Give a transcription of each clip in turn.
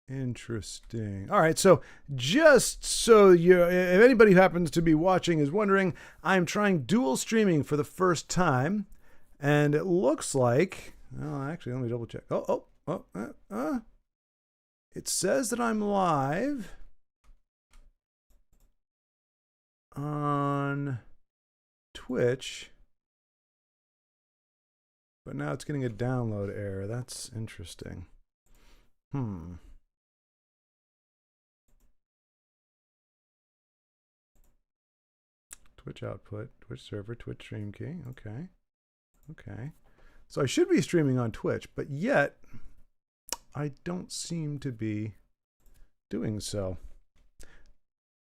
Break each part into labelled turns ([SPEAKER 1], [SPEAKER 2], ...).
[SPEAKER 1] Interesting. All right, so just so if anybody who happens to be watching is wondering, I'm trying dual streaming for the first time, and it looks like, well, actually, let me double check. It says that I'm live on Twitch, but now it's getting a download error. That's interesting. Twitch output, Twitch server, Twitch stream key. Okay. Okay. So I should be streaming on Twitch, but yet I don't seem to be doing so.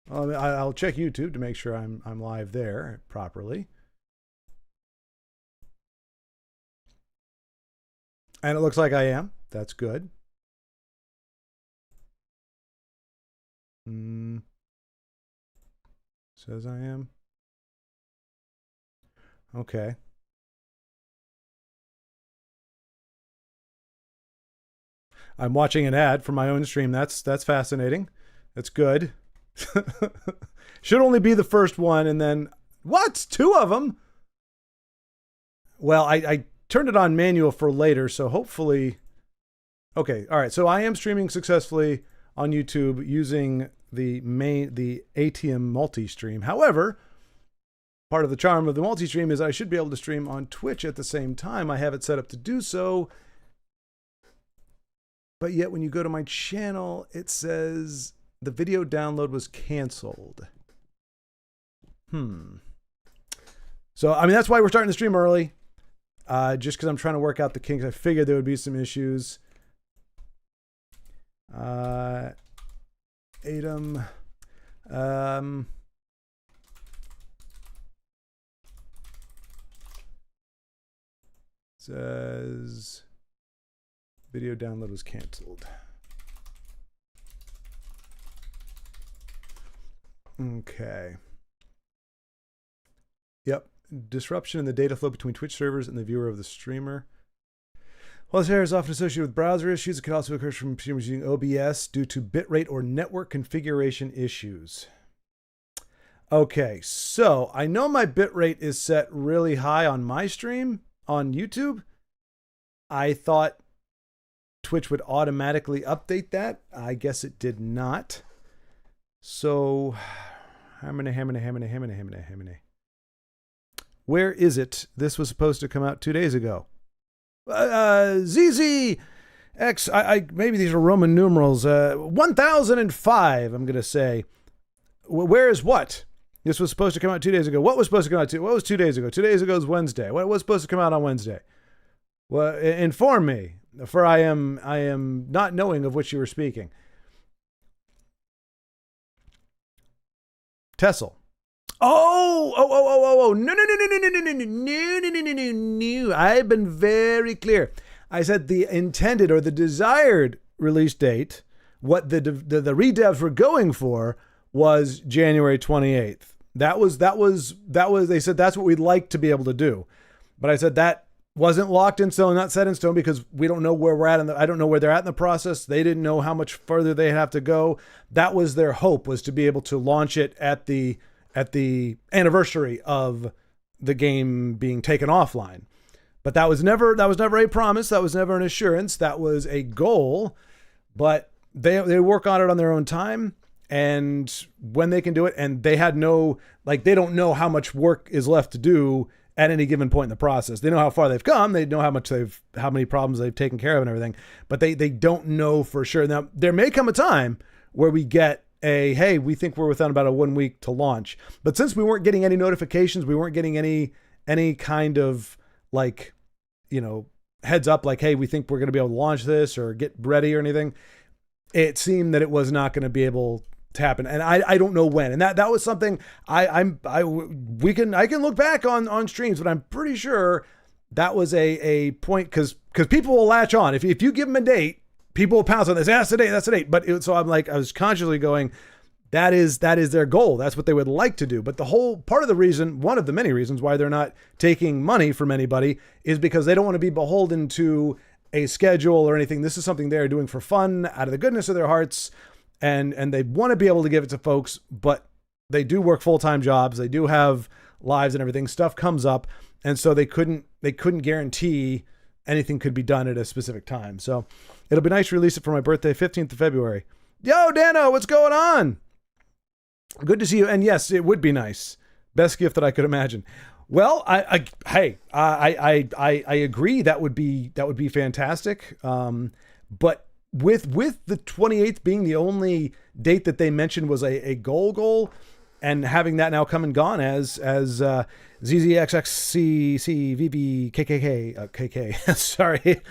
[SPEAKER 1] I'll check YouTube to make sure I'm live there properly. And it looks like I am. That's good. Says I am. Okay. I'm watching an ad for my own stream. That's fascinating. That's good. Should only be the first one, and then what? 2 of them? Well, I turned it on manual for later, so hopefully. Okay, all right. So I am streaming successfully on YouTube using the ATM multi-stream. However, part of the charm of the multi-stream is I should be able to stream on Twitch at the same time. I have it set up to do so. But yet when you go to my channel, it says the video download was canceled. So, I mean, that's why we're starting to stream early. Just because I'm trying to work out the kinks. I figured there would be some issues. Atom. Says video download was canceled. Okay. Yep. Disruption in the data flow between Twitch servers and the viewer of the streamer. While this error is often associated with browser issues, it can also occur from streamers using OBS due to bitrate or network configuration issues. Okay, so I know my bitrate is set really high on my stream on YouTube. I thought Twitch would automatically update that. I guess it did not. So, where is it? This was supposed to come out 2 days ago. ZZX, maybe these are Roman numerals. 1005, I'm going to say. Where is what? This was supposed to come out 2 days ago. What was supposed to come out? What was 2 days ago? 2 days ago is Wednesday. What was supposed to come out on Wednesday? Well, inform me, for I am not knowing of which you were speaking. TESL. No. I've been very clear. I said the intended or the desired release date, what the redevs were going for was January 28th. That was, they said that's what we'd like to be able to do. But I said that wasn't locked in stone, not set in stone, because we don't know where we're at. I don't know where they're at in the process. They didn't know how much further they have to go. That was their hope, was to be able to launch it at the anniversary of the game being taken offline. But that was never a promise. That was never an assurance. That was a goal, but they work on it on their own time and when they can do it. And they had they don't know how much work is left to do at any given point in the process. They know how far they've come. They know how many problems they've taken care of and everything, but they don't know for sure. Now there may come a time where we get hey, we think we're within about a 1 week to launch. But since we weren't getting any notifications, we weren't getting any kind of heads up, hey, we think we're going to be able to launch this or get ready or anything. It seemed that it was not going to be able to happen. And I don't know when. And that was something I can look back on streams, but I'm pretty sure that was a point because people will latch on. If you give them a date, people will pounce on this. That's the date. That's the date. But so I'm like, I was consciously going, that is their goal. That's what they would like to do. But the whole part of the reason, one of the many reasons why they're not taking money from anybody is because they don't want to be beholden to a schedule or anything. This is something they're doing for fun out of the goodness of their hearts. And they want to be able to give it to folks, but they do work full-time jobs. They do have lives and everything. Stuff comes up. And so they couldn't guarantee anything could be done at a specific time. So it'll be nice to release it for my birthday, 15th of February. Yo, Dano, what's going on? Good to see you. And yes, it would be nice. Best gift that I could imagine. Well, I agree. That would be fantastic. But with the 28th being the only date that they mentioned was a goal, and having that now come and gone as ZZXXCCVVKKK, sorry,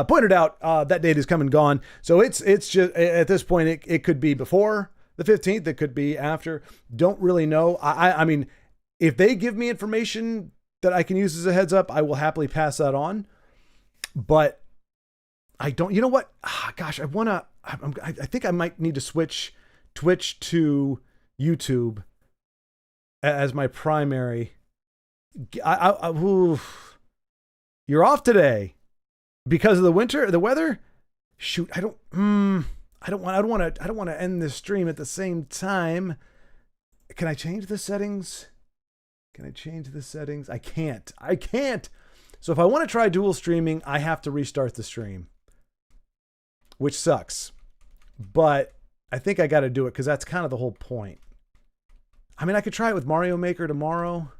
[SPEAKER 1] pointed out, that date is come and gone. So it's just at this point it could be before the 15th, it could be after. Don't really know. I mean, if they give me information that I can use as a heads up, I will happily pass that on. But I don't, you know what? Gosh, I think I might need to switch Twitch to YouTube as my primary. You're off today because of the weather. Shoot, I don't want to end this stream at the same time. Can I change the settings? I can't. So if I want to try dual streaming, I have to restart the stream, which sucks. But I think I got to do it because that's kind of the whole point. I mean, I could try it with Mario Maker tomorrow,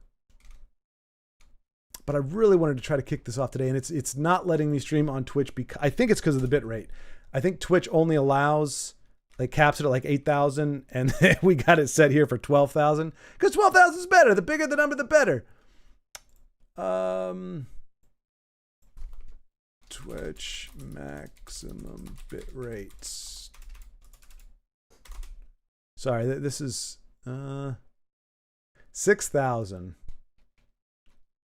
[SPEAKER 1] but I really wanted to try to kick this off today, and it's not letting me stream on Twitch because I think it's because of the bit rate. I think Twitch only allows, like, caps it at like 8,000, and we got it set here for 12,000 because 12,000 is better. The bigger the number, the better. Twitch maximum bit rates. Sorry, this is 6,000.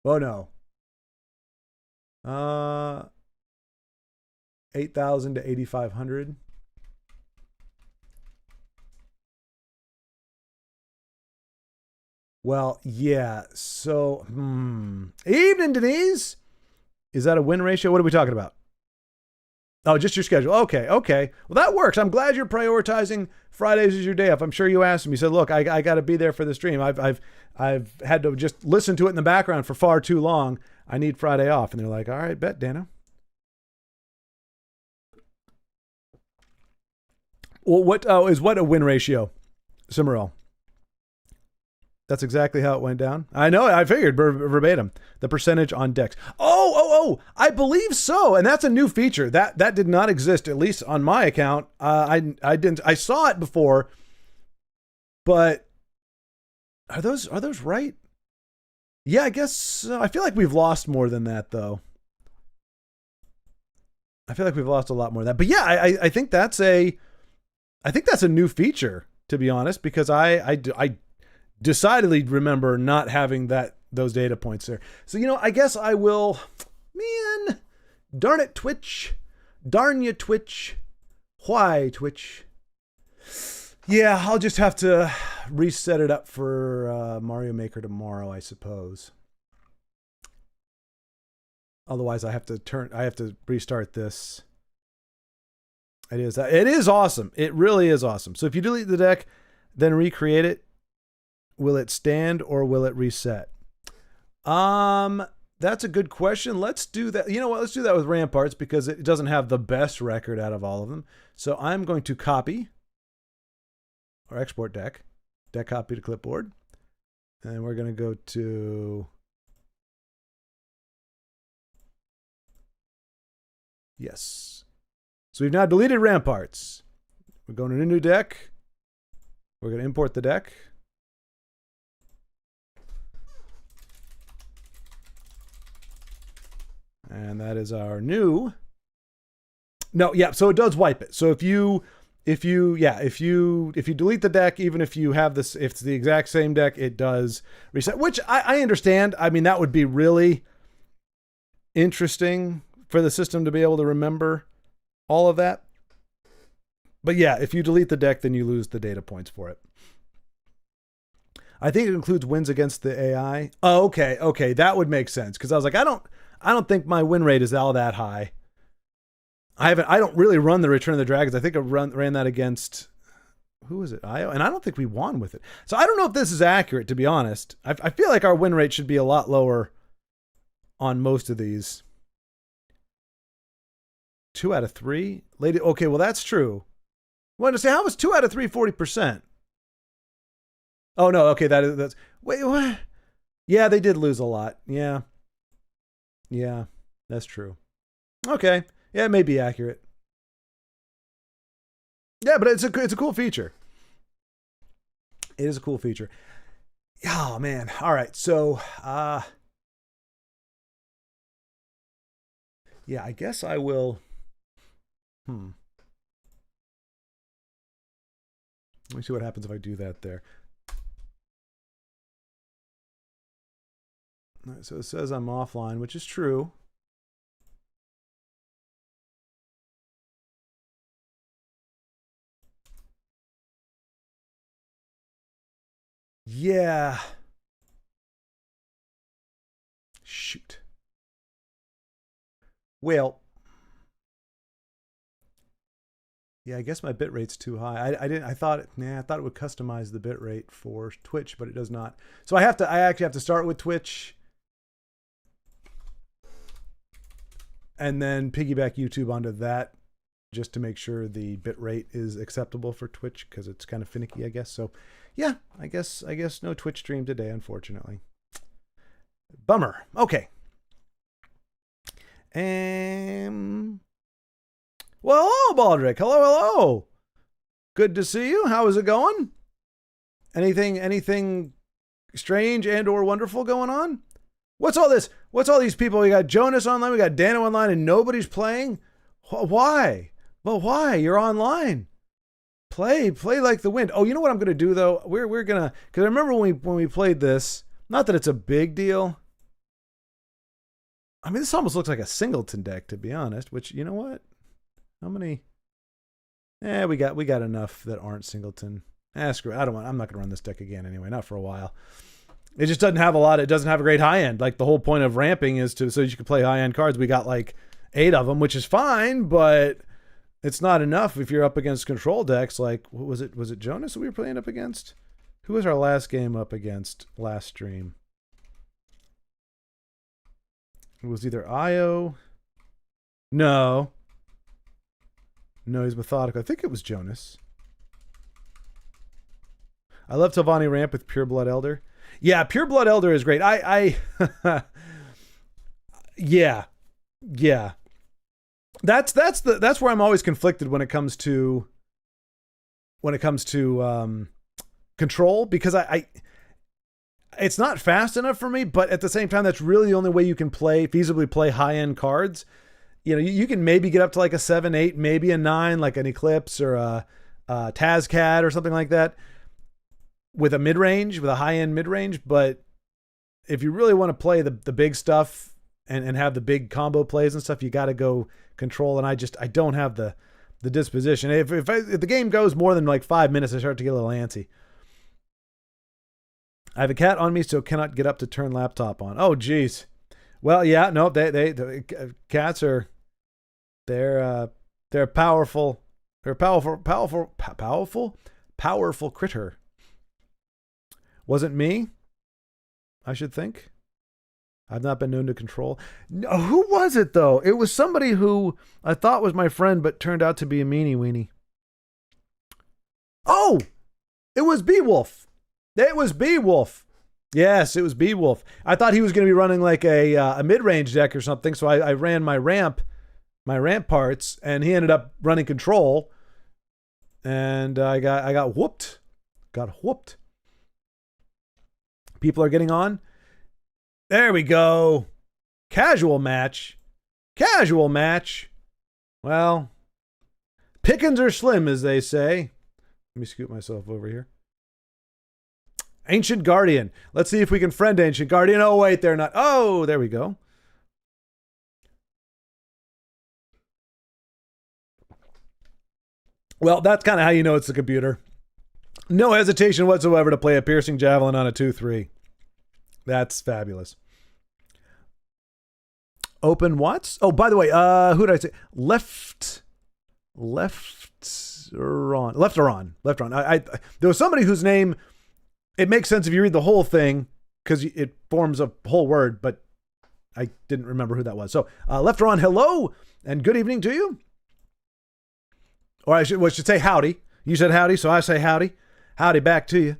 [SPEAKER 1] Oh no. 8,000 to 8,500. Well, yeah. So, evening, Denise. Is that a win ratio? What are we talking about? Oh, just your schedule. Okay. Well, that works. I'm glad you're prioritizing Fridays as your day off. I'm sure you asked him. You said, "Look, I got to be there for the stream. I've had to just listen to it in the background for far too long. I need Friday off." And they're like, "All right, bet, Dano." Well, what a win ratio, Cimarel? That's exactly how it went down. I know. I figured verbatim. The percentage on decks. Oh! I believe so. And that's a new feature that did not exist, at least on my account. I didn't. I saw it before, but are those right? Yeah, I guess so. I feel like we've lost more than that, though. I feel like we've lost a lot more than that. But yeah, I think that's a new feature, to be honest, because I decidedly remember not having those data points there. So, I guess I will, man, darn it, Twitch. Darn you, Twitch. Why, Twitch? Yeah, I'll just have to reset it up for Mario Maker tomorrow, I suppose. Otherwise, I have to restart this. It is awesome. It really is awesome. So if you delete the deck, then recreate it, will it stand or will it reset? That's a good question. Let's do that. You know what? Let's do that with Ramparts because it doesn't have the best record out of all of them. So I'm going to copy or export deck copy to clipboard. And we're going to go to, yes. So we've now deleted Ramparts. We're going to a new deck. We're going to import the deck. And that is our new. No, yeah, so it does wipe it. So if you delete the deck, even if you have this, if it's the exact same deck, it does reset, which I understand. I mean, that would be really interesting for the system to be able to remember all of that. But yeah, if you delete the deck, then you lose the data points for it. I think it includes wins against the AI. Oh, okay. Okay. That would make sense. Cause I was like, I don't think my win rate is all that high. I don't really run the Return of the Dragons. I think I ran that against, who was it? IO. And I don't think we won with it. So I don't know if this is accurate, to be honest. I feel like our win rate should be a lot lower on most of these. 2 out of 3? Lady. Okay. Well, that's true. I wanted to say, how was 2 out of 3 40%? Oh no, okay, that's wait, what? Yeah, they did lose a lot. Yeah. Yeah, that's true. Okay. Yeah, it may be accurate. Yeah, but it's a cool feature. It is a cool feature. Oh man. All right. So yeah, I guess I will. Let me see what happens if I do that there. So it says I'm offline, which is true. Yeah. Shoot. Well. Yeah, I guess my bit rate's too high. I thought it would customize the bit rate for Twitch, but it does not. So I actually have to start with Twitch and then piggyback YouTube onto that just to make sure the bit rate is acceptable for Twitch, because it's kind of finicky, I guess. So yeah, I guess no Twitch stream today, unfortunately. Bummer. Okay. Well, hello, Baldrick. Hello. Good to see you. How is it going? Anything strange and or wonderful going on? What's all this? What's all these people? We got Jonas online, we got Dano online, and nobody's playing? Why? Well, why? You're online. Play like the wind. Oh, you know what I'm gonna do though? We're gonna, because I remember when we played this, not that it's a big deal. I mean, this almost looks like a singleton deck, to be honest, which, you know what? How many? We got enough that aren't singleton. Screw it. I'm not gonna run this deck again anyway, not for a while. It just doesn't have a lot. It doesn't have a great high end. Like, the whole point of ramping is so you can play high end cards. We got like 8 of them, which is fine, but it's not enough if you're up against control decks. Like, what was it? Was it Jonas that we were playing up against? Who was our last game up against last stream? It was either IO. No, he's methodical. I think it was Jonas. I love Telvanni ramp with Pure Blood Elder. Yeah, Pure Blood Elder is great. Yeah. That's where I'm always conflicted when it comes to control, because I it's not fast enough for me, but at the same time, that's really the only way you can feasibly play high end cards. You know, you can maybe get up to like a 7, 8, maybe a 9, like an Eclipse or a Tazcat or something like that, with a high-end mid-range. But if you really want to play the big stuff and have the big combo plays and stuff, you got to go control. And I don't have the disposition. If the game goes more than like 5 minutes, I start to get a little antsy. I have a cat on me, so cannot get up to turn laptop on. Oh, geez. Well, yeah, no, the cats are, they're powerful. They're powerful critter. Wasn't me, I should think. I've not been known to control. No, who was it though? It was somebody who I thought was my friend, but turned out to be a meanie weenie. Oh, it was Beowulf. It was Beowulf. Yes, it was Beowulf. I thought he was going to be running like a mid-range deck or something, so I ran my ramp parts, and he ended up running control, and I got whooped. Got whooped. People are getting on. There we go. Casual match. Well, pickings are slim, as they say. Let me scoot myself over here. Ancient Guardian. Let's see if we can friend Ancient Guardian. Oh, wait, they're not. Oh, there we go. Well, that's kind of how you know it's the computer. No hesitation whatsoever to play a piercing javelin on a 2-3. That's fabulous. Open Watts? Oh, by the way, who did I say? Left or on? There was somebody whose name, it makes sense if you read the whole thing because it forms a whole word, but I didn't remember who that was. So left or on, hello and good evening to you. Or I should say howdy. You said howdy, so I say howdy. Howdy back to you.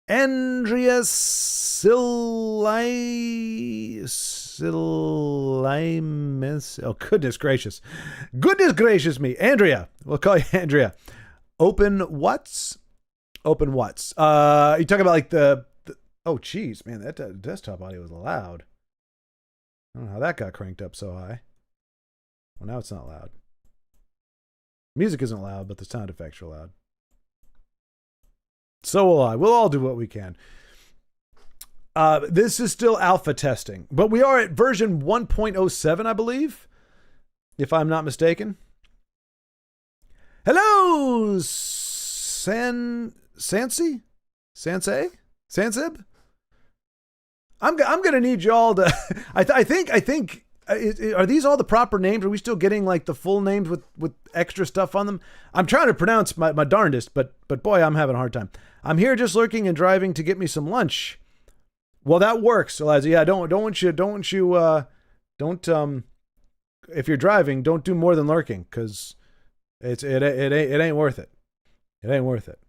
[SPEAKER 1] Andrea Silimus. Oh, goodness gracious. Goodness gracious me. Andrea. We'll call you Andrea. Open What's? You talking about like the oh, geez, man, that desktop audio was loud. I don't know how that got cranked up so high. Well, now it's not loud. Music isn't loud, but the sound effects are loud. So will I. We'll all do what we can. This is still alpha testing, but we are at version 1.07, I believe, if I'm not mistaken. Hello, Sansib? I'm gonna need y'all to. I think. Are these all the proper names? Are we still getting like the full names with extra stuff on them? I'm trying to pronounce my darndest, but boy, I'm having a hard time. I'm here just lurking and driving to get me some lunch. Well, that works, Eliza. Yeah, don't if you're driving, don't do more than lurking because it ain't worth it. It ain't worth it.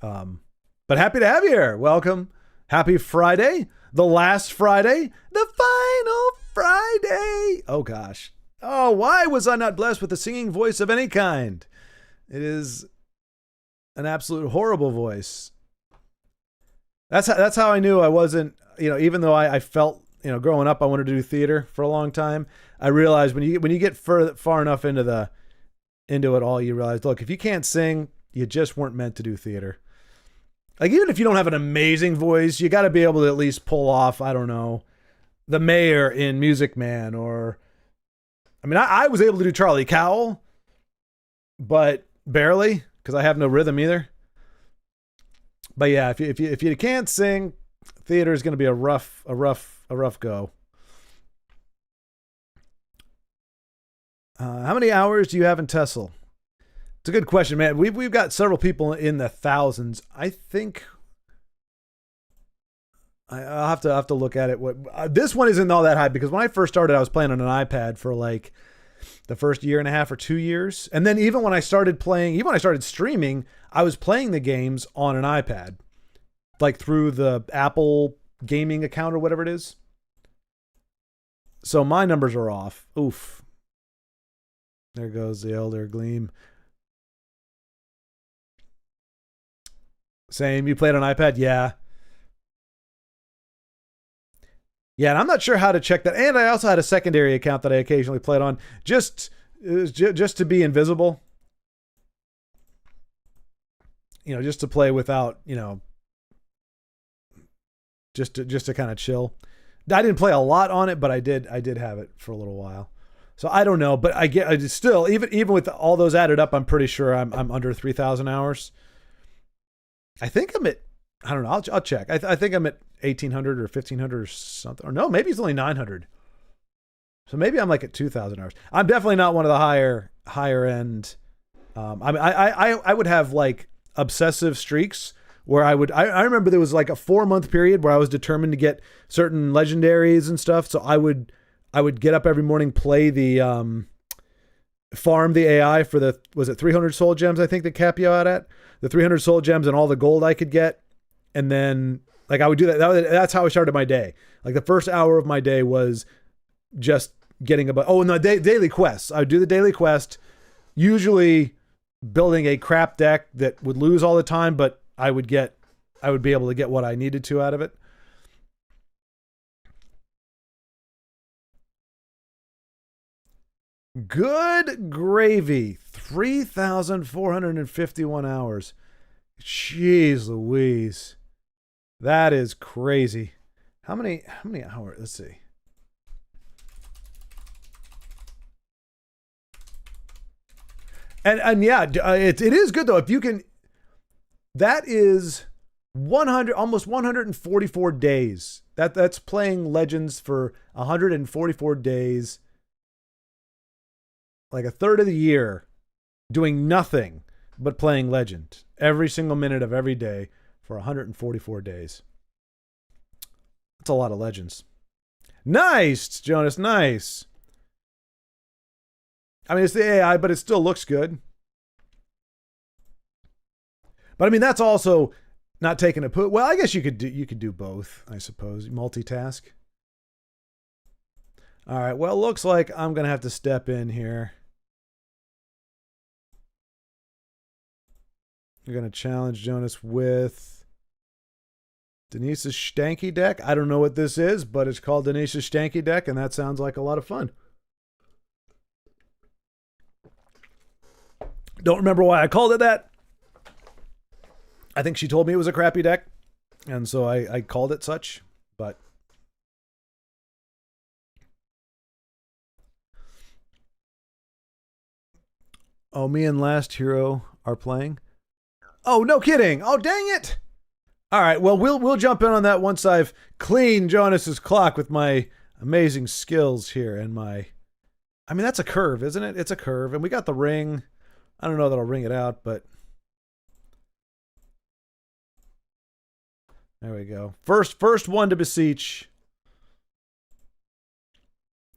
[SPEAKER 1] But happy to have you here. Welcome. Happy Friday. The last Friday. The final Friday. Oh, gosh. Oh, why was I not blessed with a singing voice of any kind? It is an absolute horrible voice. That's how I knew I wasn't, even though I felt, growing up I wanted to do theater for a long time. I realized when you get far enough into it all, you realize, look, if you can't sing, you just weren't meant to do theater. Like, even if you don't have an amazing voice, you got to be able to at least pull off, I don't know, the mayor in Music Man, or, I was able to do Charlie Cowell, but barely, because I have no rhythm either. But yeah, if you can't sing, theater is going to be a rough go. How many hours do you have in TESL? It's a good question, man. We've got several people in the thousands. I think I'll have to look at it. This one isn't all that high because when I first started, I was playing on an iPad for like the first year and a half or 2 years, and then even when I started streaming, I was playing the games on an iPad, like through the Apple gaming account or whatever it is. So my numbers are off. Oof. There goes the Elder Gleam. Same. You played on iPad? Yeah. Yeah, and I'm not sure how to check that. And I also had a secondary account that I occasionally played on, just to be invisible. Just to play without, just to kind of chill. I didn't play a lot on it, but I did have it for a little while. So I don't know, but I still, even with all those added up, I'm pretty sure I'm under 3,000 hours. I think I'm at, I don't know, I'll check. I think I'm at 1,800 or 1,500 or something. Or no, maybe it's only 900. So maybe I'm like at 2,000 hours. I'm definitely not one of the higher end. I would have like obsessive streaks where I remember there was like a 4-month period where I was determined to get certain legendaries and stuff. So I would get up every morning, play the farm the AI for was it 300 soul gems, I think they cap you out at? The 300 soul gems and all the gold I could get. And then like I would do that. That's how I started my day. Like the first hour of my day was just getting daily quests. I would do the daily quest, usually building a crap deck that would lose all the time, but I would be able to get what I needed to out of it. Good gravy. 3,451 hours. Jeez Louise. That is crazy. How many hours? Let's see. And yeah, it is good though. If you can, that is 100, almost 144 days. That's playing Legends for 144 days, like a third of the year, doing nothing but playing Legend every single minute of every day for 144 days. That's a lot of Legends. Nice, Jonas, nice. I mean, it's the AI, but it still looks good. But I mean, that's also not taking a put. Well, I guess you could do both, I suppose. Multitask. All right. Well, looks like I'm gonna have to step in here. You're gonna challenge Jonas with Denise's Stanky deck. I don't know what this is, but it's called Denise's Stanky deck, and that sounds like a lot of fun. Don't remember why I called it that. I think she told me it was a crappy deck, and so I called it such, but... Oh, me and Last Hero are playing? Oh, no kidding! Oh, dang it! All right, well, we'll jump in on that once I've cleaned Jonas's clock with my amazing skills here and my... I mean, that's a curve, isn't it? It's a curve, and we got the ring. I don't know that I'll ring it out, but... There we go. First one to beseech.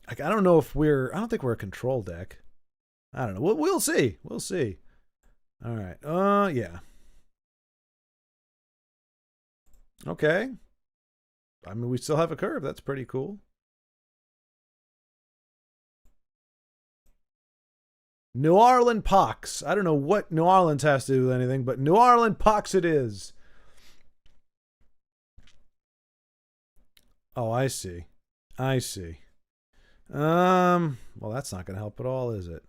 [SPEAKER 1] I don't know if I don't think we're a control deck. I don't know. We'll see. We'll see. All right. Yeah. Okay. I mean, we still have a curve. That's pretty cool. New Orleans Pox. I don't know what New Orleans has to do with anything, but New Orleans Pox it is. Oh, I see. I see. Well, that's not going to help at all, is it?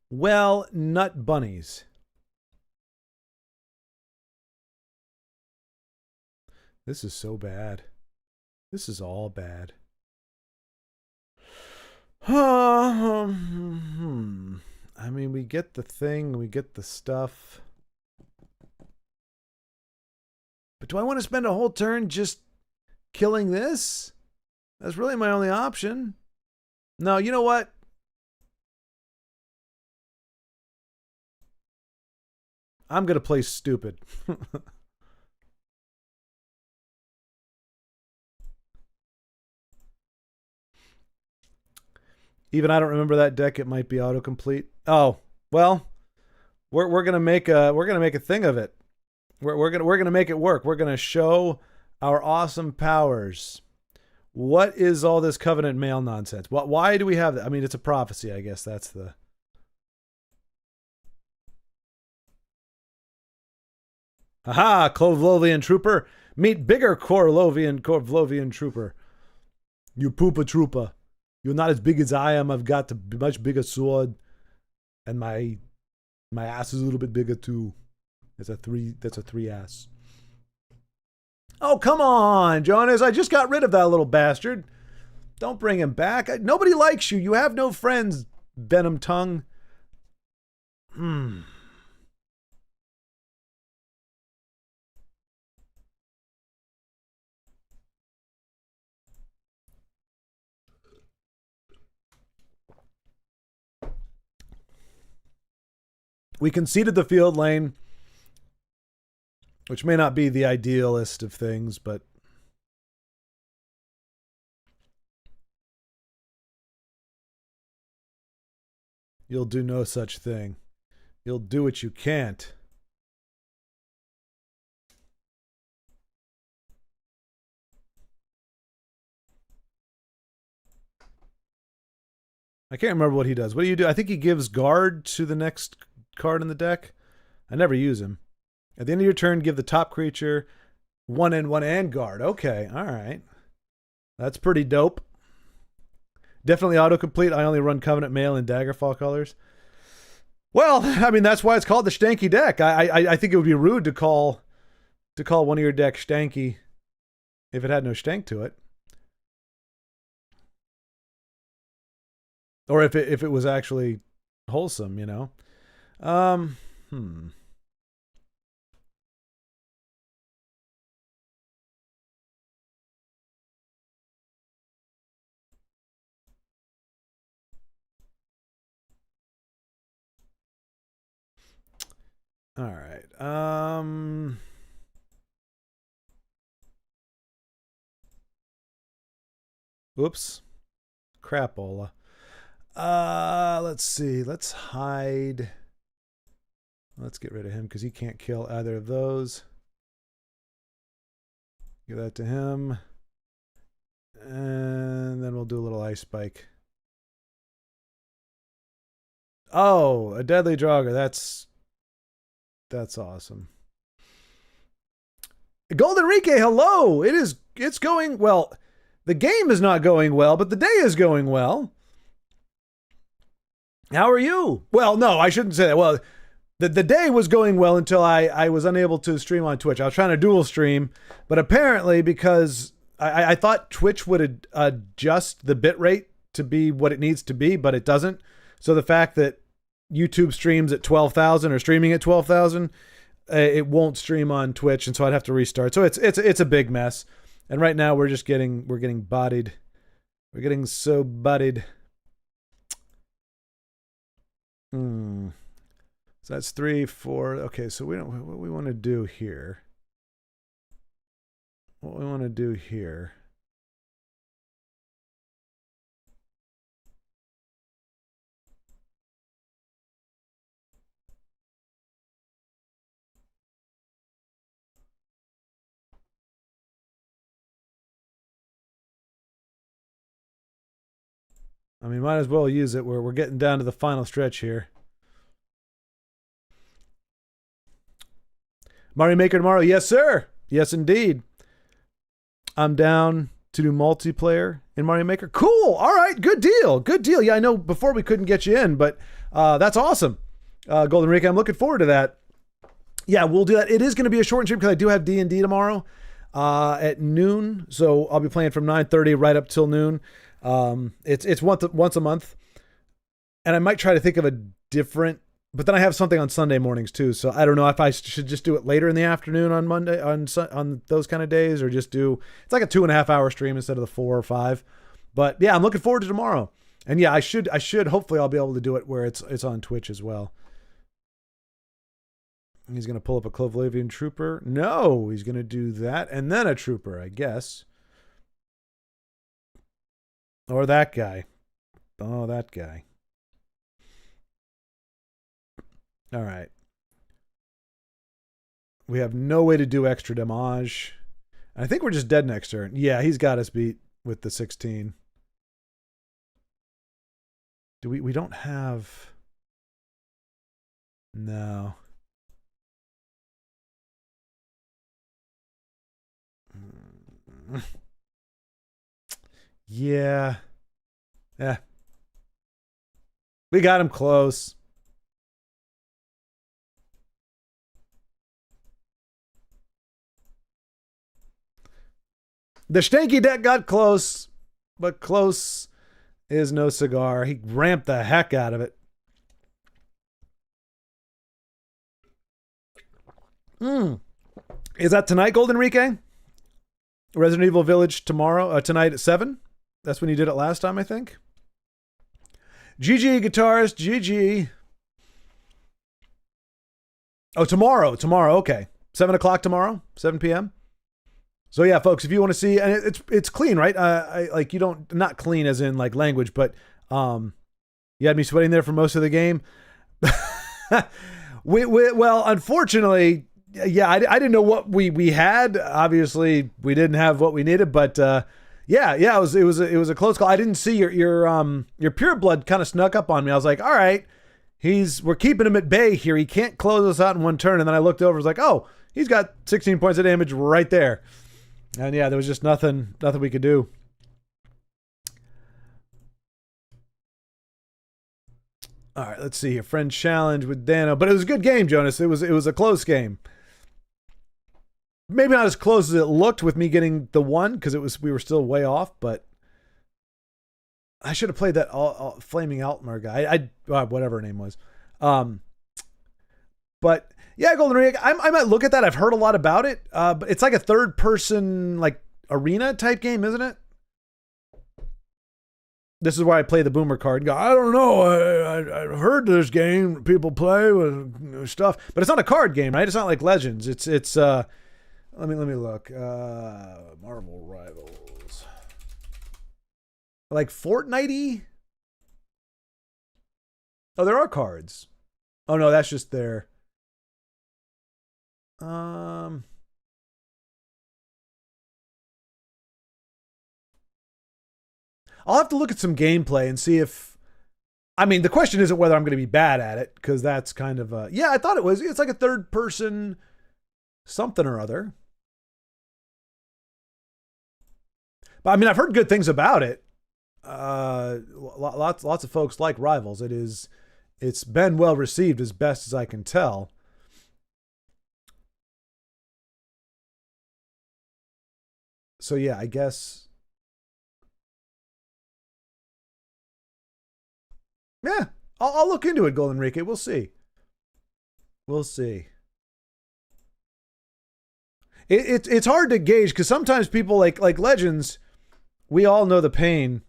[SPEAKER 1] Well, nut bunnies. This is so bad. This is all bad. I mean, we get the thing, we get the stuff. But do I want to spend a whole turn just killing this? That's really my only option. No, you know what? I'm going to play stupid. Even I don't remember that deck. It might be autocomplete. Oh, well, we're gonna make a thing of it. We're gonna make it work. We're gonna show our awesome powers. What is all this Covenant Mail nonsense? Why do we have that? I mean, it's a prophecy, I guess. That's the... Aha! Korvlovian Trooper. Meet bigger Korvlovian Trooper. You poopa trooper. You're not as big as I am. I've got a much bigger sword. And my ass is a little bit bigger too. That's a 3 ass. Oh, come on, Jonas. I just got rid of that little bastard. Don't bring him back. Nobody likes you. You have no friends, Venom Tongue. We conceded the field lane, which may not be the idealist of things, but you'll do no such thing. You'll do what you can't. I can't remember what he does. What do you do? I think he gives guard to the next card in the deck. I never use him. At the end of your turn, give the top creature 1/1 and guard. Okay, all right. That's pretty dope. Definitely autocomplete. I only run Covenant Mail and Daggerfall colors. Well, I mean, that's why it's called the Stanky deck. I think it would be rude to call one of your decks Stanky if it had no stank to it. Or if it was actually wholesome, you know. Um, hmm. All right. Whoops. Crapola. Let's see. Let's hide. Let's get rid of him because he can't kill either of those. Give that to him. And then we'll do a little ice spike. Oh, a deadly Draugr. That's awesome. Golden Rike, hello. It's going well. The game is not going well, but the day is going well. How are you? Well, no, I shouldn't say that. Well, the day was going well until I was unable to stream on Twitch. I was trying to dual stream, but apparently because I thought Twitch would adjust the bit rate to be what it needs to be, but it doesn't. So the fact that YouTube streams at 12,000 or streaming at 12,000, it won't stream on Twitch, and so I'd have to restart. So it's a big mess. And right now we're getting bodied. We're getting so bodied. So that's 3, 4. Okay, so what we want to do here. What we want to do here. I mean, might as well use it. We're getting down to the final stretch here. Mario Maker tomorrow. Yes, sir. Yes, indeed. I'm down to do multiplayer in Mario Maker. Cool. All right. Good deal. Good deal. Yeah, I know before we couldn't get you in, but that's awesome. Golden Rika, I'm looking forward to that. Yeah, we'll do that. It is going to be a short stream because I do have D&D tomorrow at noon. So I'll be playing from 9:30 right up till noon. It's once a month. And I might try to think of a different, but then I have something on Sunday mornings too. So I don't know if I should just do it later in the afternoon on Monday, on those kind of days, or just do, it's like a 2.5 hour stream instead of the 4 or 5. But yeah, I'm looking forward to tomorrow. And yeah, I should, hopefully I'll be able to do it where it's on Twitch as well. He's going to pull up a Clovelavian trooper. No, he's going to do that. And then a trooper, I guess. Or that guy. Oh, that guy. All right. We have no way to do extra damage. I think we're just dead next turn. Yeah, he's got us beat with the 16. Do we don't have... No. Yeah. Yeah. We got him close. The Stanky deck got close, but close is no cigar. He ramped the heck out of it. Is that tonight, Golden Rike? Resident Evil Village tomorrow, tonight at 7. That's when you did it last time, I think. GG, guitarist, GG. Oh, tomorrow. Okay. 7 o'clock tomorrow, 7 p.m. So yeah, folks, if you want to see, and it's clean, right? I like, you don't, not clean as in like language, but you had me sweating there for most of the game. Well, unfortunately, yeah, I didn't know what we had. Obviously, we didn't have what we needed, but yeah, it was a close call. I didn't see your pure blood kind of snuck up on me. I was like, all right, we're keeping him at bay here. He can't close us out in one turn. And then I looked over, I was like, oh, he's got 16 points of damage right there. And yeah, there was just nothing we could do. All right, let's see here. Friend challenge with Dano, but it was a good game, Jonas. It was a close game. Maybe not as close as it looked with me getting the 1 because we were still way off, but I should have played that Flaming Altmer guy. Whatever her name was. But yeah, Golden Ring, I might look at that. I've heard a lot about it, but it's like a third person, like arena type game, isn't it? This is why I play the boomer card and go, I don't know. I heard this game people play with stuff, but it's not a card game, right? It's not like Legends. It's let me look. Marvel Rivals. Like Fortnite-y? Oh, there are cards. Oh no, that's just their I'll have to look at some gameplay and see if. I mean, the question isn't whether I'm going to be bad at it, because that's kind of a. Yeah, I thought it was. It's like a third person something or other. But I mean, I've heard good things about it. Lots of folks like Rivals. It's been well received as best as I can tell. So yeah, I guess. Yeah, I'll look into it, Golden Enrique. We'll see. We'll see. It's hard to gauge because sometimes people like Legends, we all know the pain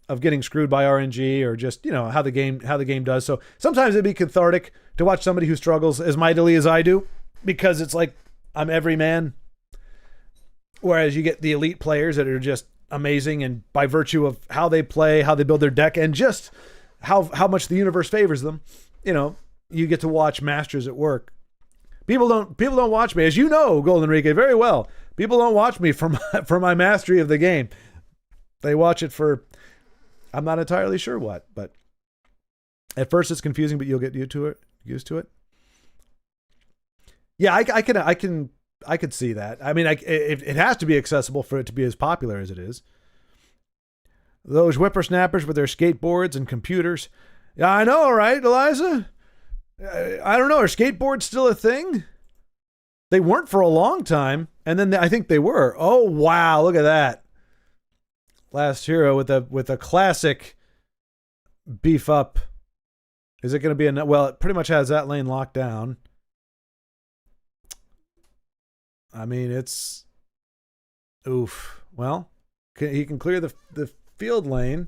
[SPEAKER 1] of getting screwed by RNG or just, how the game does. So sometimes it'd be cathartic to watch somebody who struggles as mightily as I do, because it's like I'm every man. Whereas you get the elite players that are just amazing, and by virtue of how they play, how they build their deck, and just how much the universe favors them, you get to watch masters at work. People don't watch me, as you know, Golden Enrique, very well. People don't watch me for my mastery of the game. They watch it for, I'm not entirely sure what, but at first it's confusing, but you'll get used to it. Yeah, I could see that. I mean, it has to be accessible for it to be as popular as it is. Those whippersnappers with their skateboards and computers. Yeah, I know, right, Eliza? I don't know. Are skateboards still a thing? They weren't for a long time, and then I think they were. Oh wow! Look at that. Last Hero with a classic beef up. Is it going to be a? Well, it pretty much has that lane locked down. I mean, it's oof. Well, he can clear the field lane.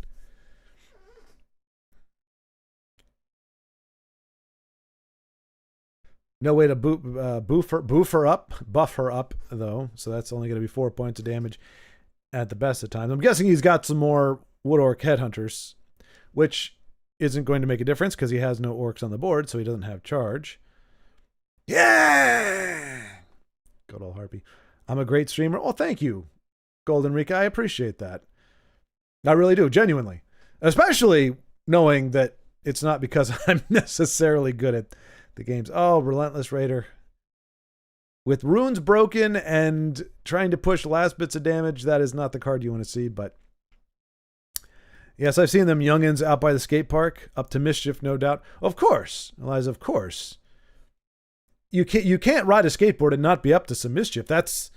[SPEAKER 1] No way to buff her up though. So that's only going to be 4 points of damage at the best of times. I'm guessing he's got some more Wood Orc Headhunters, which isn't going to make a difference because he has no orcs on the board, so he doesn't have charge. Yeah. Good old Harpy. I'm a great streamer. Oh, thank you, Golden Rika. I appreciate that. I really do, genuinely. Especially knowing that it's not because I'm necessarily good at the games. Oh, Relentless Raider. With runes broken and trying to push last bits of damage, that is not the card you want to see, but yes, I've seen them youngins out by the skate park, up to mischief, no doubt. Of course, Eliza, of course. You can't ride a skateboard and not be up to some mischief. That's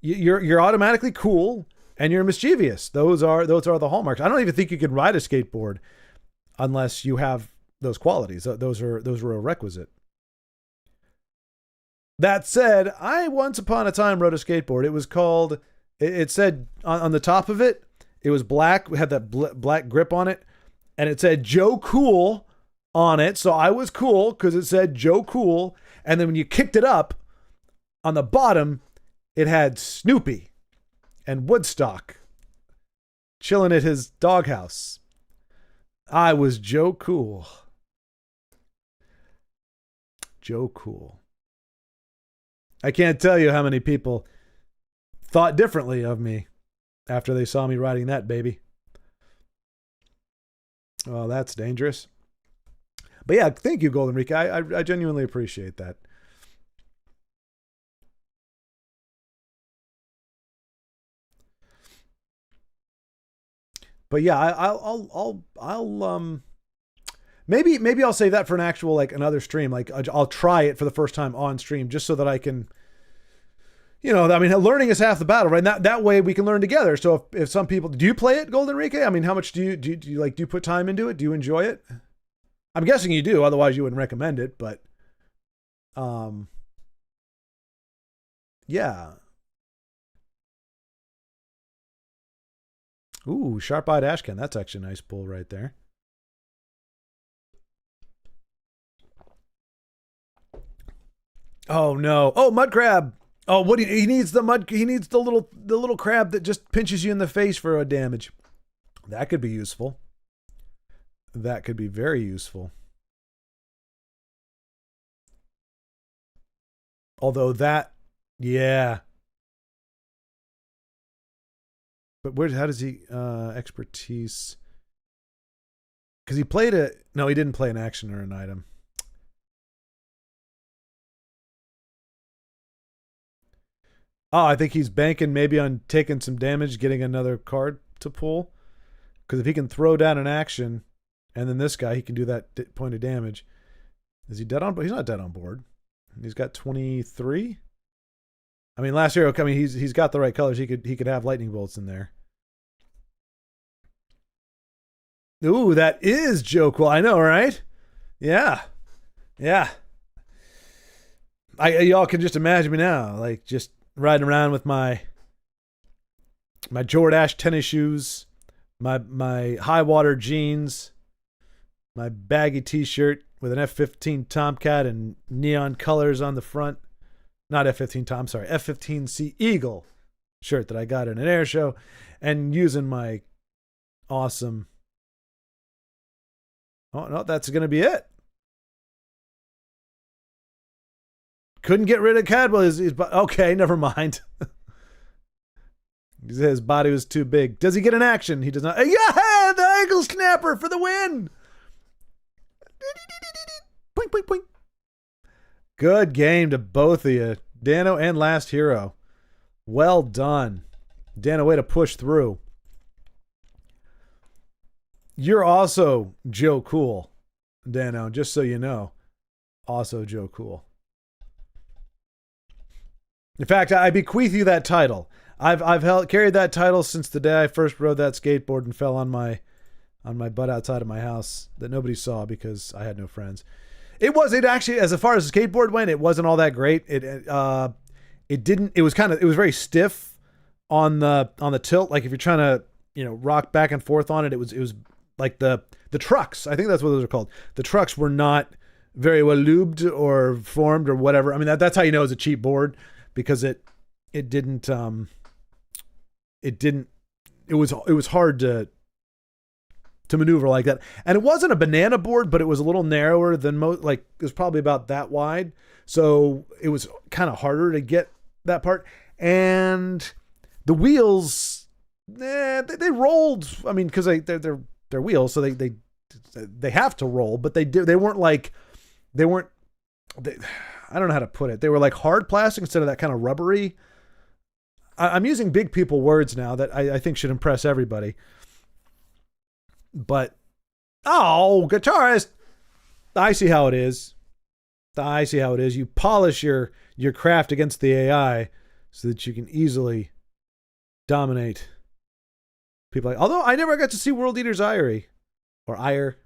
[SPEAKER 1] you're automatically cool and you're mischievous. Those are the hallmarks. I don't even think you can ride a skateboard unless you have those qualities. Those are a requisite. That said, I once upon a time rode a skateboard. It was called. It said on the top of it, it was black. We had that black grip on it, and it said Joe Cool on it. So I was cool because it said Joe Cool. And then when you kicked it up, on the bottom, it had Snoopy and Woodstock chilling at his doghouse. I was Joe Cool. Joe Cool. I can't tell you how many people thought differently of me after they saw me riding that baby. Well, that's dangerous. But yeah, thank you, Golden Rika. I genuinely appreciate that. But yeah, I'll maybe I'll save that for an actual, like, another stream. Like, I'll try it for the first time on stream just so that I can, I mean, learning is half the battle, right? That way we can learn together. So if some people, do you play it, Golden Rika? I mean, how much do you put time into it? Do you enjoy it? I'm guessing you do, otherwise you wouldn't recommend it, but Um, yeah. Ooh, Sharp-Eyed Ashcan. That's actually a nice pull right there. Oh no! Oh, mud crab. Oh, what he needs the mud. He needs the little crab that just pinches you in the face for a damage. That could be useful. That could be very useful. Although that, yeah. But where? How does he expertise? Because he played a no, he didn't play an action or an item. Oh, I think he's banking maybe on taking some damage, getting another card to pull. Because if he can throw down an action, and then this guy, he can do that point of damage. Is he dead on? He's not dead on board. He's got 23. I mean, last year, I mean, he's got the right colors. He could have lightning bolts in there. Ooh, that is Joe Cool. I know, right? Yeah, yeah. Y'all can just imagine me now, like just riding around with my Jordache tennis shoes, my high water jeans, my baggy T-shirt with an F-15 Tomcat and neon colors on the front. Not F-15 Tom, sorry, F-15C Eagle shirt that I got in an air show, and using my awesome. Oh no, that's gonna be it. Couldn't get rid of Cadwell. Okay, never mind. His body was too big. Does he get an action? He does not. Yeah, the ankle snapper for the win. Poink, poink, poink. Good game to both of you, Dano and Last Hero. Well done. Dano, way to push through. You're also Joe Cool, Dano, just so you know. Also Joe Cool. In fact, I bequeath you that title. I've carried that title since the day I first rode that skateboard and fell on my butt outside of my house that nobody saw because I had no friends. It actually, as far as the skateboard went, it wasn't all that great. It was very stiff on the tilt. Like if you're trying to, rock back and forth on it, it was like the trucks. I think that's what those are called. The trucks were not very well lubed or formed or whatever. I mean, that's how you know it's a cheap board, because it was hard to maneuver like that. And it wasn't a banana board, but it was a little narrower than most, like it was probably about that wide. So it was kind of harder to get that part. And the wheels, they rolled. I mean, because they're wheels, so they have to roll, but they weren't like, I don't know how to put it. They were like hard plastic instead of that kind of rubbery. I'm using big people words now that I think should impress everybody. But, guitarist, I see how it is. You polish your craft against the AI so that you can easily dominate people. Although I never got to see World Eater's Ire. Or Ire.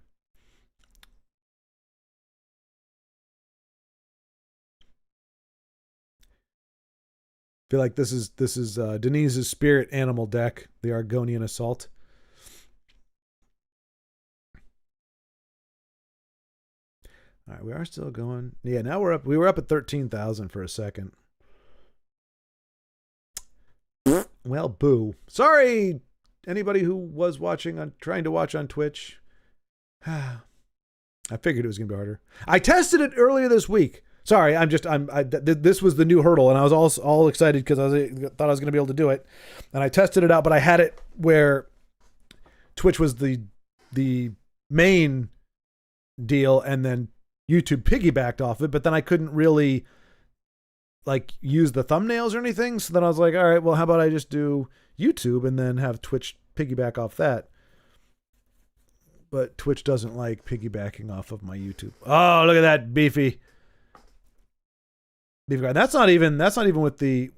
[SPEAKER 1] I feel like this is Denise's spirit animal deck, the Argonian Assault. All right, we are still going. Yeah, now we're up. We were up at 13,000 for a second. Well, boo. Sorry, anybody who was trying to watch on Twitch. I figured it was gonna be harder. I tested it earlier this week. Sorry, this was the new hurdle, and I was all excited because I thought I was going to be able to do it, and I tested it out, but I had it where Twitch was the main deal, and then YouTube piggybacked off it, but then I couldn't really like use the thumbnails or anything, so then I was like, all right, well, how about I just do YouTube and then have Twitch piggyback off that? But Twitch doesn't like piggybacking off of my YouTube. Oh, look at that beefy. That's not even with the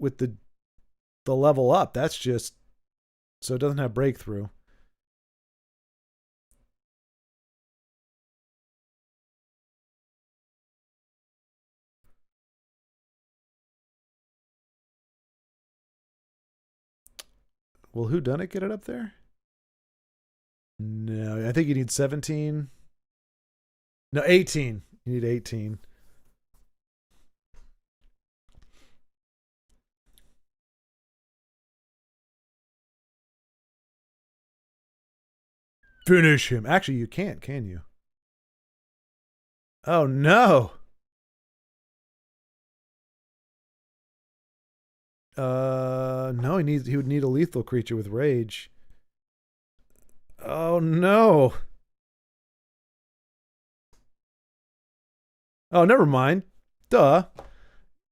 [SPEAKER 1] level up. That's just so it doesn't have breakthrough. Will whodunit get it up there? No, I think you need 17. No, 18. You need 18. Finish him. Actually, you can't, can you? Oh, no. No, he would need a lethal creature with rage. Oh, no. Oh, never mind. Duh.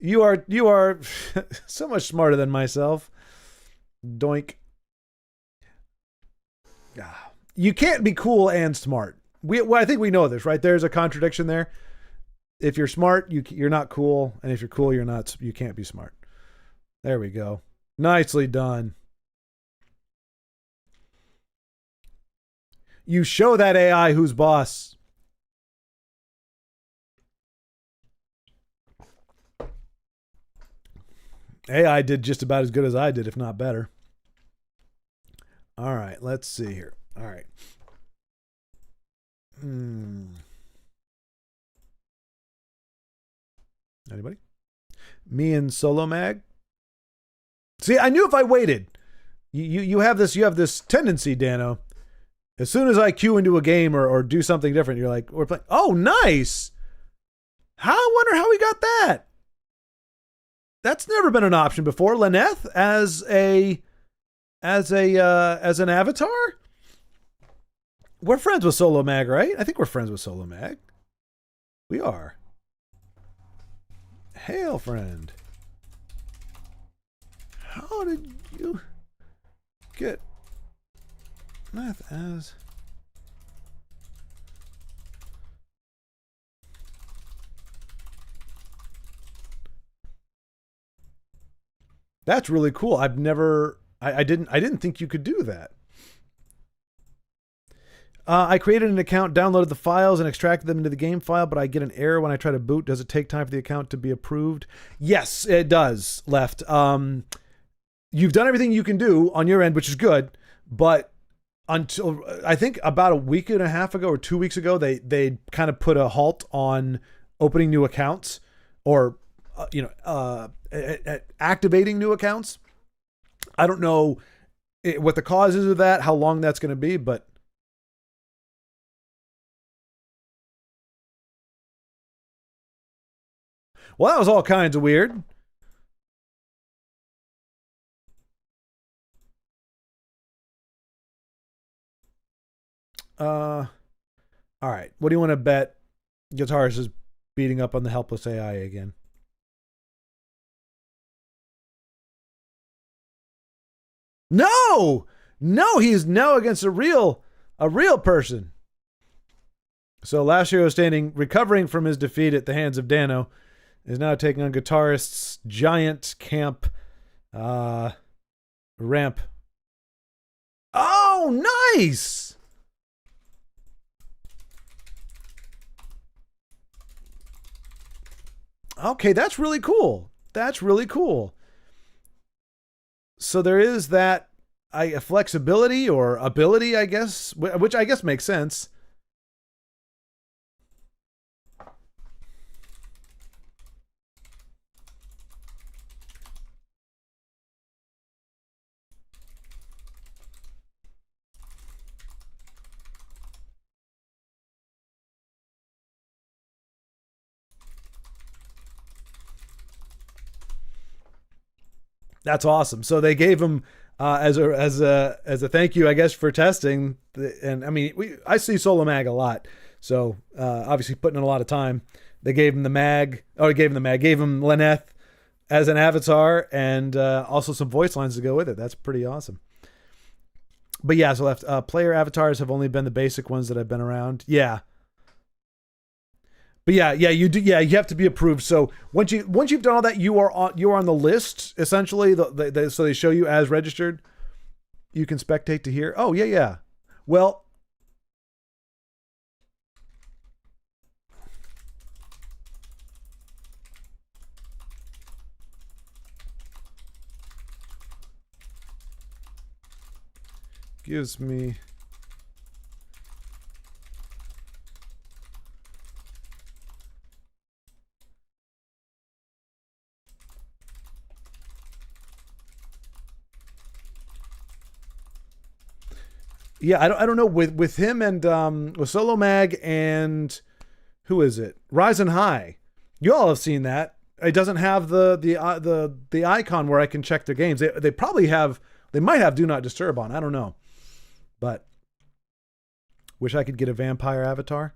[SPEAKER 1] You are so much smarter than myself. Doink. You can't be cool and smart. Well, I think we know this, right? There's a contradiction there. If you're smart, you're not cool, and if you're cool, you can't be smart. There we go. Nicely done. You show that AI who's boss. AI did just about as good as I did, if not better. All right, let's see here. All right. Anybody? Me and Solo Mag? See, I knew if I waited. You have this tendency, Dano. As soon as I cue into a game or do something different, you're like, we're playing. Oh, nice. I wonder how we got that. That's never been an option before. Lyneth as an avatar? We're friends with Solo Mag, right? I think we're friends with Solo Mag. We are. Hail, friend. How did you get Lyneth as... That's really cool. I didn't think you could do that. I created an account, downloaded the files, and extracted them into the game file, but I get an error when I try to boot. Does it take time for the account to be approved? Yes, it does, Left. You've done everything you can do on your end, which is good, but until I think about a week and a half ago or 2 weeks ago, they kind of put a halt on opening new accounts or activating new accounts. I don't know what the cause is of that, how long that's going to be, but well, that was all kinds of weird. All right. What do you want to bet? Guitarist is beating up on the helpless AI again. No, he's now against a real person. So last year was standing, recovering from his defeat at the hands of Dano, is now taking on guitarist's giant camp ramp. Oh, nice. Okay, that's really cool. So there is that flexibility or ability, I guess, which I guess makes sense. That's awesome. So they gave him as a thank you, I guess, for testing. And I mean, I see Solo Mag a lot, so obviously putting in a lot of time. They gave him the mag. Oh, gave him Lyneth as an avatar, and also some voice lines to go with it. That's pretty awesome. But yeah, so Left player avatars have only been the basic ones that have been around. Yeah. But yeah, you do. Yeah, you have to be approved. So once you've done all that, you are on the list essentially. So they show you as registered. You can spectate to hear. Oh yeah. Well, gives me... Yeah, I don't know with him and with Solo Mag and who is it? Rise and High. You all have seen that. It doesn't have the icon where I can check their games. They probably have. They might have Do Not Disturb on. I don't know, but wish I could get a vampire avatar.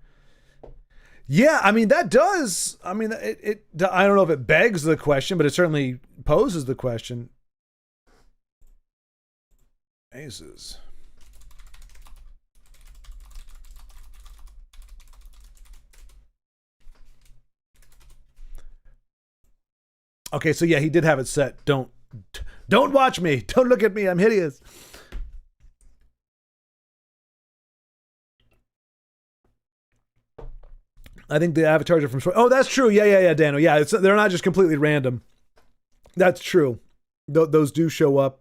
[SPEAKER 1] Yeah, I mean that does. I mean it. I don't know if it begs the question, but it certainly poses the question. Aces. Okay, so yeah, he did have it set. Don't watch me. Don't look at me. I'm hideous. I think the avatars are from... Oh, that's true. Yeah, Dano. Yeah, they're not just completely random. That's true. Those do show up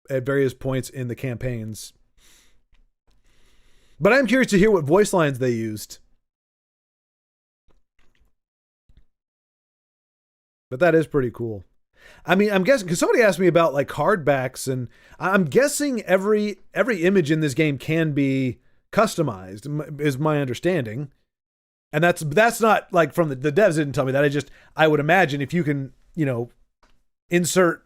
[SPEAKER 1] at various points in the campaigns. But I'm curious to hear what voice lines they used. But that is pretty cool. I mean, I'm guessing, because somebody asked me about like hardbacks, and I'm guessing every image in this game can be customized, is my understanding. And that's not like from the devs didn't tell me that. I would imagine if you can, insert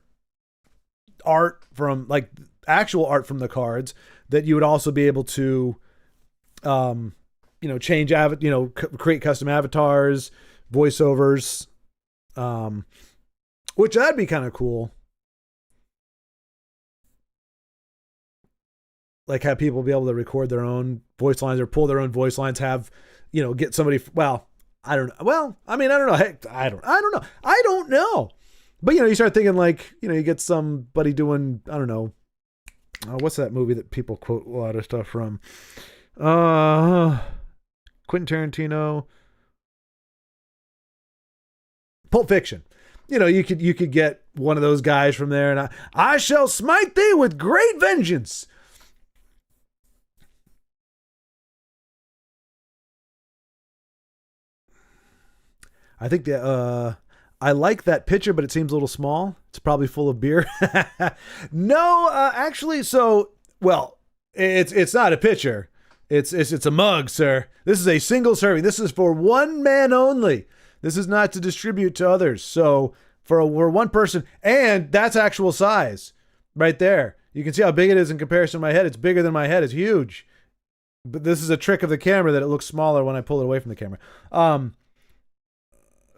[SPEAKER 1] art from like actual art from the cards, that you would also be able to, change, create custom avatars, voiceovers, which that'd be kind of cool. Like have people be able to record their own voice lines or pull their own voice lines, have, get somebody, I don't know. Well, I mean, I don't know. Heck, I don't know. I don't know. But, you start thinking like, you get somebody doing, I don't know. What's that movie that people quote a lot of stuff from? Quentin Tarantino. Pulp Fiction. You could get one of those guys from there, and I shall smite thee with great vengeance. I think I like that picture, but it seems a little small. It's probably full of beer. No, actually, it's not a pitcher. It's a mug, sir. This is a single serving. This is for one man only. This is not to distribute to others. So for one person, and that's actual size right there. You can see how big it is in comparison to my head. It's bigger than my head. It's huge. But this is a trick of the camera that it looks smaller when I pull it away from the camera.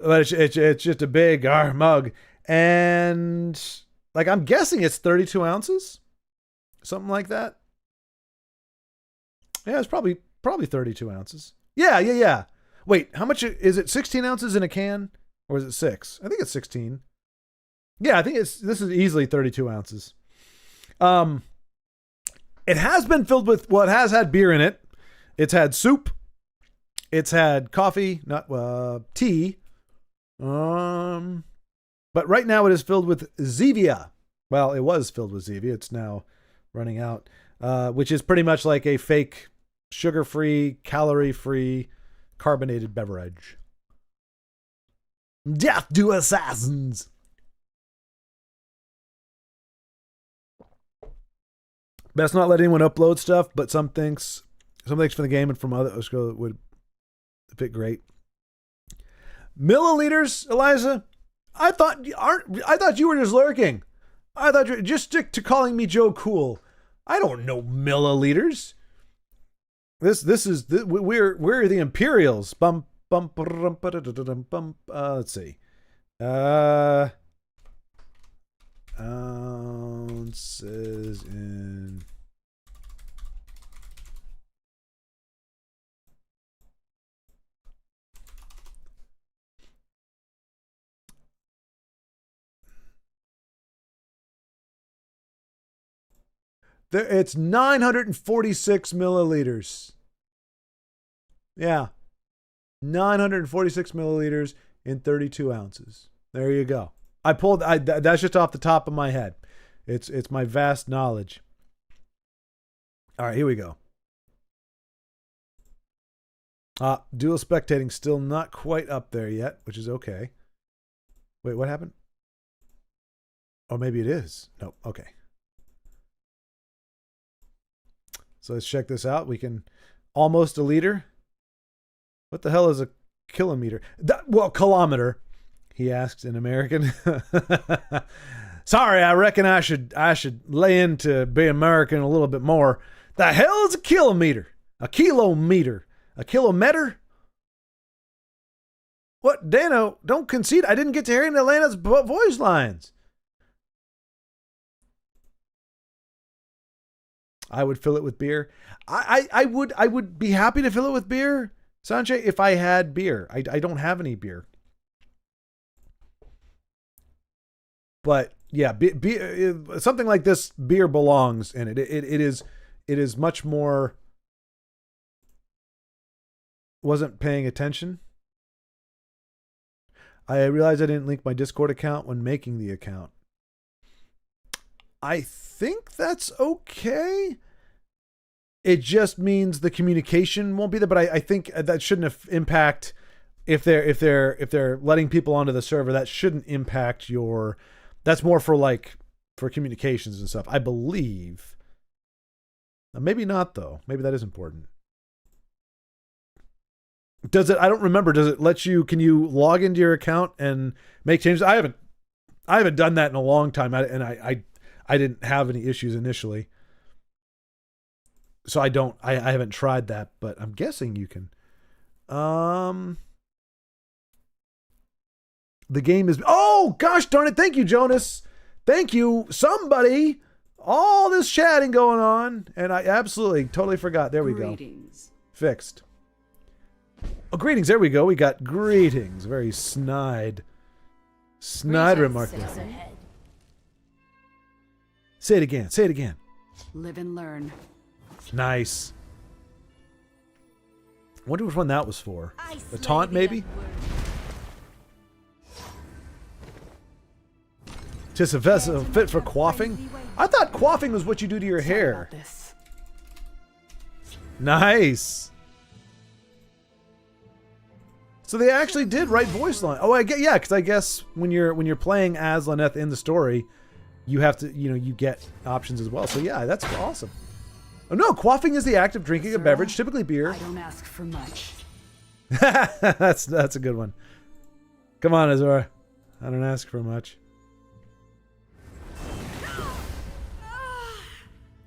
[SPEAKER 1] But it's just a big mug. And like, I'm guessing it's 32 ounces. Something like that. Yeah, it's probably 32 ounces. Yeah. Wait, how much is it? 16 ounces in a can? Or is it 6? I think it's 16. Yeah, I think this is easily 32 ounces. It has been filled with, it has had beer in it. It's had soup. It's had coffee, not tea. But right now it is filled with Zevia. Well, it was filled with Zevia. It's now running out, which is pretty much like a fake sugar-free, calorie-free, carbonated beverage. Death to assassins. Best not let anyone upload stuff, but some things from the game and from others would fit great. Milliliters, Eliza? I thought you were just lurking. I thought you just stick to calling me Joe Cool. I don't know milliliters. This is we're the Imperials. Let's see. Ounces in. It's 946 milliliters. Yeah. 946 milliliters in 32 ounces. There you go. That's just off the top of my head. It's my vast knowledge. All right, here we go. Dual spectating still not quite up there yet, which is okay. Wait, what happened? Or maybe it is. No, okay. So let's check this out. We can almost a liter. What the hell is a kilometer? Well, kilometer, he asks in American. Sorry, I reckon I should lay into be American a little bit more. The hell is a kilometer? A kilometer? A kilometer? What, Dano? Don't concede. I didn't get to hearing Atlanta's voice lines. I would fill it with beer. I would be happy to fill it with beer, Sanjay, if I had beer. I don't have any beer. But yeah, something like this, beer belongs in it. It is much more. Wasn't paying attention. I realized I didn't link my Discord account when making the account. I think that's okay. It just means the communication won't be there, but I think that shouldn't impact if they're letting people onto the server. That shouldn't impact your. That's more for communications and stuff, I believe. Maybe not though. Maybe that is important. Does it? I don't remember. Does it let you? Can you log into your account and make changes? I haven't done that in a long time, and I didn't have any issues initially, so I haven't tried that, but I'm guessing you can. The game is. Oh gosh darn it! Thank you, Jonas. Thank you, somebody. All this chatting going on, and I absolutely totally forgot. There we go. Fixed. Oh, greetings. There we go. We got greetings. Very snide remark there. Say it again. Say it again.
[SPEAKER 2] Live and learn.
[SPEAKER 1] Nice. Wonder which one that was for. The taunt, maybe? Just a vessel fit for quaffing? I thought quaffing was what you do to your hair. Nice. So they actually did write voice line. Oh, yeah, because I guess when you're playing as Lyneth in the story, you have to, you get options as well. So yeah, that's awesome. Oh no, quaffing is the act of drinking a beverage, typically beer.
[SPEAKER 2] I don't ask for much.
[SPEAKER 1] that's a good one. Come on, Azora. I don't ask for much.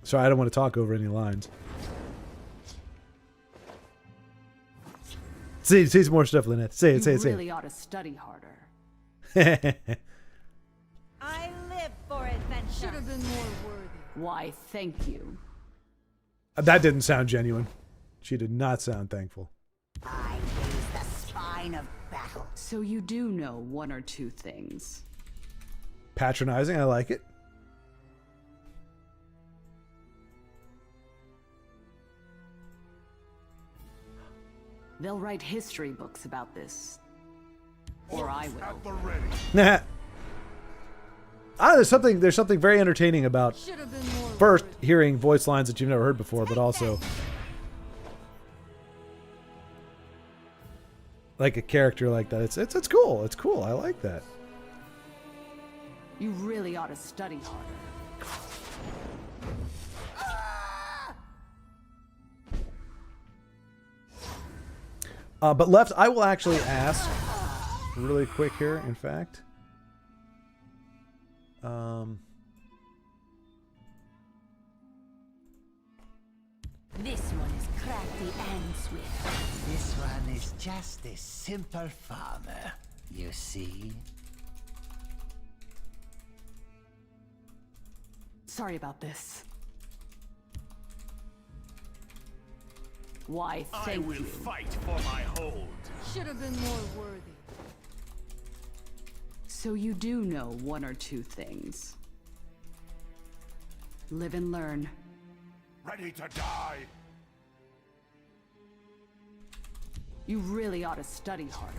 [SPEAKER 1] Sorry, I don't want to talk over any lines. Say some more stuff, Lynette. Say it.
[SPEAKER 2] You really ought to study harder.
[SPEAKER 3] I live for adventure.
[SPEAKER 2] Should have been more worthy. Why, thank you.
[SPEAKER 1] That didn't sound genuine. She did not sound thankful.
[SPEAKER 3] I raise the spine of battle.
[SPEAKER 2] So you do know one or two things.
[SPEAKER 1] Patronizing, I like it.
[SPEAKER 2] They'll write history books about this. Or I will.
[SPEAKER 1] Nah. There's something very entertaining about first hearing voice lines that you've never heard before, but also like a character like that. It's cool. It's cool. I like that.
[SPEAKER 2] You really ought to study harder.
[SPEAKER 1] But left, I will actually ask really quick here, in fact.
[SPEAKER 3] This one is crafty and swift.
[SPEAKER 4] This one is just a simple farmer, you see?
[SPEAKER 2] Sorry about this. Why, thank you.
[SPEAKER 5] I will fight for my hold.
[SPEAKER 2] Should have been more worthy. So you do know one or two things. Live and learn.
[SPEAKER 5] Ready to die.
[SPEAKER 2] You really ought to study harder.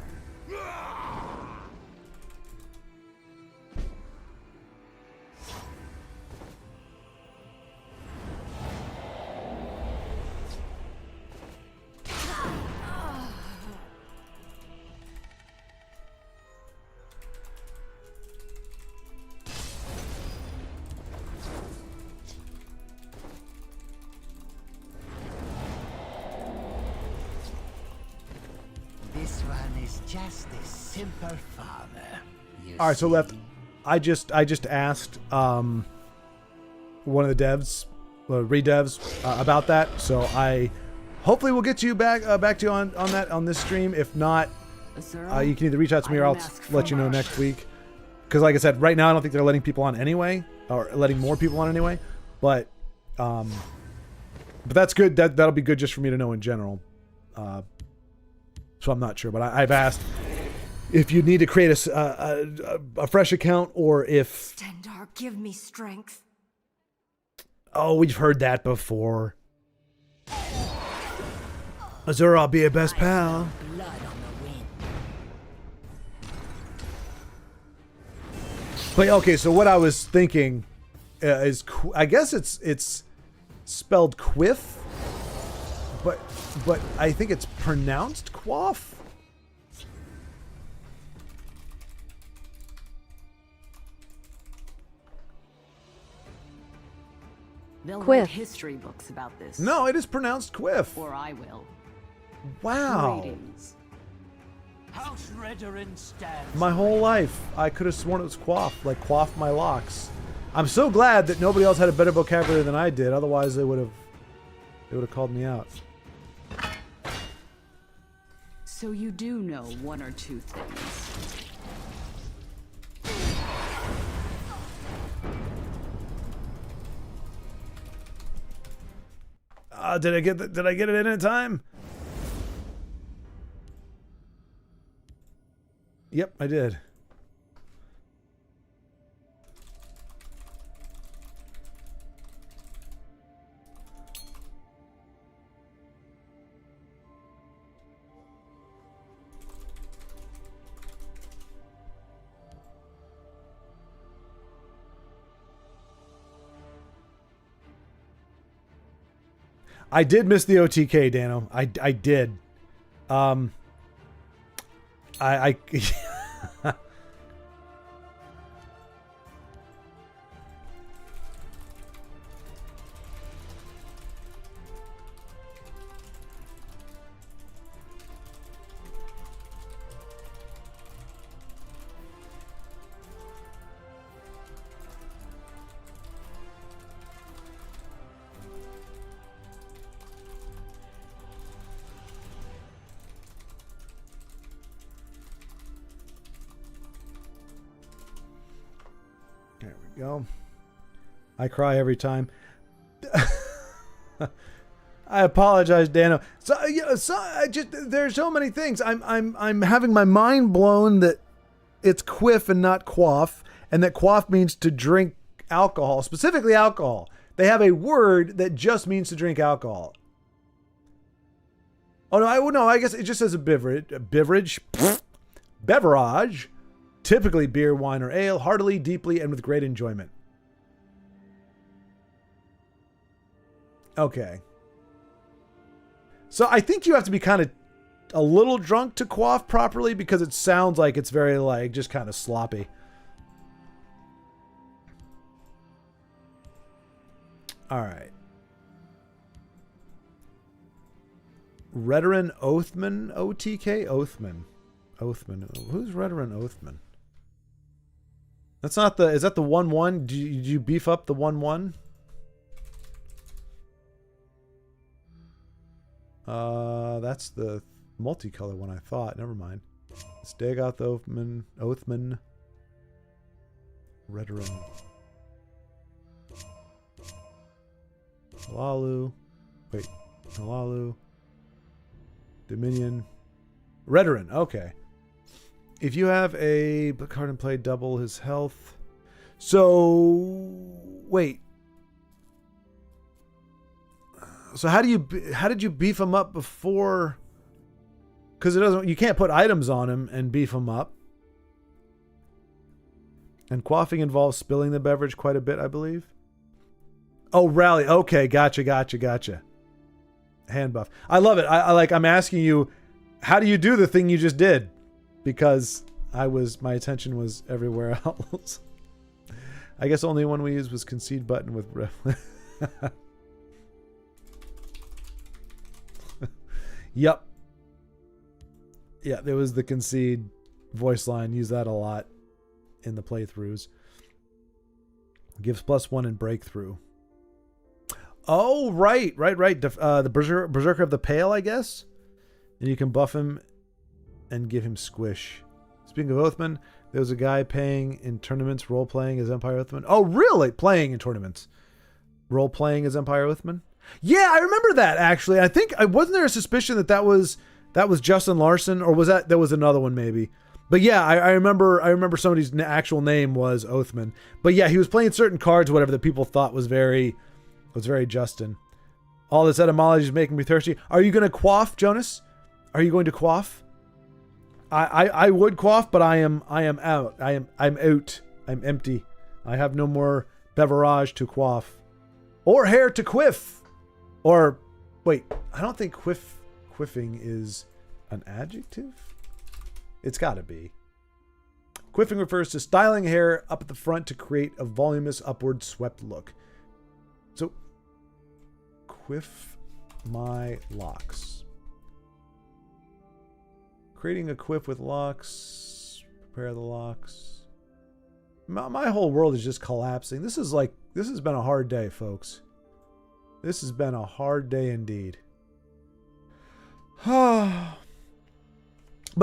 [SPEAKER 4] just a simple farmer. You
[SPEAKER 1] All right, so
[SPEAKER 4] see?
[SPEAKER 1] left. I just asked one of the devs, redevs, about that. So I hopefully we'll get you back to you on this stream. If not,
[SPEAKER 2] Azura,
[SPEAKER 1] you can either reach out to me
[SPEAKER 2] I
[SPEAKER 1] or I'll
[SPEAKER 2] don't ask for
[SPEAKER 1] let you know
[SPEAKER 2] much.
[SPEAKER 1] next week. Because like I said, right now I don't think they're letting people on anyway, or letting more people on anyway. But that's good. That'll be good just for me to know in general. So I'm not sure, but I've asked if you need to create a fresh account, or if
[SPEAKER 3] Stendar, give me strength.
[SPEAKER 1] we've heard that before. Azura, I'll be your best pal.
[SPEAKER 3] Blood on the wind.
[SPEAKER 1] But okay, so what I was thinking is, I guess it's spelled quiff, but I think it's pronounced quaff.
[SPEAKER 2] They'll
[SPEAKER 6] Quiff.
[SPEAKER 2] write history books about this.
[SPEAKER 1] No, it is pronounced quiff.
[SPEAKER 2] Or I will.
[SPEAKER 1] Wow.
[SPEAKER 2] Greetings.
[SPEAKER 4] House Redoran stands.
[SPEAKER 1] My whole life, I could have sworn it was quaff, like quaff my locks. I'm so glad that nobody else had a better vocabulary than I did. Otherwise, they would have called me out.
[SPEAKER 2] So you do know one or two things.
[SPEAKER 1] Did I get it in time? Yep, I did. I did miss the OTK, Dano. I did. I There we go. I cry every time. I apologize, Dano. So, there's so many things. I'm having my mind blown that it's quiff and not quaff, and that quaff means to drink alcohol, specifically alcohol. They have a word that just means to drink alcohol. Oh no, I guess it just says a beverage, typically beer, wine, or ale, heartily, deeply, and with great enjoyment. Okay. So I think you have to be kind of a little drunk to quaff properly, because it sounds like it's very, like, just kind of sloppy. All right. Redoran Oathman, OTK? Oathman. Who's Redoran Oathman? That's not the... Is that the 1-1? Did you beef up the 1-1? That's the multicolor one, I thought. Never mind. Let's dig out the Oathman. Redoran. Halalu. Wait. Halalu. Dominion. Redoran. Okay. If you have a card in play, double his health. So wait. So how did you beef him up before? Because you can't put items on him and beef him up. And quaffing involves spilling the beverage quite a bit, I believe. Oh, rally. Okay, gotcha. Hand buff. I love it. I'm asking you, how do you do the thing you just did? Because my attention was everywhere else. I guess only one we used was concede button with Yep. Yeah, there was the concede voice line. Use that a lot in the playthroughs. Gives +1 in breakthrough. Oh, right. The Berserker of the Pale, I guess. And you can buff him and give him squish. Speaking of Oathman, there was a guy paying in tournaments, role-playing as Empire Oathman. Oh, really? Playing in tournaments. Role-playing as Empire Oathman? Yeah, I remember that, actually. I think, wasn't there a suspicion that was Justin Larson, or was that was another one maybe? But yeah, I remember somebody's actual name was Oathman. But yeah, he was playing certain cards, whatever, that people thought was very Justin. All this etymology is making me thirsty. Are you going to quaff, Jonas? Are you going to quaff? I would quaff, but I am out. I'm out. I'm empty. I have no more beverage to quaff. Or hair to quiff. Or, wait, I don't think quiffing is an adjective? It's got to be. Quiffing refers to styling hair up at the front to create a voluminous upward swept look. So, quiff my locks. Creating a quiff with locks. Prepare the locks. My whole world is just collapsing. This has been a hard day, folks. This has been a hard day indeed. But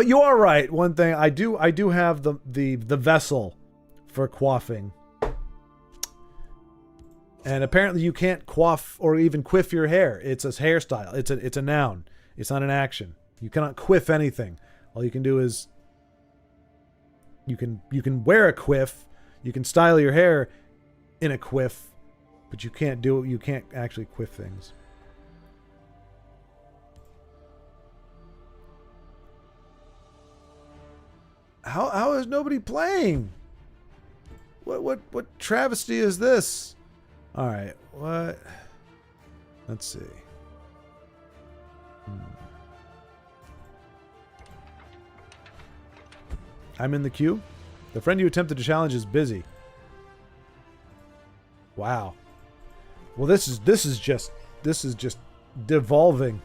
[SPEAKER 1] you are right. One thing, I do have the vessel for quaffing. And apparently you can't quaff or even quiff your hair. It's a hairstyle. It's a noun. It's not an action. You cannot quiff anything. All you can do is you can wear a quiff. You can style your hair in a quiff, but you can't actually quiff things. How is nobody playing? What travesty is this? All right, what? Let's see. I'm in the queue. The friend you attempted to challenge is busy. Wow. Well, this is just devolving.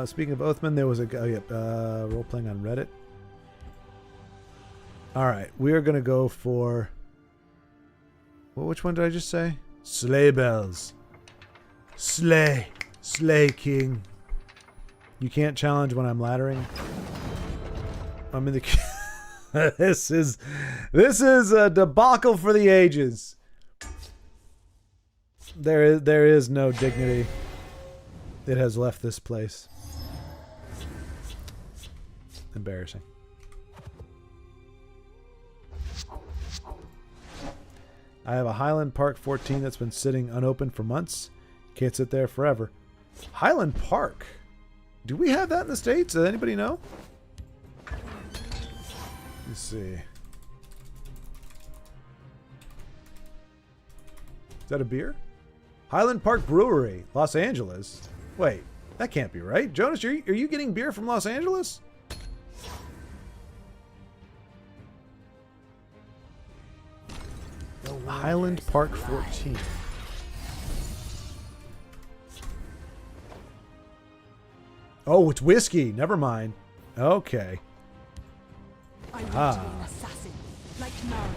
[SPEAKER 1] Speaking of Oathman, there was a guy role playing on Reddit. All right, we are gonna go for. Well, which one did I just say? Sleigh bells. Sleigh king. You can't challenge when I'm laddering. I'm in the. This is a debacle for the ages. There is no dignity. It has left this place. Embarrassing. I have a Highland Park 14 that's been sitting unopened for months. Can't sit there forever. Highland Park. Do we have that in the States? Does anybody know? Let's see. Is that a beer? Highland Park Brewery, Los Angeles. Wait, that can't be right. Jonas, are you getting beer from Los Angeles? Highland Park 14. Oh, it's whiskey. Never mind. Okay.
[SPEAKER 3] I want to be an assassin, like Mario.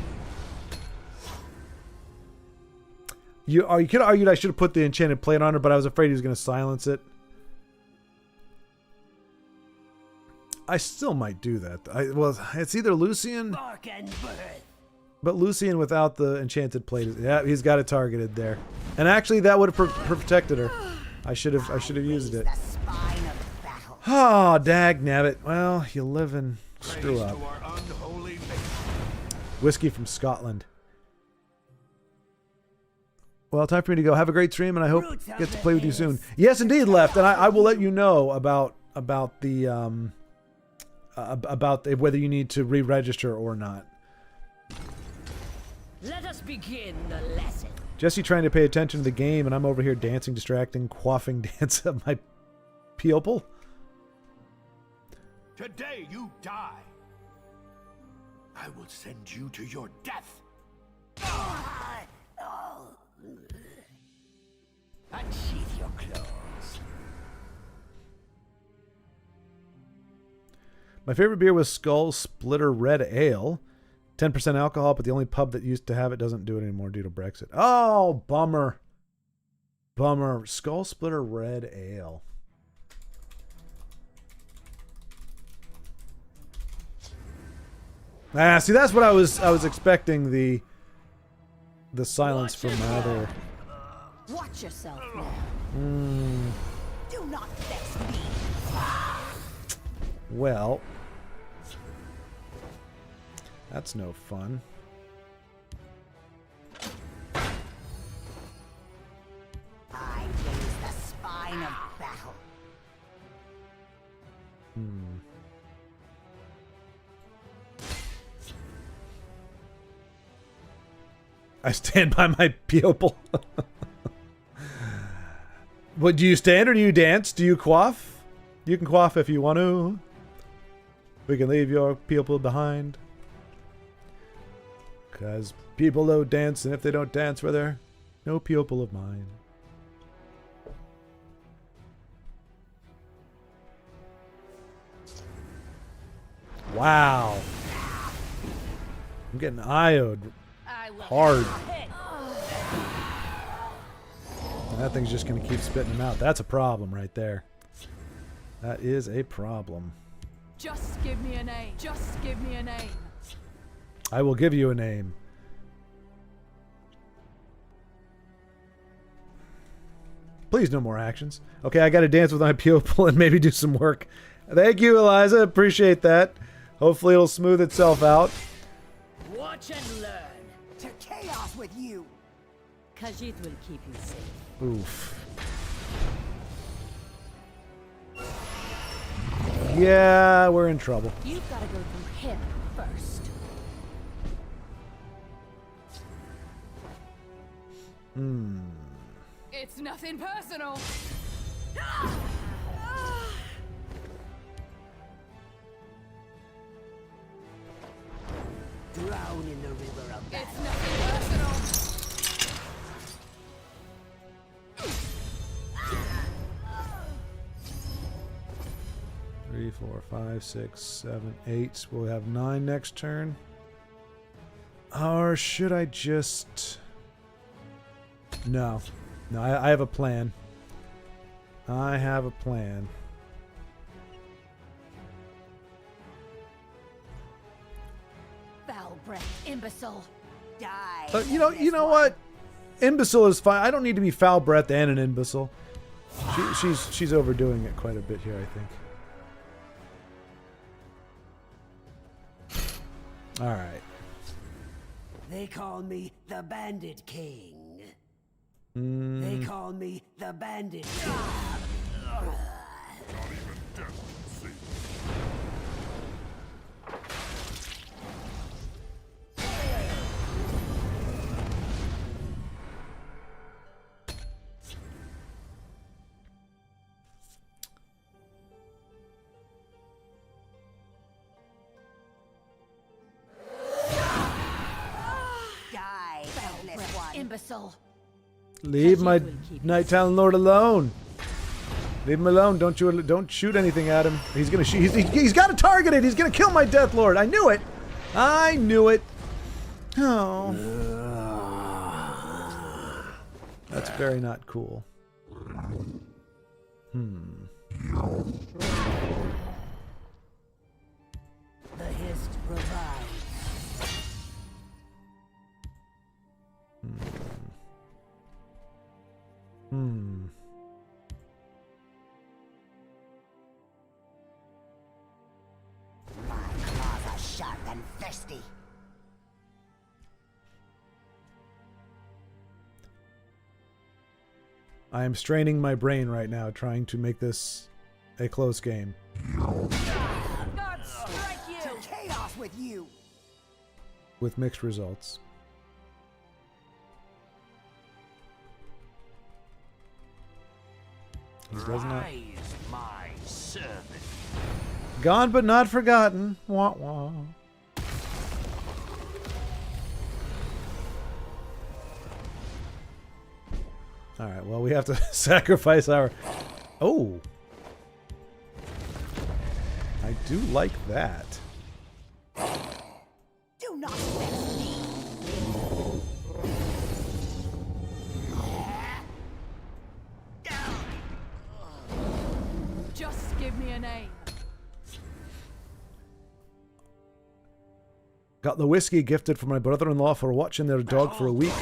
[SPEAKER 1] You could argue I should have put the enchanted plate on her, but I was afraid he was going to silence it. I still might do that. Well, it's either Lucian, but Lucian without the enchanted plate. Yeah, he's got it targeted there. And actually, that would have protected her. I should have used it. Oh, dag nabbit. Well, you live and screw up. Whiskey from Scotland. Well, time for me to go. Have a great stream, and I hope I get to play with you soon. Yes, indeed, Left, and I will let you know about the whether you need to re-register or not.
[SPEAKER 3] Let us begin the lesson.
[SPEAKER 1] Jesse trying to pay attention to the game, and I'm over here dancing, distracting, quaffing dance at my pupil.
[SPEAKER 5] Today you die. I will send you to your death.
[SPEAKER 4] Unsheath your claws.
[SPEAKER 1] My favorite beer was Skull Splitter Red Ale. 10% alcohol, but the only pub that used to have it doesn't do it anymore due to Brexit. Oh, bummer. Bummer. Skull Splitter Red Ale. Ah, see, that's what I was expecting the silence from my other.
[SPEAKER 3] Watch yourself now. Do not vex me.
[SPEAKER 1] Well, that's no fun.
[SPEAKER 4] I raise the spine of battle.
[SPEAKER 1] I stand by my pupil. What, do you stand or do you dance? Do you quaff? You can quaff if you want to. We can leave your pupil behind. Because people don't dance, and if they don't dance, well, they're no pupil of mine. Wow. I'm getting IO'd hard. And that thing's just going to keep spitting them out. That's a problem right there. That is a problem.
[SPEAKER 3] Just give me a name. Just give me a name.
[SPEAKER 1] I will give you a name. Please, no more actions. Okay, I got to dance with my pupil and maybe do some work. Thank you, Eliza. Appreciate that. Hopefully it'll smooth itself out.
[SPEAKER 4] Watch and learn. To chaos with you.
[SPEAKER 2] Khajiit will keep you safe.
[SPEAKER 1] Oof. Yeah, we're in trouble.
[SPEAKER 2] You've got to go through him first.
[SPEAKER 3] It's nothing personal.
[SPEAKER 4] Drown in the river of battle.
[SPEAKER 3] It's nothing personal.
[SPEAKER 1] 3, 4, 5, 6, 7, 8. We'll have 9 next turn. Or should I just... No. No, I have a plan. I have a plan.
[SPEAKER 3] Foul breath, imbecile.
[SPEAKER 4] Die.
[SPEAKER 1] You know what? Imbecile is fine. I don't need to be foul breath and an imbecile. She's overdoing it quite a bit here, I think. All right.
[SPEAKER 4] They call me the Bandit King. They call me the Bandit King. Die, helpless one.
[SPEAKER 3] Imbecile.
[SPEAKER 1] Leave my Night Talon Lord alone. Leave him alone. Don't shoot anything at him. He's gonna shoot. He's got to target it. He's gonna kill my Death Lord. I knew it. I knew it. Oh, that's very not cool.
[SPEAKER 4] The Hist revives. My claws are sharp and thirsty.
[SPEAKER 1] I am straining my brain right now, trying to make this a close game.
[SPEAKER 3] God strike you.
[SPEAKER 4] To chaos with you.
[SPEAKER 1] With mixed results. He does not.
[SPEAKER 5] My servant.
[SPEAKER 1] Gone but not forgotten. Wah wah. Alright, well, we have to sacrifice our... Oh! I do like that.
[SPEAKER 4] Do not vex me.
[SPEAKER 3] Just give me a name.
[SPEAKER 1] Got the whiskey gifted from my brother-in-law for watching their dog for a week.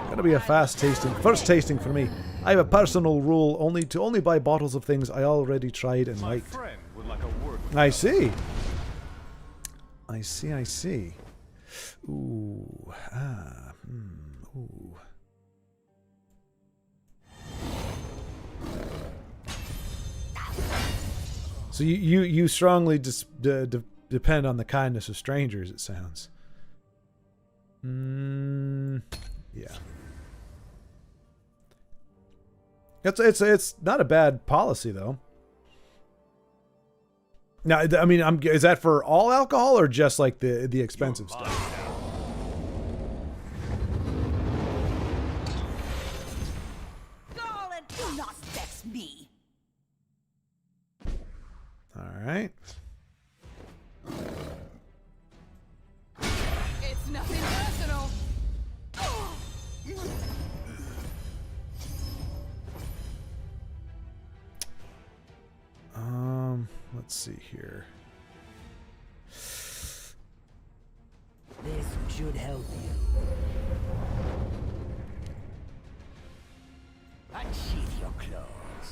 [SPEAKER 1] Gonna be a first tasting for me. I have a personal rule to only buy bottles of things I already tried and liked.
[SPEAKER 5] Friend would like a word with
[SPEAKER 1] I see. I see. Ooh. Ooh. So you strongly depend on the kindness of strangers, it sounds. Yeah. It's not a bad policy though. Now, I mean, is that for all alcohol or just like the expensive stuff?
[SPEAKER 4] Garland, do not vex me.
[SPEAKER 1] All right.
[SPEAKER 3] It's nothing personal.
[SPEAKER 1] Let's see here.
[SPEAKER 4] This should help you. Unsheath your claws.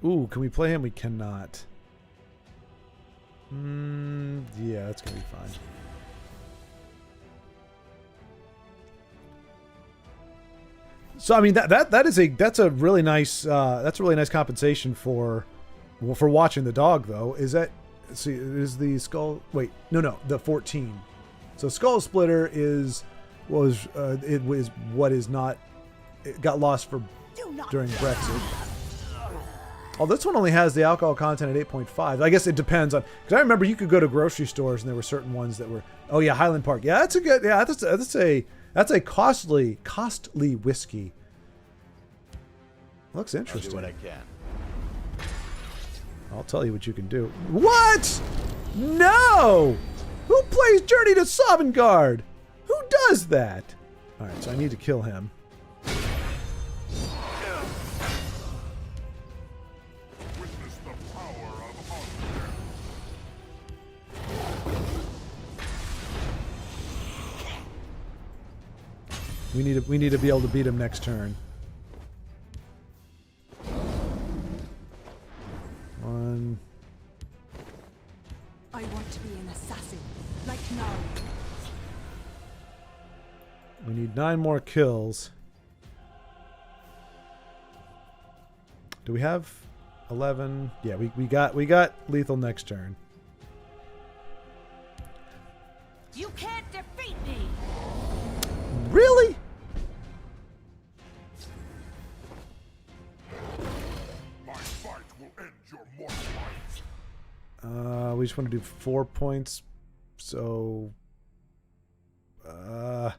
[SPEAKER 1] Ooh, can we play him? We cannot. Yeah, that's gonna be fine. So I mean that's a really nice compensation for watching the dog though. Is that, see, is the skull, wait, no, the 14. So Skull Splitter it got lost during Brexit. Oh, this one only has the alcohol content at 8.5. I guess it depends on, because I remember you could go to grocery stores and there were certain ones that were, oh yeah, Highland Park. Yeah, that's a good, yeah, that's a costly whiskey. Looks interesting.
[SPEAKER 5] I'll do what I can.
[SPEAKER 1] I'll tell you what you can do. What? No! Who plays Journey to Sovngarde? Who does that? All right, so I need to kill him.
[SPEAKER 5] Witness the power of honor.
[SPEAKER 1] We need to be able to beat him next turn. One.
[SPEAKER 3] I want to be an assassin, like now.
[SPEAKER 1] We need 9 more kills. Do we have 11? Yeah, we got lethal next turn.
[SPEAKER 4] You can't defeat me.
[SPEAKER 1] Really?
[SPEAKER 5] My fight will end your mortal life.
[SPEAKER 1] We just want to do 4 points. So I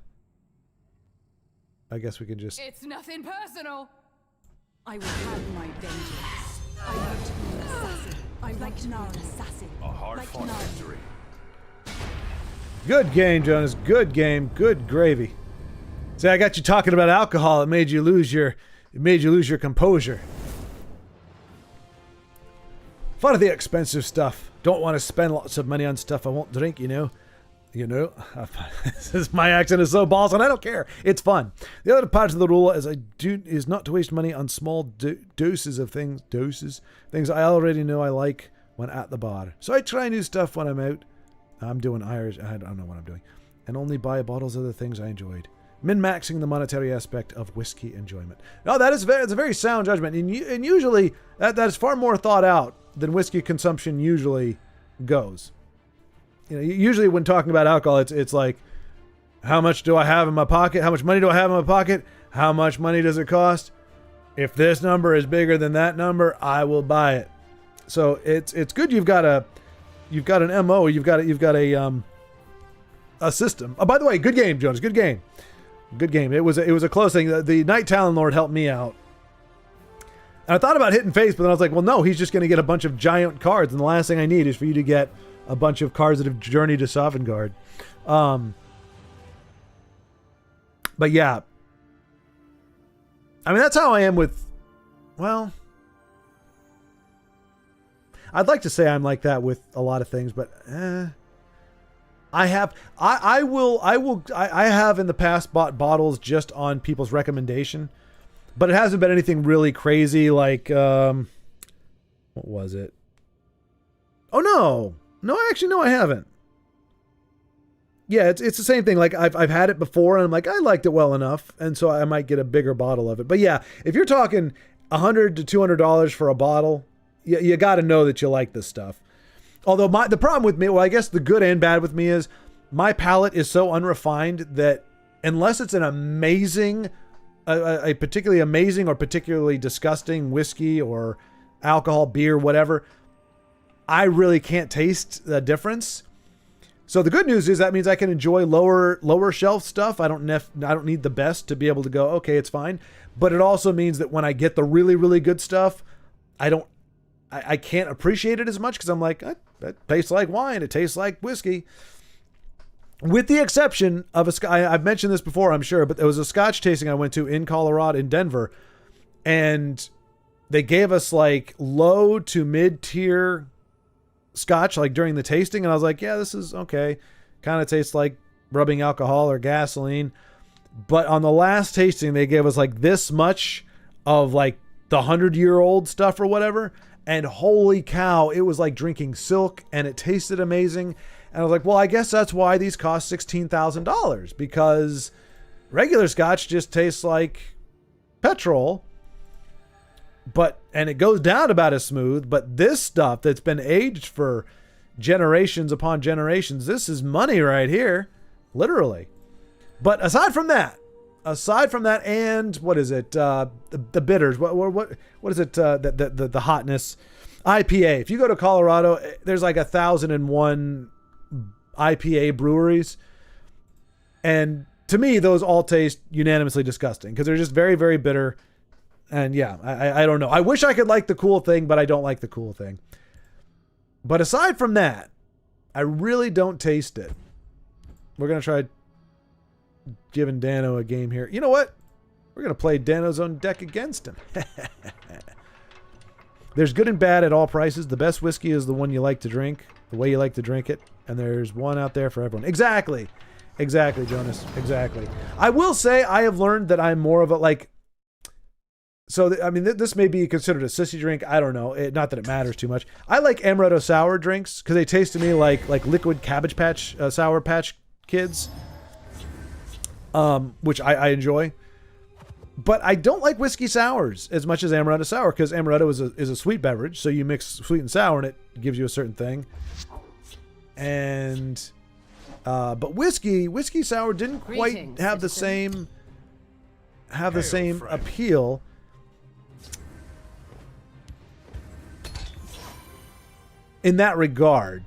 [SPEAKER 1] guess we can just,
[SPEAKER 3] It's nothing personal. I will have my vengeance. I want to be an assassin. I like to be an assassin.
[SPEAKER 5] A hard-fought
[SPEAKER 3] now.
[SPEAKER 5] victory.
[SPEAKER 1] good game, Jonas. Good game. Good gravy. See, I got you talking about alcohol. It made you lose your composure. Fun of the expensive stuff. Don't want to spend lots of money on stuff I won't drink, you know. My accent is so balls, and I don't care. It's fun. The other part of the rule is not to waste money on small doses of things I already know I like when at the bar. So I try new stuff when I'm out. I'm doing Irish. I don't know what I'm doing, and only buy bottles of the things I enjoyed. Min-maxing the monetary aspect of whiskey enjoyment. No, it's a very sound judgment, and usually that is far more thought out than whiskey consumption usually goes. You know, usually when talking about alcohol, it's like, how much do I have in my pocket? How much money do I have in my pocket? How much money does it cost? If this number is bigger than that number, I will buy it. So it's good you've got an MO, you've got a system. Oh, by the way, good game, Jonas. Good game. Good game. It was a close thing. The Night Talon Lord helped me out. And I thought about hitting face, but then I was like, well, no, he's just going to get a bunch of giant cards, and the last thing I need is for you to get a bunch of cards that have journeyed to Sovngarde. But yeah. I mean, that's how I am with, well, I'd like to say I'm like that with a lot of things, but I have in the past bought bottles just on people's recommendation, but it hasn't been anything really crazy like, what was it? Oh no, actually, no, I haven't. Yeah, it's the same thing. Like I've had it before, and I'm like, I liked it well enough, and so I might get a bigger bottle of it. But yeah, if you're talking $100 to $200 for a bottle, you got to know that you like this stuff. Although the problem with me, well, I guess the good and bad with me is my palate is so unrefined that unless it's an amazing, a particularly amazing or particularly disgusting whiskey or alcohol, beer, whatever, I really can't taste the difference. So the good news is that means I can enjoy lower shelf stuff. I don't need the best to be able to go, okay, it's fine. But it also means that when I get the really, really good stuff, I can't appreciate it as much because I'm like, that tastes like wine. It tastes like whiskey. With the exception of I've mentioned this before, I'm sure, but there was a Scotch tasting I went to in Colorado, in Denver, and they gave us like low to mid-tier Scotch like during the tasting, and I was like, yeah, this is okay. Kind of tastes like rubbing alcohol or gasoline. But on the last tasting, they gave us like this much of like the 100-year-old stuff or whatever, and holy cow, it was like drinking silk, and it tasted amazing. And I was like, well, I guess that's why these cost $16,000, because regular Scotch just tastes like petrol. And it goes down about as smooth, but this stuff that's been aged for generations upon generations, this is money right here, literally. But aside from that, and what is it? The bitters. What is it? The hotness. IPA. If you go to Colorado, there's like 1,001 IPA breweries, and to me, those all taste unanimously disgusting because they're just very, very bitter. And yeah, I don't know. I wish I could like the cool thing, but I don't like the cool thing. But aside from that, I really don't taste it. We're going to try giving Dano a game here. You know what? We're going to play Dano's own deck against him. There's good and bad at all prices. The best whiskey is the one you like to drink, the way you like to drink it. And there's one out there for everyone. Exactly. Exactly, Jonas. Exactly. I will say I have learned that I'm more of a like... So, I mean, this may be considered a sissy drink. I don't know. Not that it matters too much. I like amaretto sour drinks because they taste to me like liquid Cabbage Patch, Sour Patch Kids, which I enjoy. But I don't like whiskey sours as much as amaretto sour because amaretto is a sweet beverage. So you mix sweet and sour and it gives you a certain thing. And, but whiskey sour didn't quite have the same appeal. In that regard,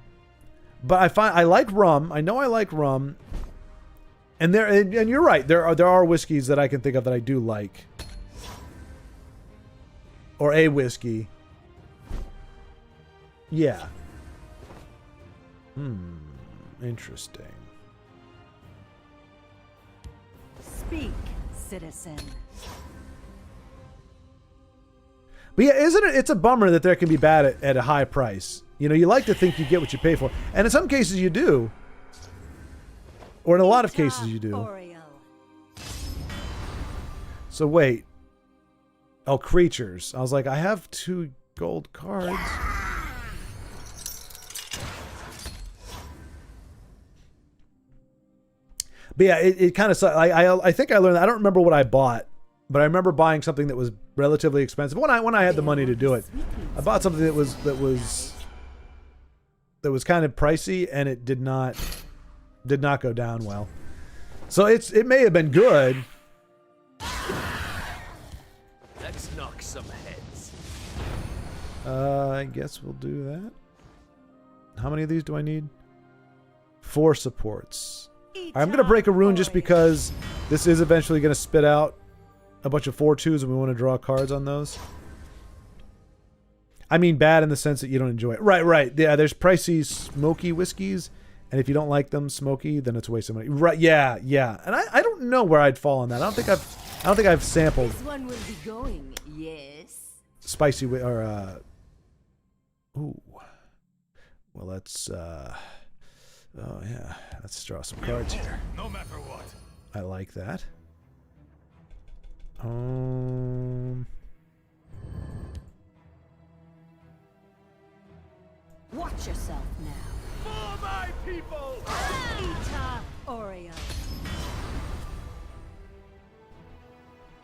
[SPEAKER 1] but I like rum. I know I like rum, and you're right. There are whiskeys that I can think of that I do like, or a whiskey. Yeah. Interesting.
[SPEAKER 3] Speak, citizen.
[SPEAKER 1] But yeah, isn't it? It's a bummer that there can be bad at a high price. You know, you like to think you get what you pay for. And in some cases you do. Or in a lot of cases you do. So wait. Oh, creatures. I was like, I have 2 gold cards. But yeah, it kind of... I think I learned... I don't remember what I bought. But I remember buying something that was relatively expensive. When I had the money to do it. I bought something that was kind of pricey, and it did not go down well. So it may have been good.
[SPEAKER 5] Let's knock some heads.
[SPEAKER 1] I guess we'll do that. How many of these do I need? 4 supports. I'm going to break a rune just because this is eventually going to spit out a bunch of 4/2s, and we want to draw cards on those. I mean bad in the sense that you don't enjoy it. Right, right. Yeah, there's pricey smoky whiskeys, and if you don't like them smoky, then it's a waste of money. Right? Yeah, yeah. And I don't know where I'd fall on that. I don't think I've sampled
[SPEAKER 2] This one will be going, yes.
[SPEAKER 1] spicy or ooh. Well, let's oh yeah, let's draw some cards here.
[SPEAKER 5] No matter what.
[SPEAKER 1] I like that.
[SPEAKER 3] Watch yourself now.
[SPEAKER 5] For my people!
[SPEAKER 3] Ita Oreo.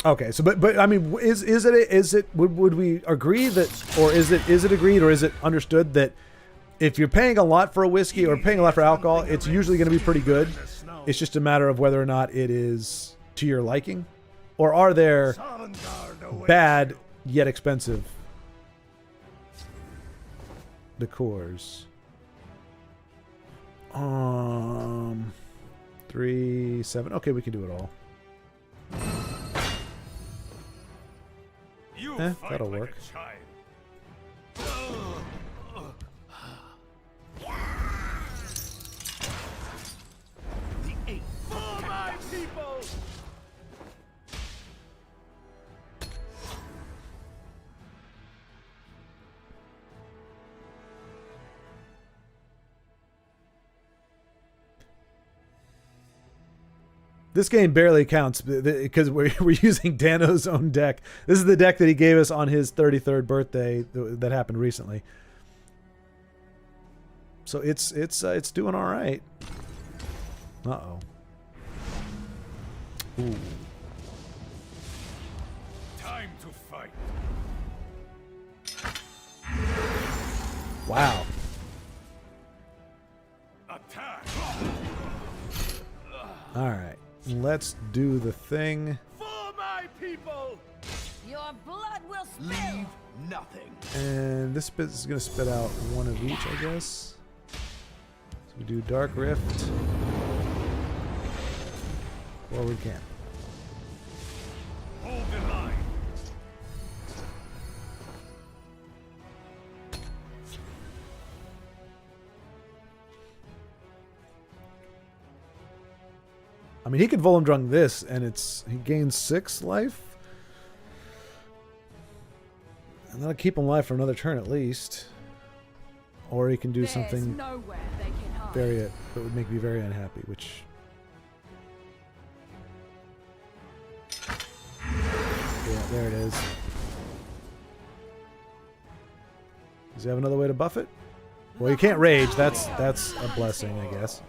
[SPEAKER 1] Okay, so but I mean, is it would we agree that, or is it agreed, or is it understood that if you're paying a lot for a whiskey or paying a lot for alcohol, it's usually going to be pretty good. It's just a matter of whether or not it is to your liking, or are there bad yet expensive liqueurs? 3, 7. Okay, we can do it all. That'll work.
[SPEAKER 5] For my people!
[SPEAKER 1] This game barely counts because we're using Dano's own deck. This is the deck that he gave us on his 33rd birthday that happened recently. So it's doing all right. Uh-oh. Ooh.
[SPEAKER 5] Time to fight.
[SPEAKER 1] Wow.
[SPEAKER 5] Attack.
[SPEAKER 1] All right. Let's do the thing.
[SPEAKER 5] For my people!
[SPEAKER 2] Your blood will spill.
[SPEAKER 5] Leave nothing.
[SPEAKER 1] And this bit is going to spit out one of each, I guess. So we do Dark Rift. Forward camp.
[SPEAKER 5] Hold the line.
[SPEAKER 1] I mean, he could Volumdrung this, and he gains 6 life. And that'll keep him alive for another turn at least. Or he can do
[SPEAKER 3] There's
[SPEAKER 1] something
[SPEAKER 3] nowhere they can hide.
[SPEAKER 1] that would make me very unhappy, which... Yeah, there it is. Does he have another way to buff it? Well, you can't rage. That's a blessing, I guess.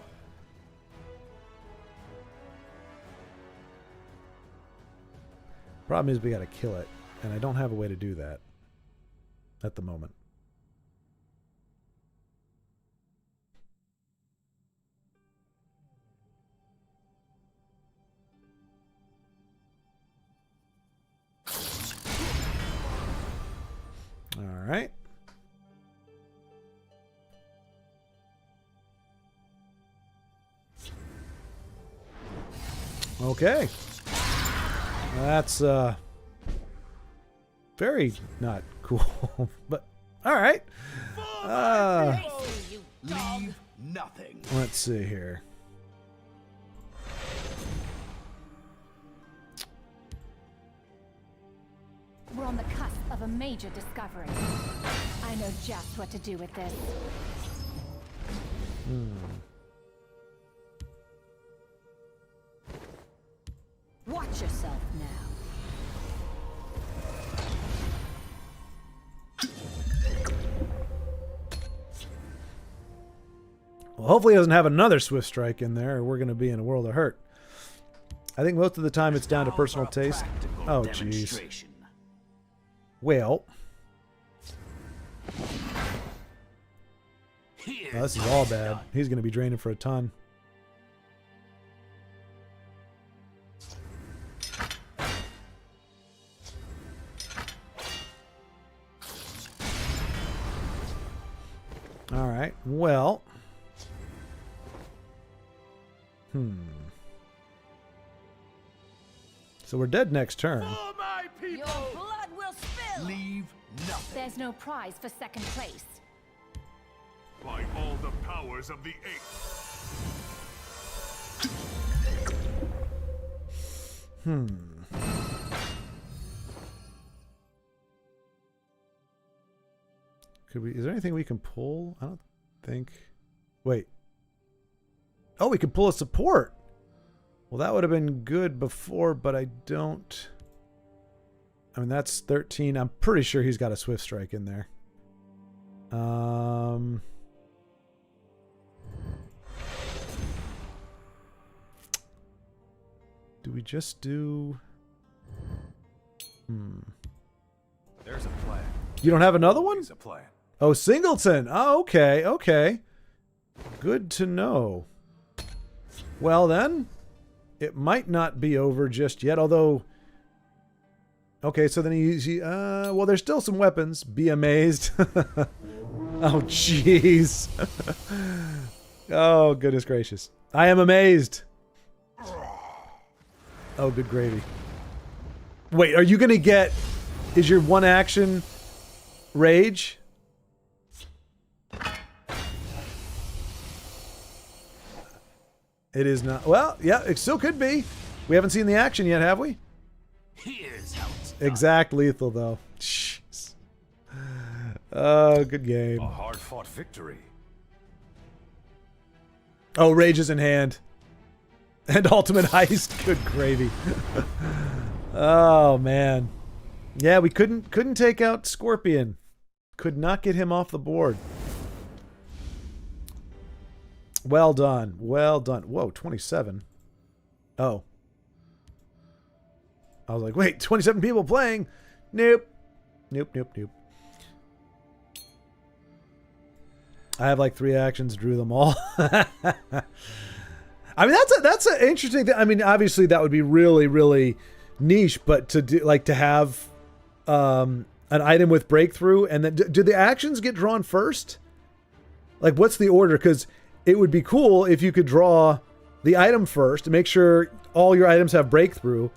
[SPEAKER 1] Problem is we gotta kill it, and I don't have a way to do that at the moment. All right. Okay. That's very not cool, but all right.
[SPEAKER 5] Leave nothing.
[SPEAKER 1] Let's see here.
[SPEAKER 6] We're on the cusp of a major discovery. I know just what to do with this.
[SPEAKER 3] Watch yourself now.
[SPEAKER 1] Well, hopefully he doesn't have another Swift Strike in there, or we're going to be in a world of hurt. I think most of the time it's down to personal taste. Oh, jeez. Well. Oh, this is all bad. He's going to be draining for a ton. All right. Well. So we're dead next turn.
[SPEAKER 5] For my
[SPEAKER 2] Your
[SPEAKER 5] people!
[SPEAKER 2] blood will spill.
[SPEAKER 5] Leave nothing.
[SPEAKER 6] There's no prize for second place.
[SPEAKER 7] By all the powers of the Eighth.
[SPEAKER 1] Could we? Is there anything we can pull? I don't think. Wait. Oh, we could pull a support. Well, that would have been good before, but I don't. I mean, that's 13. I'm pretty sure he's got a Swift Strike in there. Do we just do...
[SPEAKER 5] There's a plan.
[SPEAKER 1] You don't have another one?
[SPEAKER 5] There's a plan.
[SPEAKER 1] Oh, Singleton. Oh, okay, okay. Good to know. Well, then, it might not be over just yet, although... Okay, so then well, there's still some weapons. Be amazed. Oh, jeez. Oh, goodness gracious. I am amazed. Oh, good gravy. Wait, are you going to get... Is your one action rage? It is not. Well, yeah, it still could be. We haven't seen the action yet, have we?
[SPEAKER 5] Here's how it's done.
[SPEAKER 1] Exact lethal, though. Jeez. Oh, good game.
[SPEAKER 5] A hard-fought victory.
[SPEAKER 1] Oh, rage is in hand. And ultimate heist. Good gravy. Oh, man. Yeah, we couldn't take out Scorpion. Could not get him off the board. Well done. Well done. Whoa, 27. Oh. I was like, wait, 27 people playing? Nope. Nope, nope, nope. I have like 3 actions, drew them all. I mean, that's an interesting thing. I mean, obviously that would be really, really niche, but to do like to have an item with breakthrough, and then do the actions get drawn first? Like, what's the order? Because it would be cool if you could draw the item first to make sure all your items have breakthrough,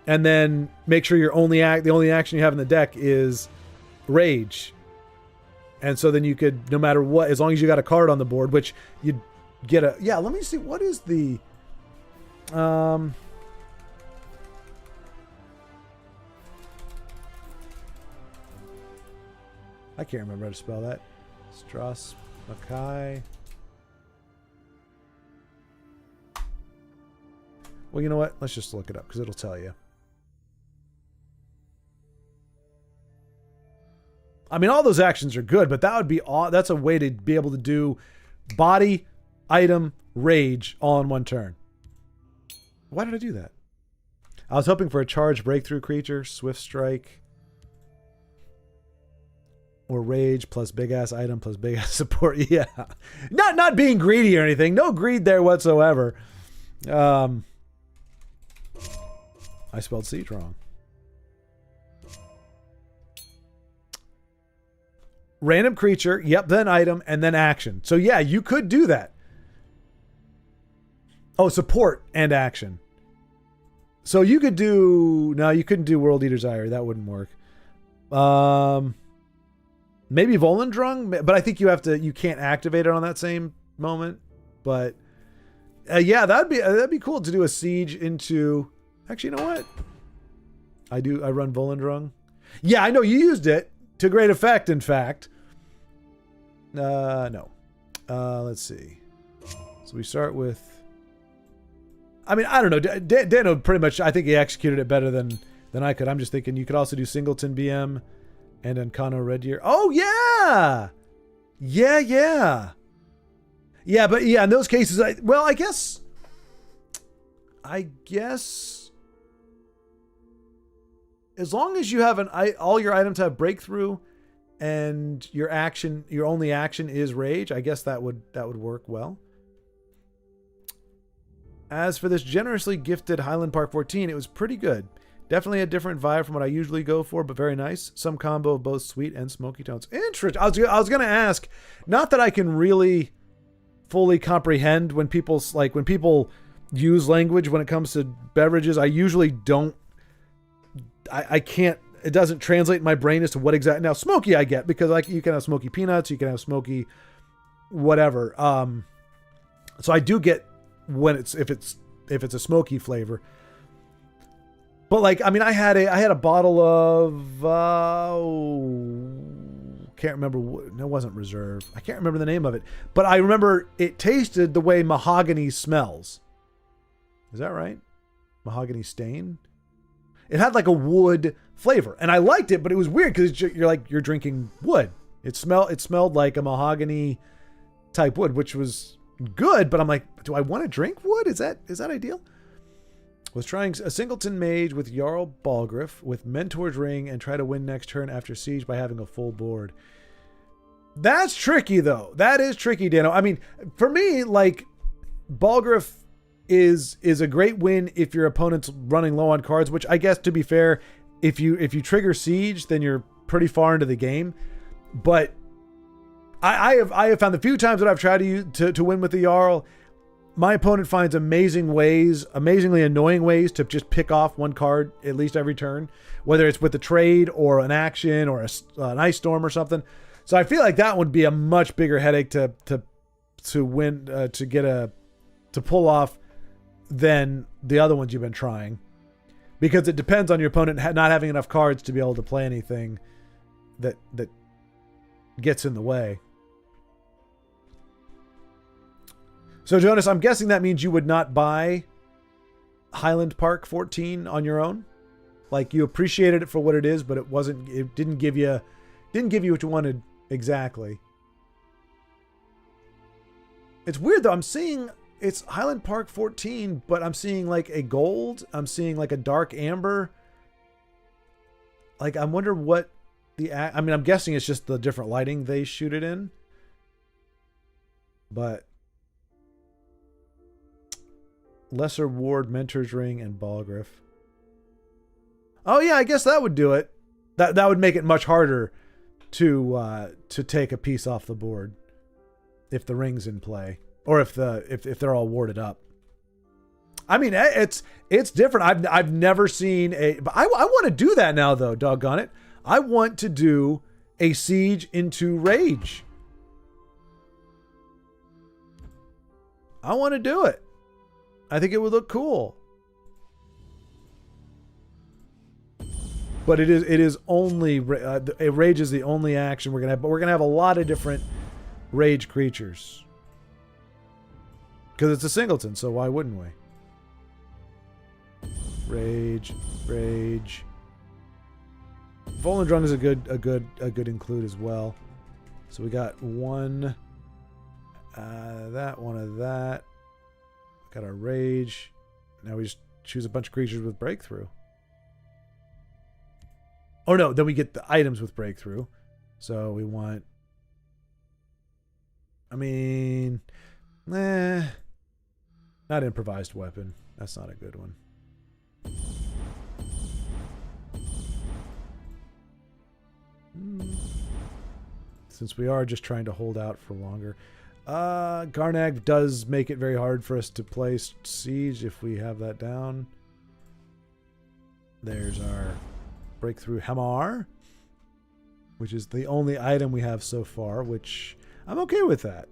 [SPEAKER 1] and then make sure the only action you have in the deck is rage. And so then you could, no matter what, as long as you got a card on the board, which you'd get a... Yeah, let me see. What is the... I can't remember how to spell that. Strauss Mackay. Well, you know what? Let's just look it up because it'll tell you. I mean, all those actions are good, but that would be that's a way to be able to do body, item, rage all in one turn. Why did I do that? I was hoping for a charge breakthrough creature, Swift Strike, or rage plus big ass item plus big ass support. Yeah, not being greedy or anything. No greed there whatsoever. I spelled siege wrong. Random creature, yep, then item, and then action. So yeah, you could do that. Oh, support and action. So you could do... No, you couldn't do World Eater's Ire. That wouldn't work. Maybe Volendrung, but I think you can't activate it on that same moment. But yeah, that'd be cool to do a siege into... Actually, you know what? I run Volendrung. Yeah, I know you used it to great effect, in fact. No. Let's see. So we start with... I mean, I don't know. Dano pretty much, I think he executed it better than I could. I'm just thinking you could also do Singleton BM and Encano Red Deer. Oh, yeah! Yeah. Yeah, but yeah, in those cases, I guess... As long as you have all your items have breakthrough and your only action is rage, I guess that would work well. As for this generously gifted Highland Park 14, it was pretty good. Definitely a different vibe from what I usually go for, but very nice. Some combo of both sweet and smoky tones. Interesting. I was going to ask, not that I can really fully comprehend when people use language when it comes to beverages. I usually don't. I can't it doesn't translate in my brain as to what exactly. Now, smoky I get, because like you can have smoky peanuts, you can have smoky whatever. So I do get when if it's a smoky flavor. But like, I mean, I had a bottle of can't remember what, no, it wasn't Reserve. I can't remember the name of it, but I remember it tasted the way mahogany smells. Is that right? Mahogany stain. It had like a wood flavor, and I liked it, but it was weird because you're drinking wood. It smelled like a mahogany type wood, which was good. But I'm like, do I want to drink wood? Is that ideal? Was trying a Singleton Mage with Jarl Balgriff with Mentor's Ring and try to win next turn after siege by having a full board. That's tricky though. That is tricky, Dano. I mean, for me, like Balgriff is a great win if your opponent's running low on cards, which I guess, to be fair, if you trigger siege, then you're pretty far into the game. But I have found the few times that I've tried to win with the Jarl, my opponent finds amazingly annoying ways to just pick off one card at least every turn, whether it's with a trade or an action or an ice storm or something. So I feel like that would be a much bigger headache to win, to pull off than the other ones you've been trying, because it depends on your opponent not having enough cards to be able to play anything that gets in the way. So Jonas, I'm guessing that means you would not buy Highland Park 14 on your own. Like, you appreciated it for what it is, but it didn't give you what you wanted exactly. It's weird though. I'm seeing it's Highland Park 14, but I'm seeing like a gold. I'm seeing like a dark amber. Like, I wonder what I mean, I'm guessing it's just the different lighting they shoot it in. But Lesser Ward, Mentor's Ring, and Balgriff. Oh yeah, I guess that would do it. That would make it much harder to take a piece off the board if the ring's in play, or if they're all warded up. I mean, it's different. I've never seen but I want to do that now though. Doggone it, I want to do a siege into rage. I want to do it. I think it would look cool. But it is only rage is the only action we're gonna have. But we're gonna have a lot of different rage creatures because it's a singleton. So why wouldn't we? Rage. Volendrung is a good include as well. So we got one of that. Got our rage. Now we just choose a bunch of creatures with breakthrough. Oh no, then we get the items with breakthrough. So we want, I mean, not improvised weapon. That's not a good one. Since we are just trying to hold out for longer. Garnag does make it very hard for us to play siege if we have that down. There's our breakthrough Hamar, which is the only item we have so far, which I'm okay with that.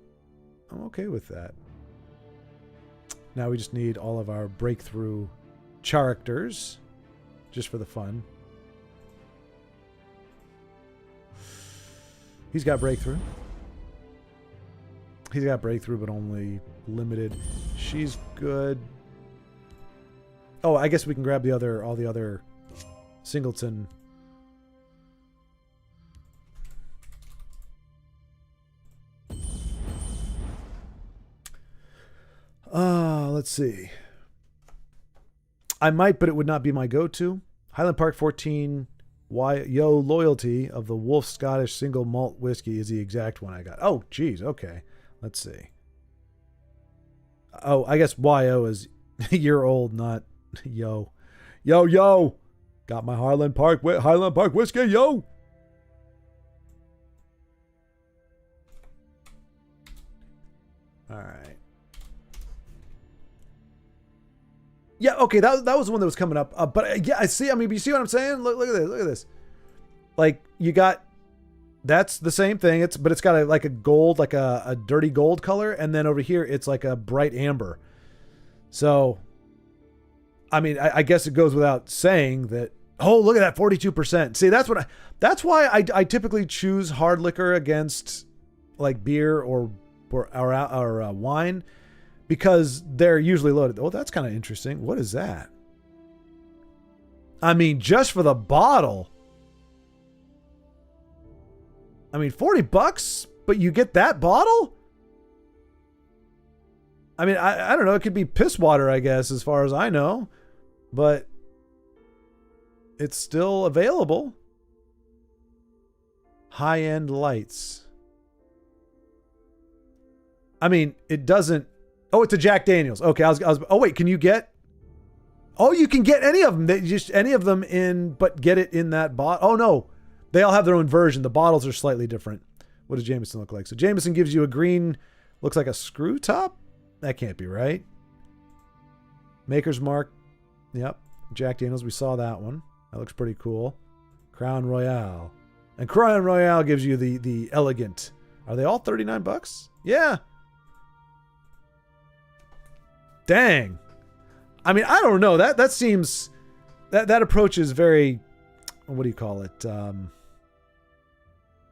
[SPEAKER 1] Now we just need all of our breakthrough characters just for the fun. He's got breakthrough. But only limited. She's good. Oh, I guess we can grab all the other singleton. Let's see. I might, but it would not be my go-to. Highland Park 14 Yo Loyalty of the Wolf Scottish Single Malt Whiskey is the exact one I got. Oh, geez. Okay. Let's see. Oh, I guess YO is year old, not yo. Yo. Got my Highland Park whiskey, yo. All right. Yeah, okay, that was the one that was coming up. But yeah, I see. I mean, you see what I'm saying? Look at this. like you got, that's the same thing. But it's got like a gold, like a dirty gold color. And then over here, it's like a bright amber. So, I mean, I guess it goes without saying that, oh, look at that 42%. See, that's why I typically choose hard liquor against like beer or wine, because they're usually loaded. Oh, that's kind of interesting. What is that? I mean, just for the bottle. I mean, $40, but you get that bottle? I mean, I don't know. It could be piss water, I guess, as far as I know. But it's still available. High-end lights. I mean, it doesn't... Oh, it's a Jack Daniels. Okay, oh, wait, can you get... Oh, you can get any of them. Any of them in... But get it in that bottle. Oh, no. They all have their own version. The bottles are slightly different. What does Jameson look like? So Jameson gives you a green... Looks like a screw top? That can't be right. Maker's Mark. Yep. Jack Daniels. We saw that one. That looks pretty cool. Crown Royale. And Crown Royale gives you the elegant. Are they all $39? Yeah. Dang. I mean, I don't know. That seems... That approach is very... What do you call it?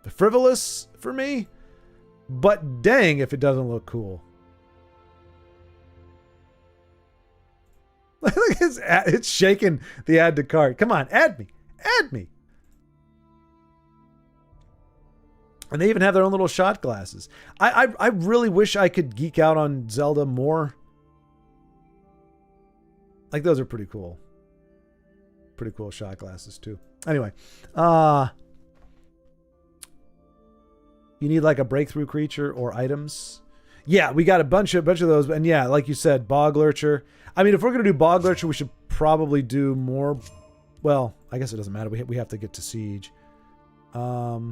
[SPEAKER 1] Frivolous for me. But dang if it doesn't look cool. It's shaking the add to cart. Come on, add me. Add me. And they even have their own little shot glasses. I really wish I could geek out on Zelda more. Like, those are pretty cool. Pretty cool shot glasses, too. Anyway. You need, like, a breakthrough creature or items. Yeah, we got a bunch of those. And, yeah, like you said, Bog Lurcher. I mean, if we're going to do Bog Lurcher, we should probably do more... Well, I guess it doesn't matter. We have to get to Siege. Yeah,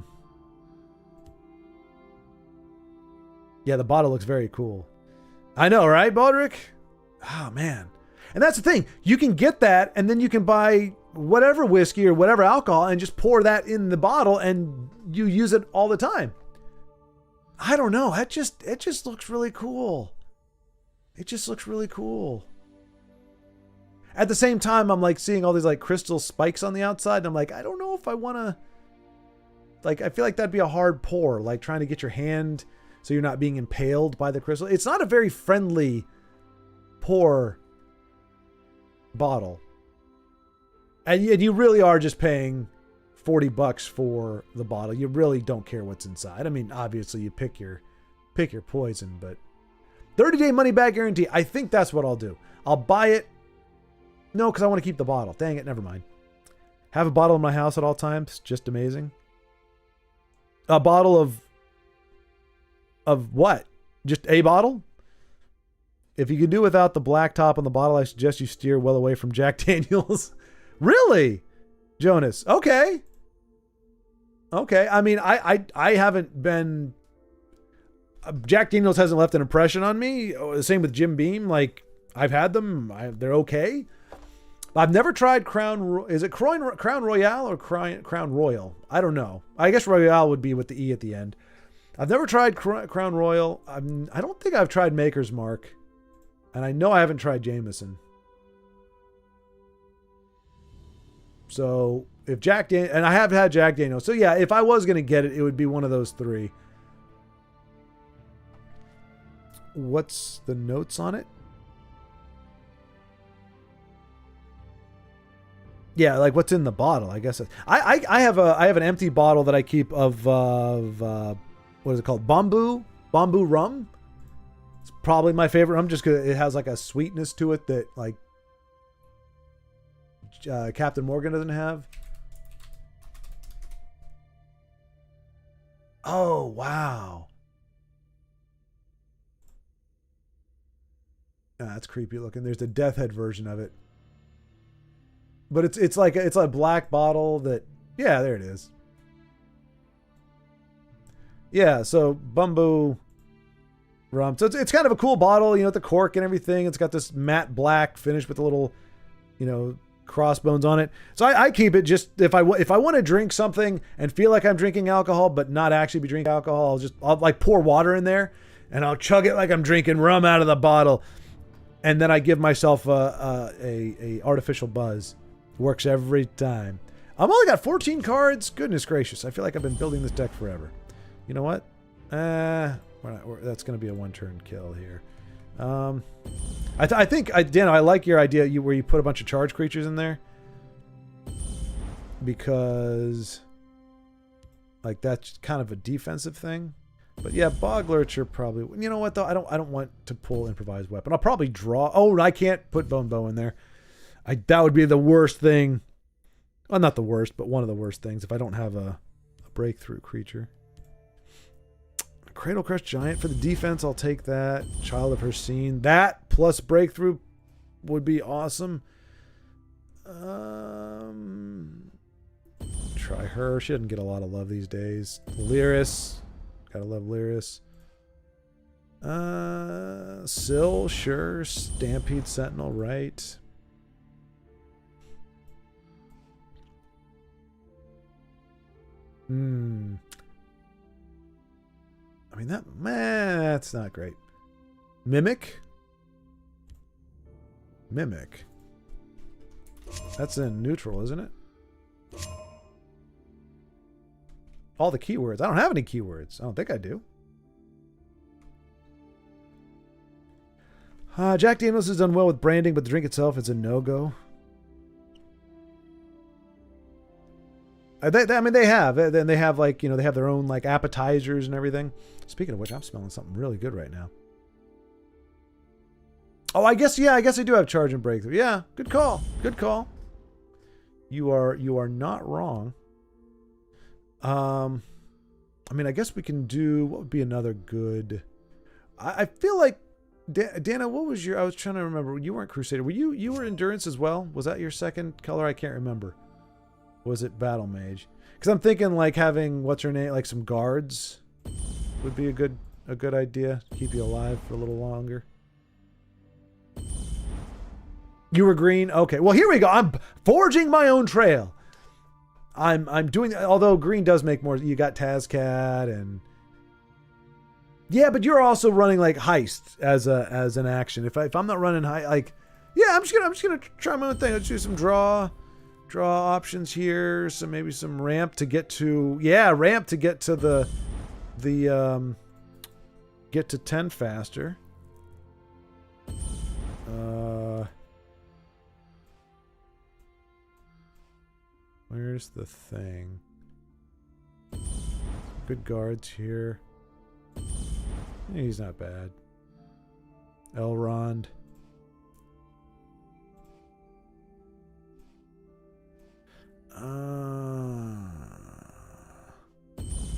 [SPEAKER 1] the bottle looks very cool. I know, right, Baldric? Oh, man. And that's the thing. You can get that, and then you can buy whatever whiskey or whatever alcohol and just pour that in the bottle, and you use it all the time. I don't know. It just looks really cool. It just looks really cool. At the same time, I'm like seeing all these like crystal spikes on the outside, and I'm like, I don't know if I want to... Like, I feel like that'd be a hard pour, like trying to get your hand so you're not being impaled by the crystal. It's not a very friendly pour bottle. And you really are just paying $40 for the bottle. You really don't care what's inside. I mean, obviously you pick your poison, but 30-day money back guarantee. I think that's what I'll do. I'll buy it. No, because I want to keep the bottle. Dang it, never mind. Have a bottle in my house at all times. Just amazing. A bottle of what? Just a bottle? If you can do without the black top on the bottle, I suggest you steer well away from Jack Daniels. Really? Jonas. Okay. I mean, I haven't been... Jack Daniels hasn't left an impression on me. The same with Jim Beam. Like, I've had them. They're okay. I've never tried Crown... Is it Crown Royale or Crown Royal? I don't know. I guess Royale would be with the E at the end. I've never tried Crown Royal. I don't think I've tried Maker's Mark. And I know I haven't tried Jameson. So, if Jack Daniels... And I have had Jack Daniels. So, yeah, if I was going to get it, it would be one of those three. What's the notes on it? Yeah, like what's in the bottle, I guess. I have an empty bottle that I keep of what is it called? Bamboo rum. It's probably my favorite rum just because it has like a sweetness to it that like Captain Morgan doesn't have. Oh, wow. That's creepy looking. There's the Death Head version of it. But it's like a black bottle that, yeah, there it is. Yeah, so Bamboo rum. So it's kind of a cool bottle, you know, the cork and everything. It's got this matte black finish with a little, you know, crossbones on it. So I keep it just if I want to drink something and feel like I'm drinking alcohol, but not actually be drinking alcohol, I'll like pour water in there and I'll chug it like I'm drinking rum out of the bottle. And then I give myself a artificial buzz. Works every time. I've only got 14 cards. Goodness gracious. I feel like I've been building this deck forever. You know what? That's going to be a one-turn kill here. I think, Dan, I like your idea where you put a bunch of charge creatures in there. Because, like, that's kind of a defensive thing. But yeah, Bog Lurcher probably... You know what, though? I don't want to pull Improvised Weapon. I'll probably draw... Oh, I can't put Bone Bow in there. That would be the worst thing. Well, not the worst, but one of the worst things if I don't have a breakthrough creature. Cradle Crush Giant for the defense, I'll take that. Child of Her Scene. That plus breakthrough would be awesome. Try her. She doesn't get a lot of love these days. Lyris. Gotta love Lyris. Syl, sure. Stampede Sentinel, right. I mean, that's not great. Mimic? Mimic. That's in neutral, isn't it? All the keywords. I don't have any keywords. I don't think I do. Jack Daniels has done well with branding, but the drink itself is a no-go. I mean, they have. Then they have, like, you know, they have their own, like, appetizers and everything. Speaking of which, I'm smelling something really good right now. Oh, I guess I do have charge and breakthrough. Yeah, good call. Good call. You are not wrong. I mean, I guess we can do, what would be another good... I feel like, Dana, what was your... I was trying to remember. You weren't Crusader. You were Endurance as well? Was that your second color? I can't remember. Was it Battle Mage? Because I'm thinking like having, what's her name, like some guards would be a good idea. Keep you alive for a little longer. You were green? Okay. Well, here we go. I'm forging my own trail. I'm doing, although green does make more. You got Tazcat and... Yeah, but you're also running like Heist as an action. If I'm not running like... Yeah, I'm just gonna try my own thing. Let's do some draw options here. So maybe some ramp to get to... Yeah, ramp to get to the get to 10 faster. Where's the thing? Good guards here. He's not bad. Elrond.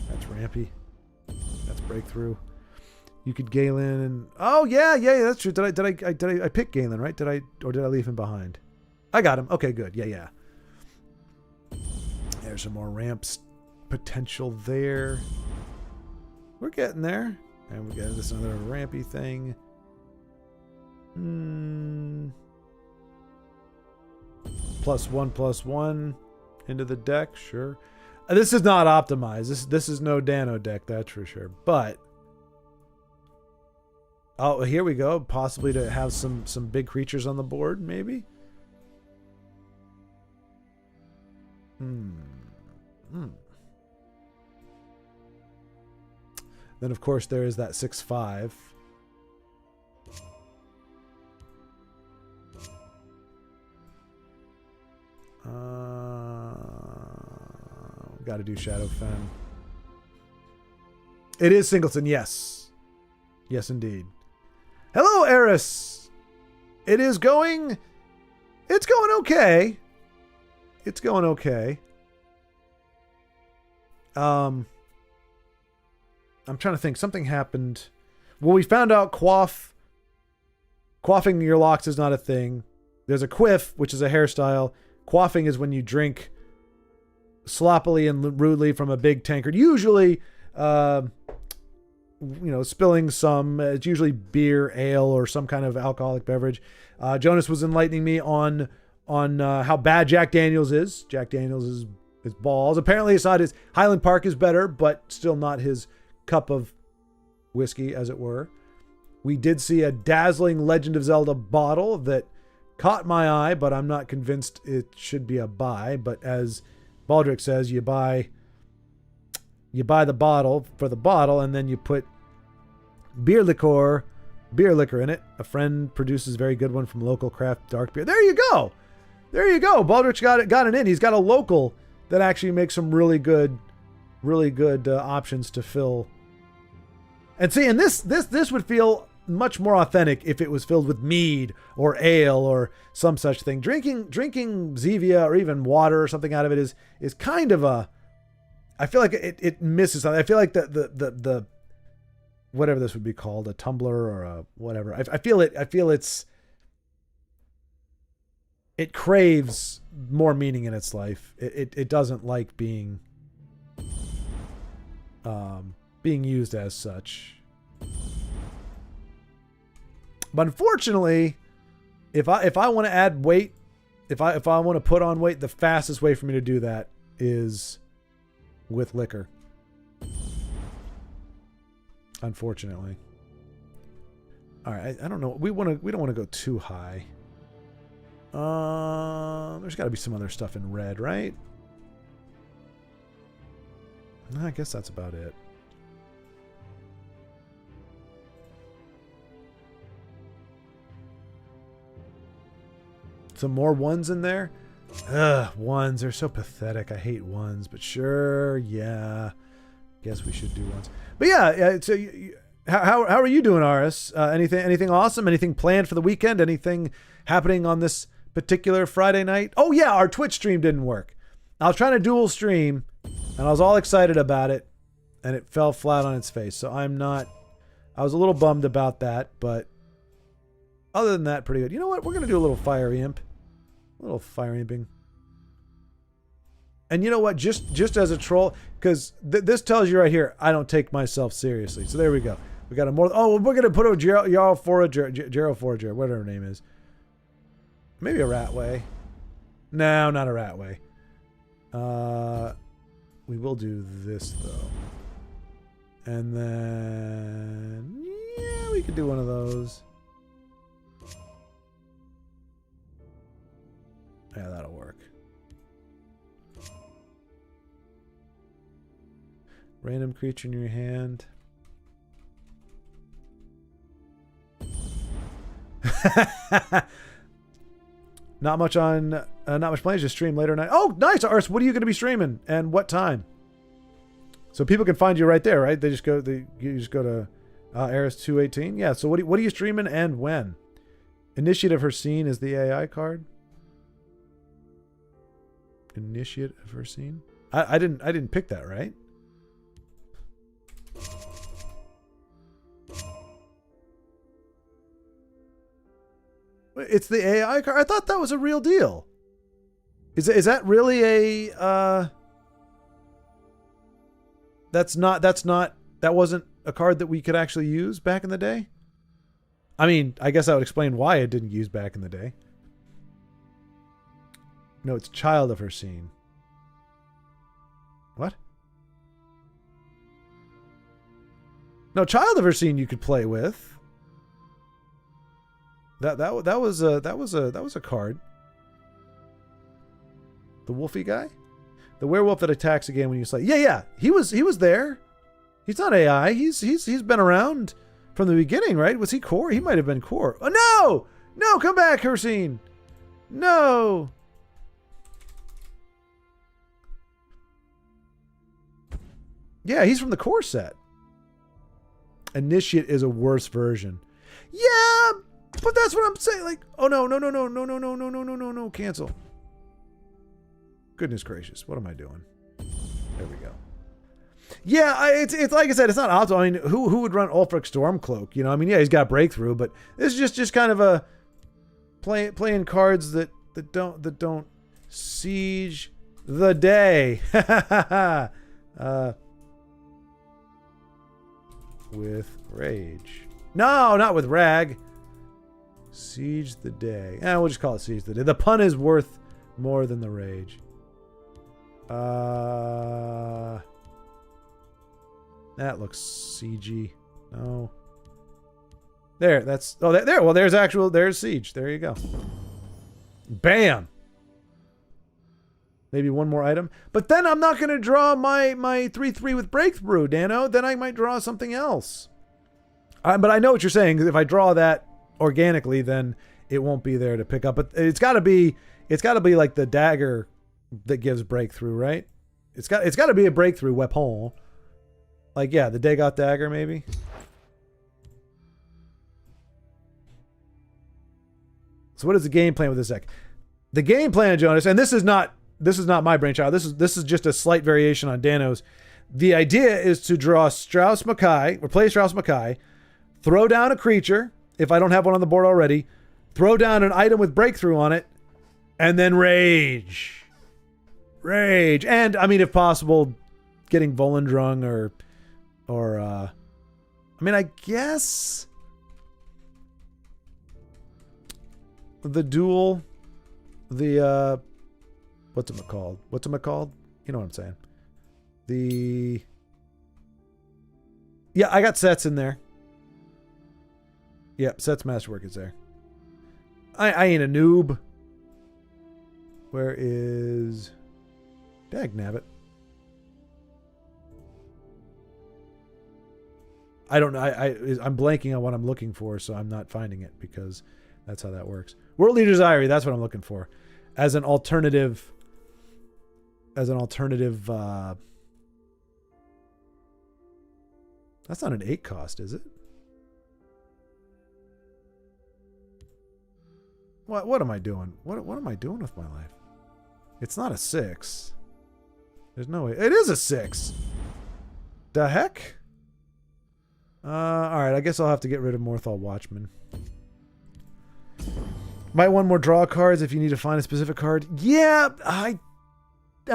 [SPEAKER 1] That's rampy. That's breakthrough. You could Galen and... Oh, yeah, that's true. Did I pick Galen, right? Did I leave him behind? I got him. Okay, good. Yeah. There's some more ramps potential there. We're getting there. And we got this other rampy thing. +1/+1 into the deck, sure. This is not optimized. This is no Dano deck, that's for sure. But oh, here we go. Possibly to have some big creatures on the board, maybe. Then, of course, there is that 6/5. Got to do Shadowfen. It is Singleton, yes. Yes, indeed. Hello, Eris. It's going okay. It's going okay. I'm trying to think. Something happened. Well, we found out quaffing your locks is not a thing. There's a quiff, which is a hairstyle. Quaffing is when you drink sloppily and rudely from a big tankard. Usually, spilling some. It's usually beer, ale, or some kind of alcoholic beverage. Jonas was enlightening me on on how bad Jack Daniels is. Jack Daniels is balls. Apparently, his Highland Park is better, but still not his cup of whiskey, as it were. We did see a dazzling Legend of Zelda bottle that caught my eye, but I'm not convinced it should be a buy. But as Baldric says, you buy the bottle for the bottle, and then you put beer liquor in it. A friend produces a very good one from local craft dark beer. There you go. Baldric's got it in. He's got a local that actually makes some really good options to fill. And see, and this would feel much more authentic if it was filled with mead or ale or some such thing. Drinking Zevia or even water or something out of it is kind of a, I feel like it misses something. I feel like the whatever this would be called, a tumbler or a whatever. I feel it craves more meaning in its life. It doesn't like being used as such. But unfortunately, if I want to add weight, if I want to put on weight, the fastest way for me to do that is with liquor. Unfortunately. All right, I don't know. We don't want to go too high. There's got to be some other stuff in red, right? I guess that's about it. Some more ones in there. Ugh, ones. They're so pathetic. I hate ones, but sure, yeah. Guess we should do ones. But yeah. So, how are you doing, Aris? Anything awesome? Anything planned for the weekend? Anything happening on this particular Friday night? Oh yeah, our Twitch stream didn't work. I was trying to dual stream, and I was all excited about it, and it fell flat on its face. So I was a little bummed about that, but other than that, pretty good. You know what? We're gonna do a little fire imp. A little fire imping. And you know what? Just as a troll, because this tells you right here, I don't take myself seriously. So there we go. We got a more. Oh, we're gonna put a Jarl Forager, whatever her name is. Maybe a Ratway. No, not a Ratway. We will do this though. And then yeah, we could do one of those. Yeah, that'll work. Random creature in your hand. Not much plans. Just stream later tonight. Oh, nice, Ars. What are you going to be streaming, and what time? So people can find you right there, right? You just go to Aris 218. Yeah. So what are you streaming and when? Initiate her scene is the AI card. Initiate of her scene. I didn't pick that, right? It's the AI card. I thought that was a real deal. Is that really a that wasn't a card that we could actually use back in the day? I mean, I guess that would explain why it didn't use back in the day. No, it's child of her scene. What? No, child of her scene you could play with. That was a card. The wolfy guy? The werewolf that attacks again when you slay. Yeah. He was there. He's not AI. He's been around from the beginning, right? Was he core? He might have been core. Oh no! No, come back, Hersine. No. Yeah, he's from the core set. Initiate is a worse version. Yeah, but that's what I'm saying. Like, oh no, cancel. Goodness gracious, what am I doing? There we go. Yeah, it's like I said, it's not optimal. I mean, who would run Ulfric Stormcloak? You know, I mean, yeah, he's got breakthrough, but this is just kind of a playing cards that don't siege the day. With rage. No, not with rag. Siege the day. We'll just call it Siege the day. The pun is worth more than the rage. That looks siegey. No. There, that's... Oh, there. Well, there's Siege. There you go. Bam! Maybe one more item. But then I'm not going to draw my 3/3 with Breakthrough, Dano. Then I might draw something else. But I know what you're saying. If I draw that organically, then it won't be there to pick up. But it's got to be like the dagger that gives Breakthrough, right? It's got to be a Breakthrough weapon. Like, yeah, the Dagoth dagger, maybe. So what is the game plan with this deck? The game plan, Jonas, and this is not my brainchild. This is just a slight variation on Dano's. The idea is to draw Strauss Mackay, or play Strauss Mackay, throw down a creature, if I don't have one on the board already, throw down an item with Breakthrough on it, and then rage. Rage. And, I mean, if possible, getting Volendrung or I mean, I guess the duel, the, what's it called? You know what I'm saying. Yeah, I got Sets in there. Yeah, Sets Masterwork is there. I ain't a noob. Where is... Dagnabbit. I don't know. I'm blanking on what I'm looking for, so I'm not finding it because that's how that works. World Leader's Diary, that's what I'm looking for. As an alternative... That's not an 8 cost, is it? What am I doing? What am I doing with my life? It's not a 6. There's no way. It is a 6. The heck? Alright, I guess I'll have to get rid of Morthal Watchman. Might want more draw cards if you need to find a specific card. Yeah, I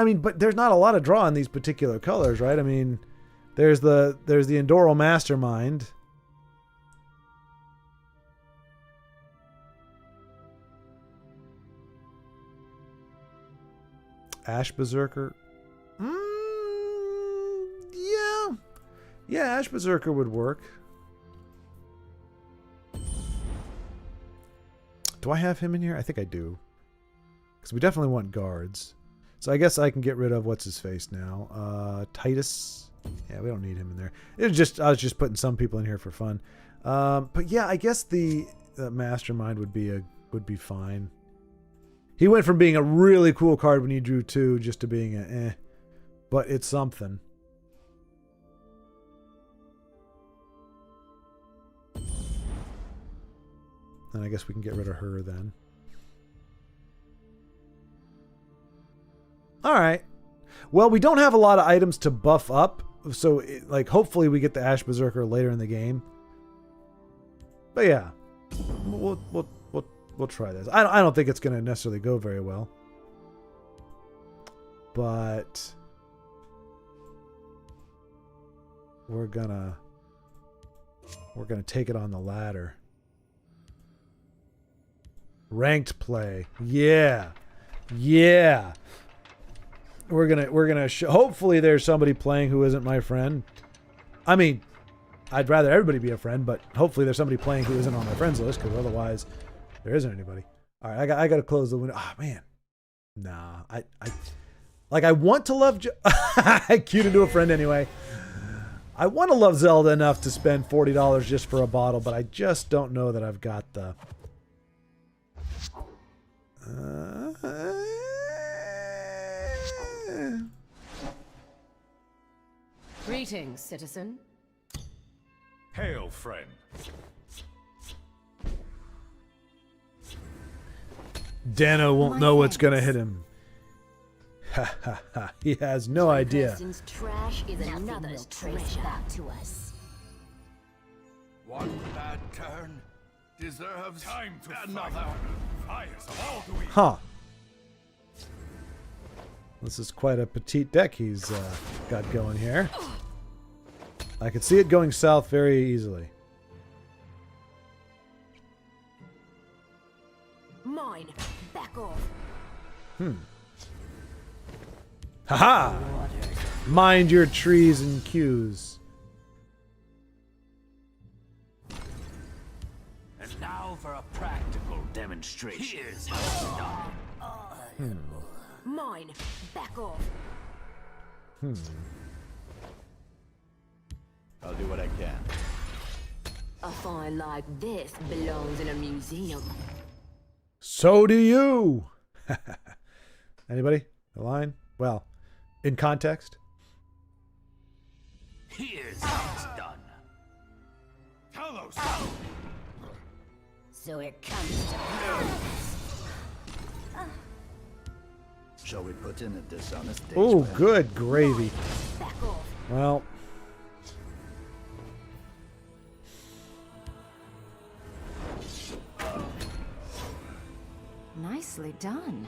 [SPEAKER 1] mean, but there's not a lot of draw in these particular colors, right? I mean, there's the Endoro Mastermind. Ash Berserker. Yeah. Yeah, Ash Berserker would work. Do I have him in here? I think I do. Because we definitely want guards. So I guess I can get rid of what's-his-face now. Titus. Yeah, we don't need him in there. I was just putting some people in here for fun. But yeah, I guess the Mastermind would be fine. He went from being a really cool card when he drew 2 just to being a but it's something. And I guess we can get rid of her then. Alright. Well, we don't have a lot of items to buff up, so like hopefully we get the Ash Berserker later in the game. But yeah. We'll try this. I don't think it's going to necessarily go very well. But we're gonna take it on the ladder. Ranked play. Yeah. Yeah. We're gonna hopefully there's somebody playing who isn't my friend. I mean, I'd rather everybody be a friend, but hopefully there's somebody playing who isn't on my friends list, because otherwise there isn't anybody. All right, I got to close the window. Oh man, nah. I want to love. I queued into a friend anyway. I want to love Zelda enough to spend $40 just for a bottle, but I just don't know that I've got the.
[SPEAKER 2] Greetings, citizen.
[SPEAKER 7] Hail, friend.
[SPEAKER 1] Dano won't know what's gonna hit him. Ha ha ha. He has no idea.
[SPEAKER 6] Person's trash is another's treasure back to us.
[SPEAKER 5] One bad turn deserves
[SPEAKER 7] Time to
[SPEAKER 5] another.
[SPEAKER 7] fight. Fires of all do we.
[SPEAKER 1] Huh. This is quite a petite deck he's got going here. I could see it going south very easily.
[SPEAKER 8] Mine. Back off.
[SPEAKER 1] Haha! Mind your trees and cues.
[SPEAKER 5] And now for a practical demonstration. Here's how it's done.
[SPEAKER 8] Mine. Back off.
[SPEAKER 5] I'll do what I can.
[SPEAKER 8] A find like this belongs in a museum.
[SPEAKER 1] So do you. Anybody? A line? Well, in context.
[SPEAKER 5] Here's how it's done. Talos!
[SPEAKER 8] So it comes to
[SPEAKER 5] Shall we put in a dishonest day's
[SPEAKER 1] Oh,
[SPEAKER 5] work?
[SPEAKER 1] good gravy.
[SPEAKER 8] back off.
[SPEAKER 1] Well,
[SPEAKER 2] Nicely done.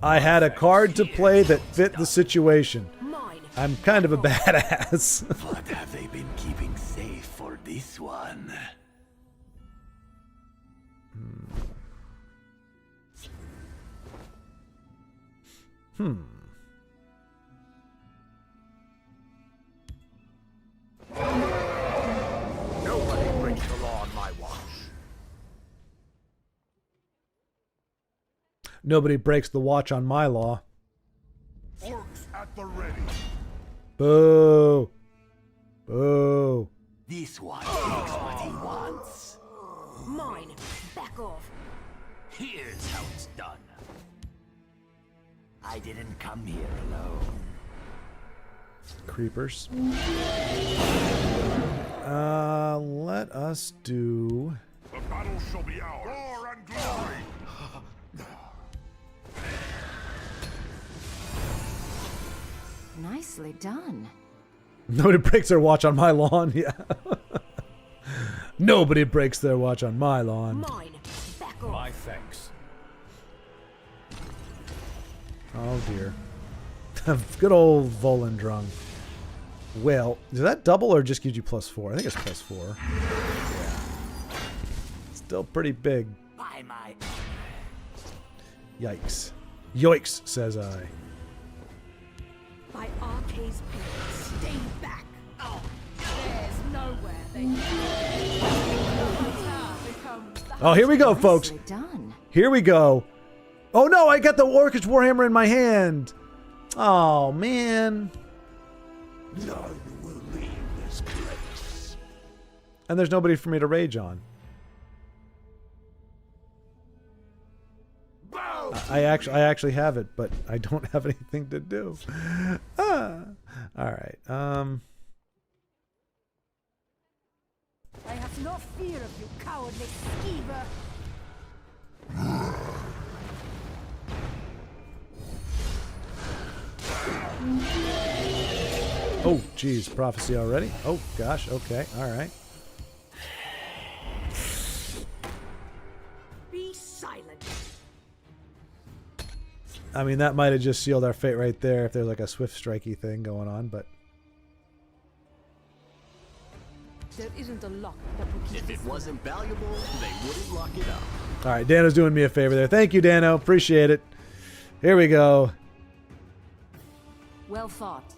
[SPEAKER 1] I had a card to play that fit the situation.
[SPEAKER 8] Mine.
[SPEAKER 1] I'm kind of a badass.
[SPEAKER 5] What have they been keeping safe for this one? Nobody breaks the law on my watch.
[SPEAKER 1] Nobody breaks the watch on my law.
[SPEAKER 7] Orcs at the ready.
[SPEAKER 1] Boo. Boo.
[SPEAKER 5] This one takes what he wants.
[SPEAKER 8] Mine. Back off.
[SPEAKER 5] Here's how it's done. I didn't come here alone.
[SPEAKER 1] Creepers. Let us do...
[SPEAKER 7] The battle shall be ours. War and glory.
[SPEAKER 2] Nicely done.
[SPEAKER 1] Nobody breaks their watch on my lawn. Yeah. Nobody breaks their watch on my lawn.
[SPEAKER 8] Mine. Back off.
[SPEAKER 5] My thanks.
[SPEAKER 1] Oh dear. Good old Volendrung. Well, does that double or just gives you +4? I think it's +4. Yeah. Still pretty big.
[SPEAKER 5] By my
[SPEAKER 1] Yikes. Yoicks, says I.
[SPEAKER 3] By Arcade's pillars, stay back. Oh, there's nowhere they can go. The hunter becomes the
[SPEAKER 1] Oh, here we go, folks.
[SPEAKER 2] Nicely done.
[SPEAKER 1] Here we go. Oh no, I got the Orcish Warhammer in my hand. Oh, man.
[SPEAKER 5] none will leave this place.
[SPEAKER 1] And there's nobody for me to rage on. I actually have it, but I don't have anything to do. All right.
[SPEAKER 3] I have no fear of you, cowardly skeever.
[SPEAKER 1] Oh, geez, prophecy already? Oh, gosh, okay, all right.
[SPEAKER 3] Be silent.
[SPEAKER 1] I mean, that might have just sealed our fate right there if there's like a swift strikey thing going on, but...
[SPEAKER 3] There isn't a lock that will keep
[SPEAKER 5] If it wasn't valuable, they wouldn't lock it up.
[SPEAKER 1] All right, Dano's doing me a favor there. Thank you, Dano. Appreciate it. Here we go.
[SPEAKER 2] Well fought.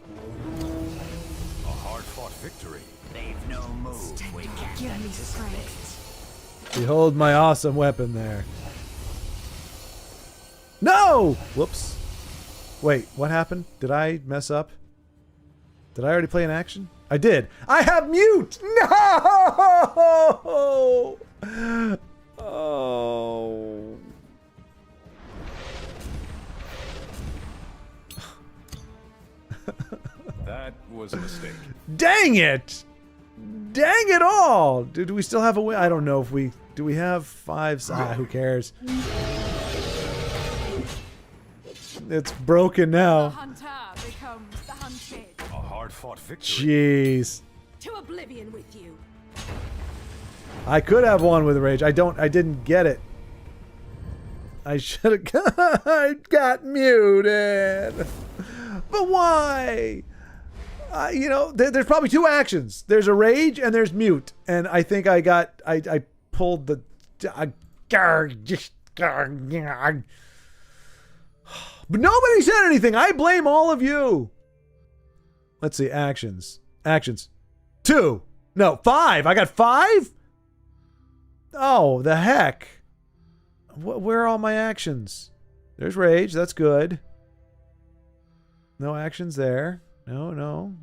[SPEAKER 7] A hard-fought victory.
[SPEAKER 5] They've no move. We can't
[SPEAKER 2] Give me
[SPEAKER 5] anticipate.
[SPEAKER 2] strength.
[SPEAKER 1] Behold my awesome weapon there. No! Whoops. Wait, what happened? Did I mess up? Did I already play an action? I did. I have mute! No! Oh.
[SPEAKER 7] That was a mistake.
[SPEAKER 1] Dang it! Dang it all! Do we still have a way? I don't know if we... Do we have 5? Ah, who cares? It's broken
[SPEAKER 3] the
[SPEAKER 1] now.
[SPEAKER 3] hunter becomes the hunted.
[SPEAKER 7] A hard-fought victory.
[SPEAKER 1] Jeez.
[SPEAKER 3] To oblivion with you.
[SPEAKER 1] I could have one with rage. I didn't get it. I should have I got muted. But why? You know, there's probably 2 actions. There's a rage and there's mute. And I think I pulled the... But nobody said anything. I blame all of you. Let's see. Actions. 2. No, 5. I got 5? Oh, the heck. Where are all my actions? There's rage. That's good. No actions there. No.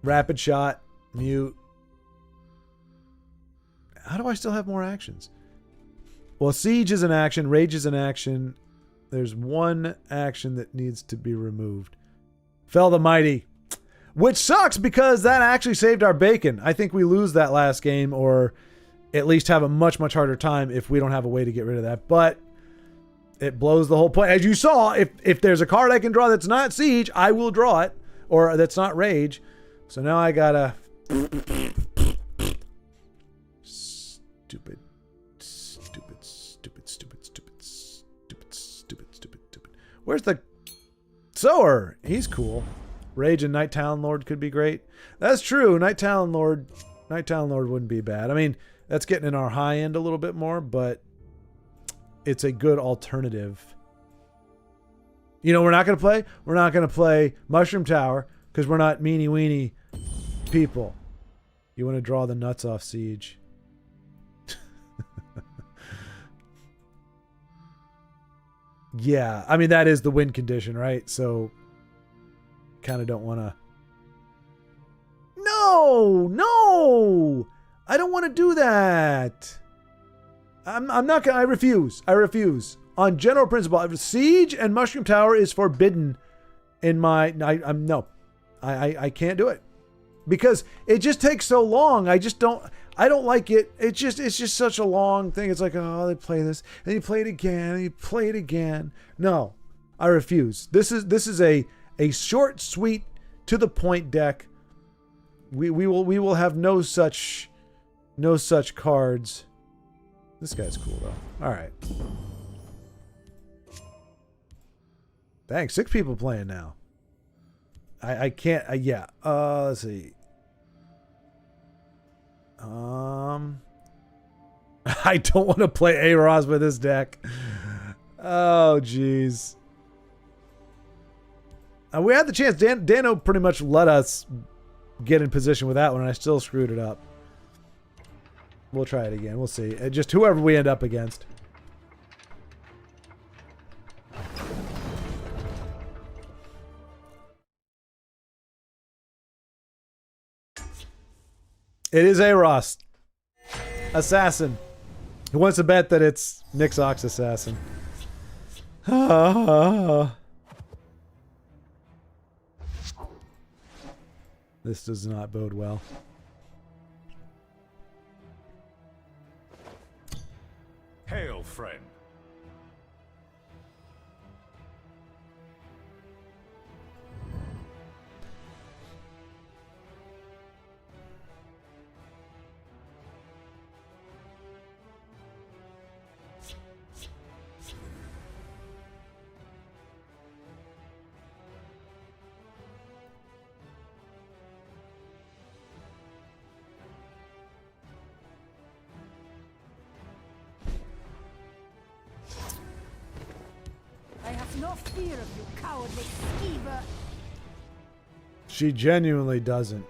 [SPEAKER 1] Rapid shot. Mute. How do I still have more actions? Well, siege is an action. Rage is an action. There's one action that needs to be removed. Fell the Mighty. Which sucks because that actually saved our bacon. I think we lose that last game or at least have a much, much harder time if we don't have a way to get rid of that. But it blows the whole point. As you saw, if there's a card I can draw that's not siege, I will draw it. Or that's not rage. So now I gotta... Stupid. Where's the Sower? He's cool. Rage and Night Talon Lord could be great. That's true. Night Talon Lord wouldn't be bad. I mean, that's getting in our high end a little bit more, but it's a good alternative. You know, we're not gonna play Mushroom Tower because we're not meanie weenie people. You want to draw the nuts off Siege. Yeah, I mean, that is the win condition, right? So, kind of don't want to... No! I don't want to do that. I'm not going to... I refuse. On general principle, Siege and Mushroom Tower is forbidden in my... I can't do it. Because it just takes so long. I don't like it. It's just such a long thing. It's like, oh, they play this, and you play it again, and you play it again. No, I refuse. This is a short, sweet, to the point deck. We will have no such cards. This guy's cool though. All right. Dang, 6 people playing now. I can't. Yeah. Let's see. I don't want to play A-Ros with this deck. Oh, jeez. We had the chance. Dano pretty much let us get in position with that one, and I still screwed it up. We'll try it again. We'll see. Just whoever we end up against. It is A-Ros. Assassin. Who wants to bet that it's Nixox Assassin? This does not bode well.
[SPEAKER 7] Hail, friend.
[SPEAKER 3] I have no fear of you, cowardly skeever.
[SPEAKER 1] She genuinely doesn't.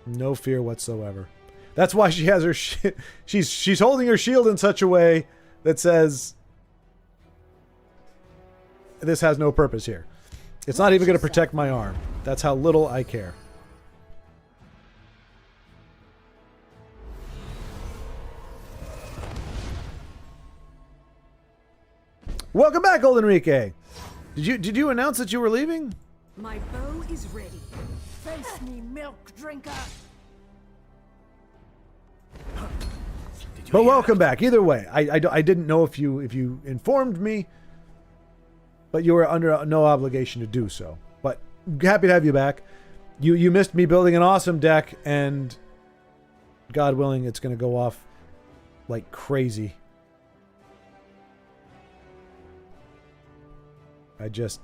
[SPEAKER 1] No fear whatsoever. That's why she has her she's holding her shield in such a way that says this has no purpose here. It's not even going to protect my arm. That's how little I care. Welcome back, Old Enrique. Did you announce that you were leaving?
[SPEAKER 3] My bow is ready. Face me, milk drinker.
[SPEAKER 1] But welcome back. Either way, I didn't know if you informed me, but you were under no obligation to do so. But happy to have you back. You missed me building an awesome deck, and God willing, it's going to go off like crazy. I just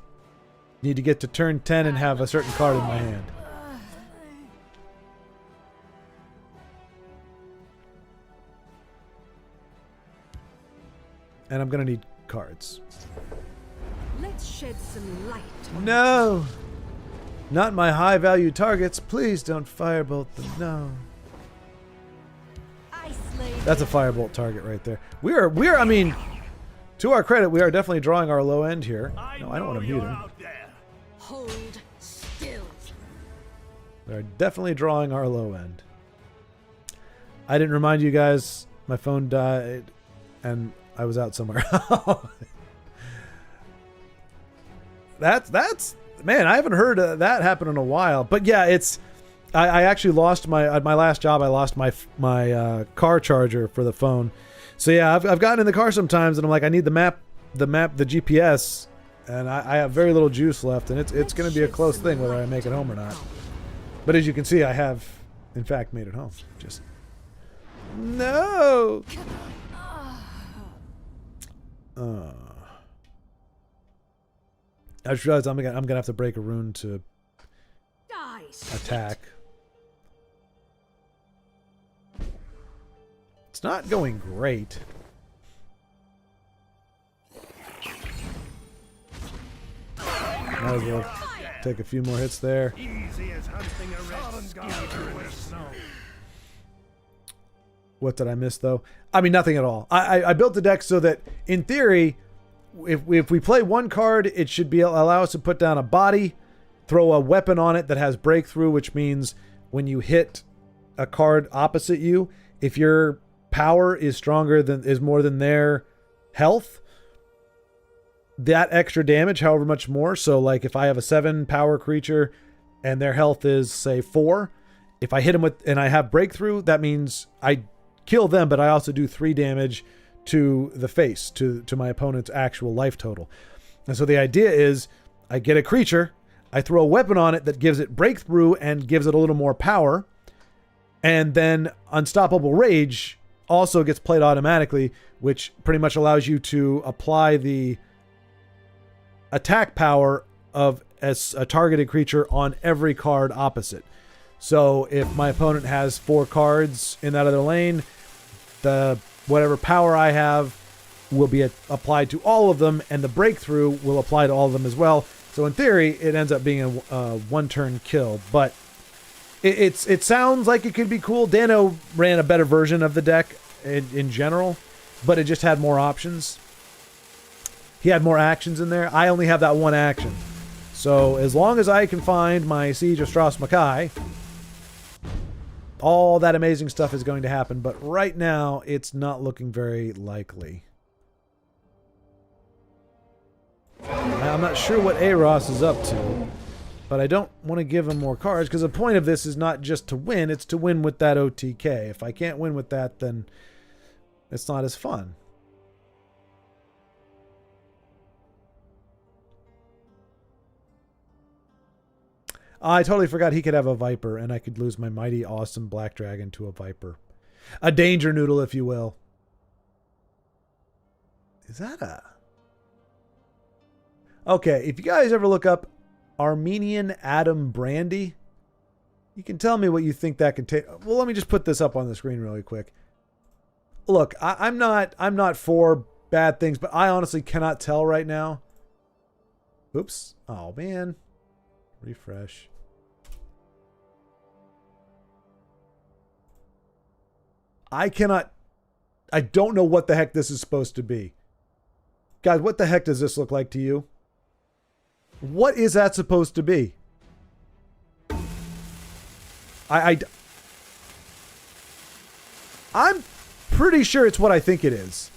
[SPEAKER 1] need to get to turn 10 and have a certain card in my hand. And I'm going to need cards.
[SPEAKER 3] Let's shed some light on
[SPEAKER 1] No! Not my high-value targets. Please don't firebolt them. No.
[SPEAKER 3] I slay.
[SPEAKER 1] That's a firebolt target right there. We are, I mean, to our credit, we are definitely drawing our low end here. No, I don't want to mute him.
[SPEAKER 3] Hold still.
[SPEAKER 1] We are definitely drawing our low end. I didn't remind you guys, my phone died, and I was out somewhere. That's man, I haven't heard that happen in a while. But yeah, it's I actually lost at my last job. I lost my car charger for the phone. So yeah, I've gotten in the car sometimes, and I'm like, I need the GPS, and I have very little juice left, and it's going to be a close thing whether I make it home or not. But as you can see, I have in fact made it home. Just no. I just realized I'm gonna have to break a rune to
[SPEAKER 3] Die.
[SPEAKER 1] attack. It's not going great. Might as well take a few more hits there.
[SPEAKER 5] Easy as hunting a red scar in the snow.
[SPEAKER 1] What did I miss though? I mean, nothing at all. I built the deck so that in theory, if we play one card, it should allow us to put down a body, throw a weapon on it that has breakthrough, which means when you hit a card opposite you, if your power is more than their health, that extra damage, however much more. So like if I have a 7 power creature and their health is say 4, if I hit them and I have breakthrough, that means I kill them, but I also do 3 damage to the face, to my opponent's actual life total. And so the idea is I get a creature, I throw a weapon on it that gives it breakthrough and gives it a little more power, and then Unstoppable Rage also gets played automatically, which pretty much allows you to apply the attack power of as a targeted creature on every card opposite. So if my opponent has 4 cards in that other lane, the whatever power I have will be applied to all of them, and the breakthrough will apply to all of them as well. So in theory, it ends up being a one-turn kill. But it sounds like it could be cool. Dano ran a better version of the deck in general, but it just had more options. He had more actions in there. I only have that one action. So as long as I can find my Siege of Stras Makai, all that amazing stuff is going to happen. But right now, it's not looking very likely. I'm not sure what Aros is up to, but I don't want to give him more cards, because the point of this is not just to win, it's to win with that OTK. If I can't win with that, then it's not as fun. I totally forgot he could have a Viper, and I could lose my mighty awesome Black Dragon to a Viper. A Danger Noodle, if you will. Is that a... Okay, if you guys ever look up Armenian Adam Brandy, you can tell me what you think that can take. Well, let me just put this up on the screen really quick. Look, I'm not for bad things, but I honestly cannot tell right now. Oops. Oh, man. Refresh. I don't know what the heck this is supposed to be. Guys, what the heck does this look like to you? What is that supposed to be? I'm pretty sure it's what I think it is.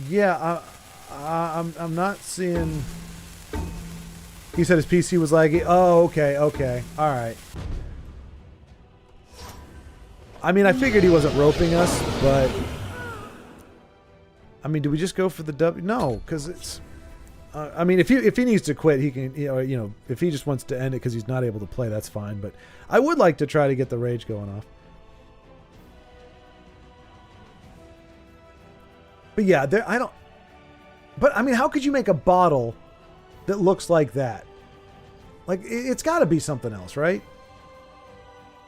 [SPEAKER 1] Yeah, I'm not seeing. He said his PC was laggy. Oh, okay, all right. I mean, I figured he wasn't roping us, but I mean, do we just go for the W? No, because it's I mean, if he needs to quit, he can. You know, if he just wants to end it because he's not able to play, that's fine. But I would like to try to get the rage going off. But yeah, I don't. But I mean, how could you make a bottle that looks like that? Like it's got to be something else, right?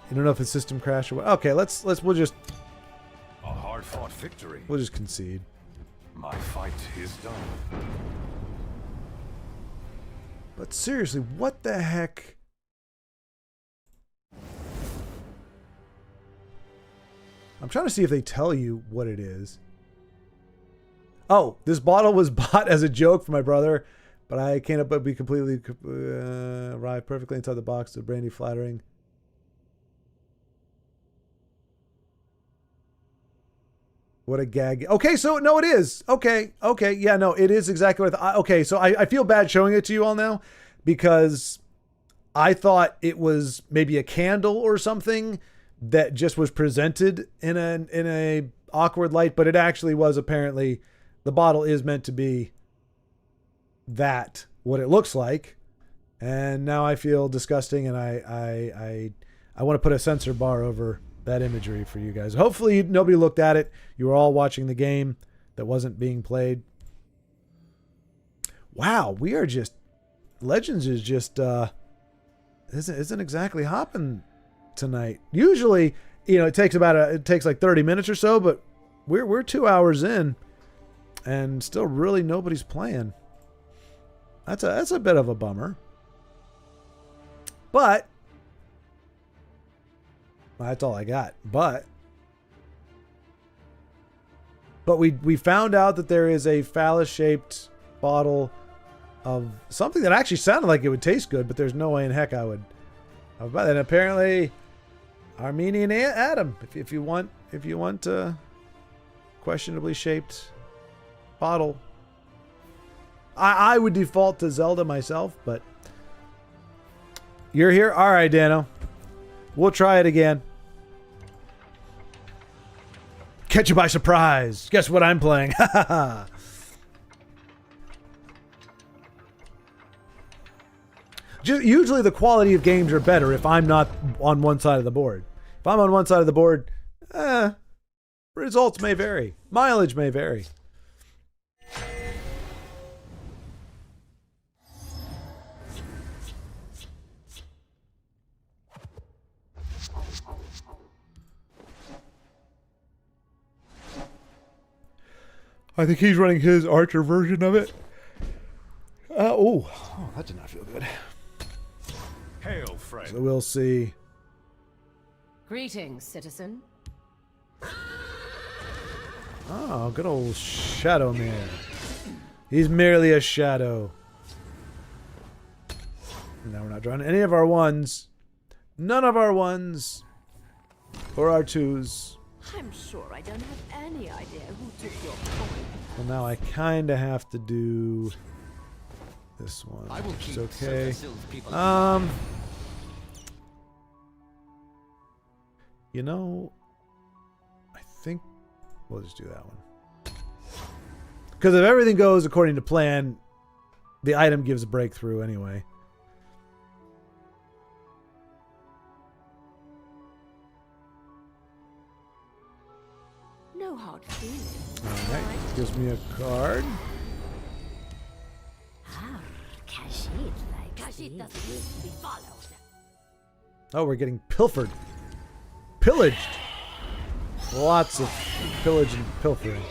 [SPEAKER 1] You don't know if it's system crash or what. Okay, we'll just.
[SPEAKER 5] A hard-fought victory.
[SPEAKER 1] We'll just concede.
[SPEAKER 5] My fight is done.
[SPEAKER 1] But seriously, what the heck? I'm trying to see if they tell you what it is. Oh, this bottle was bought as a joke for my brother, but I can't but be completely arrived perfectly inside the box. The brandy flattering. What a gag. Okay, so no, it is. Okay. Yeah, no, it is exactly what okay, so I feel bad showing it to you all now because I thought it was maybe a candle or something that just was presented in a awkward light, but it actually was apparently the bottle is meant to be that, what it looks like. And now I feel disgusting and I want to put a censor bar over that imagery for you guys. Hopefully nobody looked at it. You were all watching the game that wasn't being played. Wow, we are just Legends is just isn't exactly hopping tonight. Usually, you know, it takes like 30 minutes or so, but we're 2 hours in and still really nobody's playing. That's a bit of a bummer. But that's all I got. But we found out that there is a phallus-shaped bottle of something that actually sounded like it would taste good, but there's no way in heck I would buy that. And apparently, Armenian Adam, if you want a questionably shaped bottle, I would default to Zelda myself, but you're here. All right, Dano, we'll try it again. Catch you by surprise. Guess what I'm playing? Usually the quality of games are better if I'm not on one side of the board. If I'm on one side of the board, results may vary. Mileage may vary. I think he's running his Archer version of it. Oh, that did not feel good.
[SPEAKER 5] Hail, friend.
[SPEAKER 1] So we'll see.
[SPEAKER 2] Greetings, citizen.
[SPEAKER 1] Oh, good old Shadow Man. He's merely a shadow. Now we're not drawing any of our ones. None of our ones. Or our twos.
[SPEAKER 8] I'm sure I don't have any idea who took your coin.
[SPEAKER 1] Well, now I kind of have to do this one.
[SPEAKER 9] I will
[SPEAKER 1] It's
[SPEAKER 9] keep
[SPEAKER 1] okay.
[SPEAKER 9] people.
[SPEAKER 1] You know, I think we'll just do that one. Because if everything goes according to plan, the item gives a breakthrough anyway.
[SPEAKER 8] No hard feelings.
[SPEAKER 1] Alright, gives me a card.
[SPEAKER 8] Ah, Khajiit like Khajiit doesn't need to be followed.
[SPEAKER 1] Oh, we're getting pilfered. Pillaged. Lots of pillage and pilfering.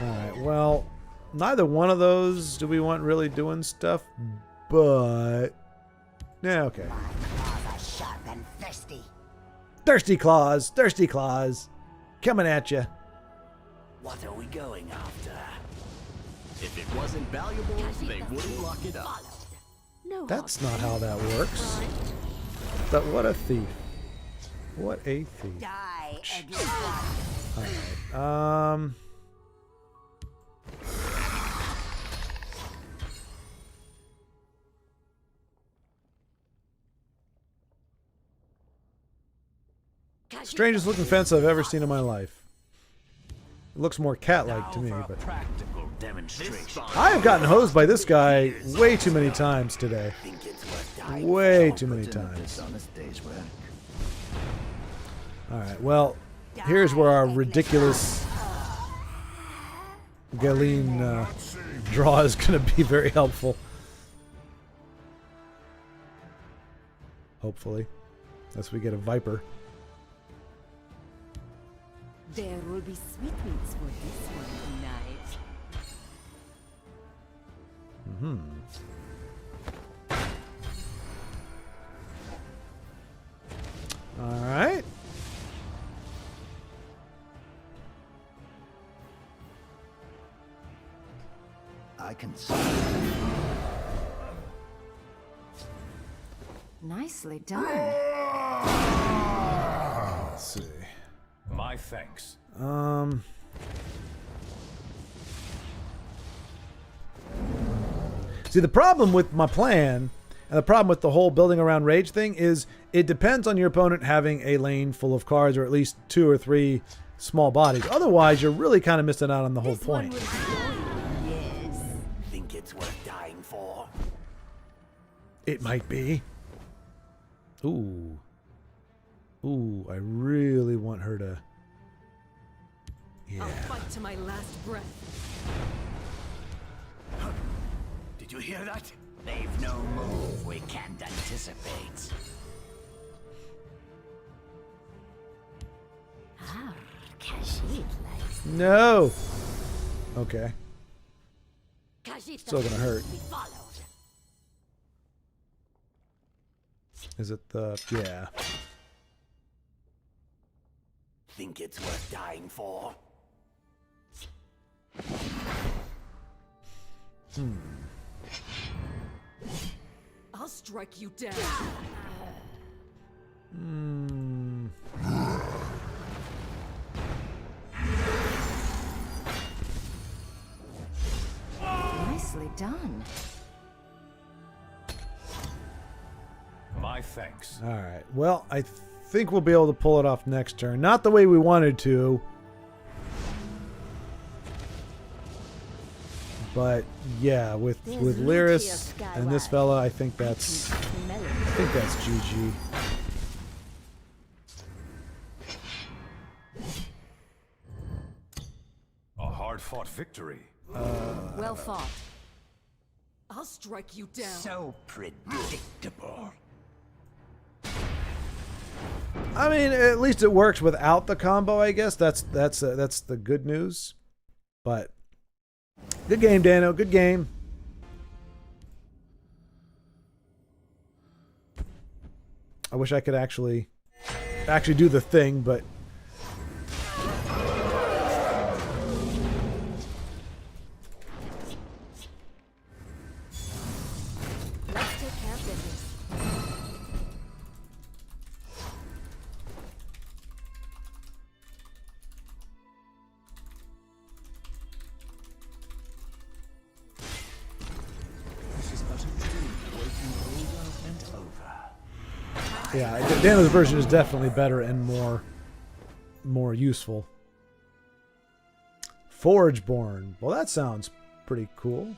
[SPEAKER 1] Alright, well, neither one of those do we want really doing stuff, but... Yeah, okay.
[SPEAKER 4] Claws are sharp and thirsty.
[SPEAKER 1] Thirsty claws, thirsty claws. Coming at you.
[SPEAKER 4] What are we going after?
[SPEAKER 9] If it wasn't valuable, they wouldn't lock it up.
[SPEAKER 8] No
[SPEAKER 1] That's
[SPEAKER 8] hard
[SPEAKER 1] not how that works. But what a thief. What a thief.
[SPEAKER 4] Die, everyone.
[SPEAKER 1] Alright, strangest looking fence I've ever seen in my life. It looks more cat-like to me, but
[SPEAKER 5] Practical demonstration.
[SPEAKER 1] I have gotten hosed by this guy way too many times today. Way too many times. Alright, well, here's where our ridiculous Galeen draw is going to be very helpful. Hopefully. Unless we get a Viper.
[SPEAKER 3] There will be sweetmeats for this one tonight.
[SPEAKER 1] Alright.
[SPEAKER 5] I can see.
[SPEAKER 2] Nicely done.
[SPEAKER 1] Let's see.
[SPEAKER 7] My thanks.
[SPEAKER 1] See, the problem with my plan, and the problem with the whole building around rage thing, is it depends on your opponent having a lane full of cards, or at least 2 or 3 small bodies. Otherwise, you're really kind of missing out on the whole point.
[SPEAKER 4] Yes. Think it's worth dying for?
[SPEAKER 1] It might be. Ooh. Ooh, I really want her to... Yeah.
[SPEAKER 3] I'll fight to my last breath.
[SPEAKER 5] Did you hear that? They've no move we can't anticipate.
[SPEAKER 8] Ah, Khajiit likes
[SPEAKER 1] No! Okay.
[SPEAKER 8] Khajiit
[SPEAKER 1] Still gonna hurt.
[SPEAKER 8] be followed.
[SPEAKER 1] Is it the... Yeah.
[SPEAKER 4] Think it's worth dying for?
[SPEAKER 3] I'll strike you down.
[SPEAKER 2] Nicely done.
[SPEAKER 7] My thanks.
[SPEAKER 1] Alright. Well, I think we'll be able to pull it off next turn. Not the way we wanted to. But, yeah, with Lyris and this fella, I think that's GG.
[SPEAKER 7] A hard-fought victory.
[SPEAKER 2] Well fought.
[SPEAKER 3] I'll strike you down.
[SPEAKER 5] So predictable.
[SPEAKER 1] I mean, at least it works without the combo, I guess. That's the good news. But good game, Dano. Good game. I wish I could actually do the thing, but
[SPEAKER 8] Let's take care of business.
[SPEAKER 5] This is but a dream waking over and over.
[SPEAKER 1] yeah, Dano's version is definitely better and more useful. Forgeborn. Well, that sounds pretty cool.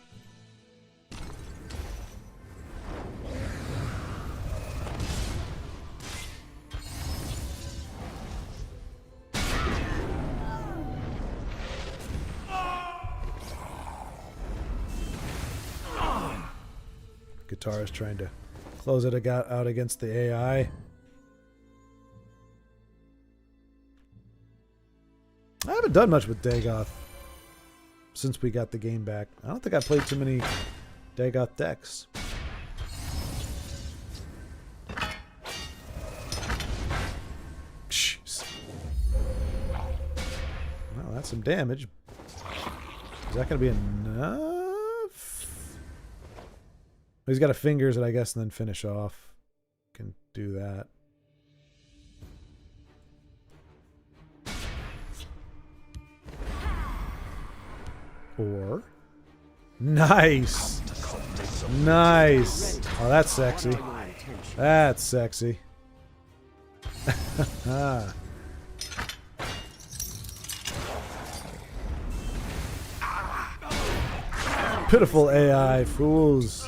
[SPEAKER 1] Guitarist trying to close it out against the AI. I haven't done much with Dagoth since we got the game back. I don't think I played too many Dagoth decks. Jeez. Well, that's some damage. Is that going to be enough? He's got a fingers it, I guess, and then finish off. Can do that. Or nice. Nice. Oh, that's sexy. That's sexy. Pitiful AI, fools.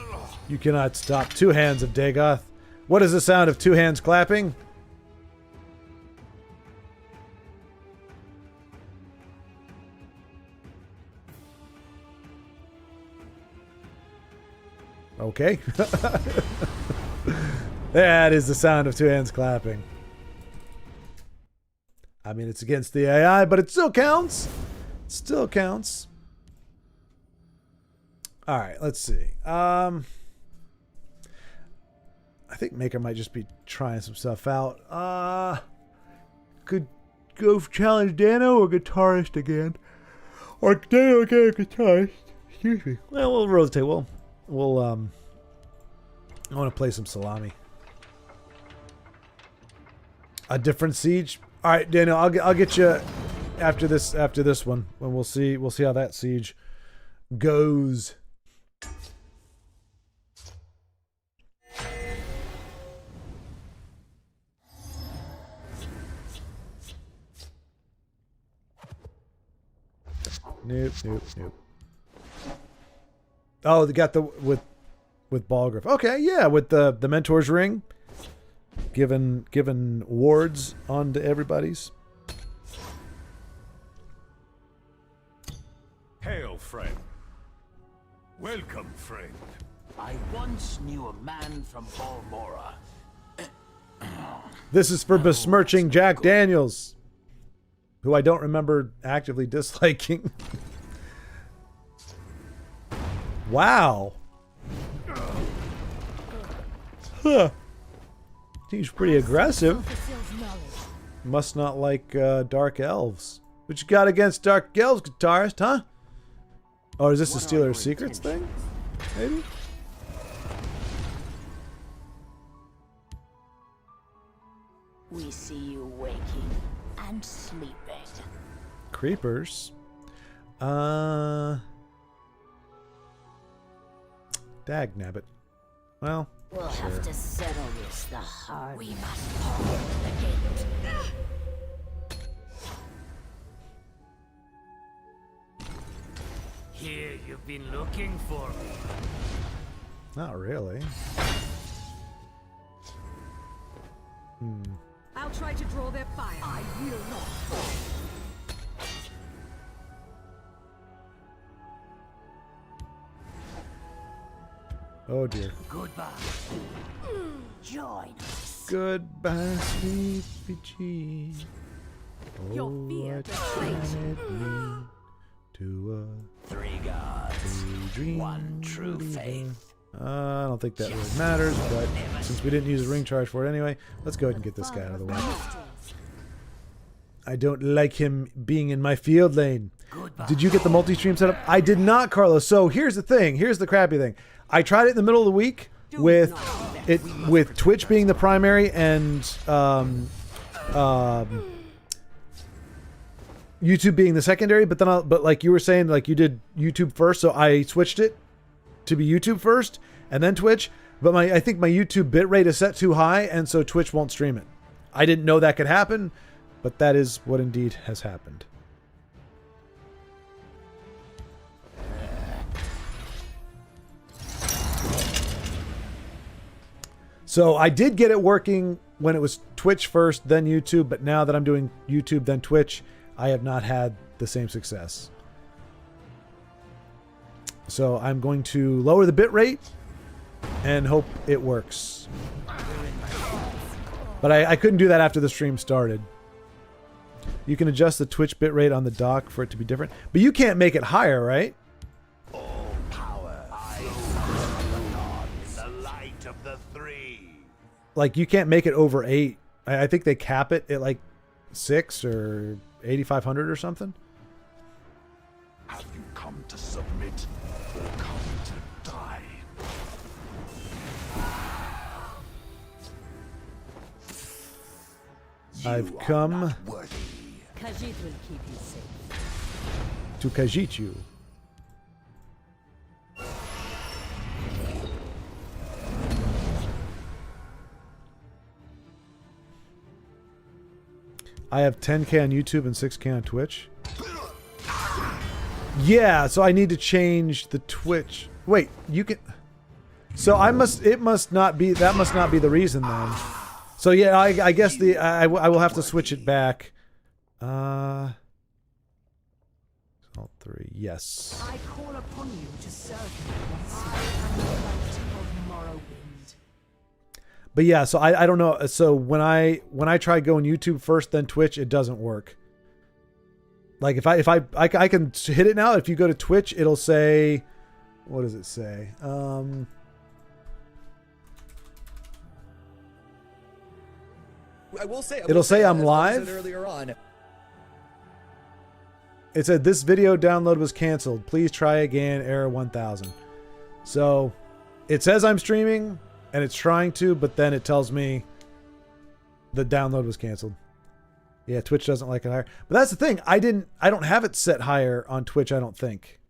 [SPEAKER 1] You cannot stop 2 hands of Dagoth. What is the sound of 2 hands clapping? Okay. That is the sound of 2 hands clapping. I mean, it's against the AI, but it still counts. It still counts. All right, let's see. I think Maker might just be trying some stuff out. Could go for challenge Dano or guitarist again. Or Dano again, guitarist. Excuse me. Well, we'll rotate. We'll I want to play some salami. A different siege. All right, Daniel. I'll get you after this one. When we'll see how that siege goes. Nope. Oh, they got the with Balgriff. Okay, yeah, with the mentor's ring, given wards onto everybody's.
[SPEAKER 5] Hail, friend. Welcome, friend.
[SPEAKER 9] I once knew a man from Balmora.
[SPEAKER 1] This is for besmirching Jack Daniels, who I don't remember actively disliking. Wow. Huh. Seems pretty aggressive. Must not like dark elves. What you got against dark elves, guitarist, huh? Oh, is this a Stealer of Secrets thing? Maybe?
[SPEAKER 8] We see you waking and sleeping.
[SPEAKER 1] Creepers. Dagnabbit. Well,
[SPEAKER 8] We'll
[SPEAKER 1] sure.
[SPEAKER 8] have to settle this the hard way. We must hold the gate.
[SPEAKER 4] Here you've been looking for me.
[SPEAKER 1] Not really.
[SPEAKER 3] I'll try to draw their fire. I will not fall.
[SPEAKER 1] Oh dear.
[SPEAKER 4] Goodbye.
[SPEAKER 8] Join us.
[SPEAKER 1] Goodbye, sleepy G.
[SPEAKER 3] Your
[SPEAKER 1] Oh,
[SPEAKER 3] fear
[SPEAKER 1] I
[SPEAKER 3] betrays you.
[SPEAKER 1] tried me to
[SPEAKER 9] Three gods,
[SPEAKER 1] dream
[SPEAKER 9] one true faith.
[SPEAKER 1] I don't think that really matters, but since we didn't use a ring charge for it anyway, let's go ahead and get this guy out of the way. I don't like him being in my field lane. Did you get the multi-stream setup? I did not, Carlos. So here's the thing. Here's the crappy thing. I tried it in the middle of the week with Twitch being the primary and YouTube being the secondary. But then, but like you were saying, like you did YouTube first, so I switched it to be YouTube first and then Twitch. But I think my YouTube bitrate is set too high, and so Twitch won't stream it. I didn't know that could happen, but that is what indeed has happened. So I did get it working when it was Twitch first, then YouTube, but now that I'm doing YouTube, then Twitch, I have not had the same success. So I'm going to lower the bitrate and hope it works. But I couldn't do that after the stream started. You can adjust the Twitch bitrate on the dock for it to be different, but you can't make it higher, right?
[SPEAKER 5] All power. I in the light of the three.
[SPEAKER 1] Like you can't make it over 8. I think they cap it at like 6 or 8,500 or something.
[SPEAKER 5] Have you come to submit or come to die?
[SPEAKER 1] I've come
[SPEAKER 5] Not worthy.
[SPEAKER 3] Khajiit will keep you safe.
[SPEAKER 1] to Khajiit you. I have 10K on YouTube and 6K on Twitch. Yeah, so I need to change the Twitch. Wait, you can. So I must. It must not be. That must not be the reason then. So yeah, I guess I will have to switch it back. All three. Yes.
[SPEAKER 4] I call upon you to serve me. I am the light of Morrowind.
[SPEAKER 1] But yeah, so I don't know. So when I try going YouTube first, then Twitch, it doesn't work. Like if I can hit it now. If you go to Twitch, it'll say, what does it say?
[SPEAKER 10] I will say,
[SPEAKER 1] It'll say I'm
[SPEAKER 10] as I
[SPEAKER 1] live.
[SPEAKER 10] said earlier on.
[SPEAKER 1] It said this video download was canceled. Please try again. Error 1000. So it says I'm streaming and it's trying to, but then it tells me the download was canceled. Yeah, Twitch doesn't like it higher. But that's the thing. I don't have it set higher on Twitch, I don't think.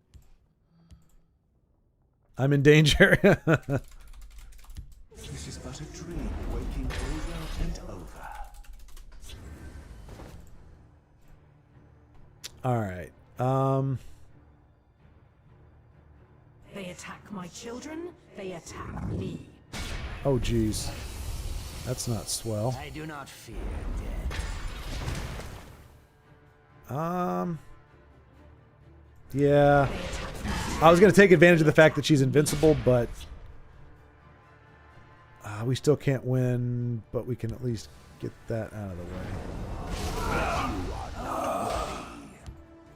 [SPEAKER 1] I'm in danger.
[SPEAKER 5] This is but a dream waking over and over.
[SPEAKER 1] All right.
[SPEAKER 4] They attack my children, they attack me.
[SPEAKER 1] Oh, geez. That's not swell.
[SPEAKER 4] I do not fear death.
[SPEAKER 1] Yeah. I was going to take advantage of the fact that she's invincible, but we still can't win, but we can at least get that out of the way.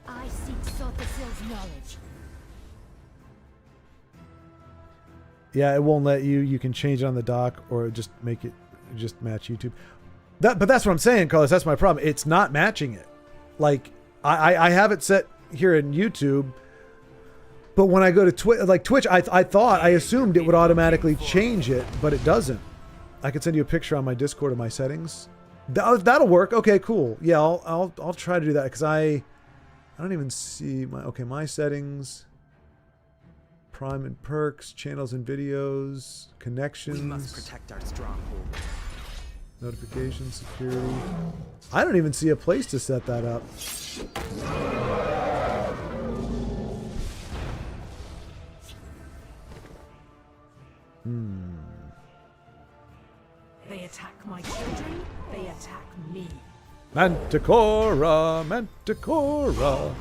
[SPEAKER 6] I seek Sothasil's knowledge.
[SPEAKER 1] Yeah, it won't let you. You can change it on the dock or just make it just match YouTube. But that's what I'm saying, Carlos. That's my problem. It's not matching it. Like I have it set here in YouTube, but when I go to Twitch, I assumed it would automatically change it, but it doesn't. I can send you a picture on my Discord of my settings. That'll work. Okay, cool. Yeah, I'll try to do that because I don't even see my settings. Prime and perks, channels and videos, connections.
[SPEAKER 10] We must protect our stronghold.
[SPEAKER 1] Notifications, security. I don't even see a place to set that up.
[SPEAKER 4] They attack my children, they attack me.
[SPEAKER 1] Manticora, Manticora.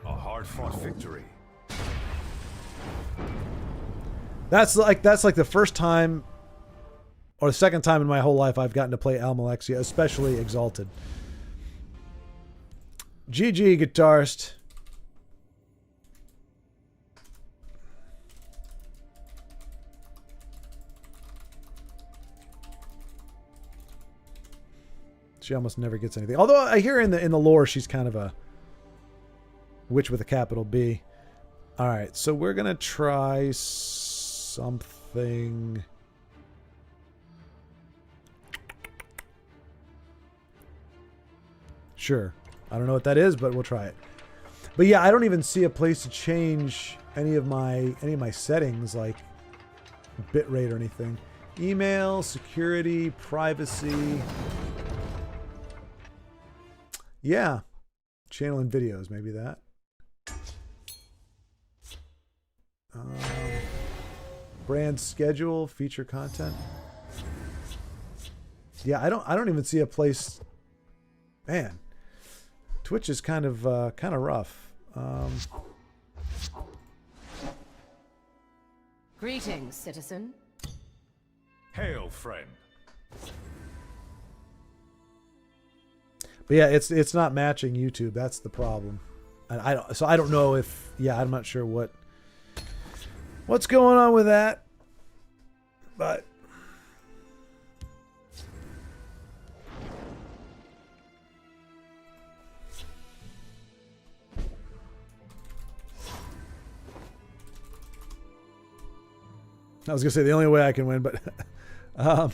[SPEAKER 7] A hard-fought victory.
[SPEAKER 1] That's like the first time or the second time in my whole life I've gotten to play Almalexia, especially Exalted. GG, guitarist. She almost never gets anything. Although I hear in the lore she's kind of a witch with a capital B. All right, so we're gonna try something. Sure. I don't know what that is, but we'll try it. But yeah, I don't even see a place to change any of my settings, like bitrate or anything. Email, security, privacy. Yeah. Channel and videos, maybe that. Brand schedule, feature content. Yeah, I don't even see a place. Man, Twitch is kind of rough.
[SPEAKER 2] Greetings, citizen.
[SPEAKER 7] Hail, friend.
[SPEAKER 1] But yeah, it's not matching YouTube. That's the problem. And I don't know if I'm not sure what's going on with that. But I was gonna say the only way I can win, but
[SPEAKER 6] I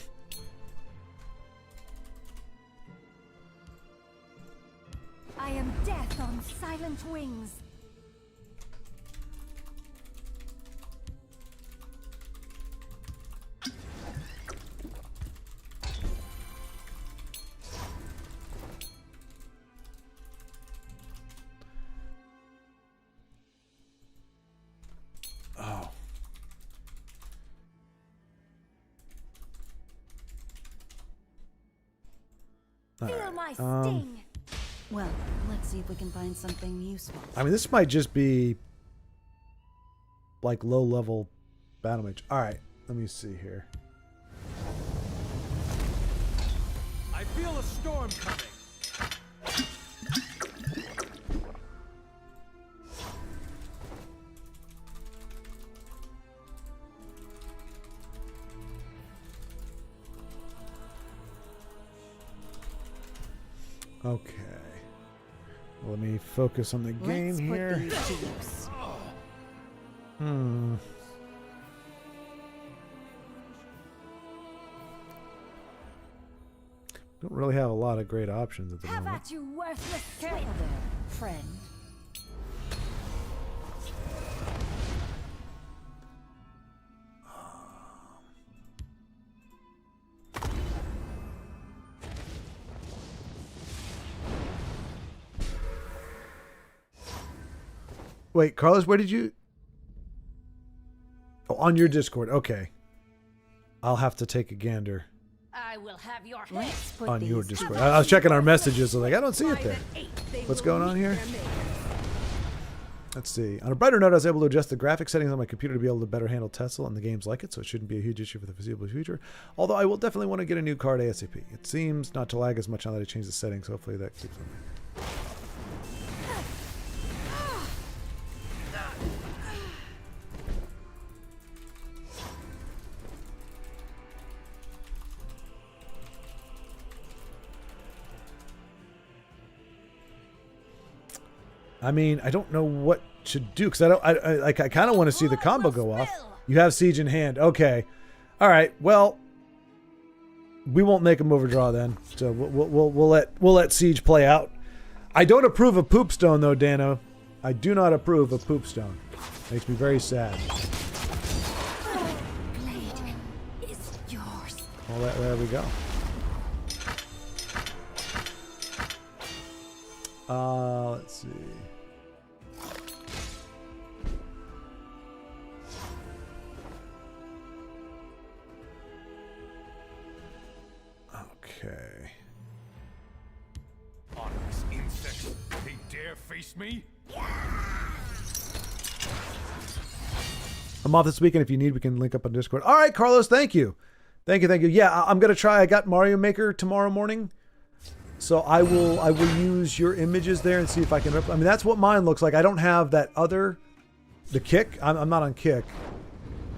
[SPEAKER 6] am death on silent wings. Feel my sting.
[SPEAKER 3] Well, let's see if we can find something useful.
[SPEAKER 1] I mean, this might just be like low-level battle mage. All right, let me see here.
[SPEAKER 5] I feel a storm coming.
[SPEAKER 1] Okay. Let me focus on the game
[SPEAKER 3] Let's
[SPEAKER 1] here.
[SPEAKER 3] put these to use.
[SPEAKER 1] Don't really have a lot of great options at the
[SPEAKER 6] Have
[SPEAKER 1] moment.
[SPEAKER 6] at you, worthless
[SPEAKER 3] Careful
[SPEAKER 6] swine.
[SPEAKER 3] there, friend.
[SPEAKER 1] Wait, Carlos, where did you? Oh, on your Discord. Okay. I'll have to take a gander
[SPEAKER 6] I will have your head.
[SPEAKER 3] Let's put
[SPEAKER 1] on
[SPEAKER 3] these
[SPEAKER 1] your
[SPEAKER 3] to
[SPEAKER 1] Discord.
[SPEAKER 3] use.
[SPEAKER 1] I was checking our messages. I was like, I don't see it there. What's going on here? Let's see. On a brighter note, I was able to adjust the graphic settings on my computer to be able to better handle TESL and the games like it, so it shouldn't be a huge issue for the foreseeable future. Although I will definitely want to get a new card ASAP. It seems not to lag as much now that I changed the settings. Hopefully that keeps on. I mean, I don't know what to do because I kind of want to see the combo go off. You have Siege in hand. Okay. All right. Well, we won't make him overdraw then. So we'll let Siege play out. I don't approve of Poopstone though, Dano. I do not approve of Poopstone. Makes me very sad.
[SPEAKER 6] Blade is yours.
[SPEAKER 1] Well, there we go. Let's see. Okay.
[SPEAKER 7] Ominous insects. They dare face me?
[SPEAKER 1] I'm off this weekend. If you need, we can link up on Discord. All right, Carlos, thank you. Thank you. Yeah, I'm going to try. I got Mario Maker tomorrow morning. So I will use your images there and see if I can. I mean, that's what mine looks like. I don't have that other, the Kick. I'm not on Kick.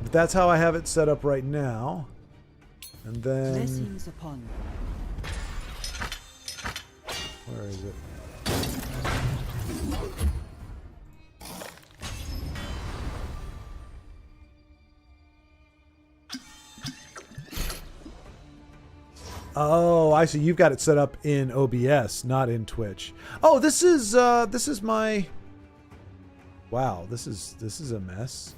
[SPEAKER 1] But that's how I have it set up right now. And then,
[SPEAKER 3] Blessings upon you.
[SPEAKER 1] where is it? Oh, I see. You've got it set up in OBS, not in Twitch. Oh, this is my. Wow, this is a mess.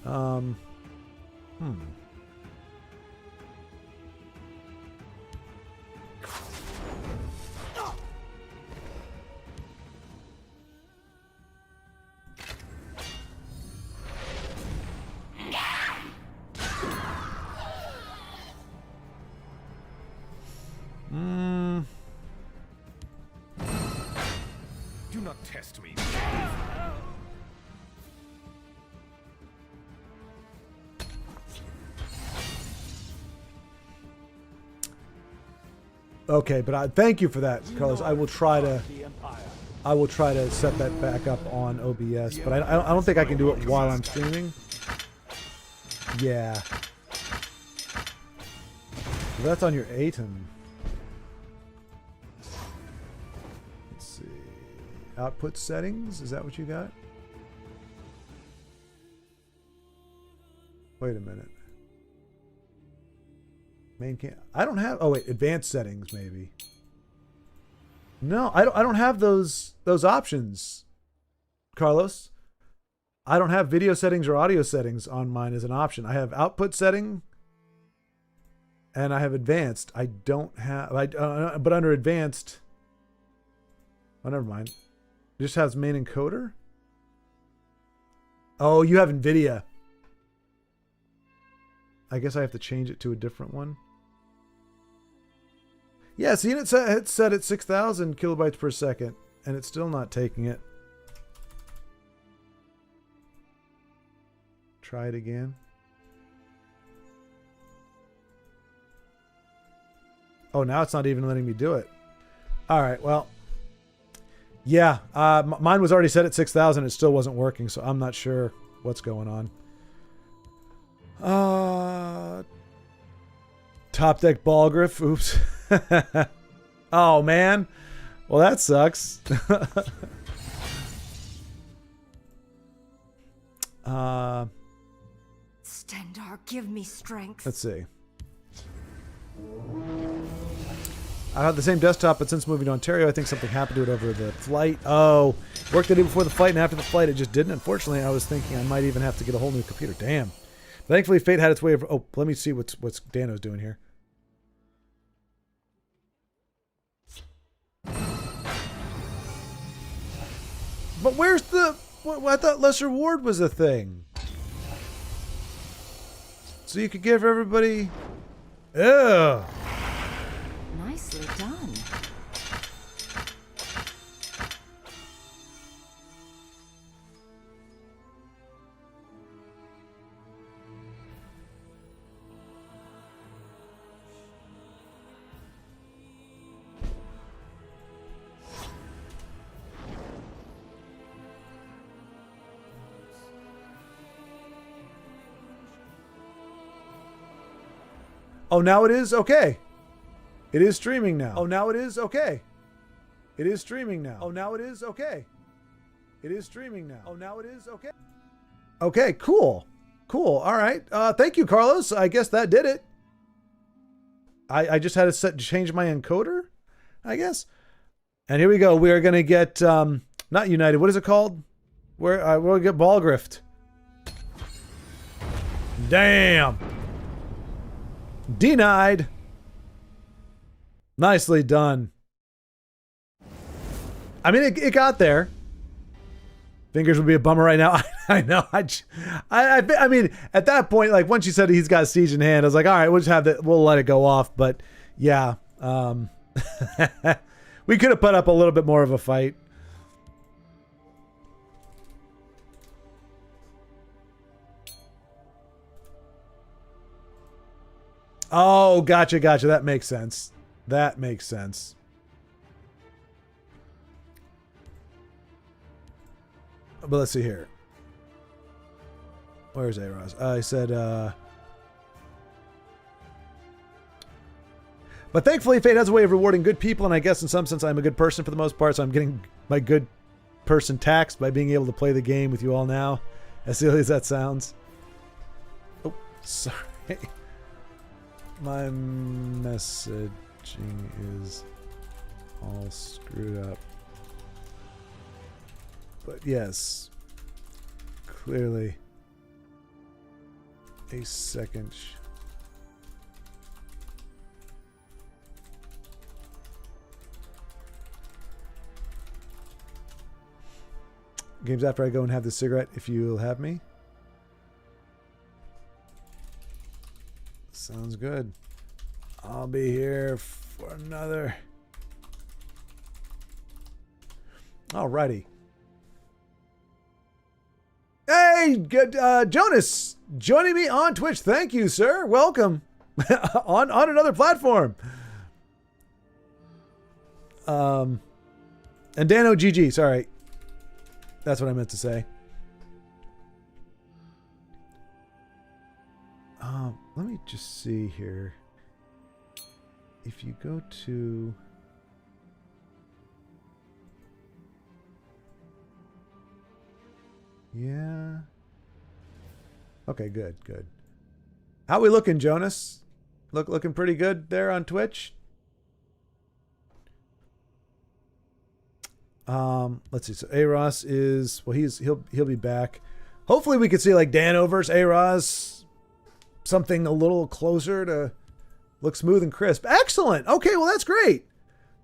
[SPEAKER 7] Do not test me.
[SPEAKER 1] Okay, but thank you for that, Carlos. I will try to set that back up on OBS, but I don't think I can do it while I'm streaming. Yeah. Well, that's on your ATEM. Let's see. Output settings. Is that what you got? Wait a minute. Main cam. I don't have. Oh wait, advanced settings maybe. No, I don't have those options, Carlos. I don't have video settings or audio settings on mine as an option. I have output setting, and I have advanced. I don't have. But under advanced. Oh, never mind. It just has main encoder. Oh, you have NVIDIA. I guess I have to change it to a different one. Yeah, see, it's set at 6,000 kilobytes per second, and it's still not taking it. Try it again. Oh, now it's not even letting me do it. All right, well, yeah, mine was already set at 6,000. It still wasn't working, so I'm not sure what's going on. Top deck ball griff. Oops. Oh, man. Well, that sucks.
[SPEAKER 6] Stendar, give me strength.
[SPEAKER 1] Let's see. I had the same desktop, but since moving to Ontario, I think something happened to it over the flight. Oh, worked the day before the flight, and after the flight, it just didn't. Unfortunately, I was thinking I might even have to get a whole new computer. Damn. But thankfully, fate had its way of... Oh, let me see what's Dano's doing here. But where's the... I thought lesser ward was a thing. So you could give everybody... Ew.
[SPEAKER 2] Nicely done.
[SPEAKER 1] Oh, now it is? Okay. It is streaming now. Oh, now it is? Okay. It is streaming now. Oh, now it is? Okay. It is streaming now. Oh, now it is? Okay. Okay, cool. Cool. All right. Thank you, Carlos. I guess that did it. I just had to change my encoder, I guess. And here we go. We are going to get, not United. What is it called? We'll get ball grift. Damn. Denied. Nicely done. I mean, it got there. Fingers would be a bummer right now. I know. I mean, at that point, like once you said he's got Siege in hand, I was like, all right, we'll just have that. We'll let it go off. But yeah, we could have put up a little bit more of a fight. Oh, gotcha. That makes sense. That makes sense. But let's see here. Where's Aros? I said, but thankfully fate has a way of rewarding good people, and I guess in some sense I'm a good person for the most part, so I'm getting my good person taxed by being able to play the game with you all now. As silly as that sounds. Oh, sorry. My messaging is all screwed up. But yes, clearly a second. Games after I go and have the cigarette, if you'll have me. Sounds good. I'll be here for another. Alrighty. Hey, good, Jonas, joining me on Twitch. Thank you, sir. Welcome on another platform. And Dano GG. Sorry, that's what I meant to say. Let me just see here. If you go to... Yeah. Okay, good. How we looking, Jonas? Looking pretty good there on Twitch? Let's see. So Aros is... Well, he'll be back. Hopefully we could see like Dano versus Aros. Something a little closer to look smooth and crisp. Excellent. Okay, well, that's great.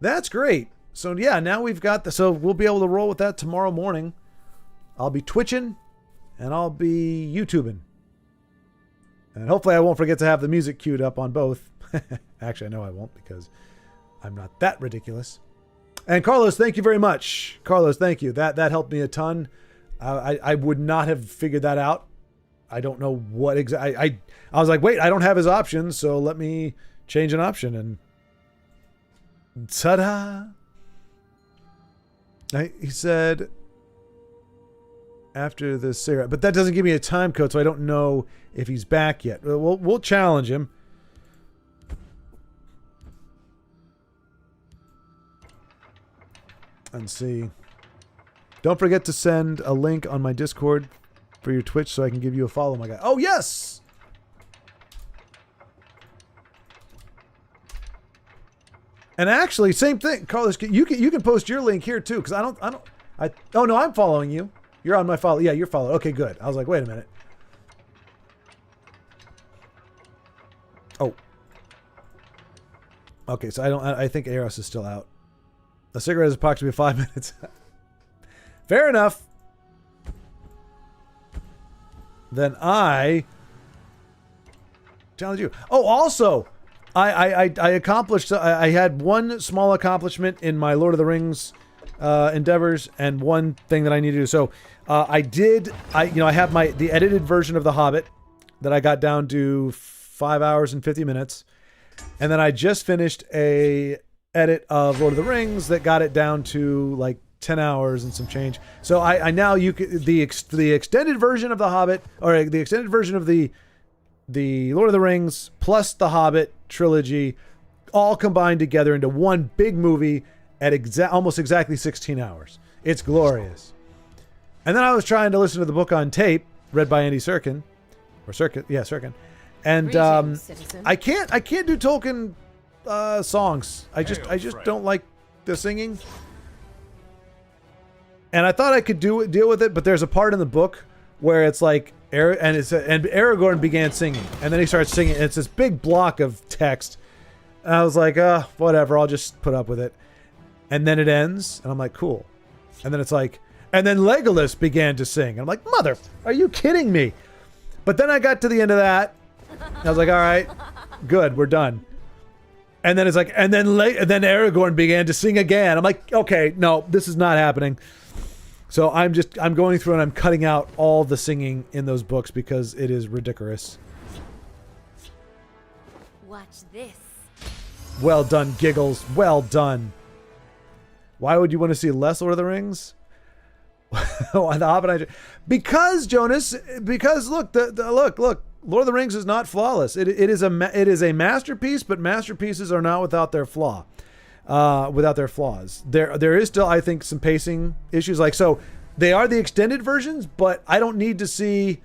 [SPEAKER 1] That's great. So, yeah, now we've got the... So, we'll be able to roll with that tomorrow morning. I'll be Twitching, and I'll be YouTubing. And hopefully I won't forget to have the music queued up on both. Actually, I know I won't because I'm not that ridiculous. And Carlos, thank you very much. Carlos, thank you. That helped me a ton. I would not have figured that out. I don't know what exactly. I was like, wait, I don't have his options, so let me change an option. And ta-da! He said after the cigarette, but that doesn't give me a time code, so I don't know if he's back yet. We'll challenge him. And see. Don't forget to send a link on my Discord for your Twitch so I can give you a follow, my guy. Oh, yes! And actually, same thing. Carlos, you can post your link here too, because oh no, I'm following you. You're on my follow. Yeah, you're followed. Okay, good. I was like, wait a minute. Oh. Okay, so I think Eros is still out. The cigarette is approximately 5 minutes. Fair enough. Then I challenge you. Oh, also, I accomplished. I had one small accomplishment in my Lord of the Rings endeavors, and one thing that I need to do. So I have the edited version of The Hobbit that I got down to 5 hours and 50 minutes, and then I just finished a edit of Lord of the Rings that got it down to like 10 hours and some change. So I now the extended version of The Hobbit, or the extended version of the Lord of the Rings plus the Hobbit trilogy, all combined together into one big movie at almost exactly 16 hours. It's glorious. And then I was trying to listen to the book on tape, read by Andy Serkin, Serkin, and I can't do Tolkien songs. I just don't like the singing. And I thought I could deal with it, but there's a part in the book where it's like and Aragorn began singing, and then he starts singing. And it's this big block of text, and I was like, whatever, I'll just put up with it. And then it ends, and I'm like, cool. And then it's like, and then Legolas began to sing, and I'm like, mother, are you kidding me? But then I got to the end of that, and I was like, all right, good, we're done. And then it's like, and then Aragorn began to sing again. I'm like, okay, no, this is not happening. So I'm going through and I'm cutting out all the singing in those books because it is ridiculous.
[SPEAKER 6] Watch this.
[SPEAKER 1] Well done, Giggles. Well done. Why would you want to see less Lord of the Rings? The Hobbit. Because Jonas. Because look, look. Lord of the Rings is not flawless. It is a masterpiece, but masterpieces are not without their flaw. Without their flaws. There is still, I think, some pacing issues. Like, so they are the extended versions, but I don't need to see.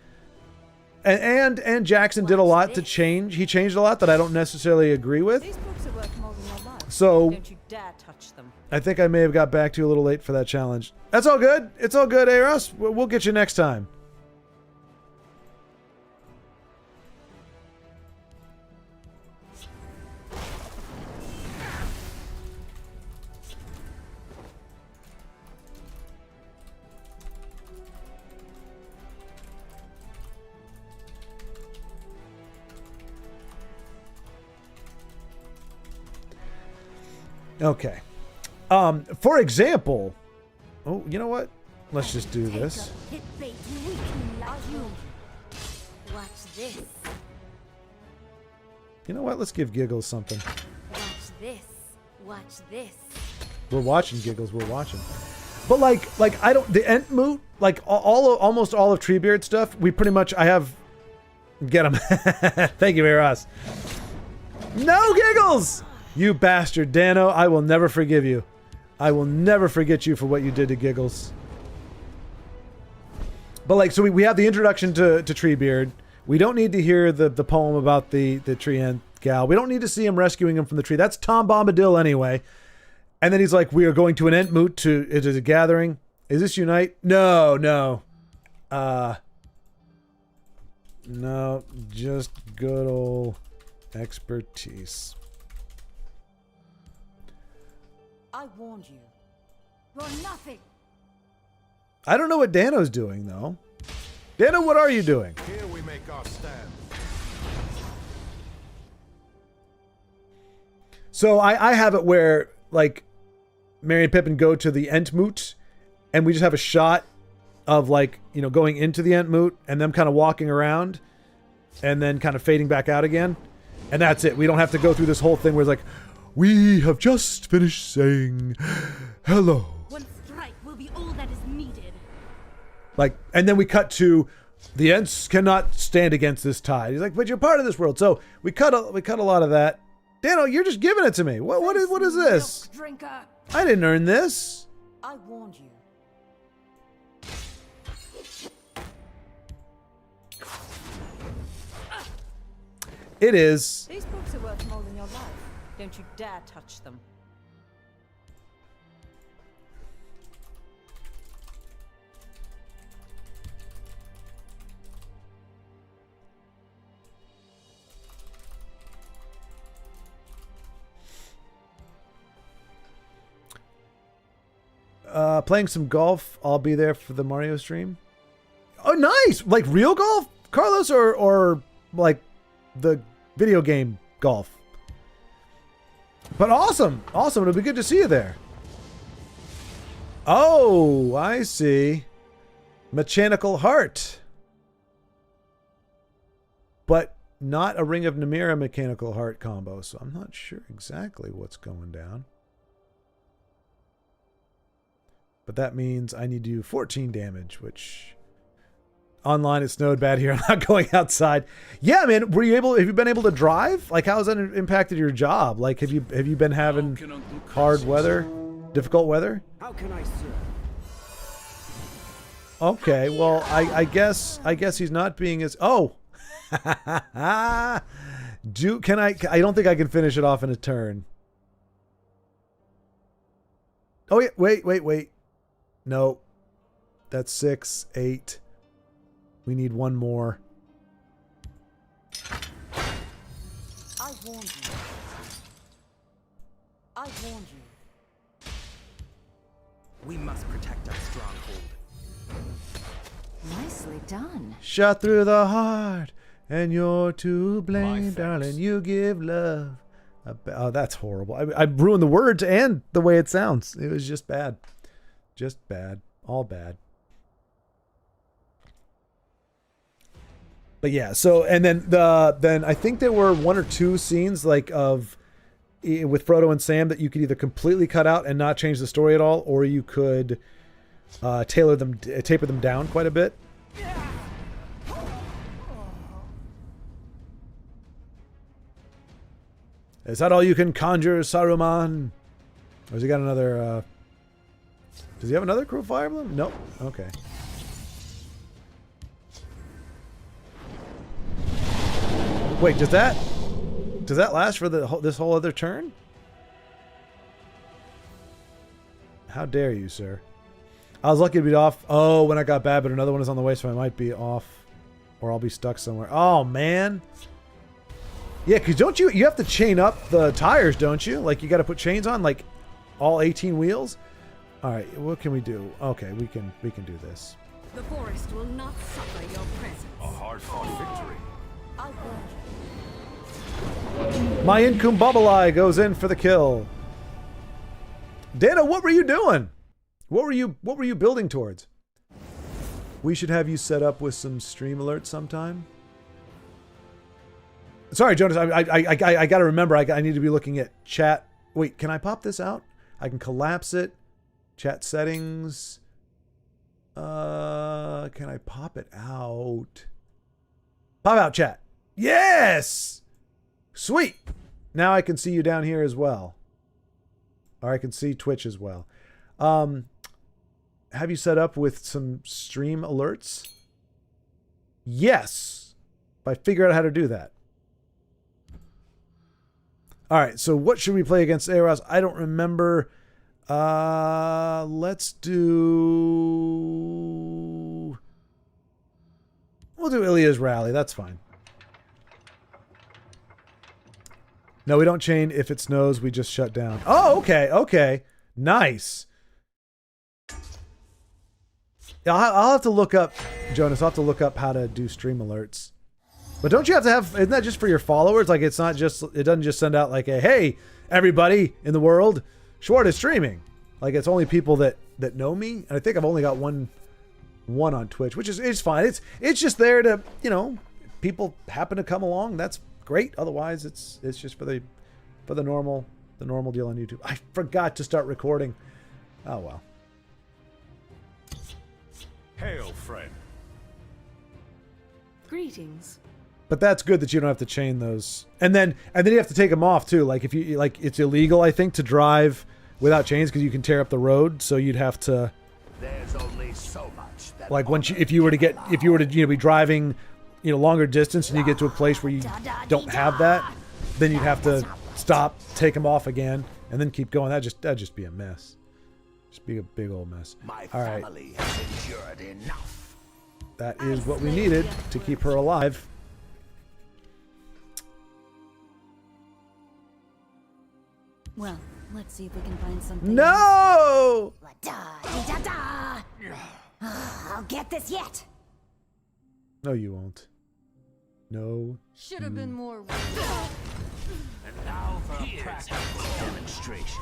[SPEAKER 1] And Jackson did a lot to change. He changed a lot that I don't necessarily agree with.
[SPEAKER 3] These books are worth more than your life.
[SPEAKER 1] So
[SPEAKER 3] Don't you dare touch them.
[SPEAKER 1] I think I may have got back to you a little late for that challenge. That's all good. It's all good, Eros. We'll get you next time. Okay. For example, oh, you know what? Let's just do this.
[SPEAKER 6] Watch this.
[SPEAKER 1] You know what? Let's give Giggles something.
[SPEAKER 6] Watch this. Watch this.
[SPEAKER 1] We're watching Giggles. We're watching. But like I don't, the Entmoot, like almost all of Treebeard stuff, we pretty much, I have, get him. Thank you, Eros. No, Giggles! You bastard, Dano. I will never forgive you. I will never forget you for what you did to Giggles. But like, so we have the introduction to Treebeard. We don't need to hear the poem about the tree ant gal. We don't need to see him rescuing him from the tree. That's Tom Bombadil anyway. And then he's like, we are going to an Entmoot to a gathering. Is this Unite? No. No, just good old expertise.
[SPEAKER 3] I warned you.
[SPEAKER 6] You're nothing.
[SPEAKER 1] I don't know what Dano's doing, though. Dano, what are you doing?
[SPEAKER 5] Here we make our stand.
[SPEAKER 1] So I have it where, like, Merry and Pippin go to the Entmoot, and we just have a shot of, like, you know, going into the Entmoot and them kind of walking around and then kind of fading back out again. And that's it. We don't have to go through this whole thing where it's like, we have just finished saying hello.
[SPEAKER 3] One strike will be all that is needed.
[SPEAKER 1] Like, and then we cut to the Ents cannot stand against this tide. He's like, but you're part of this world. So we cut a lot of that. Dano, you're just giving it to me. What is this?
[SPEAKER 3] Drinker.
[SPEAKER 1] I didn't earn this.
[SPEAKER 2] I warned you.
[SPEAKER 1] It is.
[SPEAKER 3] These books are worth more than your life. Don't you dare touch them.
[SPEAKER 1] Playing some golf. I'll be there for the Mario stream. Oh, nice! Like real golf, Carlos, or like the video game golf. But awesome. It'll be good to see you there. Oh, I see. Mechanical Heart. But not a Ring of Namira Mechanical Heart combo, so I'm not sure exactly what's going down. But that means I need to do 14 damage, which online it snowed bad here. I'm not going outside. Yeah, man. Have you been able to drive? Like, how has that impacted your job? Like, have you been having hard weather, difficult weather?
[SPEAKER 4] How can I serve?
[SPEAKER 1] Okay, well, I guess he's not being as I don't think I can finish it off in a turn. Oh yeah, wait. No. That's 6, 8. We need one more.
[SPEAKER 2] I warned you.
[SPEAKER 10] We must protect our stronghold.
[SPEAKER 6] Nicely done.
[SPEAKER 1] Shot through the heart, and you're to blame, darling. You give love. Oh, that's horrible. I ruined the words and the way it sounds. It was just bad. Just bad. All bad. But yeah, so, and then I think there were 1 or 2 scenes like with Frodo and Sam that you could either completely cut out and not change the story at all, or you could taper them down quite a bit. Is that all you can conjure, Saruman? Or has he got another does he have another Crow Fire Emblem? Nope. Okay. Wait, does that last for this whole other turn? How dare you, sir? I was lucky to be off. Oh, when I got bad, but another one is on the way, so I might be off, or I'll be stuck somewhere. Oh man. Yeah, because don't you have to chain up the tires, don't you? Like, you got to put chains on, like all 18 wheels. All right, what can we do? Okay, we can do this.
[SPEAKER 3] The forest will not suffer your presence.
[SPEAKER 7] A hard-fought victory.
[SPEAKER 3] I warned you.
[SPEAKER 1] My Incumbobuli goes in for the kill. Dana, what were you doing? What were you building towards? We should have you set up with some stream alerts sometime. Sorry, Jonas. I got to remember. I need to be looking at chat. Wait, can I pop this out? I can collapse it. Chat settings. Can I pop it out? Pop out chat. Yes! Sweet. Now I can see you down here as well. Or I can see Twitch as well. Have you set up with some stream alerts? Yes. If I figure out how to do that. All right, so what should we play against Eros? I don't remember. Let's do... We'll do Ilya's Rally. That's fine. No, we don't chain. If it snows, we just shut down. Oh, okay. Okay. Nice. Yeah, I'll have to look up, Jonas, I'll have to look up how to do stream alerts. But don't you have to have, isn't that just for your followers? Like it's not just, it doesn't just send out like a, hey, everybody in the world, Schwart is streaming. Like it's only people that know me. And I think I've only got one on Twitch, which is, it's fine. It's just there to, you know, people happen to come along. That's great. Otherwise it's just for the normal deal on YouTube. I forgot to start recording. Oh well.
[SPEAKER 7] Hail, friend.
[SPEAKER 3] Greetings.
[SPEAKER 1] But that's good that you don't have to chain those. And then you have to take them off too. Like if you like, it's illegal, I think, to drive without chains because you can tear up the road. So you'd have to.
[SPEAKER 5] There's only so much. That
[SPEAKER 1] Like once if you were to be driving, you know, longer distance and you get to a place where you don't have that, then you'd have to stop, take them off again, and then keep going. That'd just be a mess. Just be a big old mess.
[SPEAKER 5] My
[SPEAKER 1] All right.
[SPEAKER 5] family has endured enough.
[SPEAKER 1] That is what we needed to keep her alive.
[SPEAKER 3] Well, let's see if we can find something.
[SPEAKER 1] No!
[SPEAKER 6] I'll get this yet.
[SPEAKER 1] No, you won't. No.
[SPEAKER 3] Should have been more.
[SPEAKER 5] And now for a practical demonstration.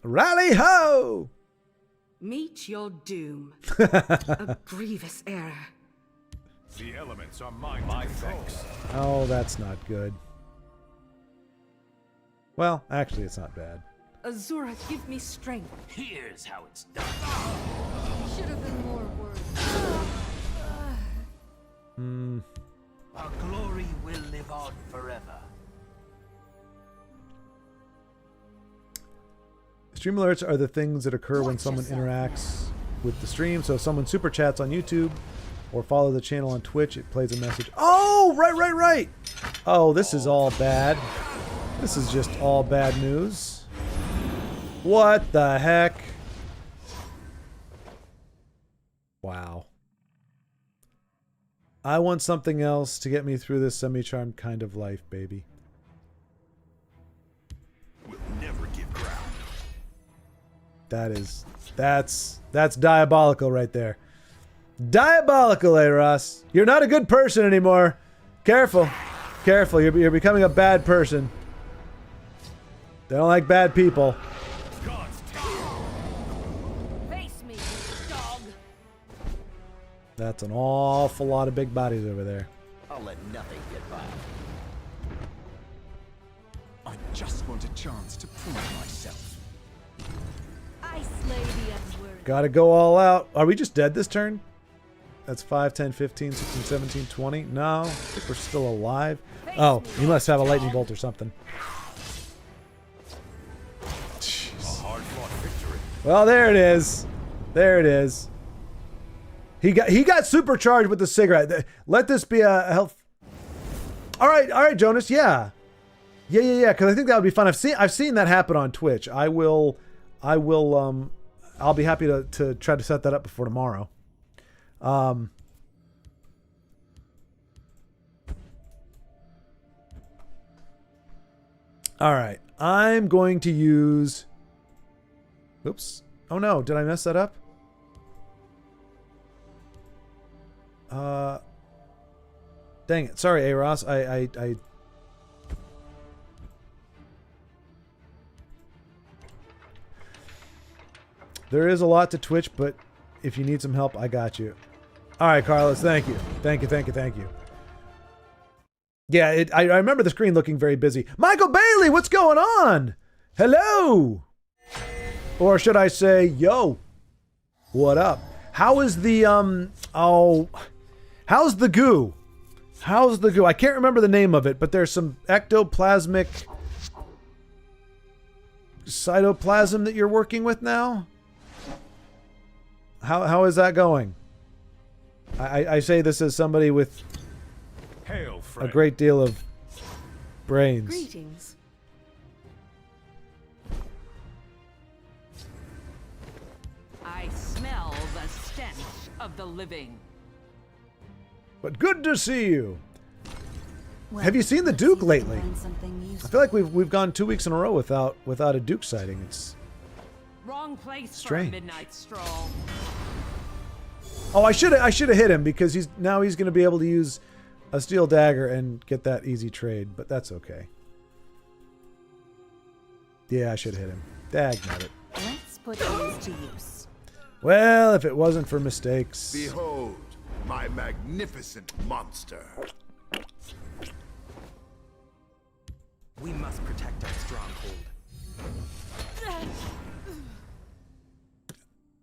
[SPEAKER 1] Rally ho!
[SPEAKER 3] Meet your doom. A grievous error.
[SPEAKER 7] The elements are mine. My thanks.
[SPEAKER 1] Oh, that's not good. Well, actually, it's not bad.
[SPEAKER 3] Azura, give me strength.
[SPEAKER 5] Here's how it's done.
[SPEAKER 3] Should have been more words.
[SPEAKER 5] Our glory will live on forever.
[SPEAKER 1] Stream alerts are the things that occur when someone interacts with the stream. So if someone super chats on YouTube or follow the channel on Twitch, it plays a message. Oh, right. Oh, this is all bad. This is just all bad news. What the heck? Wow. I want something else to get me through this semi-charmed kind of life, baby.
[SPEAKER 7] We'll never give ground.
[SPEAKER 1] That's diabolical right there. Diabolical, Eros. You're not a good person anymore. Careful. Careful. You're becoming a bad person. They don't like bad people.
[SPEAKER 3] Face me, dog.
[SPEAKER 1] That's an awful lot of big bodies over there.
[SPEAKER 9] I'll let nothing get by.
[SPEAKER 10] I just want a chance to prove myself.
[SPEAKER 3] I slay the unworthy.
[SPEAKER 1] Gotta go all out. Are we just dead this turn? That's 5, 10, 15, 16, 17, 20. No, I think we're still alive. Oh, you must have a lightning bolt or something. Well, there it is. There it is. He got supercharged with the cigarette. Let this be a health. All right, Jonas. Yeah. Because I think that would be fun. I've seen that happen on Twitch. I'll be happy to try to set that up before tomorrow. All right. I'm going to use. Oops. Oh no, did I mess that up? Dang it. Sorry, Eros. I There is a lot to Twitch, but if you need some help, I got you. All right, Carlos. Thank you. Thank you. Yeah, I remember the screen looking very busy. Michael Bailey, what's going on? Hello. Or should I say, yo, what up? How is the, how's the goo? How's the goo? I can't remember the name of it, but there's some ectoplasmic cytoplasm that you're working with now? How is that going? I say this as somebody with
[SPEAKER 7] Hail,
[SPEAKER 1] a great deal of brains.
[SPEAKER 3] Greetings. I smell the stench of the living.
[SPEAKER 1] But good to see you.
[SPEAKER 3] Well,
[SPEAKER 1] Have you seen the
[SPEAKER 3] let's
[SPEAKER 1] Duke
[SPEAKER 3] see if we can
[SPEAKER 1] lately?
[SPEAKER 3] find something
[SPEAKER 1] I
[SPEAKER 3] useful.
[SPEAKER 1] feel like we've gone 2 weeks in a row without a Duke sighting. It's
[SPEAKER 2] Wrong place
[SPEAKER 1] Strange.
[SPEAKER 2] for a midnight stroll.
[SPEAKER 1] I should have hit him because he's going to be able to use a steel dagger and get that easy trade, but that's okay. Yeah, I should hit him. Dagnabbit.
[SPEAKER 3] Let's put these to use.
[SPEAKER 1] Well, if it wasn't for mistakes.
[SPEAKER 5] Behold, my magnificent monster.
[SPEAKER 10] We must protect our stronghold.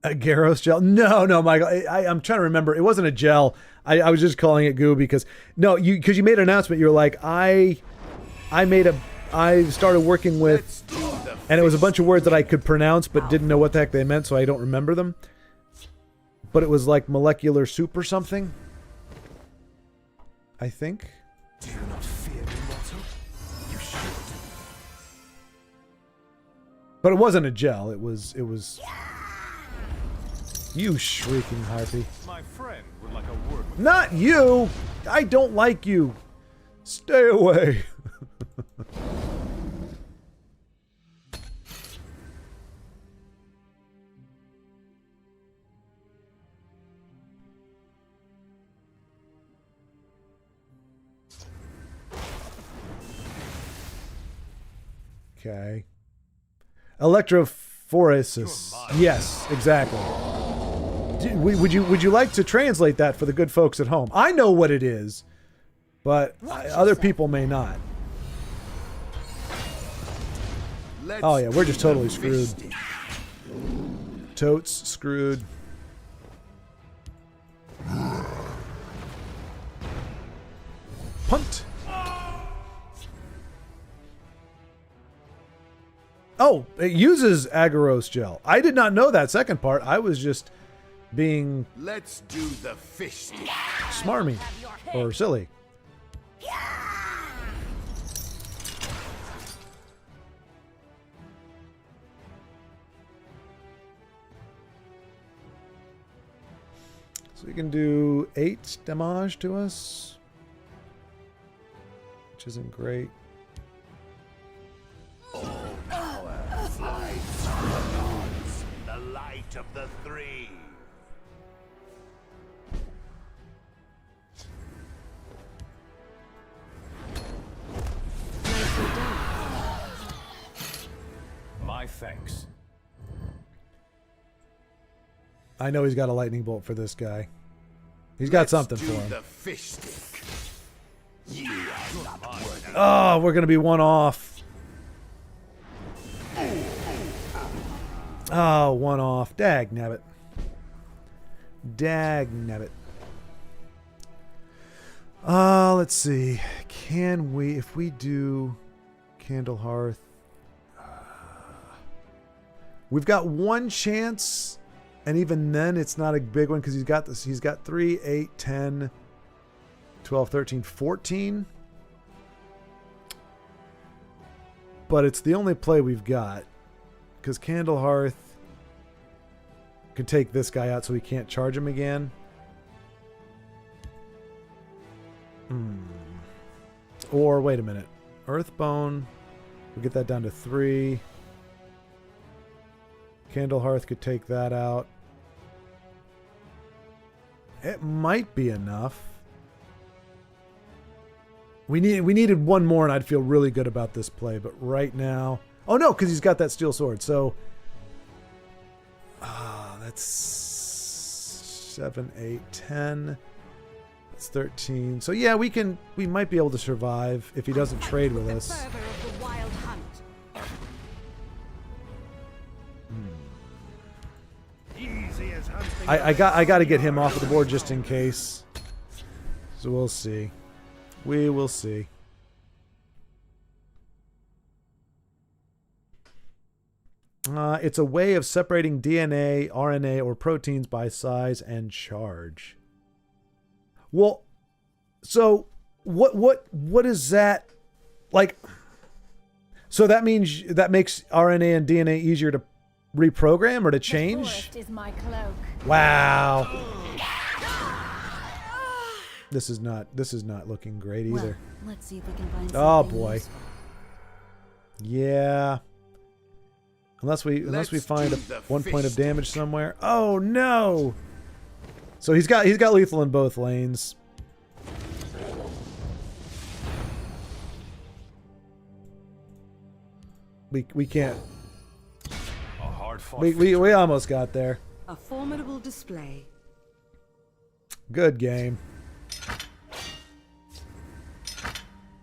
[SPEAKER 1] A Garros gel? No, Michael. I'm trying to remember. It wasn't a gel. I was just calling it goo because because you made an announcement. You're like, I started working with, and it was a bunch of words that I could pronounce but didn't know what the heck they meant, so I don't remember them. But it was like molecular soup or something, I think.
[SPEAKER 10] Do you not fear me, mortal? You should.
[SPEAKER 1] But it wasn't a gel. It was. You shrieking harpy.
[SPEAKER 7] My friend would like a word with
[SPEAKER 1] Not you! I don't like you. Stay away. Okay. Electrophoresis. Yes, exactly. Would you like to translate that for the good folks at home? I know what it is, but other people may not. Oh yeah, we're just totally screwed. Totes screwed. Punt. Oh, it uses agarose gel. I did not know that second part. I was just being
[SPEAKER 5] Let's do the fish stick.
[SPEAKER 1] smarmy or silly. So we can do 8 damage to us, which isn't great.
[SPEAKER 5] The light of the three.
[SPEAKER 7] my thanks.
[SPEAKER 1] I know he's got a lightning bolt for this guy. He's got something for him.
[SPEAKER 5] The fish stick. You are not worthy.
[SPEAKER 1] Oh, we're going to be one off. Oh, one off. Dag nabbit. Dag nabbit. Let's see. Can we, if we do Candle Hearth, we've got one chance, and even then it's not a big one because he's got this. He's got 3, 8, 10, 12, 13, 14. But it's the only play we've got because Candle Hearth could take this guy out so we can't charge him again. Or wait a minute. Earthbone. We'll get that down to 3. Candle Hearth could take that out. It might be enough. We needed one more, and I'd feel really good about this play. But right now, oh no, because he's got that steel sword. So, that's 7, 8, 10. That's 13. So yeah, we might be able to survive if he doesn't trade with us.
[SPEAKER 3] Fervor of the wild hunt.
[SPEAKER 5] Easy as hunting.
[SPEAKER 1] I got to get him off of the board just in case. So we'll see. We will see. It's a way of separating DNA, RNA, or proteins by size and charge. Well, so what is that like? So that means that makes RNA and DNA easier to reprogram or to change?
[SPEAKER 6] The forest is my cloak.
[SPEAKER 1] Wow. This is not looking great either.
[SPEAKER 3] Well, let's see if we can find
[SPEAKER 1] Oh
[SPEAKER 3] something
[SPEAKER 1] boy.
[SPEAKER 3] useful.
[SPEAKER 1] Yeah. Unless we find one point of damage somewhere. Oh no. So he's got lethal in both lanes. We can't.
[SPEAKER 5] A hard-fought
[SPEAKER 1] We almost got there.
[SPEAKER 3] A formidable display.
[SPEAKER 1] Good game.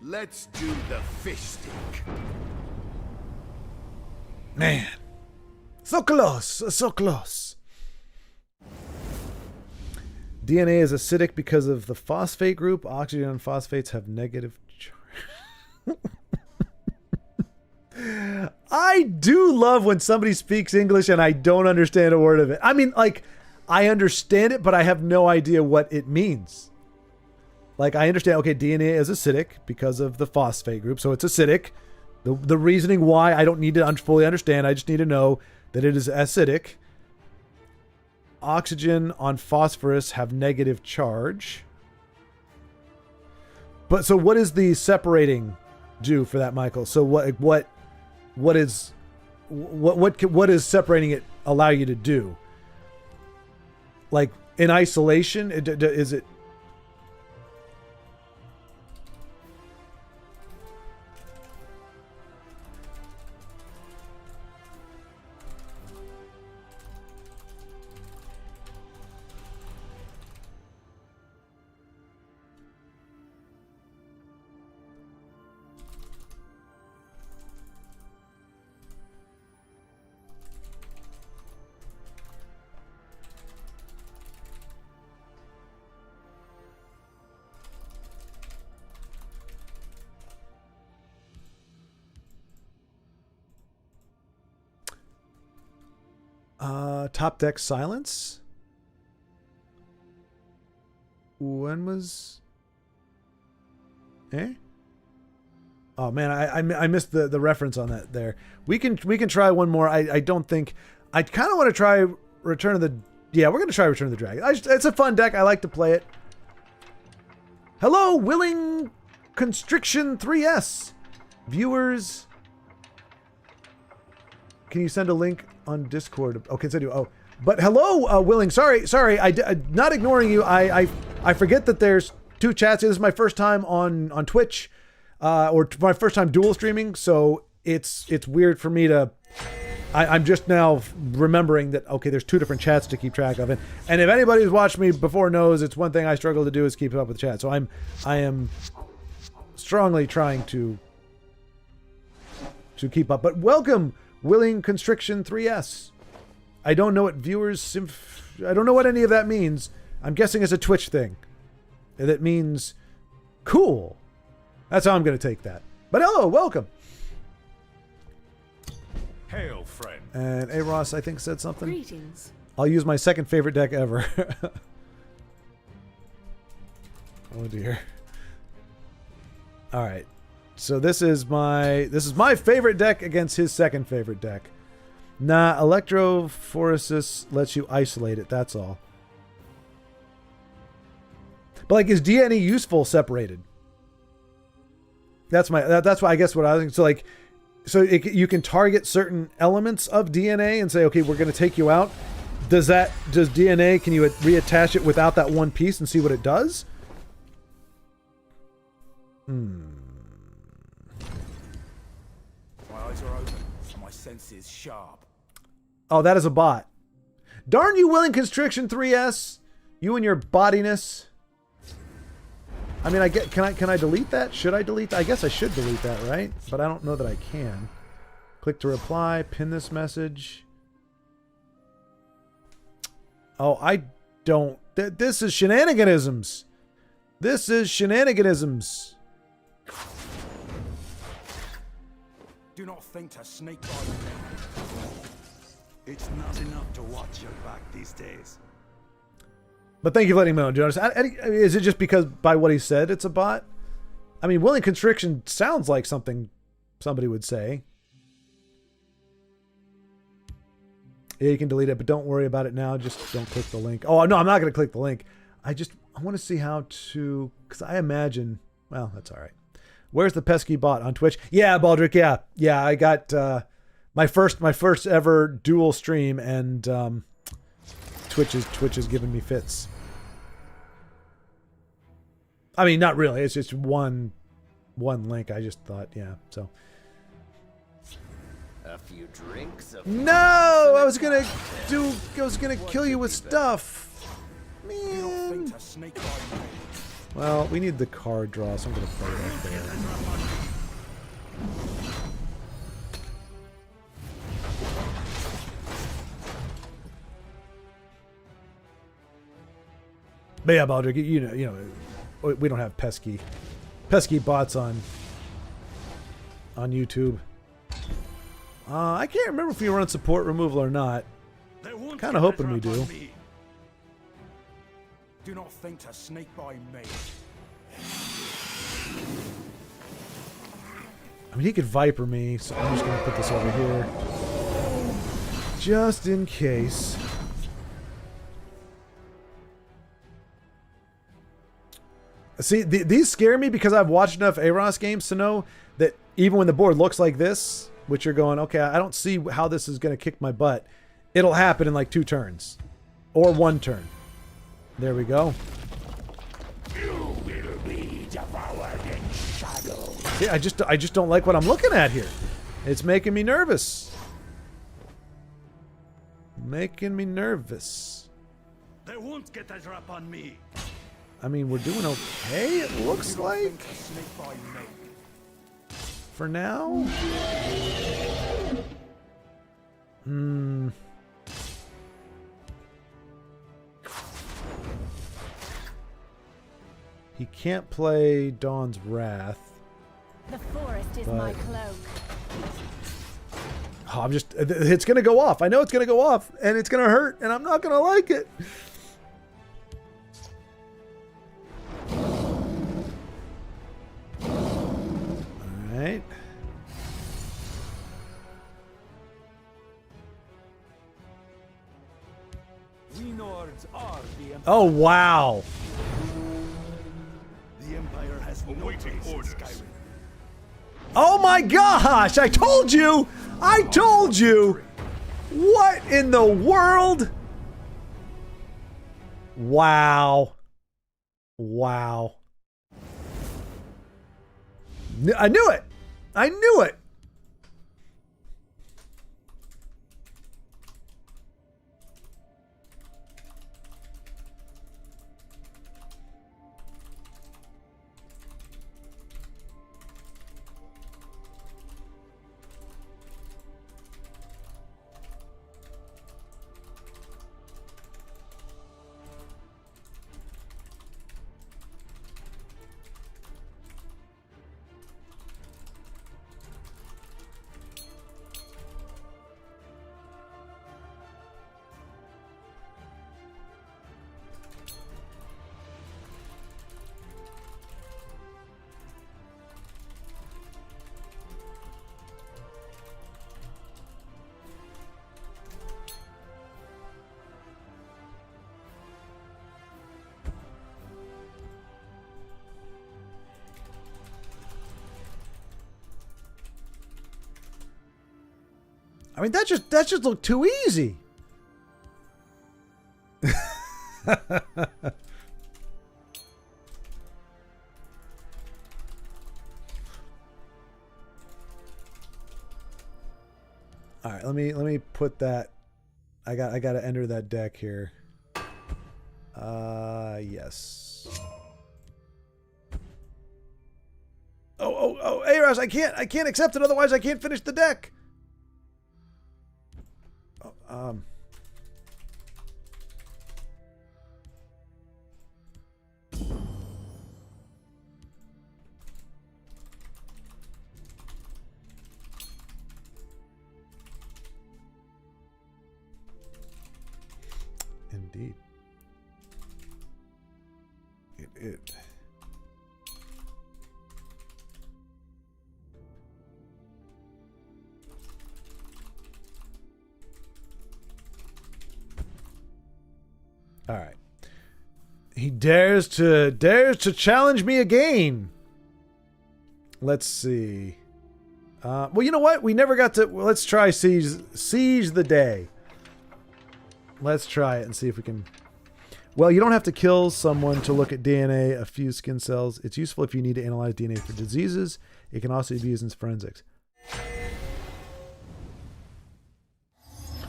[SPEAKER 5] Let's do the fish stick.
[SPEAKER 1] Man. So close. So close. DNA is acidic because of the phosphate group. Oxygen and phosphates have negative charge. I do love when somebody speaks English and I don't understand a word of it. I mean, like, I understand it, but I have no idea what it means. Like, I understand, okay, DNA is acidic because of the phosphate group, so it's acidic. The reasoning why, I don't need to fully understand. I just need to know that it is acidic. Oxygen on phosphorus have negative charge. But so what is the separating do for that, Michael? So what is separating it allow you to do? Like in isolation, is it? Top deck silence. When was? Oh man, I missed the reference on that there. We can try one more. I don't think I kind of want to try Return of the. Yeah, we're gonna try Return of the Dragon. It's a fun deck. I like to play it. Hello, Willing Constriction 3S viewers. Can you send a link on Discord? Oh, continue. Oh, but hello, Willing. Sorry. Not ignoring you. I forget that there's two chats. This is my first time on Twitch, or my first time dual streaming. So it's weird for me to. I'm just now remembering that, okay, there's two different chats to keep track of. And if anybody who's watched me before knows, it's one thing I struggle to do is keep up with chat. So I am strongly trying to keep up. But welcome, Willing Constriction 3S. I don't know what I don't know what any of that means. I'm guessing it's a Twitch thing. That means cool. That's how I'm going to take that. But hello, welcome.
[SPEAKER 5] Hail, friend.
[SPEAKER 1] And Ross, I think, said something.
[SPEAKER 3] Greetings.
[SPEAKER 1] I'll use my second favorite deck ever. Oh dear. All right. So this is my favorite deck against his second favorite deck. Nah, Electrophoresis lets you isolate it, that's all. But like, is DNA useful separated? That's why I guess what I was thinking. So like, you can target certain elements of DNA and say, okay, we're going to take you out. Does DNA, can you reattach it without that one piece and see what it does?
[SPEAKER 10] My eyes are open, and my senses sharp.
[SPEAKER 1] Oh, that is a bot. Darn you, Willing Constriction 3S. You and your bodiness. I mean, can I delete that? Should I delete that? I guess I should delete that, right? But I don't know that I can. Click to reply, pin this message. Oh, I don't. This is shenaniganisms. This is shenaniganisms.
[SPEAKER 10] Do not think to sneak by me. It's not enough to watch your back these days.
[SPEAKER 1] But thank you for letting me know, Jonas. Is it just because by what he said it's a bot? I mean, Willing Constriction sounds like something somebody would say. Yeah, you can delete it, but don't worry about it now. Just don't click the link. Oh, no, I'm not going to click the link. I want to see how to, because I imagine, well, that's all right. Where's the pesky bot on Twitch? Yeah, Baldric, yeah. Yeah, I got my first ever dual stream, and Twitch is giving me fits. I mean, not really. It's just one link. I just thought, yeah. So
[SPEAKER 9] A few drinks.
[SPEAKER 1] No, I was gonna kill you with stuff. Man. Well, we need the card draw, so I'm gonna play that there. But yeah, Baldric, you know, we don't have pesky bots on YouTube. I can't remember if we run support removal or not. Kind of hoping we do.
[SPEAKER 10] Do not think to sneak by me.
[SPEAKER 1] I mean, he could Viper me, so I'm just going to put this over here. Just in case. See, these scare me because I've watched enough Aros games to know that even when the board looks like this, which you're going, okay, I don't see how this is going to kick my butt, it'll happen in like 2 turns. Or 1 turn. There we go.
[SPEAKER 5] You will be devoured in shadow.
[SPEAKER 1] See, I just don't like what I'm looking at here. It's making me nervous. Making me nervous.
[SPEAKER 10] They won't get a drop on me.
[SPEAKER 1] I mean, we're doing okay, it looks like. For now. He can't play Dawn's Wrath.
[SPEAKER 6] The forest is my cloak.
[SPEAKER 1] Oh, it's going to go off. I know it's going to go off, and it's going to hurt, and I'm not going to like it. All right. Oh, wow.
[SPEAKER 10] The Empire has no place in Skyrim.
[SPEAKER 1] Oh my gosh! I told you! I told you! What in the world? Wow. Wow. I knew it! I knew it! I mean, that just looked too easy. All right, let me put that. I got to enter that deck here. Yes. Oh, Aros, I can't accept it, otherwise I can't finish the deck. Indeed. It. All right. He dares to challenge me again. Let's see. Well, you know what? We never got to. Well, let's try Siege the Day. Let's try it and see if we can. Well, you don't have to kill someone to look at DNA, a few skin cells. It's useful if you need to analyze DNA for diseases. It can also be used in forensics.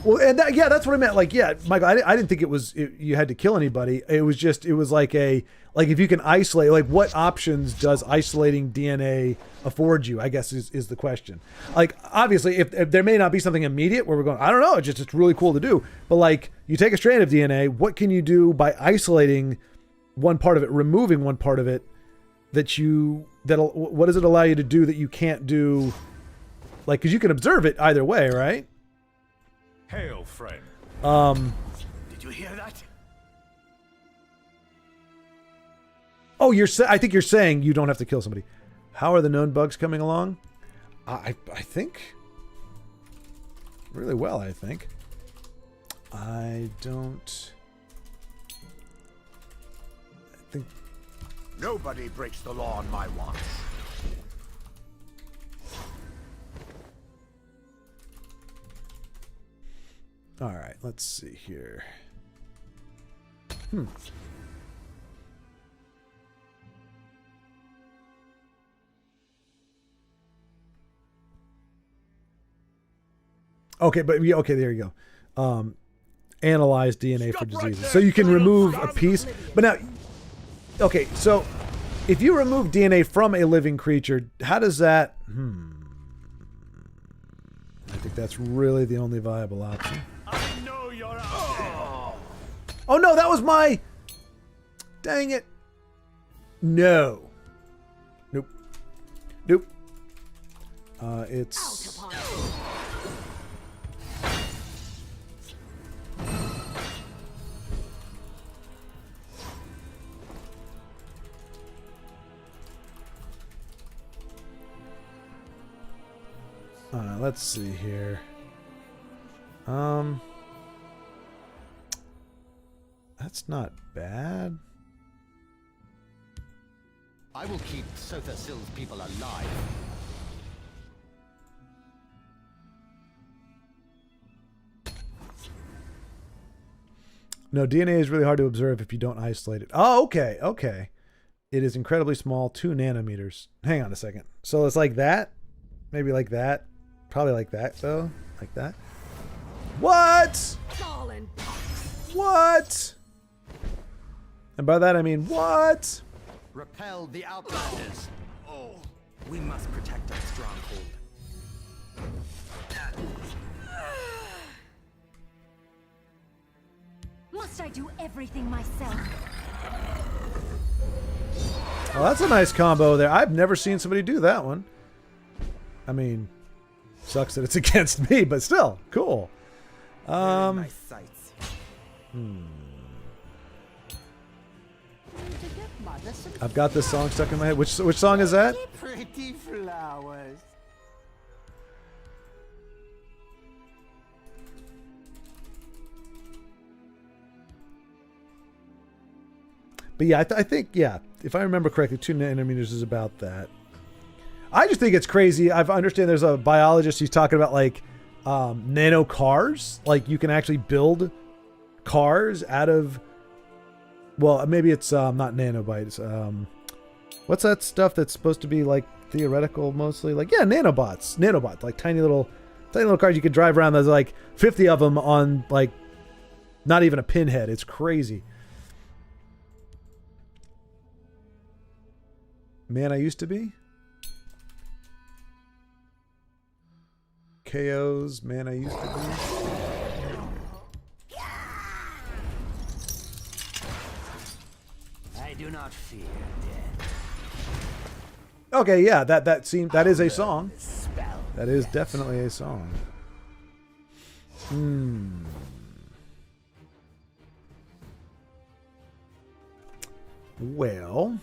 [SPEAKER 1] Well, and that, yeah, that's what I meant. Like, yeah, Michael, I didn't think you had to kill anybody. It was like if you can isolate, like what options does isolating DNA afford you, I guess is the question. Like, obviously, if there may not be something immediate where we're going, I don't know, it's really cool to do. But like, you take a strand of DNA, what can you do by isolating one part of it, removing one part of it what does it allow you to do that you can't do? Like, because you can observe it either way, right?
[SPEAKER 7] Hail, friend.
[SPEAKER 5] Did you hear that?
[SPEAKER 1] Oh, I think you're saying you don't have to kill somebody. How are the known bugs coming along? I think really well, I think. I think
[SPEAKER 5] Nobody breaks the law on my watch.
[SPEAKER 1] all right, let's see here. Okay, but yeah, okay, there you go. Analyze DNA for diseases. So you can remove a piece. But now, okay, so if you remove DNA from a living creature, how does that... I think that's really the only viable option.
[SPEAKER 7] I know you're out there.
[SPEAKER 1] Oh no, that was my... Dang it. No. Nope. It's... let's see here. That's not bad.
[SPEAKER 9] I will keep TESL's people alive.
[SPEAKER 1] No, DNA is really hard to observe if you don't isolate it. Oh, okay, okay. It is incredibly small, 2 nanometers. Hang on a second. So it's like that? Maybe like that? Probably like that, though. Like that. What? What? And by that I mean what?
[SPEAKER 9] Repel the outlanders.
[SPEAKER 10] Oh, we must protect our stronghold.
[SPEAKER 6] Must I do everything myself?
[SPEAKER 1] Well, that's a nice combo there. I've never seen somebody do that one. I mean, sucks that it's against me, but still, cool.
[SPEAKER 10] Nice sights.
[SPEAKER 1] I've got this song stuck in my head. Which song is that?
[SPEAKER 10] Pretty flowers.
[SPEAKER 1] But yeah, I think, yeah, if I remember correctly, 2 nanometers is about that. I just think it's crazy. I understand there's a biologist who's talking about like nano cars. Like you can actually build cars out of, well, maybe it's not nanobytes. What's that stuff that's supposed to be like theoretical mostly? Like, yeah, nanobots, like tiny little cars you could drive around. There's like 50 of them on like not even a pinhead. It's crazy. Man, I used to be. KO's Man, I used to be.
[SPEAKER 4] I do not fear death.
[SPEAKER 1] Okay, yeah, that is a song.
[SPEAKER 4] Spell.
[SPEAKER 1] That is definitely a song. Well,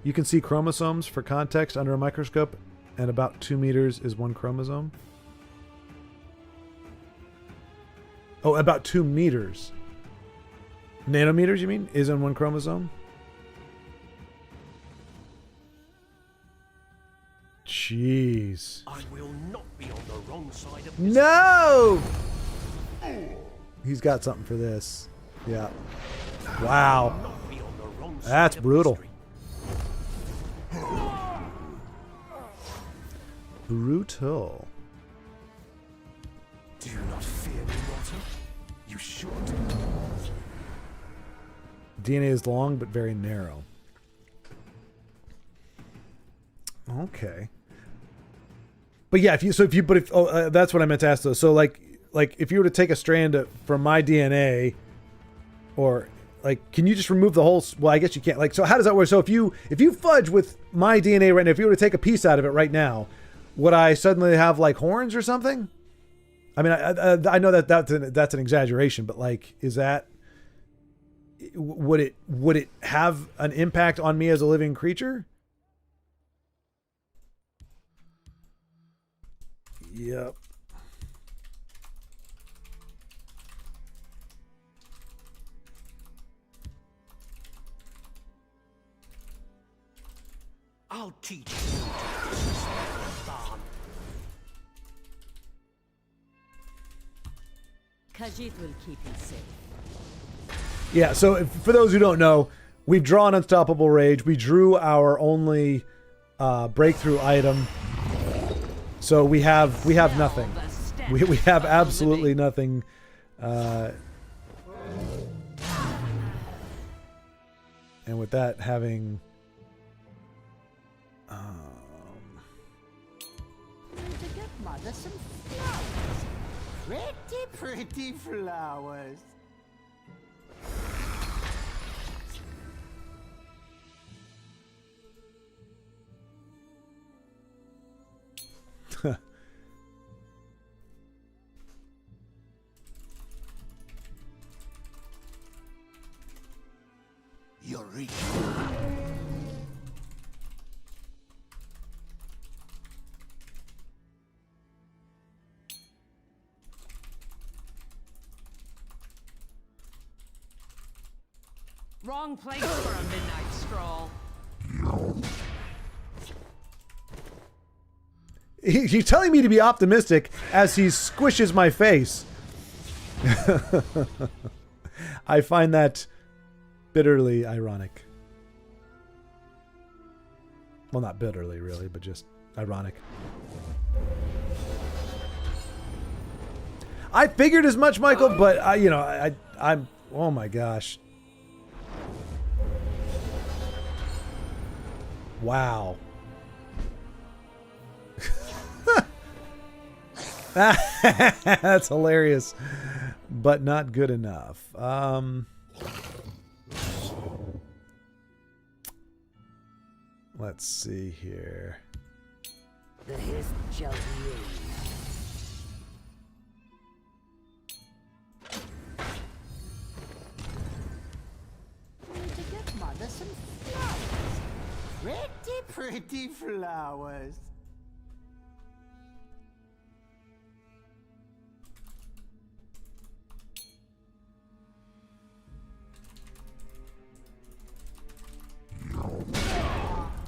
[SPEAKER 1] you can see chromosomes for context under a microscope, and about 2 meters is one chromosome. Oh, about 2 meters. Nanometers, you mean, is in one chromosome? Jeez.
[SPEAKER 5] I will not be on the wrong side of
[SPEAKER 1] No! He's got something for this. Yeah. Wow. That's brutal. Brutal.
[SPEAKER 10] Do you not fear me, Walter? You should.
[SPEAKER 1] DNA is long but very narrow. Okay. But yeah, that's what I meant to ask though. So like if you were to take a strand from my DNA, or like, can you just remove the whole? Well, I guess you can't. Like, so how does that work? So if you fudge with my DNA right now, if you were to take a piece out of it right now, would I suddenly have like horns or something? I mean, I know that's an exaggeration, but like, is that would it have an impact on me as a living creature? Yep.
[SPEAKER 5] I'll teach you to disrespect the barn.
[SPEAKER 3] Khajiit will keep you safe.
[SPEAKER 1] Yeah, so for those who don't know, we've drawn Unstoppable Rage. We drew our only breakthrough item. So we have nothing. We have absolutely nothing. And with that having
[SPEAKER 4] To get Mother some flowers. Pretty flowers.
[SPEAKER 5] Eureka.
[SPEAKER 2] Wrong place for a midnight stroll.
[SPEAKER 1] He's telling me to be optimistic as he squishes my face. I find that bitterly ironic. Well, not bitterly, really, but just ironic. I figured as much, Michael, but I'm. Oh my gosh! Wow. That's hilarious, but not good enough. Let's see here.
[SPEAKER 4] The hiss shall be to get Mother some flowers. Pretty flowers.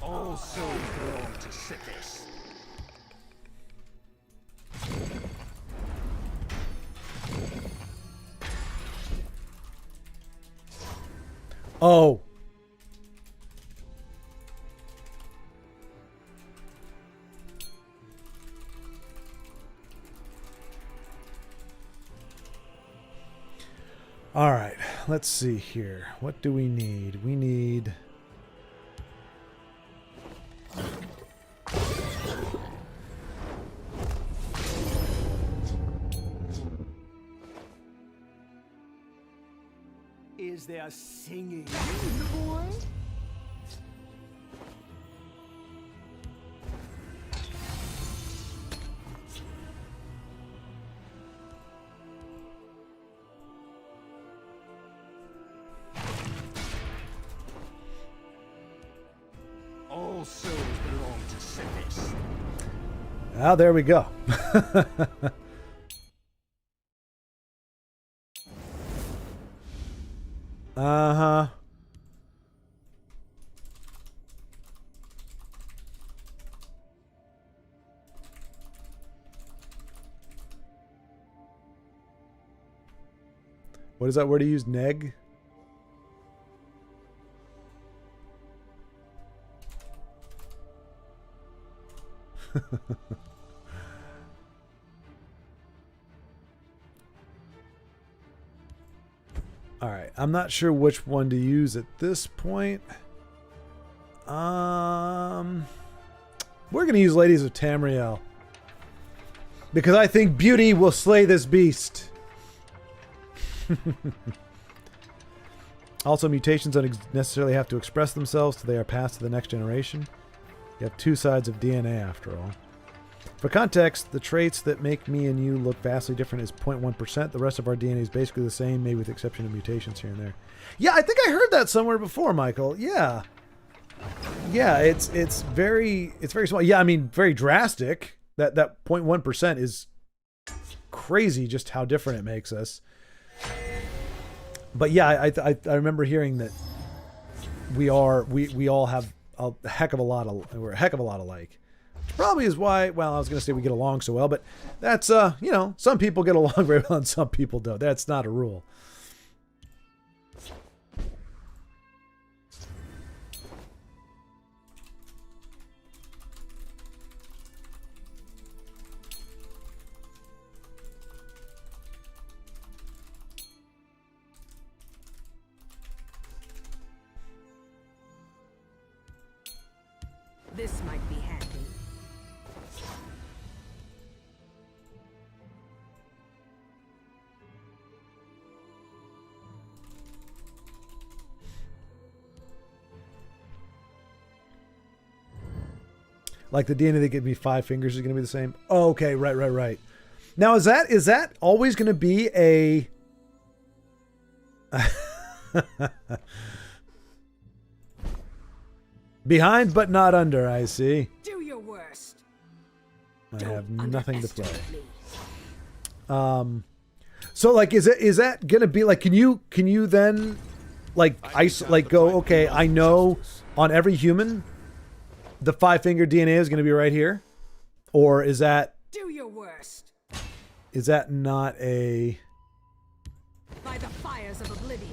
[SPEAKER 5] All souls belong to Sithis.
[SPEAKER 1] Oh. All right, let's see here. What do we need? We need...
[SPEAKER 4] Is there singing?
[SPEAKER 5] All souls belong to Sithis.
[SPEAKER 1] Ah, there we go. Uh-huh. What is that word he used? Neg? All right, I'm not sure which one to use at this point. We're gonna use Ladies of Tamriel because I think beauty will slay this beast. Also, mutations don't necessarily have to express themselves till they are passed to the next generation. You have two sides of DNA after all. For context, the traits that make me and you look vastly different is 0.1%. The rest of our DNA is basically the same, maybe with the exception of mutations here and there. Yeah, I think I heard that somewhere before, Michael. Yeah. Yeah, it's very small. Yeah, I mean, very drastic. That 0.1% is crazy just how different it makes us. But yeah, I remember hearing that we all have a heck of a lot alike. Which probably is why, well, I was going to say we get along so well, but that's, you know, some people get along very well and some people don't. That's not a rule.
[SPEAKER 3] This might be handy.
[SPEAKER 1] Like the DNA that gave me 5 fingers is going to be the same. Oh, okay, right. Now, is that always going to be a... Behind but not under, I see.
[SPEAKER 3] Do your worst.
[SPEAKER 1] I have nothing to play. So like, is that gonna be like? Can you then like go? Okay, I know on every human, the 5-finger DNA is gonna be right here, or is that?
[SPEAKER 3] Do your worst.
[SPEAKER 1] Is that not a?
[SPEAKER 3] By the fires of oblivion.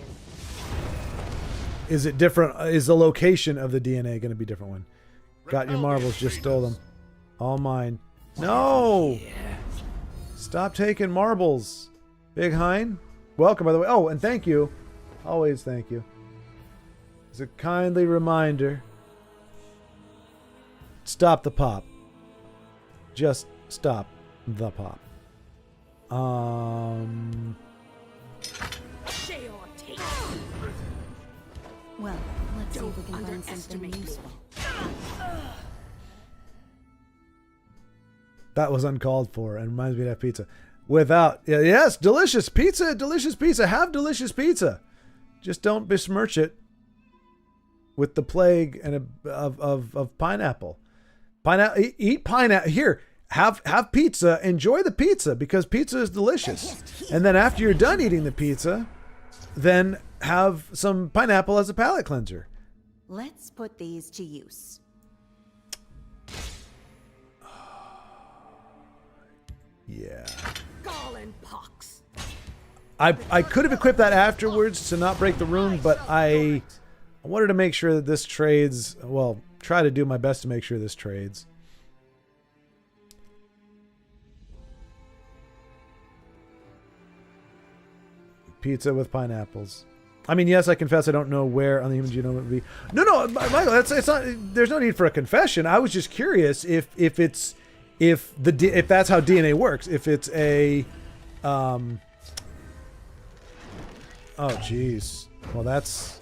[SPEAKER 1] Is it different? Is the location of the DNA going to be a different one? Got your marbles, just stole them. All mine. No! Stop taking marbles. Big Hein, welcome, by the way. Oh, and thank you. Always thank you. It's a kindly reminder. Stop the pop. Just stop the pop.
[SPEAKER 6] Well, let's see if we can find something useful.
[SPEAKER 1] That was uncalled for and reminds me of that pizza. Without, yes, delicious pizza, delicious pizza. Have delicious pizza. Just don't besmirch it with the plague and of pineapple. Eat pineapple. Here, have pizza. Enjoy the pizza because pizza is delicious. And then after you're done eating the pizza, then have some pineapple as a palate cleanser.
[SPEAKER 6] Let's put these to use.
[SPEAKER 1] Yeah.
[SPEAKER 3] Gall and pox.
[SPEAKER 1] I could have equipped that afterwards to not break the rune, but I wanted to make sure that this trades. Well, try to do my best to make sure this trades. Pizza with pineapples. I mean, yes, I confess I don't know where on the human genome it would be. No, Michael, it's not. There's no need for a confession. I was just curious if that's how DNA works. If it's a, oh, jeez. Well, that's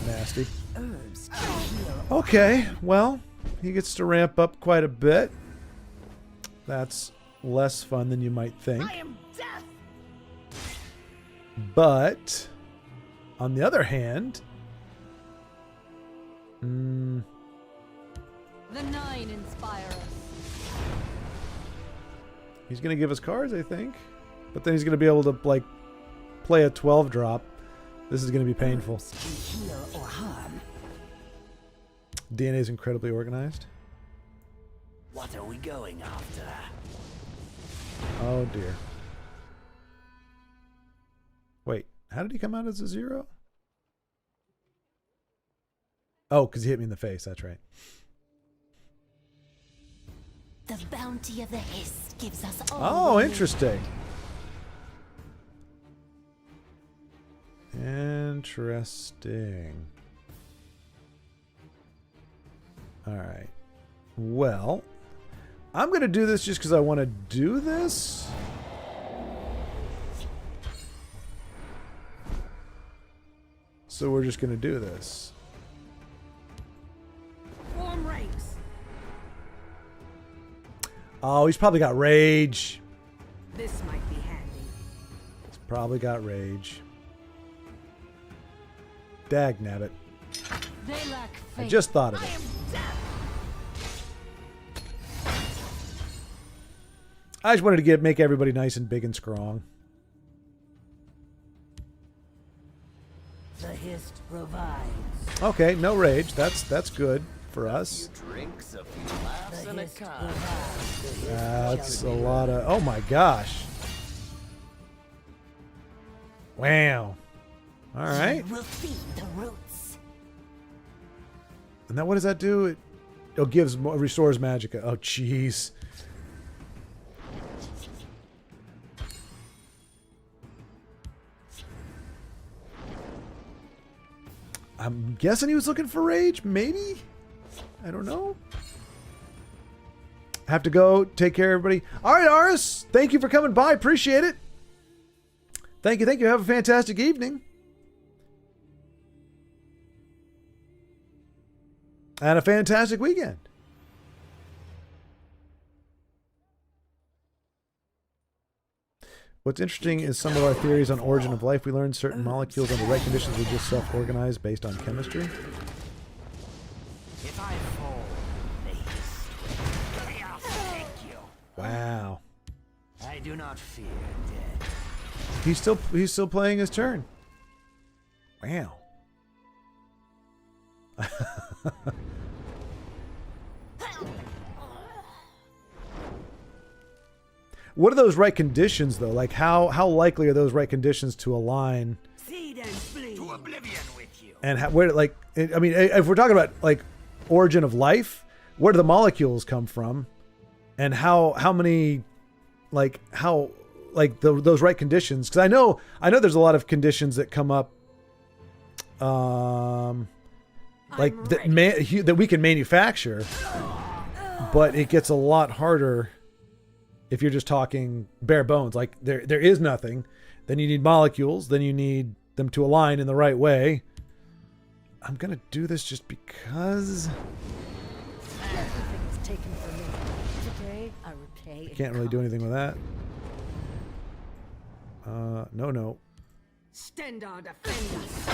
[SPEAKER 1] nasty. Okay, well, he gets to ramp up quite a bit. That's less fun than you might think.
[SPEAKER 3] I am death.
[SPEAKER 1] But on the other hand,
[SPEAKER 3] The 9 inspire us.
[SPEAKER 1] he's going to give us cards, I think. But then he's going to be able to, like, play a 12 drop. This is going to be painful. DNA is incredibly organized.
[SPEAKER 4] What are we going after?
[SPEAKER 1] Oh, dear. Wait, How did he come out as a 0? Oh, because he hit me in the face. That's right.
[SPEAKER 6] The bounty of the Hist gives us all.
[SPEAKER 1] Oh, interesting. Interesting. All right. Well, I'm going to do this just because I want to do this. So we're just going to do this.
[SPEAKER 3] Form ranks.
[SPEAKER 1] Oh, he's probably got rage.
[SPEAKER 3] This might be handy.
[SPEAKER 1] He's probably got rage. Dag nabbit.
[SPEAKER 6] They lack
[SPEAKER 1] I
[SPEAKER 6] faith.
[SPEAKER 1] just thought of it. I just wanted to make everybody nice and big and strong.
[SPEAKER 4] The Hist revives.
[SPEAKER 1] Okay, no rage. That's good for us.
[SPEAKER 9] Few drinks, a few laughs,
[SPEAKER 4] The
[SPEAKER 9] and a
[SPEAKER 4] Hist
[SPEAKER 9] con.
[SPEAKER 4] revives. The Hist
[SPEAKER 1] That's a
[SPEAKER 4] shall be
[SPEAKER 1] lot of... Oh my gosh. Wow. All right.
[SPEAKER 6] We'll feed the roots.
[SPEAKER 1] And then what does that do? It gives more, restores magicka. Oh, jeez. I'm guessing he was looking for rage, maybe? I don't know. Have to go. Take care, everybody. All right, Aris. Thank you for coming by. Appreciate it. Thank you. Thank you. Have a fantastic evening. And a fantastic weekend. What's interesting is some of our theories on origin of life. We learned certain molecules under right conditions would just self-organize based on chemistry.
[SPEAKER 4] If I fall, the Hist will chaos take you.
[SPEAKER 1] Wow.
[SPEAKER 4] I do not fear death.
[SPEAKER 1] He's still playing his turn. Wow. What are those right conditions, though? Like, how likely are those right conditions to align?
[SPEAKER 4] Seed and flee to oblivion with you.
[SPEAKER 1] And where, like, I mean, if we're talking about like origin of life, where do the molecules come from, and how many, like, how, like those right conditions? Because I know there's a lot of conditions that come up, like that we can manufacture, but it gets a lot harder. If you're just talking bare bones, like there is nothing, then you need molecules, then you need them to align in the right way. I'm gonna do this just because.
[SPEAKER 6] Everything is taken from me. Today I repay.
[SPEAKER 1] I can't really do anything with that. No.
[SPEAKER 3] Stendar defend us.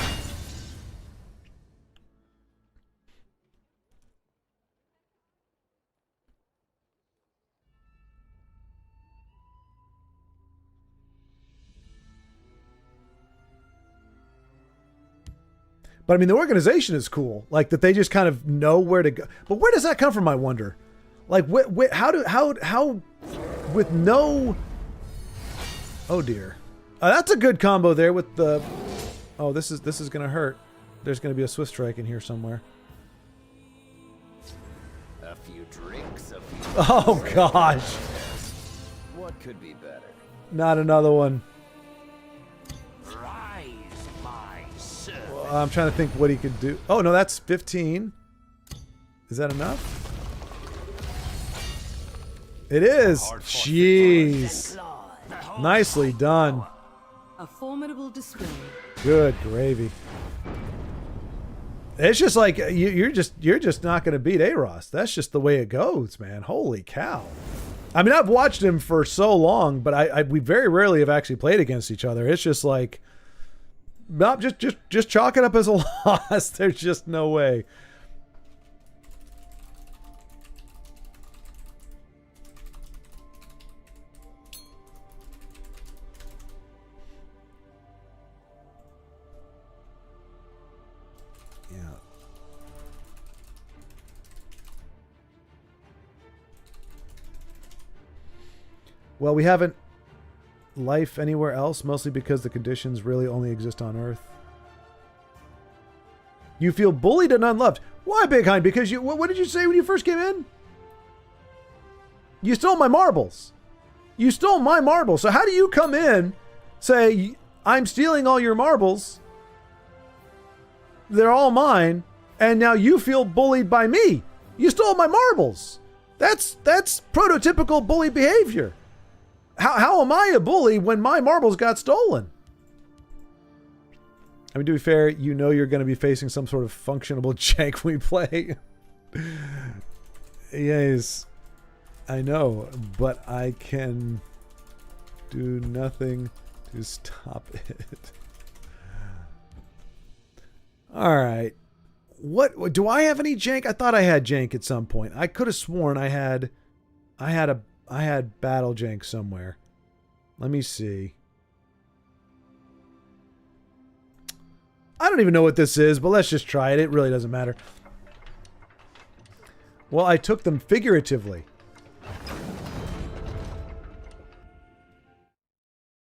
[SPEAKER 1] But I mean, the organization is cool. Like that they just kind of know where to go. But where does that come from? I wonder. Like, how with no. Oh dear, that's a good combo there with the. Oh, this is gonna hurt. There's gonna be a Swift strike in here somewhere.
[SPEAKER 9] A few drinks, a few.
[SPEAKER 1] Oh gosh,
[SPEAKER 9] What could be better?
[SPEAKER 1] not another one.
[SPEAKER 4] Rise, my servant.
[SPEAKER 1] I'm trying to think what he could do. Oh no, that's 15. Is that enough? It is. Jeez. Nicely done.
[SPEAKER 2] A formidable display.
[SPEAKER 1] Good gravy. It's just like you're just not going to beat Aros. That's just the way it goes, man. Holy cow! I mean, I've watched him for so long, but we very rarely have actually played against each other. It's just like, not just chalk it up as a loss. There's just no way. Well, we haven't life anywhere else, mostly because the conditions really only exist on Earth. You feel bullied and unloved. Why, Big Hind? Because you. What did you say when you first came in? You stole my marbles. You stole my marbles. So how do you come in, say, I'm stealing all your marbles, they're all mine, and now you feel bullied by me? You stole my marbles. That's prototypical bully behavior. How am I a bully when my marbles got stolen? I mean, to be fair, you know you're going to be facing some sort of functionable jank when we play. Yes, I know, but I can do nothing to stop it. All right. What do I have any jank? I thought I had jank at some point. I could have sworn I had battle jank somewhere. Let me see. I don't even know what this is, but let's just try it. It really doesn't matter. Well, I took them figuratively.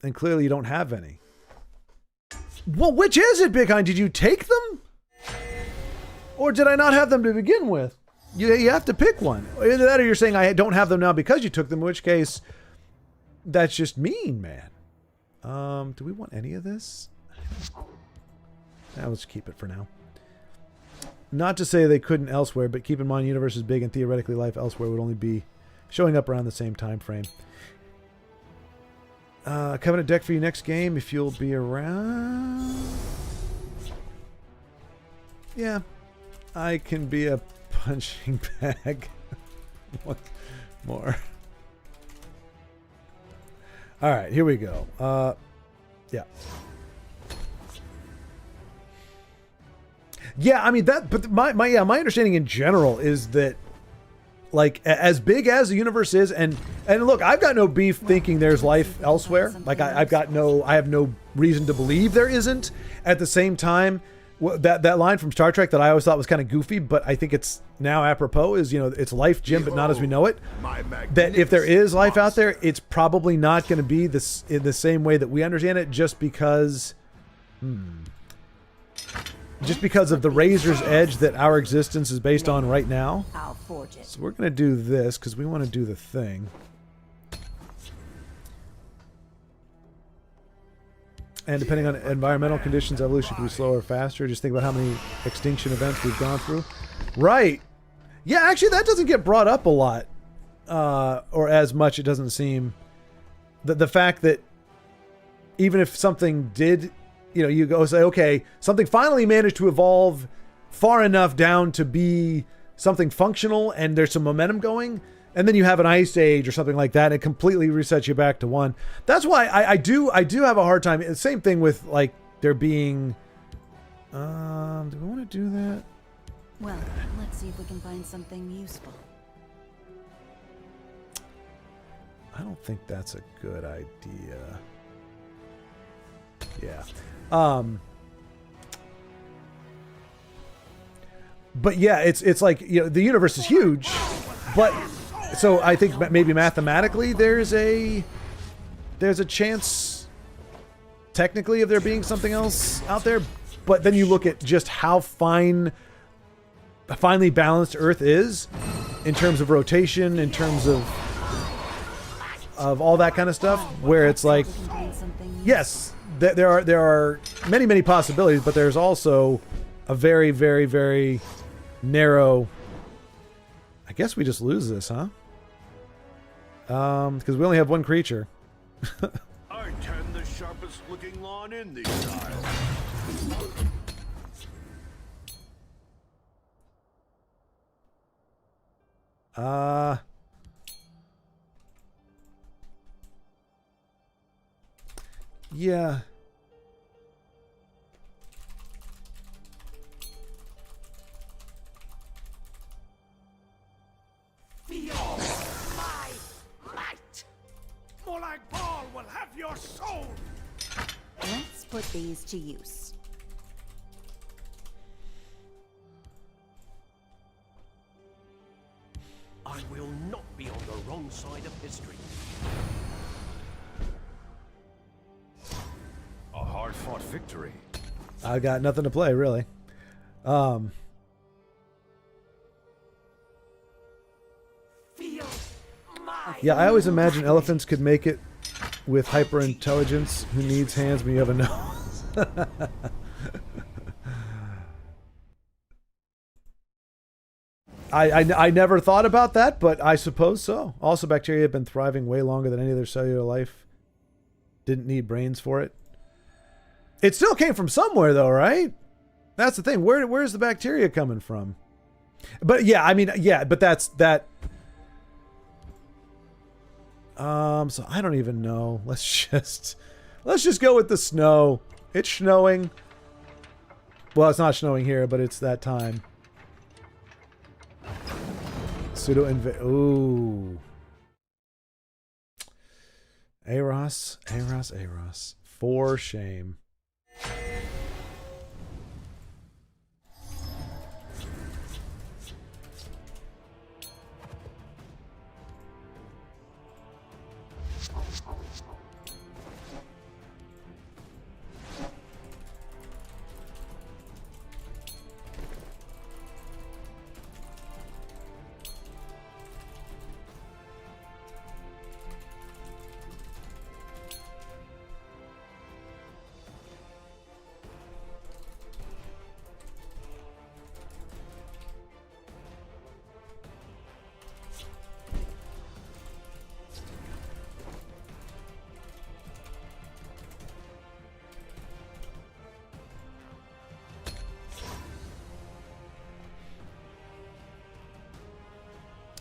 [SPEAKER 1] And clearly you don't have any. Well, which is it, Big Hind? Did you take them? Or did I not have them to begin with? You have to pick one. Either that or you're saying I don't have them now because you took them, in which case, that's just mean, man. Do we want any of this? Now let's keep it for now. Not to say they couldn't elsewhere, but keep in mind the universe is big and theoretically life elsewhere would only be showing up around the same time frame. Covenant deck for you next game if you'll be around. Yeah, I can be a punching bag. One more. All right, here we go. Yeah. Yeah, I mean that, but my understanding in general is that, like, as big as the universe is, and look, I've got no beef thinking there's life elsewhere. Like, I have no reason to believe there isn't. At the same time, that line from Star Trek that I always thought was kind of goofy, but I think it's now apropos is, you know, it's life, Jim, but not as we know it. That if there is life out there, it's probably not going to be this in the same way that we understand it, just because. Just because of the razor's edge that our existence is based on right now.
[SPEAKER 4] I'll forge it.
[SPEAKER 1] So we're going to do this because we want to do the thing. And depending on environmental conditions, evolution can be slower or faster. Just think about how many extinction events we've gone through. Right. Yeah, actually, that doesn't get brought up a lot. Or as much, it doesn't seem. The fact that even if something did... You know, you go say, okay, something finally managed to evolve far enough down to be something functional and there's some momentum going. And then you have an ice age or something like that. And it completely resets you back to one. That's why I do have a hard time. Same thing with like there being, do we want to do that?
[SPEAKER 3] Well, let's see if we can find something useful.
[SPEAKER 1] I don't think that's a good idea. Yeah. But yeah, it's like, you know, the universe is huge, but so I think maybe mathematically there's a chance technically of there being something else out there, but then you look at just how finely balanced Earth is in terms of rotation, in terms of all that kind of stuff, where it's like, yes, there are many possibilities, but there's also a very, very, very narrow. I guess we just lose this, huh? Because we only have one creature.
[SPEAKER 7] I tend the sharpest looking lawn in these tiles.
[SPEAKER 1] Yeah.
[SPEAKER 5] Feel my light. More like Paul will have your soul.
[SPEAKER 3] Let's put these to use.
[SPEAKER 9] I will not be on the wrong side of history.
[SPEAKER 10] fought victory.
[SPEAKER 1] I got nothing to play, really. Yeah, I always imagine elephants could make it with hyper intelligence. Who needs hands when you have a nose? I never thought about that, but I suppose so. Also, bacteria have been thriving way longer than any other cellular life. Didn't need brains for it. It still came from somewhere, though, right? That's the thing. Where's the bacteria coming from? But yeah, I mean, yeah, but that's that. So I don't even know. Let's just go with the snow. It's snowing. Well, it's not snowing here, but it's that time. Pseudo invade. Ooh. Aros. For shame.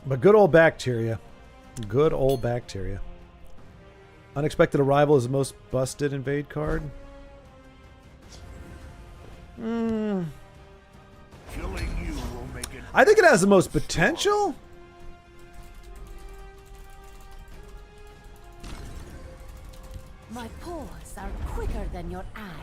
[SPEAKER 1] But good old bacteria. Good old bacteria. Unexpected Arrival is the most busted invade card.
[SPEAKER 7] Killing you will make it.
[SPEAKER 1] I think it has the most potential.
[SPEAKER 6] My paws are quicker than your eyes.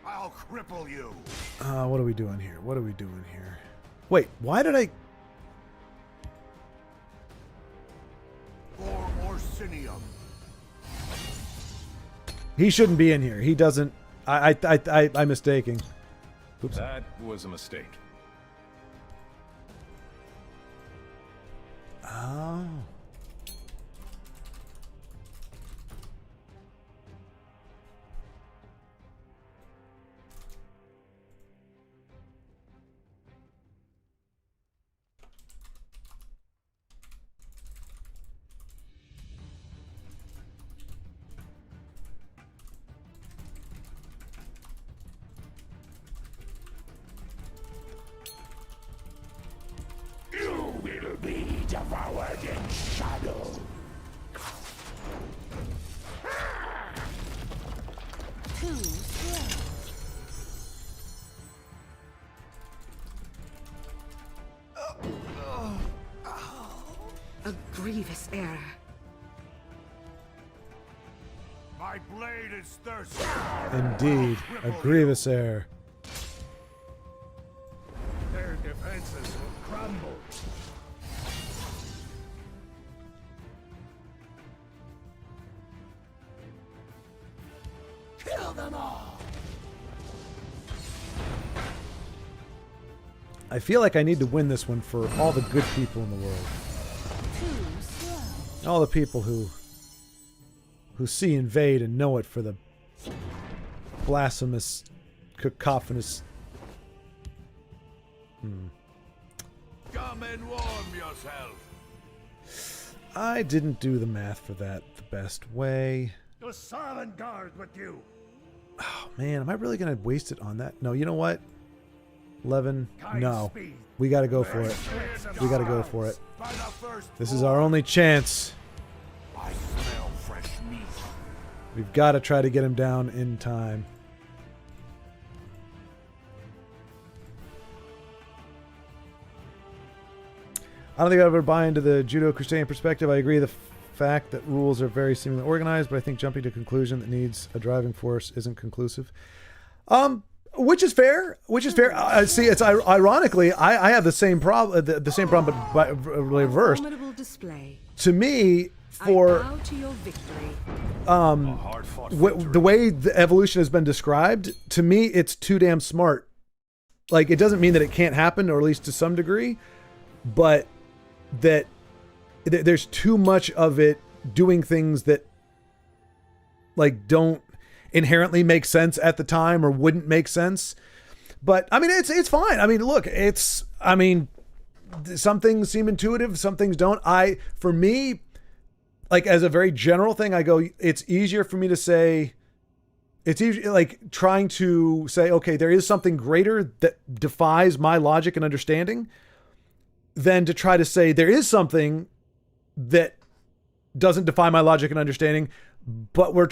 [SPEAKER 7] I'll cripple you.
[SPEAKER 1] What are we doing here? What are we doing here? Wait, why did I...
[SPEAKER 7] Or Orsinium.
[SPEAKER 1] He shouldn't be in here. He doesn't... I'm mistaking. Oops.
[SPEAKER 10] That was a mistake.
[SPEAKER 1] Oh.
[SPEAKER 5] You will be devoured in shadow.
[SPEAKER 6] Too slow.
[SPEAKER 4] A grievous error.
[SPEAKER 7] My blade is thirsty.
[SPEAKER 1] Indeed. A grievous error.
[SPEAKER 5] Their defenses will crumble. Kill them all.
[SPEAKER 1] I feel like I need to win this one for all the good people in the world.
[SPEAKER 6] Too slow.
[SPEAKER 1] All the people who see invade and know it for the blasphemous, cacophonous...
[SPEAKER 7] Come and warm yourself.
[SPEAKER 1] I didn't do the math for that the best way.
[SPEAKER 5] The silent guard with you.
[SPEAKER 1] Oh, man, am I really going to waste it on that? No, you know what? 11. No. We got to go for it. We got to go for it. This is our only chance.
[SPEAKER 7] I smell fresh meat.
[SPEAKER 1] We've got to try to get him down in time. I don't think I'd ever buy into the Judeo-Christian perspective. I agree the fact that rules are very seemingly organized, but I think jumping to a conclusion that needs a driving force isn't conclusive. Which is fair. See, it's ironically, I have the same problem, the same problem, but reversed.
[SPEAKER 3] Formidable display.
[SPEAKER 1] To me,
[SPEAKER 3] I
[SPEAKER 1] for
[SPEAKER 3] bow to your victory.
[SPEAKER 1] the way the evolution has been described, to me, it's too damn smart. Like, it doesn't mean that it can't happen, or at least to some degree, but that there's too much of it doing things that like don't inherently make sense at the time or wouldn't make sense. But I mean, it's fine. I mean, look, some things seem intuitive, some things don't. For me, like as a very general thing, I go, it's easier for me to say, it's easy, like trying to say, okay, there is something greater that defies my logic and understanding, than to try to say there is something that doesn't defy my logic and understanding, but we're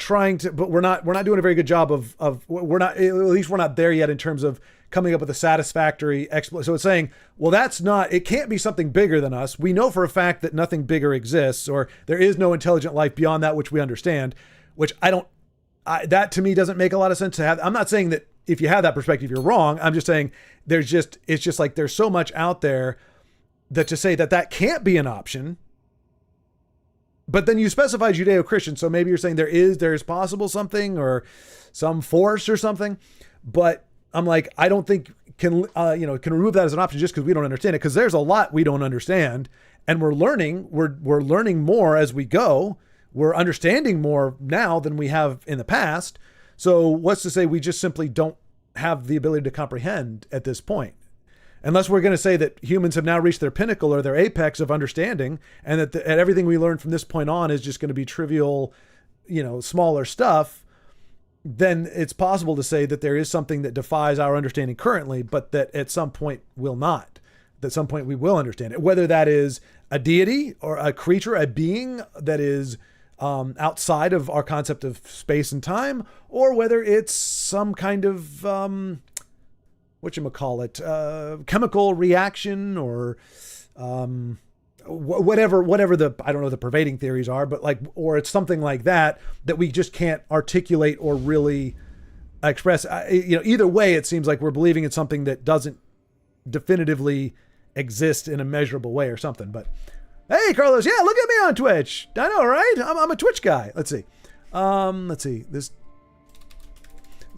[SPEAKER 1] not doing a very good job of we're not, at least we're not there yet in terms of coming up with a satisfactory explanation. So it's saying, well, it can't be something bigger than us. We know for a fact that nothing bigger exists, or there is no intelligent life beyond that which we understand, which that to me doesn't make a lot of sense to have. I'm not saying that if you have that perspective, you're wrong. I'm just saying it's just like there's so much out there that to say that can't be an option. But then you specify Judeo-Christian, so maybe you're saying there is possible something or some force or something. But I'm like, I don't think can remove that as an option just because we don't understand it, because there's a lot we don't understand, and we're learning more as we go. We're understanding more now than we have in the past. So what's to say we just simply don't have the ability to comprehend at this point? Unless we're going to say that humans have now reached their pinnacle or their apex of understanding, and that everything we learn from this point on is just going to be trivial, smaller stuff, then it's possible to say that there is something that defies our understanding currently, but that at some point will not. At some point we will understand it. Whether that is a deity or a creature, a being that is outside of our concept of space and time, or whether it's some kind of chemical reaction, or whatever the, I don't know, the pervading theories are, but or it's something like that we just can't articulate or really express. Either way, it seems like we're believing in something that doesn't definitively exist in a measurable way or something. But hey, Carlos, yeah, look at me on Twitch. I know, right? I'm a Twitch guy. Let's see. This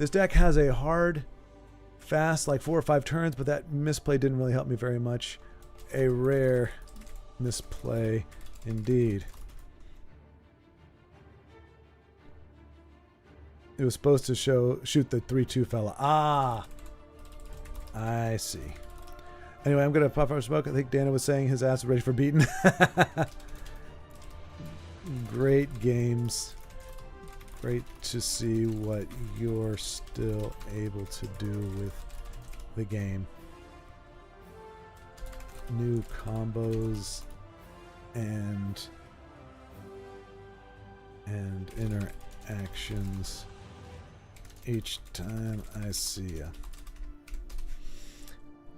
[SPEAKER 1] deck has a hard, fast, 4 or 5 turns, but that misplay didn't really help me very much. A rare misplay indeed. It was supposed to shoot the 3-2 fella. Ah, I see. Anyway, I'm gonna pop out smoke. I think Dana was saying his ass is ready for beating. Great games. Great to see what you're still able to do with the game. New combos and interactions each time I see ya.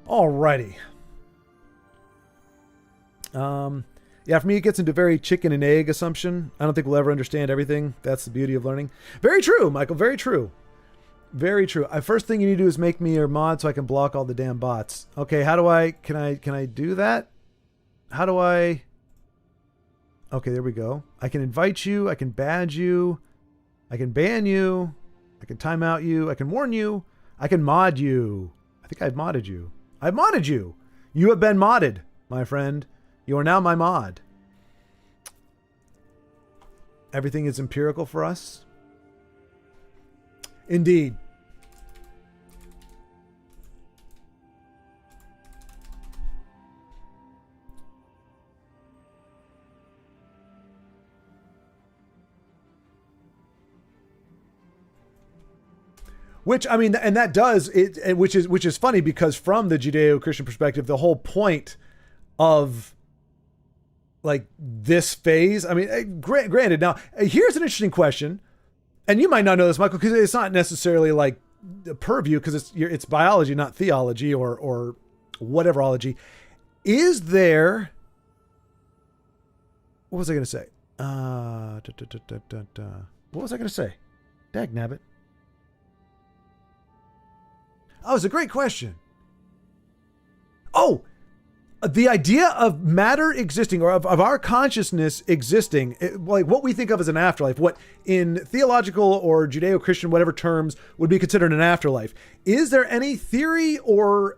[SPEAKER 1] Alrighty. Yeah, for me, it gets into very chicken and egg assumption. I don't think we'll ever understand everything. That's the beauty of learning. Very true, Michael. Very true. Very true. First thing you need to do is make me your mod so I can block all the damn bots. Okay, can I do that? How do I? Okay, there we go. I can invite you. I can badge you. I can ban you. I can time out you. I can warn you. I can mod you. I think I've modded you. I've modded you. You have been modded, my friend. You are now my mod. Everything is empirical for us. Indeed. Which, I mean, and that does it, which is funny, because from the Judeo-Christian perspective, the whole point of this phase, I mean, granted, now here's an interesting question, and you might not know this, Michael, because it's not necessarily a purview, because it's biology, not theology or whateverology. Is there What was I going to say? What was I going to say? Dagnabbit. Oh, it's a great question. Oh, the idea of matter existing, or of our consciousness existing, like what we think of as an afterlife, what in theological or Judeo-Christian, whatever terms, would be considered an afterlife. Is there any theory or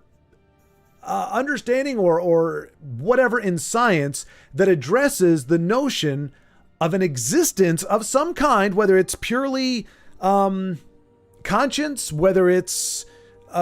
[SPEAKER 1] understanding or whatever in science that addresses the notion of an existence of some kind, whether it's purely conscience, whether it's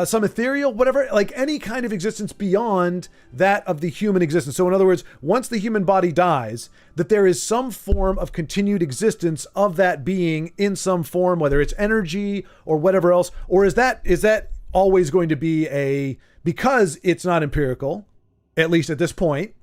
[SPEAKER 1] some ethereal, whatever, like any kind of existence beyond that of the human existence. So in other words, once the human body dies, that there is some form of continued existence of that being in some form, whether it's energy or whatever else, or is that always going to be because it's not empirical, at least at this point.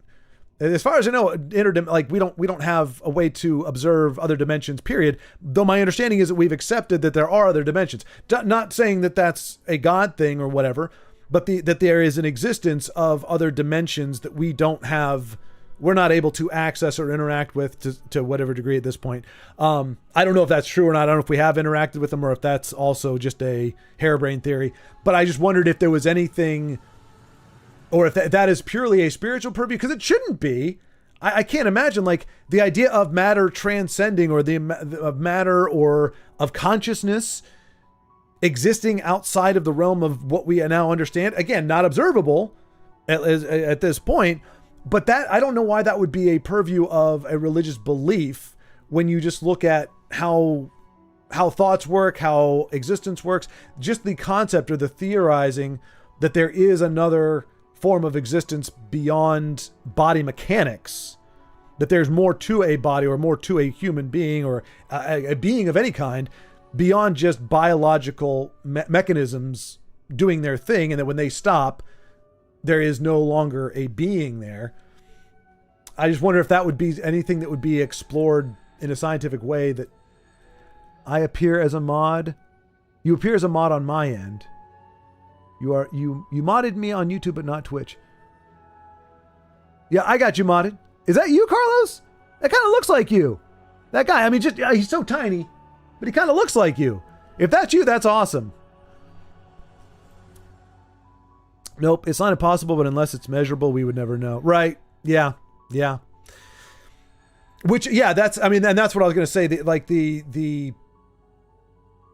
[SPEAKER 1] As far as I know, we don't have a way to observe other dimensions, period. Though my understanding is that we've accepted that there are other dimensions. Not saying that that's a God thing or whatever, but that there is an existence of other dimensions that we're not able to access or interact with to whatever degree at this point. I don't know if that's true or not. I don't know if we have interacted with them or if that's also just a harebrained theory. But I just wondered if there was anything, or if that is purely a spiritual purview, because it shouldn't be. I can't imagine like the idea of matter transcending, or of matter or of consciousness existing outside of the realm of what we now understand. Again, not observable at this point, but that I don't know why that would be a purview of a religious belief when you just look at how thoughts work, how existence works, just the concept or the theorizing that there is another form of existence beyond body mechanics, that there's more to a body or more to a human being or a being of any kind beyond just biological mechanisms doing their thing, and that when they stop, there is no longer a being there. I just wonder if that would be anything that would be explored in a scientific way. That I appear as a mod. You appear as a mod on my end. You modded me on YouTube, but not Twitch. Yeah, I got you modded. Is that you, Carlos? That kind of looks like you. That guy, I mean, he's so tiny, but he kind of looks like you. If that's you, that's awesome. Nope, it's not impossible, but unless it's measurable, we would never know. Right? Yeah. Which, yeah, that's what I was going to say.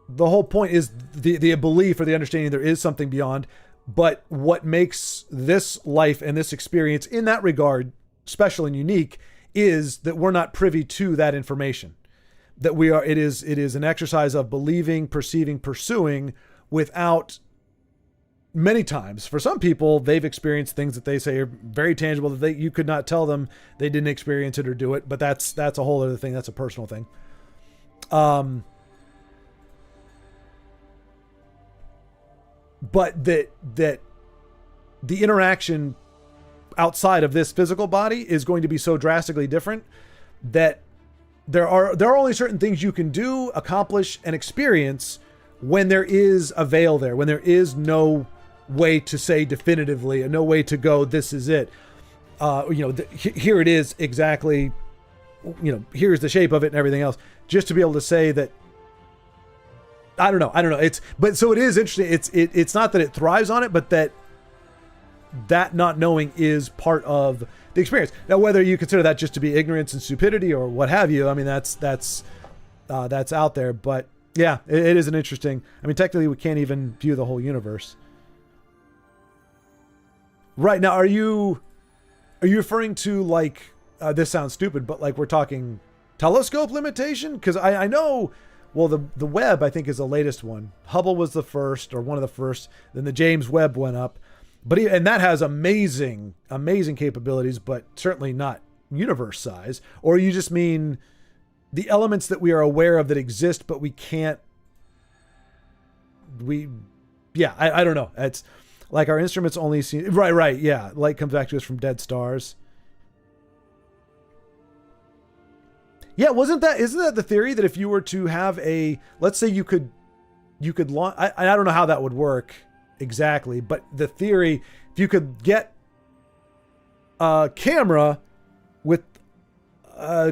[SPEAKER 1] The whole point is the belief or the understanding there is something beyond, but what makes this life and this experience in that regard special and unique is that we're not privy to that information. That it is an exercise of believing, perceiving, pursuing without, many times, for some people, they've experienced things that they say are very tangible that you could not tell them they didn't experience it or do it, but that's a whole other thing. That's a personal thing. But that the interaction outside of this physical body is going to be so drastically different that there are only certain things you can do, accomplish, and experience when there is a veil there, when there is no way to say definitively, and no way to go, this is it. Here it is exactly, here's the shape of it and everything else. Just to be able to say that, I don't know. So it is interesting. It's not that it thrives on it, but that not knowing is part of the experience. Now, whether you consider that just to be ignorance and stupidity or what have you, I mean, that's out there. But yeah, it is an interesting. I mean, technically, we can't even view the whole universe. Right now, are you referring to like this sounds stupid, but like we're talking telescope limitation? Because I know. Well, the Webb, I think, is the latest one. Hubble was the first, or one of the first. Then the James Webb went up. And that has amazing capabilities, but certainly not universe size. Or you just mean the elements that we are aware of that exist, but we can't... I don't know. It's like our instruments only see... Right, yeah. Light comes back to us from dead stars. Yeah, isn't that the theory that if you were to have let's say you could launch, I don't know how that would work exactly, but the theory, if you could get a camera with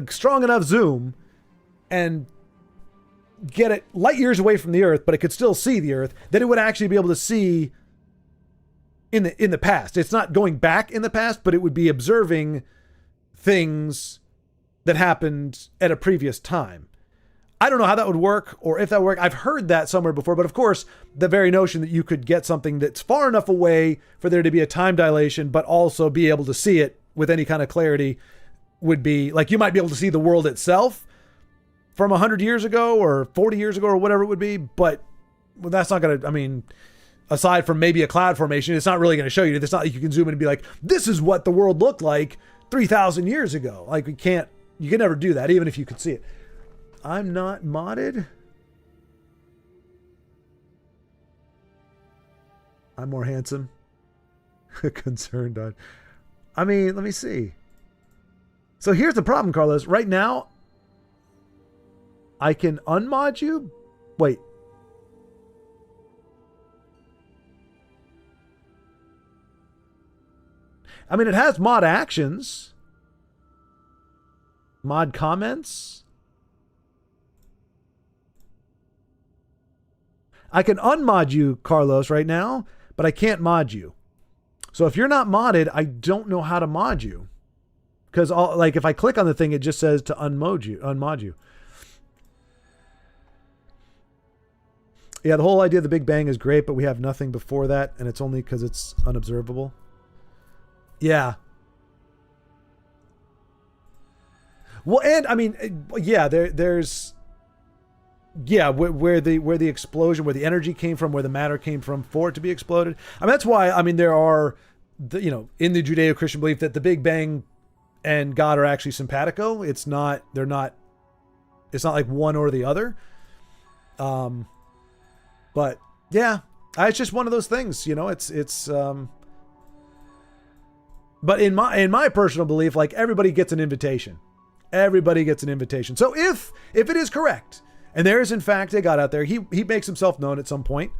[SPEAKER 1] strong enough zoom and get it light years away from the Earth, but it could still see the Earth, then it would actually be able to see in the past. It's not going back in the past, but it would be observing things that happened at a previous time. I don't know how that would work or if that would work. I've heard that somewhere before, but of course, the very notion that you could get something that's far enough away for there to be a time dilation, but also be able to see it with any kind of clarity would be like, you might be able to see the world itself from 100 years ago or 40 years ago or whatever it would be. But that's not going to, I mean, aside from maybe a cloud formation, it's not really going to show you. It's not like you can zoom in and be like, this is what the world looked like 3,000 years ago. Like you can never do that, even if you could see it. I'm not modded. I'm more handsome. Concerned on. I mean, let me see. So here's the problem, Carlos. Right now, I can unmod you. Wait. I mean, it has mod actions. Mod comments. I can unmod you, Carlos, right now, but I can't mod you. So if you're not modded, I don't know how to mod you. Because if I click on the thing, it just says to unmod you. Yeah, the whole idea of the Big Bang is great, but we have nothing before that, and it's only because it's unobservable. Yeah. Well, and I mean, yeah, there's where the explosion, where the energy came from, where the matter came from for it to be exploded. I mean, that's why, I mean, there are, in the Judeo-Christian belief that the Big Bang and God are actually simpatico. It's not like one or the other. But yeah, it's just one of those things, but in my personal belief, like everybody gets an invitation. Everybody gets an invitation. So if it is correct, and there is in fact a God out there, he makes himself known at some point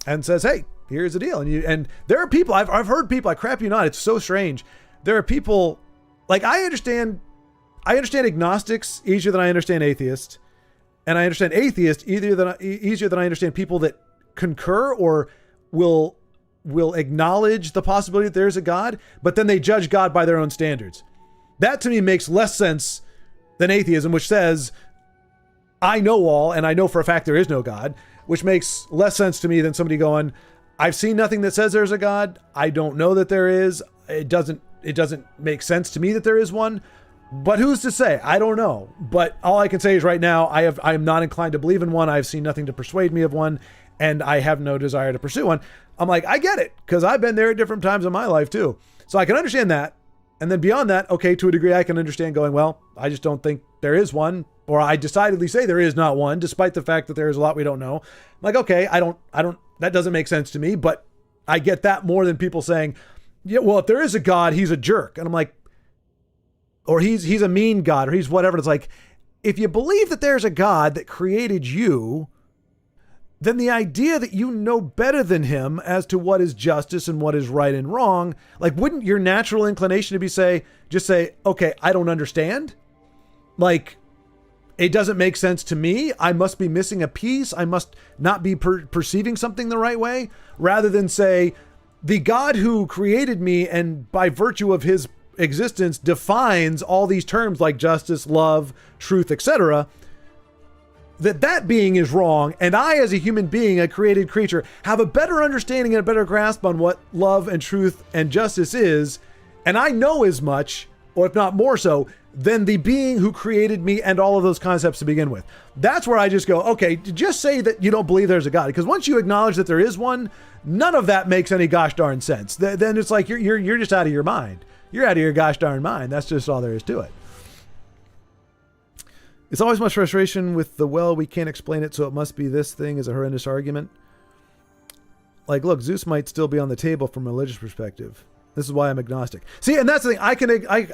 [SPEAKER 1] and says, "Hey, here's the deal." And there are people I've heard people, I crap you not, it's so strange. There are people like I understand agnostics easier than I understand atheists, and I understand atheists easier than I understand people that concur or will acknowledge the possibility that there's a God, but then they judge God by their own standards. That to me makes less sense than atheism, which says, I know all, and I know for a fact there is no God, which makes less sense to me than somebody going, I've seen nothing that says there's a God. I don't know that there is. It doesn't make sense to me that there is one, but who's to say? I don't know. But all I can say is right now, I am not inclined to believe in one. I've seen nothing to persuade me of one, and I have no desire to pursue one. I'm like, I get it, because I've been there at different times in my life too. So I can understand that. And then beyond that, okay, to a degree, I can understand going, well, I just don't think there is one, or I decidedly say there is not one, despite the fact that there is a lot we don't know. I'm like, okay, I don't, that doesn't make sense to me, but I get that more than people saying, yeah, well, if there is a God, he's a jerk. And I'm like, or he's a mean God, or he's whatever. It's like, if you believe that there's a God that created you, then the idea that you know better than him as to what is justice and what is right and wrong, like, wouldn't your natural inclination to be just say, okay, I don't understand. Like, it doesn't make sense to me. I must be missing a piece. I must not be perceiving something the right way, rather than say, the God who created me and by virtue of his existence defines all these terms like justice, love, truth, etc., that being is wrong, and I, as a human being, a created creature, have a better understanding and a better grasp on what love and truth and justice is, and I know as much, or if not more so, than the being who created me and all of those concepts to begin with. That's where I just go, okay, just say that you don't believe there's a God, because once you acknowledge that there is one, none of that makes any gosh darn sense. Then it's like you're just out of your mind. You're out of your gosh darn mind. That's just all there is to it. It's always much frustration with we can't explain it, so it must be this thing is a horrendous argument. Like, look, Zeus might still be on the table from a religious perspective. This is why I'm agnostic. See, and that's the thing.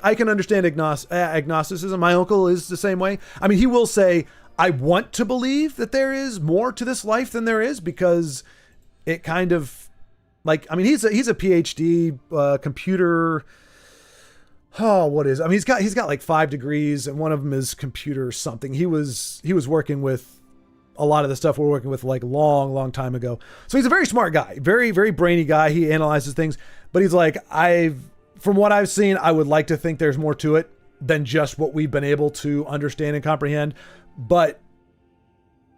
[SPEAKER 1] I can understand agnosticism. My uncle is the same way. I mean, he will say, I want to believe that there is more to this life than there is, because it kind of, like, I mean, he's a PhD computer what is? I mean, he's got like 5 degrees, and one of them is computer something. He was working with a lot of the stuff we're working with like long time ago. So he's a very smart guy, very, very brainy guy. He analyzes things, but he's like, from what I've seen, I would like to think there's more to it than just what we've been able to understand and comprehend, but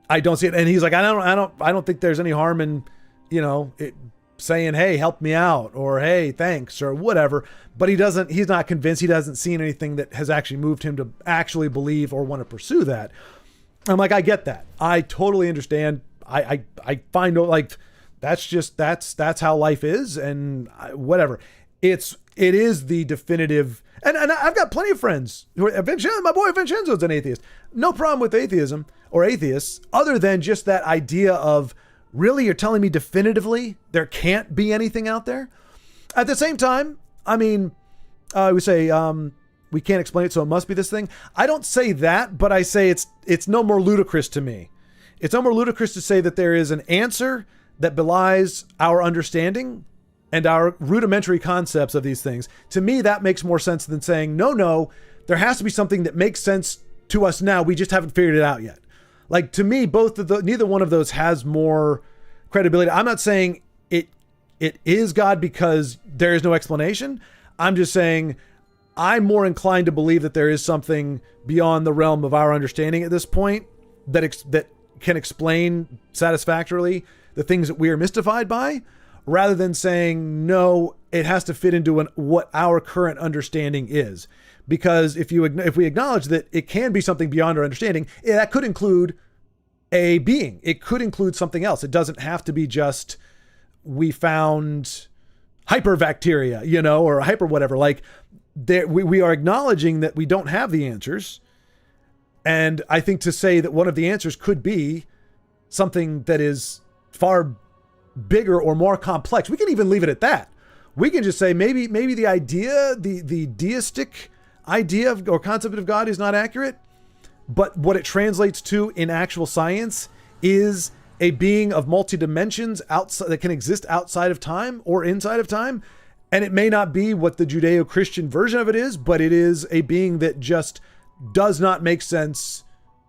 [SPEAKER 1] I don't see it. And he's like, I don't think there's any harm in, it saying, hey, help me out, or hey, thanks, or whatever. But he's not convinced. He hasn't seen anything that has actually moved him to actually believe or want to pursue that. I'm like, I get that. I totally understand. I find like, that's how life is, and whatever. It is the definitive. And I've got plenty of friends who are, my boy Vincenzo's an atheist. No problem with atheism or atheists, other than just that idea of, really, you're telling me definitively there can't be anything out there? At the same time, I mean, we say, we can't explain it, so it must be this thing. I don't say that, but I say it's no more ludicrous to me. It's no more ludicrous to say that there is an answer that belies our understanding and our rudimentary concepts of these things. To me, that makes more sense than saying, no, there has to be something that makes sense to us now. We just haven't figured it out yet. Like, to me, neither one of those has more credibility. I'm not saying it is God because there is no explanation. I'm just saying I'm more inclined to believe that there is something beyond the realm of our understanding at this point that can explain satisfactorily the things that we are mystified by, rather than saying, no, it has to fit into what our current understanding is. Because if we acknowledge that it can be something beyond our understanding, that could include a being. It could include something else. It doesn't have to be just, we found hyperbacteria, or hyper whatever. Like, we are acknowledging that we don't have the answers. And I think to say that one of the answers could be something that is far bigger or more complex, we can even leave it at that. We can just say maybe the idea, the deistic idea or concept of God is not accurate, but what it translates to in actual science is a being of multi-dimensions outside, that can exist outside of time or inside of time. And it may not be what the Judeo-Christian version of it is, but it is a being that just does not make sense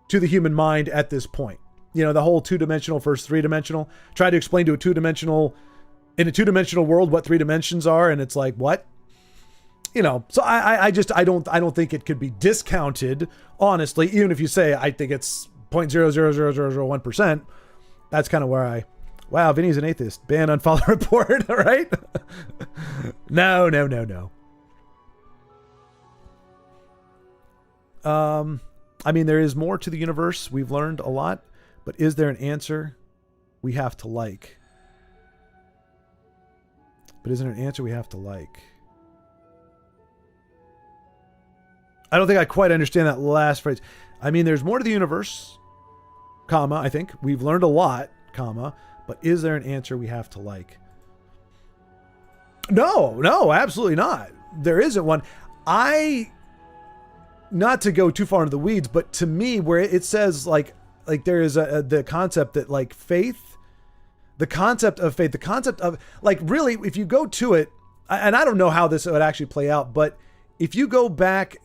[SPEAKER 1] to the human mind at this point. The whole 2-dimensional versus 3-dimensional. Try to explain to in a 2-dimensional world what 3 dimensions are, and it's like, what? So I don't think it could be discounted, honestly, even if you say I think it's 0.00001%. That's kind of where wow, Vinny's an atheist. Ban, unfollow, report, all right? No. I mean, there is more to the universe. We've learned a lot, but is there an answer we have to like? But is there an answer we have to like? I don't think I quite understand that last phrase. I mean, there's more to the universe, comma, I think. We've learned a lot, comma, but is there an answer we have to like? No, absolutely not. There isn't one. Not to go too far into the weeds, but to me, where it says like there is the concept that like faith, the concept of like, really, if you go to it, and I don't know how this would actually play out, but if you go back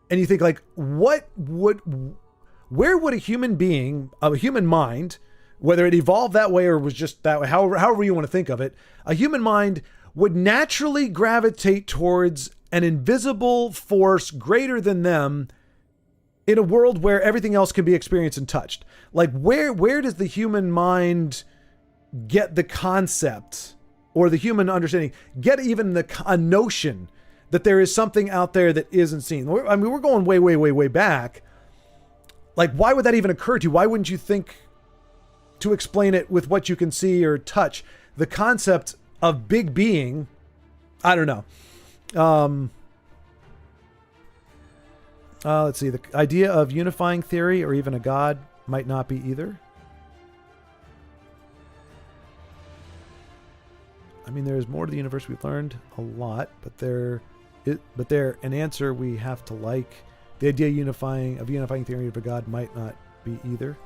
[SPEAKER 1] and you think like, where would a human being, a human mind, whether it evolved that way or was just that way, however you want to think of it, a human mind would naturally gravitate towards an invisible force greater than them in a world where everything else can be experienced and touched. Like, where does the human mind get the concept, or the human understanding, get even a notion that there is something out there that isn't seen? I mean, we're going way back. Like, why would that even occur to you? Why wouldn't you think to explain it with what you can see or touch? The concept of big being, I don't know. Let's see. The idea of unifying theory or even a god might not be either. I mean, there is more to the universe. We've learned a lot, but there an answer we have to like. The idea of unifying theory of a god might not be either.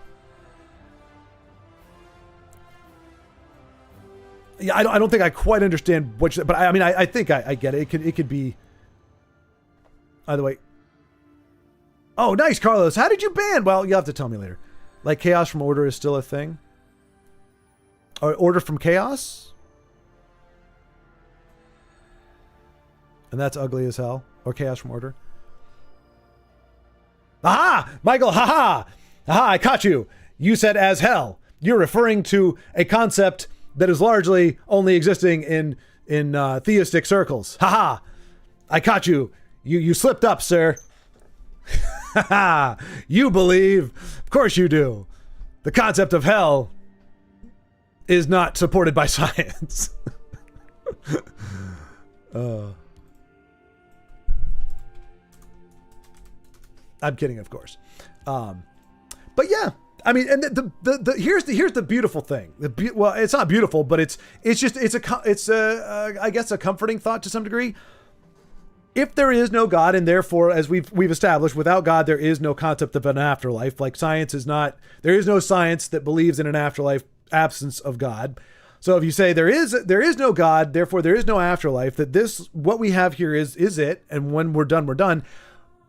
[SPEAKER 1] Yeah, I don't think I quite understand but I mean, I think I get it. It could be By the way. Oh, nice, Carlos. How did you ban? Well, you'll have to tell me later. Like, chaos from order is still a thing? Or order from chaos? And that's ugly as hell. Or chaos from order. Aha! Michael, haha! Aha, I caught you. You said as hell. You're referring to a concept that is largely only existing in theistic circles. Haha! I caught you. You slipped up, sir. You believe. Of course you do. The concept of hell is not supported by science. I'm kidding, of course. But yeah, I mean, and here's the beautiful thing. Well, it's not beautiful, but it's I guess a comforting thought to some degree. If there is no God, and therefore, as we've established, without God, there is no concept of an afterlife. Like science is not, there is no science that believes in an afterlife absence of God. So if you say there is no God, therefore there is no afterlife, that this, what we have here is it, and when we're done, we're done.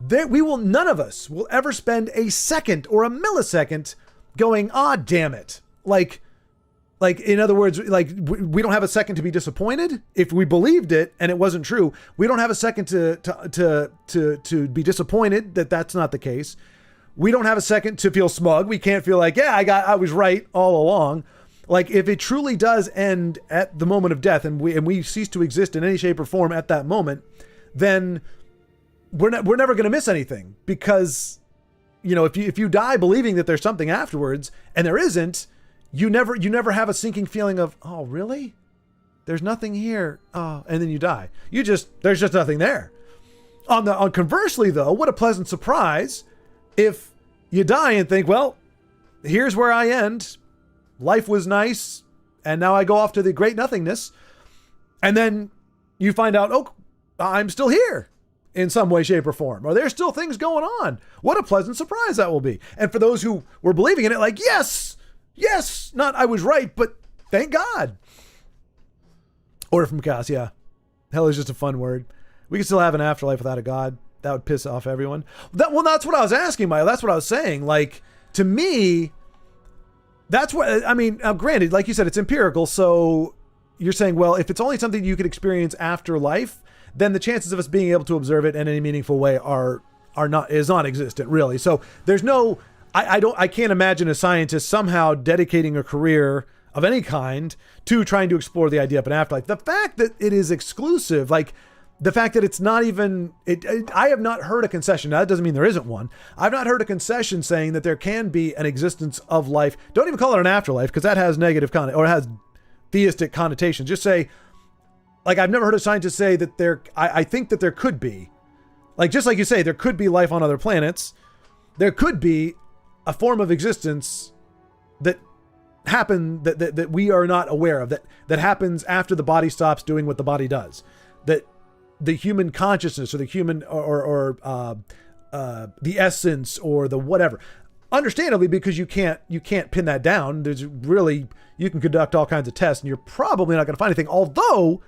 [SPEAKER 1] None of us will ever spend a second or a millisecond going, damn it. Like, in other words, like we don't have a second to be disappointed if we believed it and it wasn't true. We don't have a second to be disappointed that that's not the case. We don't have a second to feel smug. We can't feel like, I was right all along. Like if it truly does end at the moment of death and we cease to exist in any shape or form at that moment, then we're never going to miss anything, because, you know, if you die believing that there's something afterwards and there isn't, you never have a sinking feeling of, oh, really? There's nothing here. Oh, and then you die. There's just nothing there. On conversely though, what a pleasant surprise if you die and think, well, here's where I end. Life was nice, and now I go off to the great nothingness. And then you find out, oh, I'm still here in some way, shape, or form. Or there's still things going on. What a pleasant surprise that will be. And for those who were believing in it, like, yes, not I was right, but thank God. Order from chaos, yeah. Hell is just a fun word. We can still have an afterlife without a God. That would piss off everyone. That's what I was asking, Maya. That's what I was saying. Like, to me, that's what, I mean, granted, like you said, it's empirical. So you're saying, well, if it's only something you could experience after life, then the chances of us being able to observe it in any meaningful way is non-existent, really. So there's no, I can't imagine a scientist somehow dedicating a career of any kind to trying to explore the idea of an afterlife. The fact that it is exclusive, like the fact that it's not even, I have not heard a concession. Now, that doesn't mean there isn't one. I've not heard a concession saying that there can be an existence of life. Don't even call it an afterlife, because that has negative or has theistic connotations. Just say, like, I've never heard a scientist say that I think that there could be, like, just like you say, there could be life on other planets. There could be a form of existence that that we are not aware of, that happens after the body stops doing what the body does, that the human consciousness or the human or the essence or the whatever, understandably, because you can't pin that down. There's really, you can conduct all kinds of tests and you're probably not going to find anything. Although,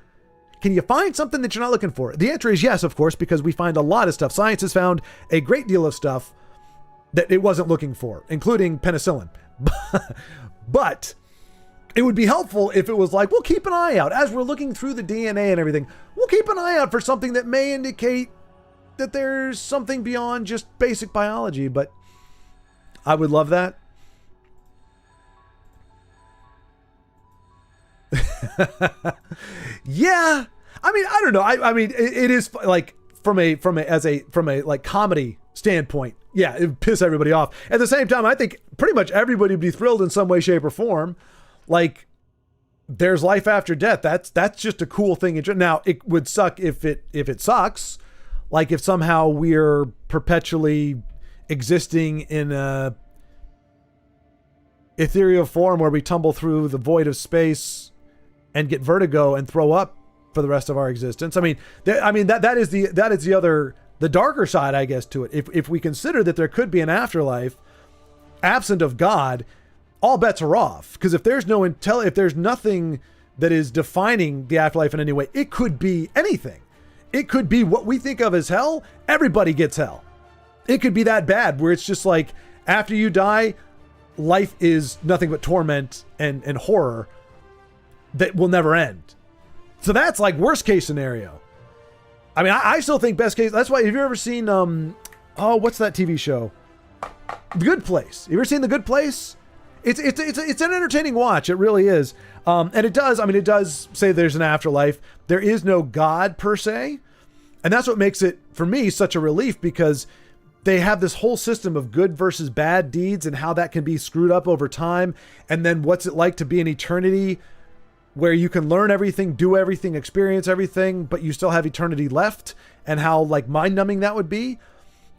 [SPEAKER 1] can you find something that you're not looking for? The answer is yes, of course, because we find a lot of stuff. Science has found a great deal of stuff that it wasn't looking for, including penicillin. But it would be helpful if it was like, we'll keep an eye out as we're looking through the DNA and everything. We'll keep an eye out for something that may indicate that there's something beyond just basic biology. But I would love that. Yeah. I mean, I don't know. I mean, it is like from a like comedy standpoint. Yeah, it would piss everybody off. At the same time, I think pretty much everybody would be thrilled in some way, shape, or form. Like, there's life after death. That's just a cool thing. Now, it would suck if it sucks. Like if somehow we're perpetually existing in a ethereal form where we tumble through the void of space and get vertigo and throw up for the rest of our existence. I mean, that is the darker side, I guess, to it. If we consider that there could be an afterlife absent of God, all bets are off. Because if there's if there's nothing that is defining the afterlife in any way, it could be anything. It could be what we think of as hell. Everybody gets hell. It could be that bad where it's just like after you die, life is nothing but torment and horror that will never end. So that's like worst case scenario. I mean, I still think best case. That's why, have you ever seen, what's that TV show? The Good Place. You ever seen The Good Place? It's an entertaining watch. It really is. And it does say there's an afterlife. There is no God per se. And that's what makes it, for me, such a relief, because they have this whole system of good versus bad deeds and how that can be screwed up over time. And then what's it like to be in eternity where you can learn everything, do everything, experience everything, but you still have eternity left, and how like mind numbing that would be.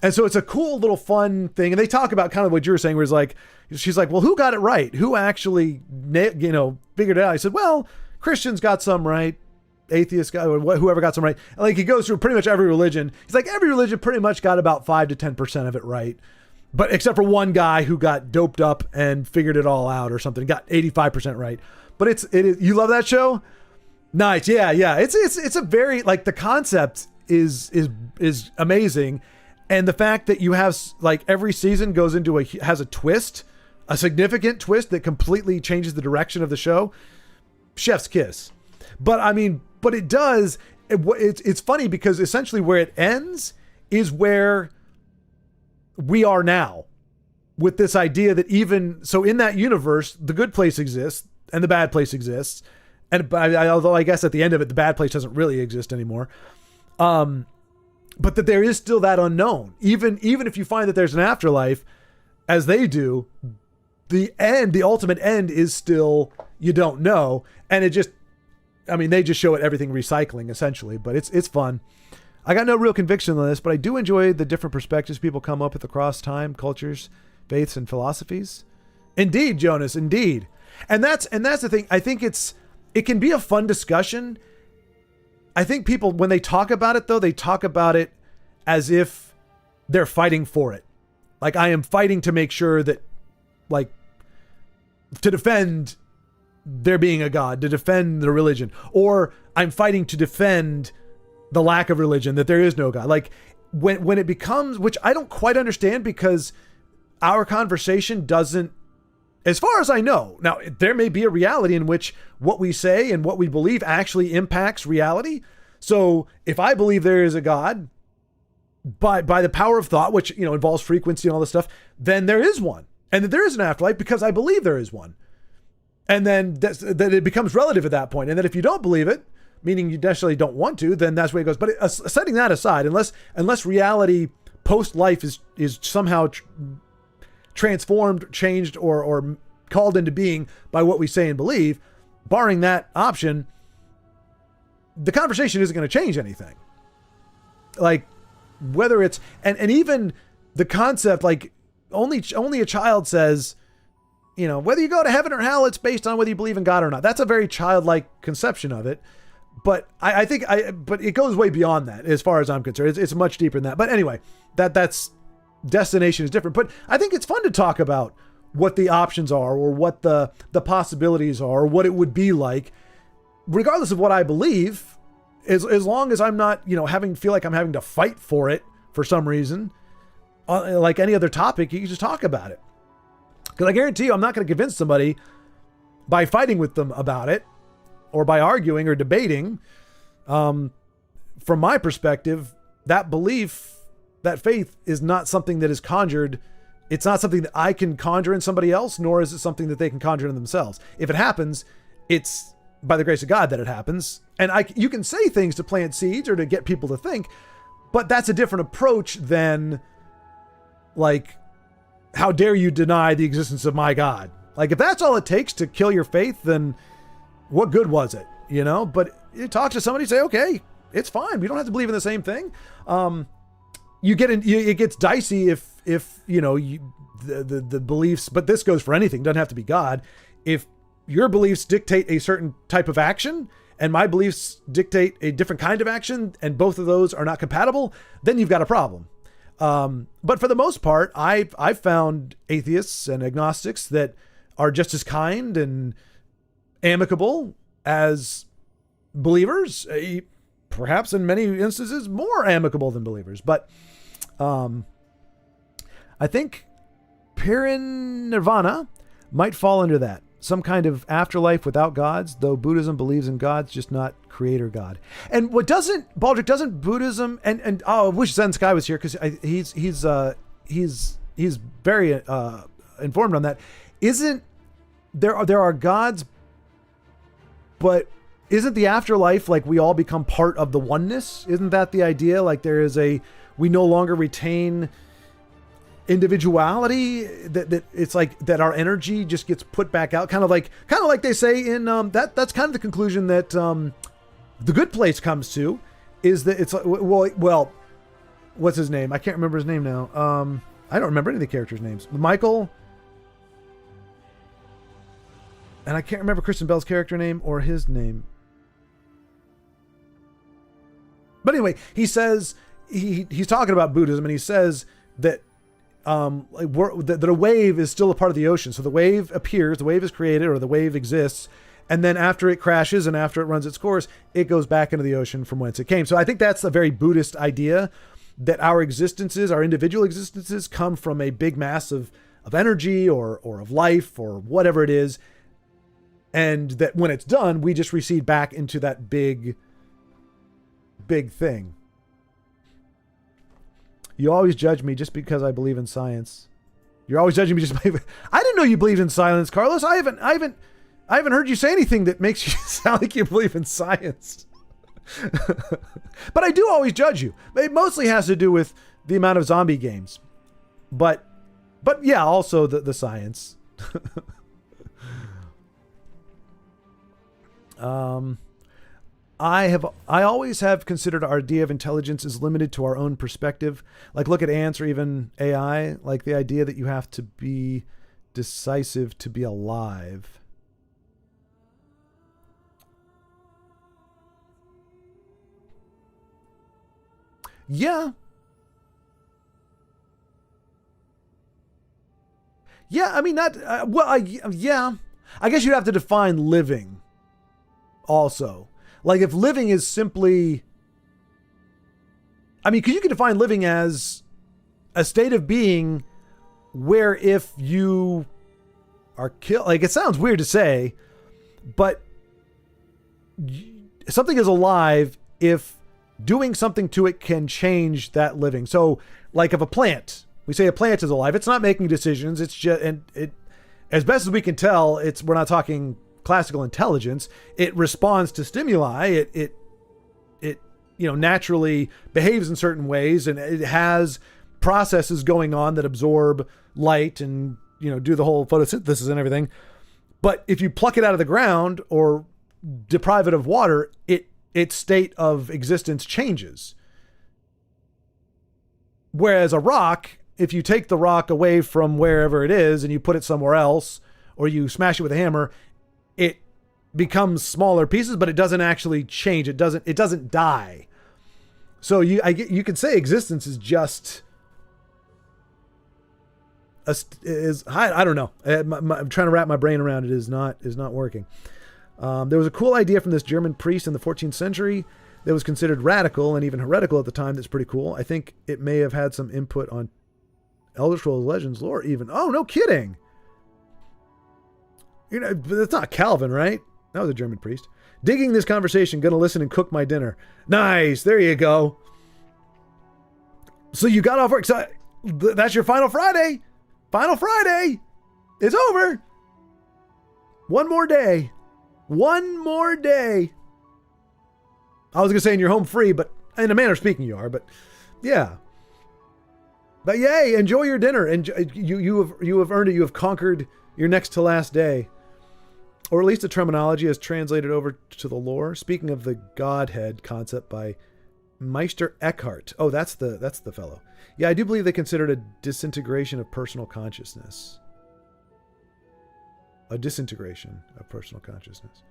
[SPEAKER 1] And so it's a cool little fun thing. And they talk about kind of what you were saying, where it's like, she's like, well, who got it right? Who actually, figured it out? I said, well, Christians got some right. Atheists got, or whoever got some right. And like he goes through pretty much every religion. He's like, every religion pretty much got about 5 to 10% of it right. But except for one guy who got doped up and figured it all out or something, got 85% right. But it is, you love that show? Nice. Yeah. It's a very, like, the concept is amazing. And the fact that you have, like, every season goes into has a twist, a significant twist that completely changes the direction of the show. Chef's kiss. But I mean, it does. It's funny because essentially where it ends is where we are now, with this idea that even so in that universe, the good place exists and the bad place exists. And although I guess at the end of it, the bad place doesn't really exist anymore. But that there is still that unknown. Even if you find that there's an afterlife, as they do, the ultimate end is still, you don't know. And they just show it everything recycling essentially, but it's fun. I got no real conviction on this, but I do enjoy the different perspectives people come up with across time, cultures, faiths, and philosophies. Indeed, Jonas, indeed. And that's the thing. I think it can be a fun discussion. I think people, when they talk about it though, they talk about it as if they're fighting for it. Like, I am fighting to make sure that, like, to defend there being a God, to defend the religion, or I'm fighting to defend the lack of religion, that there is no God. Like, when it becomes, which I don't quite understand, because our conversation doesn't, as far as I know, now there may be a reality in which what we say and what we believe actually impacts reality. So if I believe there is a God by the power of thought, which, involves frequency and all this stuff, then there is one, and that there is an afterlife because I believe there is one. And then that it becomes relative at that point. And then if you don't believe it, meaning you necessarily don't want to, then that's where it goes. But setting that aside, unless reality post-life is somehow transformed, changed, or called into being by what we say and believe, barring that option, the conversation isn't going to change anything. Like, whether it's, and even the concept, like, only a child says, whether you go to heaven or hell, it's based on whether you believe in God or not. That's a very childlike conception of it. But I think it goes way beyond that as far as I'm concerned. It's much deeper than that. But anyway, that's destination is different. But I think it's fun to talk about what the options are, or what the possibilities are, or what it would be like, regardless of what I believe, as long as I'm not, feel like I'm having to fight for it for some reason. Like any other topic, you can just talk about it. Because I guarantee you, I'm not going to convince somebody by fighting with them about it, or by arguing or debating. From my perspective, that belief, that faith, is not something that is conjured. It's not something that I can conjure in somebody else, nor is it something that they can conjure in themselves. If it happens, it's by the grace of God that it happens. And you can say things to plant seeds or to get people to think, but that's a different approach than, like, how dare you deny the existence of my God? Like, if that's all it takes to kill your faith, then what good was it? But you talk to somebody, say, okay, it's fine. We don't have to believe in the same thing. It gets dicey if the beliefs, but this goes for anything, doesn't have to be God. If your beliefs dictate a certain type of action and my beliefs dictate a different kind of action, and both of those are not compatible, then you've got a problem. But for the most part, I've found atheists and agnostics that are just as kind and amicable as believers. perhaps in many instances more amicable than believers. But I think Parinirvana might fall under that. Some kind of afterlife without gods, though Buddhism believes in gods, just not creator God. And what Baldric, doesn't Buddhism, and I wish Zen Sky was here because he's very informed on that. Isn't there are gods, but isn't the afterlife like we all become part of the oneness? Isn't that the idea? Like we no longer retain individuality, that it's like that our energy just gets put back out, kind of like they say in that's kind of the conclusion that The Good Place comes to, is that it's like, well, what's his name? I can't remember his name now. I don't remember any of the characters' names. Michael, and I can't remember Kristen Bell's character name or his name. But anyway, he says he's talking about Buddhism, and he says that that a wave is still a part of the ocean. So the wave appears, the wave is created, or the wave exists, and then after it crashes and after it runs its course, it goes back into the ocean from whence it came. So I think that's a very Buddhist idea, that our existences, our individual existences, come from a big mass of energy or of life or whatever it is, and that when it's done, we just recede back into that big thing. You always judge me just because I believe in science. You're always judging me just by... I didn't know you believed in science, Carlos. I haven't heard you say anything that makes you sound like you believe in science. But I do always judge you. It mostly has to do with the amount of zombie games. But yeah, also the science. I always have considered our idea of intelligence is limited to our own perspective. Like, look at ants or even AI, like the idea that you have to be decisive to be alive. Yeah. Yeah, I mean, yeah. I guess you'd have to define living also. Like, if living is simply... I mean, because you could define living as a state of being where if you are killed... Like, it sounds weird to say, but something is alive if doing something to it can change that living. So, like, if a plant... We say a plant is alive. It's not making decisions. It's just... And it, as best as we can tell, we're not talking classical intelligence. It responds to stimuli. It naturally behaves in certain ways, and it has processes going on that absorb light and do the whole photosynthesis and everything. But if you pluck it out of the ground or deprive it of water, its state of existence changes. Whereas a rock, if you take the rock away from wherever it is and you put it somewhere else, or you smash it with a hammer, it becomes smaller pieces, but it doesn't actually change. It doesn't die. So you could say existence is just I don't know. I'm trying to wrap my brain around it. Is not working. There was a cool idea from this German priest in the 14th century that was considered radical and even heretical at the time. That's pretty cool. I think it may have had some input on Elder Scrolls Legends lore even. Oh, no kidding. That's not Calvin, right? That was a German priest. Digging this conversation, gonna listen and cook my dinner. Nice, there you go. So you got off work. So that's your final Friday. Final Friday. It's over. One more day. One more day. I was gonna say, and you're home free, but in a manner of speaking, you are. But yeah. But yay! Enjoy your dinner, and you have earned it. You have conquered your next to last day. Or at least the terminology is translated over to the lore. Speaking of the Godhead concept by Meister Eckhart. Oh, that's the fellow. Yeah, I do believe they considered a disintegration of personal consciousness. A disintegration of personal consciousness.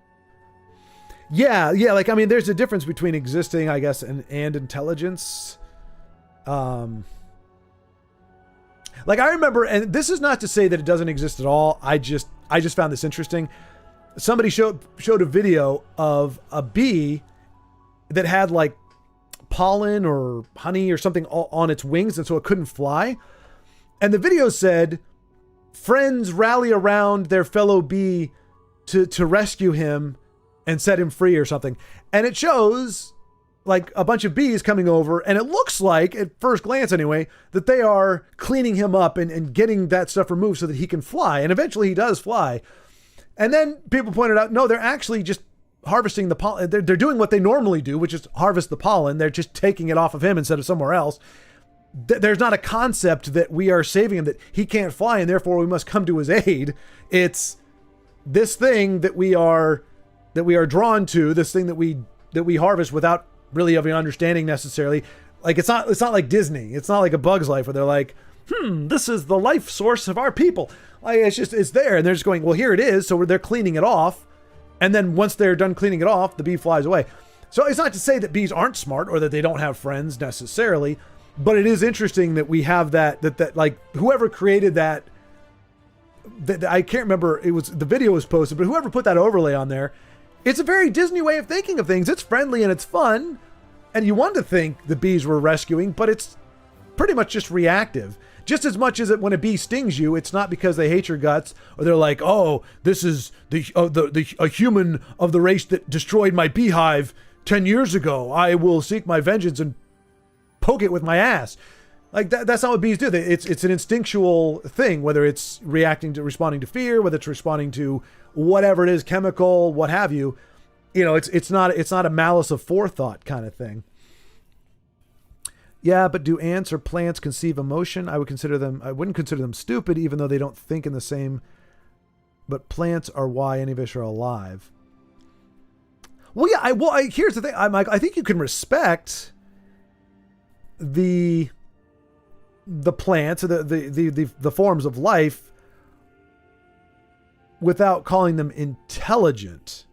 [SPEAKER 1] Yeah. Like, I mean, there's a difference between existing, I guess, and intelligence. Like, I remember, and this is not to say that it doesn't exist at all. I just found this interesting. Somebody showed a video of a bee that had like pollen or honey or something on its wings, and so it couldn't fly. And the video said, friends rally around their fellow bee to rescue him and set him free or something. And it shows like a bunch of bees coming over, and it looks like, at first glance anyway, that they are cleaning him up and getting that stuff removed so that he can fly. And eventually he does fly. And then people pointed out, no, they're actually just harvesting the pollen. They're doing what they normally do, which is harvest the pollen. They're just taking it off of him instead of somewhere else. There's not a concept that we are saving him, that he can't fly and therefore we must come to his aid. It's this thing that we are drawn to, this thing that we harvest without really having an understanding necessarily. Like it's not like Disney. It's not like A Bug's Life where they're like, this is the life source of our people. Like it's there, and they're just going, well, here it is. So they're cleaning it off, and then once they're done cleaning it off, the bee flies away. So it's not to say that bees aren't smart or that they don't have friends necessarily, but it is interesting that we have that like whoever created that I can't remember, it was, the video was posted, but whoever put that overlay on there, it's a very Disney way of thinking of things. It's friendly and it's fun, and you want to think the bees were rescuing, but it's pretty much just reactive. Just as much as when a bee stings you, it's not because they hate your guts or they're like, oh, this is a human of the race that destroyed my beehive 10 years ago. I will seek my vengeance and poke it with my ass. Like that's not what bees do. It's an instinctual thing, whether it's responding to fear, whether it's responding to whatever it is, chemical, what have you. You know, it's not a malice of forethought kind of thing. Yeah, but do ants or plants conceive emotion? I wouldn't consider them stupid, even though they don't think in the same. But plants are why any of us are alive. Well, yeah. Here's the thing. I think you can respect the plants, the forms of life, without calling them intelligent.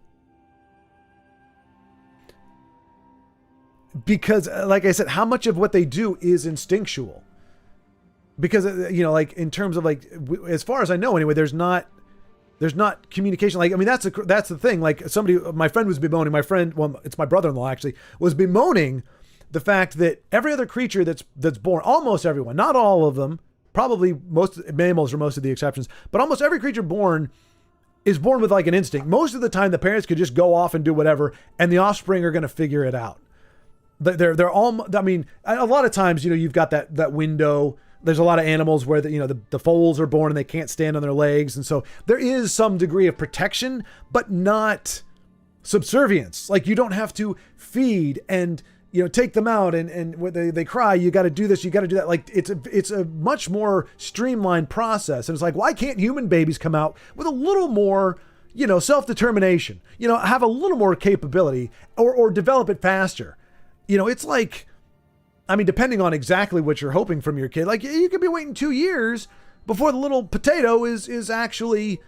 [SPEAKER 1] Because, like I said, how much of what they do is instinctual? Because, like in terms of like, as far as I know, anyway, there's not communication. Like, I mean, that's the thing. Like my friend was bemoaning. It's my brother-in-law actually, was bemoaning the fact that every other creature that's born, almost everyone, not all of them, probably most mammals are most of the exceptions, but almost every creature born is born with like an instinct. Most of the time, the parents could just go off and do whatever, and the offspring are going to figure it out. They're all, I mean, a lot of times, you've got that window. There's a lot of animals where the foals are born and they can't stand on their legs. And so there is some degree of protection, but not subservience. Like you don't have to feed and, take them out and when they cry, you got to do this, you got to do that. Like it's a much more streamlined process. And it's like, why can't human babies come out with a little more, self-determination, have a little more capability or develop it faster? It's like, I mean, depending on exactly what you're hoping from your kid, like you could be waiting 2 years before the little potato is actually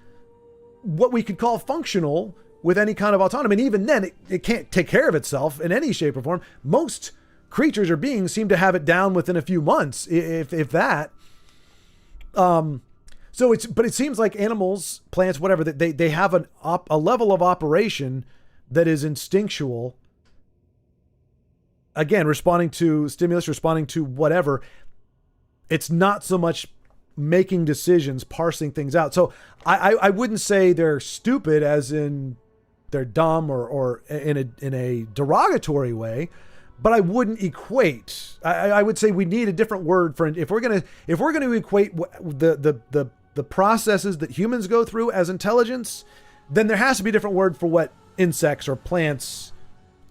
[SPEAKER 1] what we could call functional with any kind of autonomy. And even then, it can't take care of itself in any shape or form. Most creatures or beings seem to have it down within a few months, if that. But it seems like animals, plants, whatever, that they have a level of operation that is instinctual. Again, responding to stimulus, responding to whatever. It's not so much making decisions, parsing things out. So I wouldn't say they're stupid as in they're dumb or in a derogatory way, but I wouldn't equate. I would say we need a different word for, if we're gonna equate the processes that humans go through as intelligence, then there has to be a different word for what insects or plants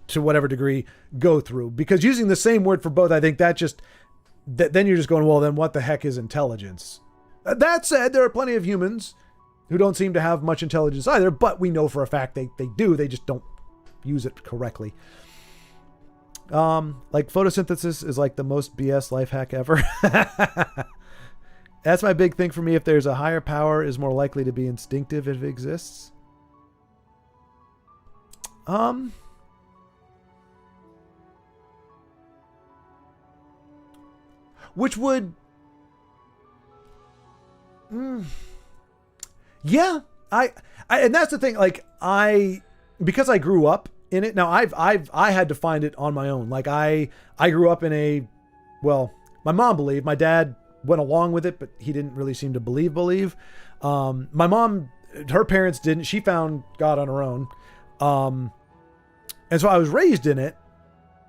[SPEAKER 1] to whatever degree go through, because using the same word for both, I think then you're just going, well, then what the heck is intelligence? That said, there are plenty of humans who don't seem to have much intelligence either, but we know for a fact they do. They just don't use it correctly. Like photosynthesis is like the most BS life hack ever. That's my big thing for me. If there's a higher power, is more likely to be instinctive if it exists. Which would, yeah, I and that's the thing. Like because I grew up in it. Now I had to find it on my own. Like I grew up in my mom believed, my dad went along with it, but he didn't really seem to believe. My mom, her parents didn't. She found God on her own. And so I was raised in it,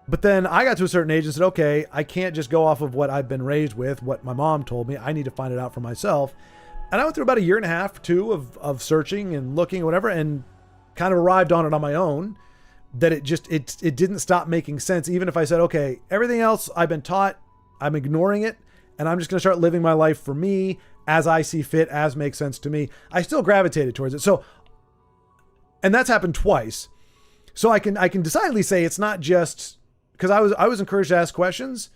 [SPEAKER 1] but then I got to a certain age and said, okay, I can't just go off of what I've been raised with, what my mom told me. I need to find it out for myself. And I went through about 1.5 years, 2 of searching and looking or whatever, and kind of arrived on it on my own, that it didn't stop making sense. Even if I said, okay, everything else I've been taught, I'm ignoring it, and I'm just going to start living my life for me as I see fit, as makes sense to me. I still gravitated towards it. So, and that's happened twice. So I can decidedly say it's not just because I was encouraged to ask questions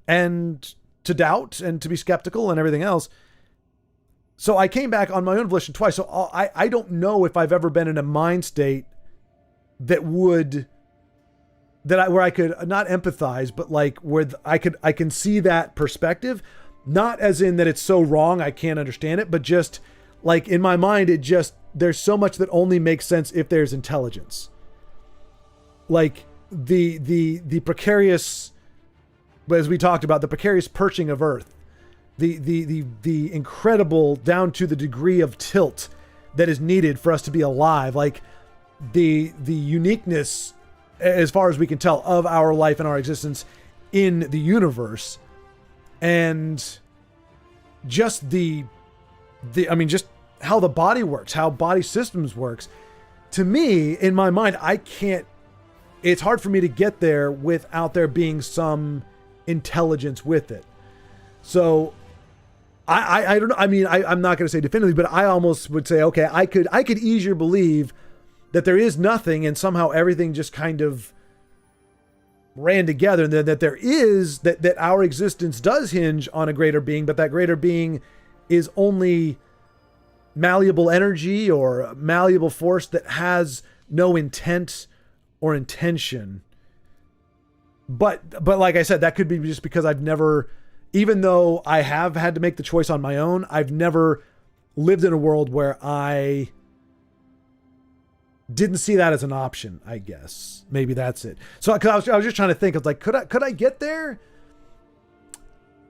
[SPEAKER 1] and to doubt and to be skeptical and everything else. So I came back on my own volition twice. So I don't know if I've ever been in a mind state where I could not empathize, but like where I can see that perspective, not as in that it's so wrong I can't understand it, but just like in my mind, there's so much that only makes sense if there's intelligence. Like the precarious, as we talked about, the precarious perching of Earth, the incredible down to the degree of tilt that is needed for us to be alive, like the uniqueness, as far as we can tell, of our life and our existence in the universe, and just just how the body works, how body systems works. To me, in my mind, it's hard for me to get there without there being some intelligence with it. So I don't know. I mean, I'm not going to say definitively, but I almost would say, okay, I could easier believe that there is nothing and somehow everything just kind of ran together, and that our existence does hinge on a greater being, but that greater being is only malleable energy or malleable force that has no intent or intention. But like I said, that could be just because I've never, even though I have had to make the choice on my own, I've never lived in a world where I didn't see that as an option, I guess. Maybe that's it. So cause I was just trying to think of like, could I get there?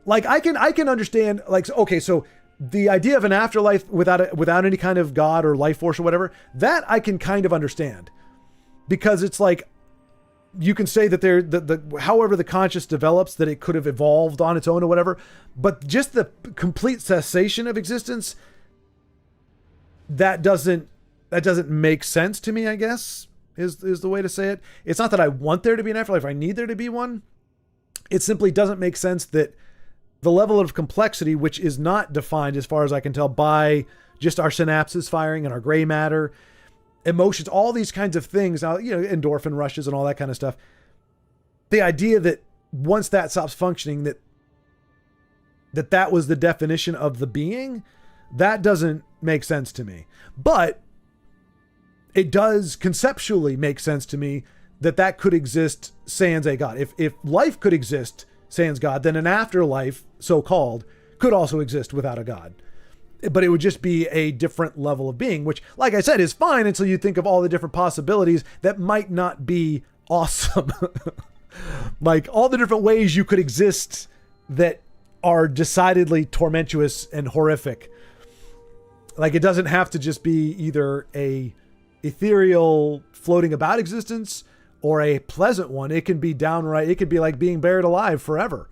[SPEAKER 1] Like I can understand, like, okay, so the idea of an afterlife without any kind of God or life force or whatever, that I can kind of understand. Because it's like, you can say that however the conscious develops, that it could have evolved on its own or whatever, but just the complete cessation of existence, that doesn't make sense to me, I guess, is the way to say it. It's not that I want there to be an afterlife, I need there to be one. It simply doesn't make sense that the level of complexity, which is not defined as far as I can tell by just our synapses firing and our gray matter, emotions, all these kinds of things, now, endorphin rushes and all that kind of stuff. The idea that once that stops functioning, that was the definition of the being, that doesn't make sense to me. But it does conceptually make sense to me that could exist sans a God. If life could exist sans God, then an afterlife, so-called, could also exist without a God. But it would just be a different level of being, which, like I said, is fine until you think of all the different possibilities that might not be awesome. Like all the different ways you could exist that are decidedly tormentuous and horrific. Like it doesn't have to just be either a ethereal floating about existence or a pleasant one. It can be downright, it could be like being buried alive forever.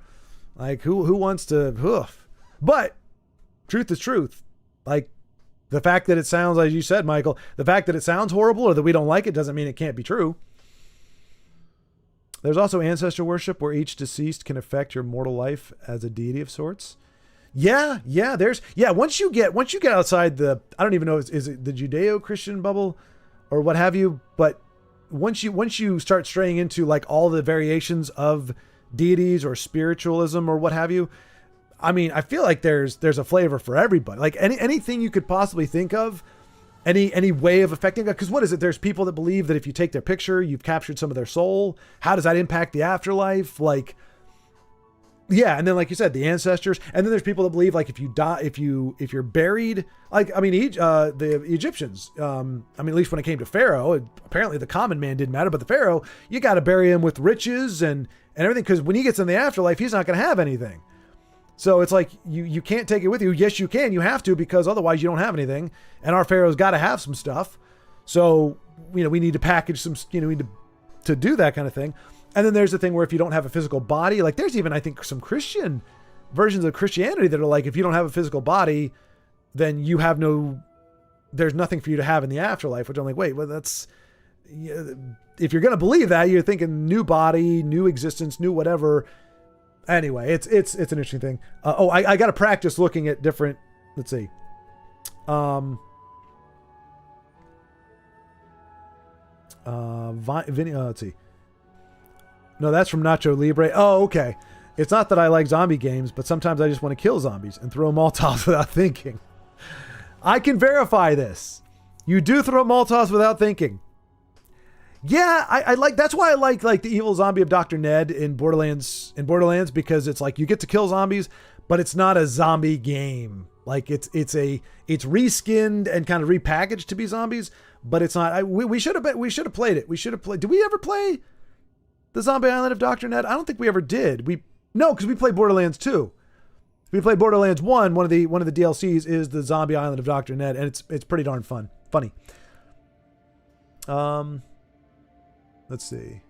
[SPEAKER 1] Like who wants to, but truth is truth. Like the fact that it sounds, as you said, Michael, the fact that it sounds horrible or that we don't like it doesn't mean it can't be true. There's also ancestor worship where each deceased can affect your mortal life as a deity of sorts. Yeah. Once you get outside the, I don't even know, is it the Judeo-Christian bubble or what have you? But once you start straying into like all the variations of deities or spiritualism or what have you, I mean, I feel like there's a flavor for everybody. Like anything you could possibly think of, any way of affecting it. Because what is it? There's people that believe that if you take their picture, you've captured some of their soul. How does that impact the afterlife? Like, Yeah, and then like you said, the ancestors, and then there's people that believe like if you die, if you're buried, like the Egyptians, at least when it came to Pharaoh, apparently the common man didn't matter, but the Pharaoh, you got to bury him with riches and everything, because when he gets in the afterlife, he's not going to have anything. So it's like you can't take it with you. Yes, you can, you have to, because otherwise you don't have anything, and our Pharaoh's got to have some stuff. So we need to package some, we need to do that kind of thing. And then there's the thing where if you don't have a physical body, like there's even, I think, some Christian versions of Christianity that are like, if you don't have a physical body, then there's nothing for you to have in the afterlife, which I'm like, wait, well, if you're going to believe that, you're thinking new body, new existence, new whatever. Anyway, it's an interesting thing. I got to practice looking at different, let's see. Let's see. No, that's from Nacho Libre. Oh, okay. It's not that I like zombie games, but sometimes I just want to kill zombies and throw Molotovs without thinking. I can verify this. You do throw Molotovs without thinking. Yeah, I like, that's why I like the evil zombie of Dr. Ned in Borderlands, because it's like you get to kill zombies, but it's not a zombie game. Like it's reskinned and kind of repackaged to be zombies, but it's not. We should have played it. Did we ever play the Zombie Island of Dr. Ned? I don't think we ever did. No, because we played Borderlands 2. We played Borderlands 1. One of the DLCs is the Zombie Island of Dr. Ned, and it's pretty darn funny. Let's see.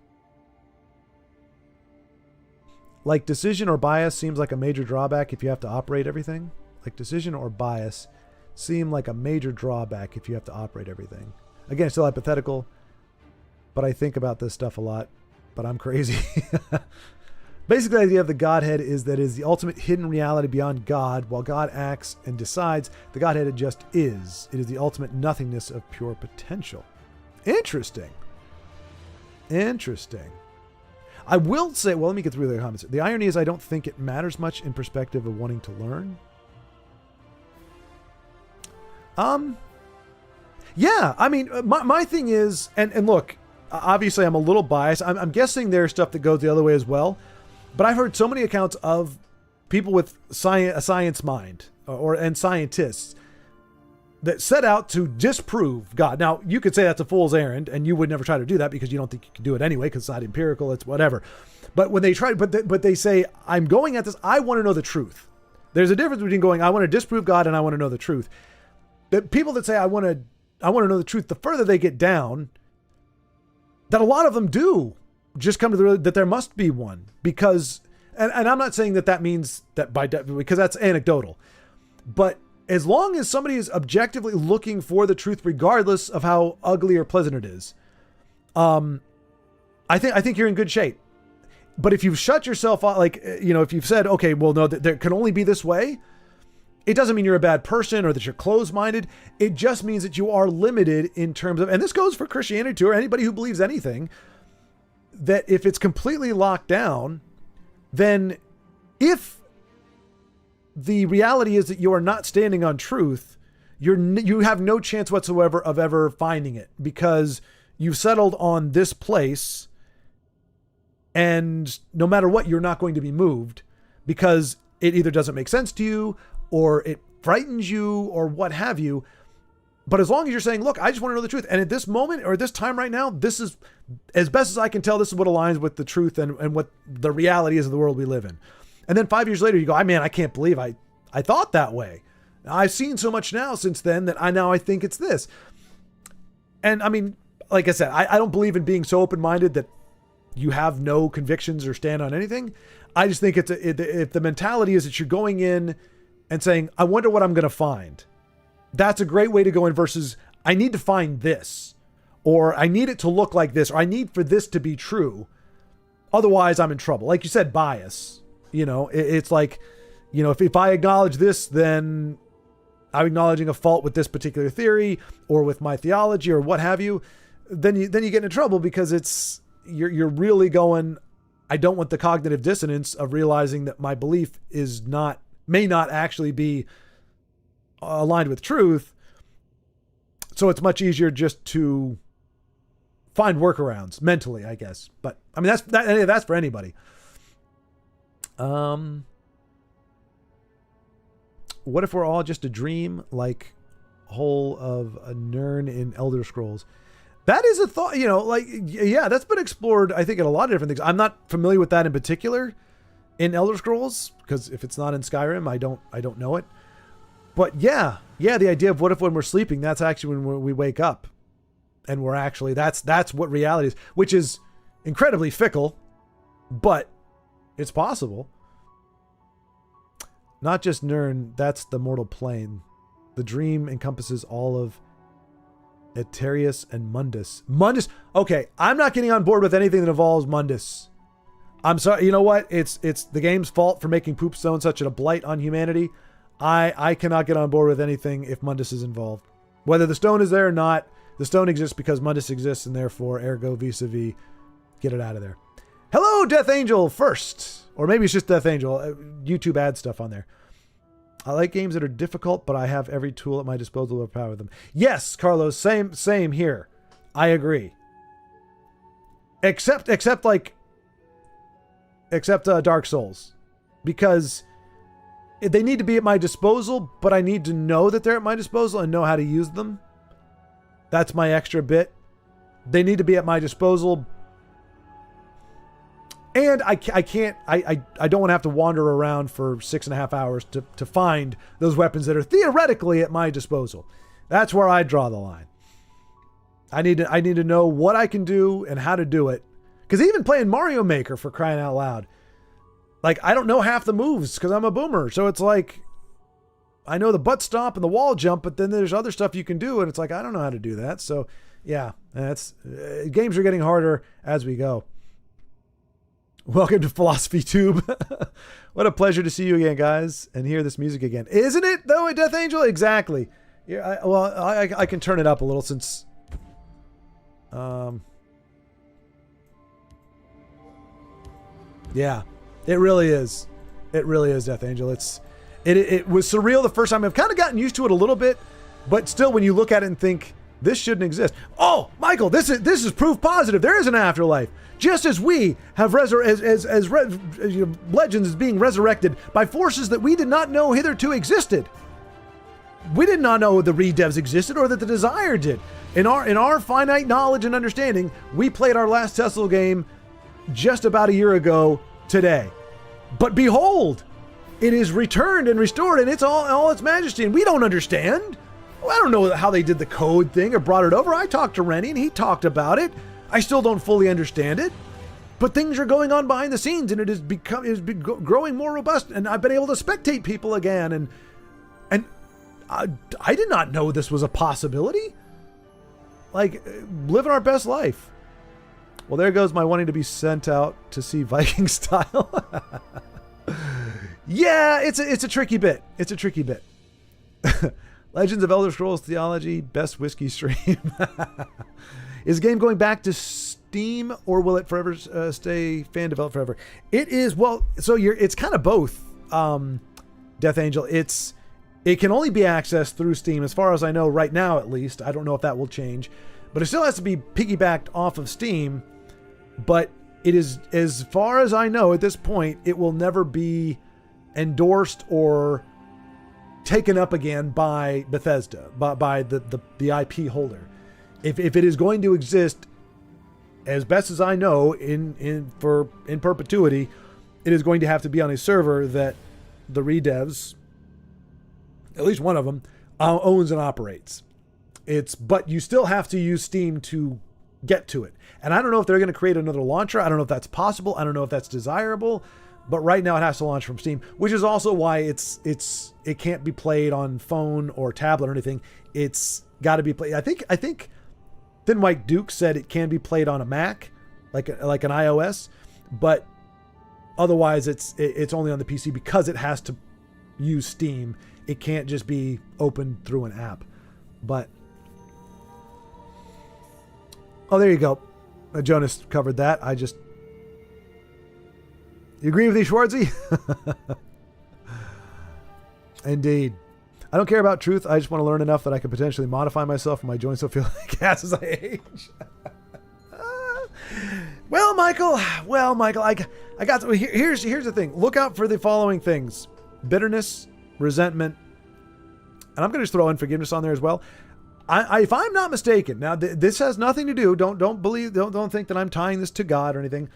[SPEAKER 1] Like decision or bias seems like a major drawback if you have to operate everything. Like decision or bias seem like a major drawback if you have to operate everything. Again, still hypothetical, but I think about this stuff a lot. But I'm crazy. Basically, the idea of the Godhead is that it is the ultimate hidden reality beyond God. While God acts and decides, the Godhead just is. It is the ultimate nothingness of pure potential. Interesting. I will say, well, let me get through the comments. The irony is I don't think it matters much in perspective of wanting to learn. Yeah, I mean, my thing is, and look, obviously I'm a little biased. I'm guessing there's stuff that goes the other way as well, but I've heard so many accounts of people with a science mind and scientists that set out to disprove God. Now, you could say that's a fool's errand, and you would never try to do that because you don't think you can do it anyway, because it's not empirical, it's whatever. But when they try, but they say, I'm going at this, I want to know the truth. There's a difference between going, I want to disprove God and I want to know the truth. The people that say, I want to know the truth, the further they get down, that a lot of them do just come to that there must be one, because, and I'm not saying that means that because that's anecdotal, but as long as somebody is objectively looking for the truth, regardless of how ugly or pleasant it is, I think you're in good shape. But if you've shut yourself off, like, if you've said, okay, well, no, there can only be this way, it doesn't mean you're a bad person or that you're closed-minded. It just means that you are limited in terms of, and this goes for Christianity too, or anybody who believes anything, that if it's completely locked down, then if the reality is that you are not standing on truth, you have no chance whatsoever of ever finding it, because you've settled on this place, and no matter what, you're not going to be moved, because it either doesn't make sense to you, or it frightens you, or what have you. But as long as you're saying, look, I just want to know the truth, and at this moment or this time right now, this is, as best as I can tell, this is what aligns with the truth and what the reality is of the world we live in. And then 5 years later, you go, man, I can't believe I thought that way. I've seen so much now since then that I think it's this. And I mean, like I said, I don't believe in being so open-minded that you have no convictions or stand on anything. I just think if the mentality is that you're going in and saying, I wonder what I'm going to find, that's a great way to go in, versus I need to find this, or I need it to look like this, or I need for this to be true. Otherwise I'm in trouble. Like you said, bias, it's like, if I acknowledge this, then I'm acknowledging a fault with this particular theory or with my theology or what have you. Then you get into trouble, because you're really going, I don't want the cognitive dissonance of realizing that my belief may not actually be aligned with truth. So it's much easier just to find workarounds mentally, I guess. But I mean, that's for anybody. What if we're all just a dream, like whole of a Nirn in Elder Scrolls? That is a thought, yeah, that's been explored, I think, in a lot of different things. I'm not familiar with that in particular in Elder Scrolls, because if it's not in Skyrim, I don't know it. But yeah, the idea of what if when we're sleeping, that's actually when we wake up. And we're actually, that's what reality is, which is incredibly fickle, but it's possible. Not just Nirn, that's the mortal plane. The dream encompasses all of Eterius and Mundus. Mundus, okay, I'm not getting on board with anything that involves Mundus. I'm sorry, you know what? It's the game's fault for making Poop Stone such a blight on humanity. I cannot get on board with anything if Mundus is involved. Whether the stone is there or not, the stone exists because Mundus exists, and therefore, ergo vis-a-vis, get it out of there. Hello, Death Angel first. Or maybe it's just Death Angel. YouTube ad stuff on there. I like games that are difficult, but I have every tool at my disposal to overpower them. Yes, Carlos, same here. I agree. Except Dark Souls. Because they need to be at my disposal, but I need to know that they're at my disposal and know how to use them. That's my extra bit. They need to be at my disposal. And I don't want to have to wander around for 6.5 hours to find those weapons that are theoretically at my disposal. That's where I draw the line. I need to know what I can do and how to do it. Because even playing Mario Maker, for crying out loud, like, I don't know half the moves because I'm a boomer. So it's like, I know the butt stomp and the wall jump, but then there's other stuff you can do, and it's like, I don't know how to do that. So yeah, that's games are getting harder as we go. Welcome to Philosophy Tube. What a pleasure to see you again, guys, and hear this music again. Isn't it, though, a Death Angel? Exactly. Yeah. I can turn it up a little since... Yeah, it really is. It really is Death Angel. It was surreal the first time. I've kind of gotten used to it a little bit, but still, when you look at it and think, this shouldn't exist. Oh, Michael, this is proof positive. There is an afterlife. Just as we have legends is being resurrected by forces that we did not know hitherto existed. We did not know the redevs existed or that the Desire did. In our finite knowledge and understanding, we played our last TESL game just about a year ago today. But behold, it is returned and restored, and it's all its majesty, and we don't understand. Well, I don't know how they did the code thing or brought it over. I talked to Rennie, and he talked about it. I still don't fully understand it, but things are going on behind the scenes, and it is growing more robust, and I've been able to spectate people again, and I did not know this was a possibility. Like, living our best life. Well, there goes my wanting to be sent out to see Viking style. Yeah, it's a tricky bit. It's a tricky bit. Legends of Elder Scrolls Theology, best whiskey stream. Is the game going back to Steam, or will it forever stay fan developed forever? It is, well, so it's kind of both, Death Angel. It can only be accessed through Steam, as far as I know right now, at least. I don't know if that will change, but it still has to be piggybacked off of Steam. But it is, as far as I know at this point, it will never be endorsed or taken up again by Bethesda, by the IP holder. If it is going to exist, as best as I know, in perpetuity, it is going to have to be on a server that the redevs, at least one of them, owns and operates. But you still have to use Steam to get to it. And I don't know if they're going to create another launcher. I don't know if that's possible. I don't know if that's desirable. But right now it has to launch from Steam, which is also why it can't be played on phone or tablet or anything. It's got to be played. I think Thin White Duke said it can be played on a Mac, like an iOS, but otherwise it's only on the PC because it has to use Steam. It can't just be opened through an app. But there you go. Jonas covered that. You agree with me, Schwartzy? Indeed. I don't care about truth. I just want to learn enough that I can potentially modify myself and my joints will feel like ass as I age. Well, Michael, Here's the thing. Look out for the following things: bitterness, resentment, and I'm going to just throw unforgiveness on there as well. If I'm not mistaken, now this has nothing to do. Don't think that I'm tying this to God or anything,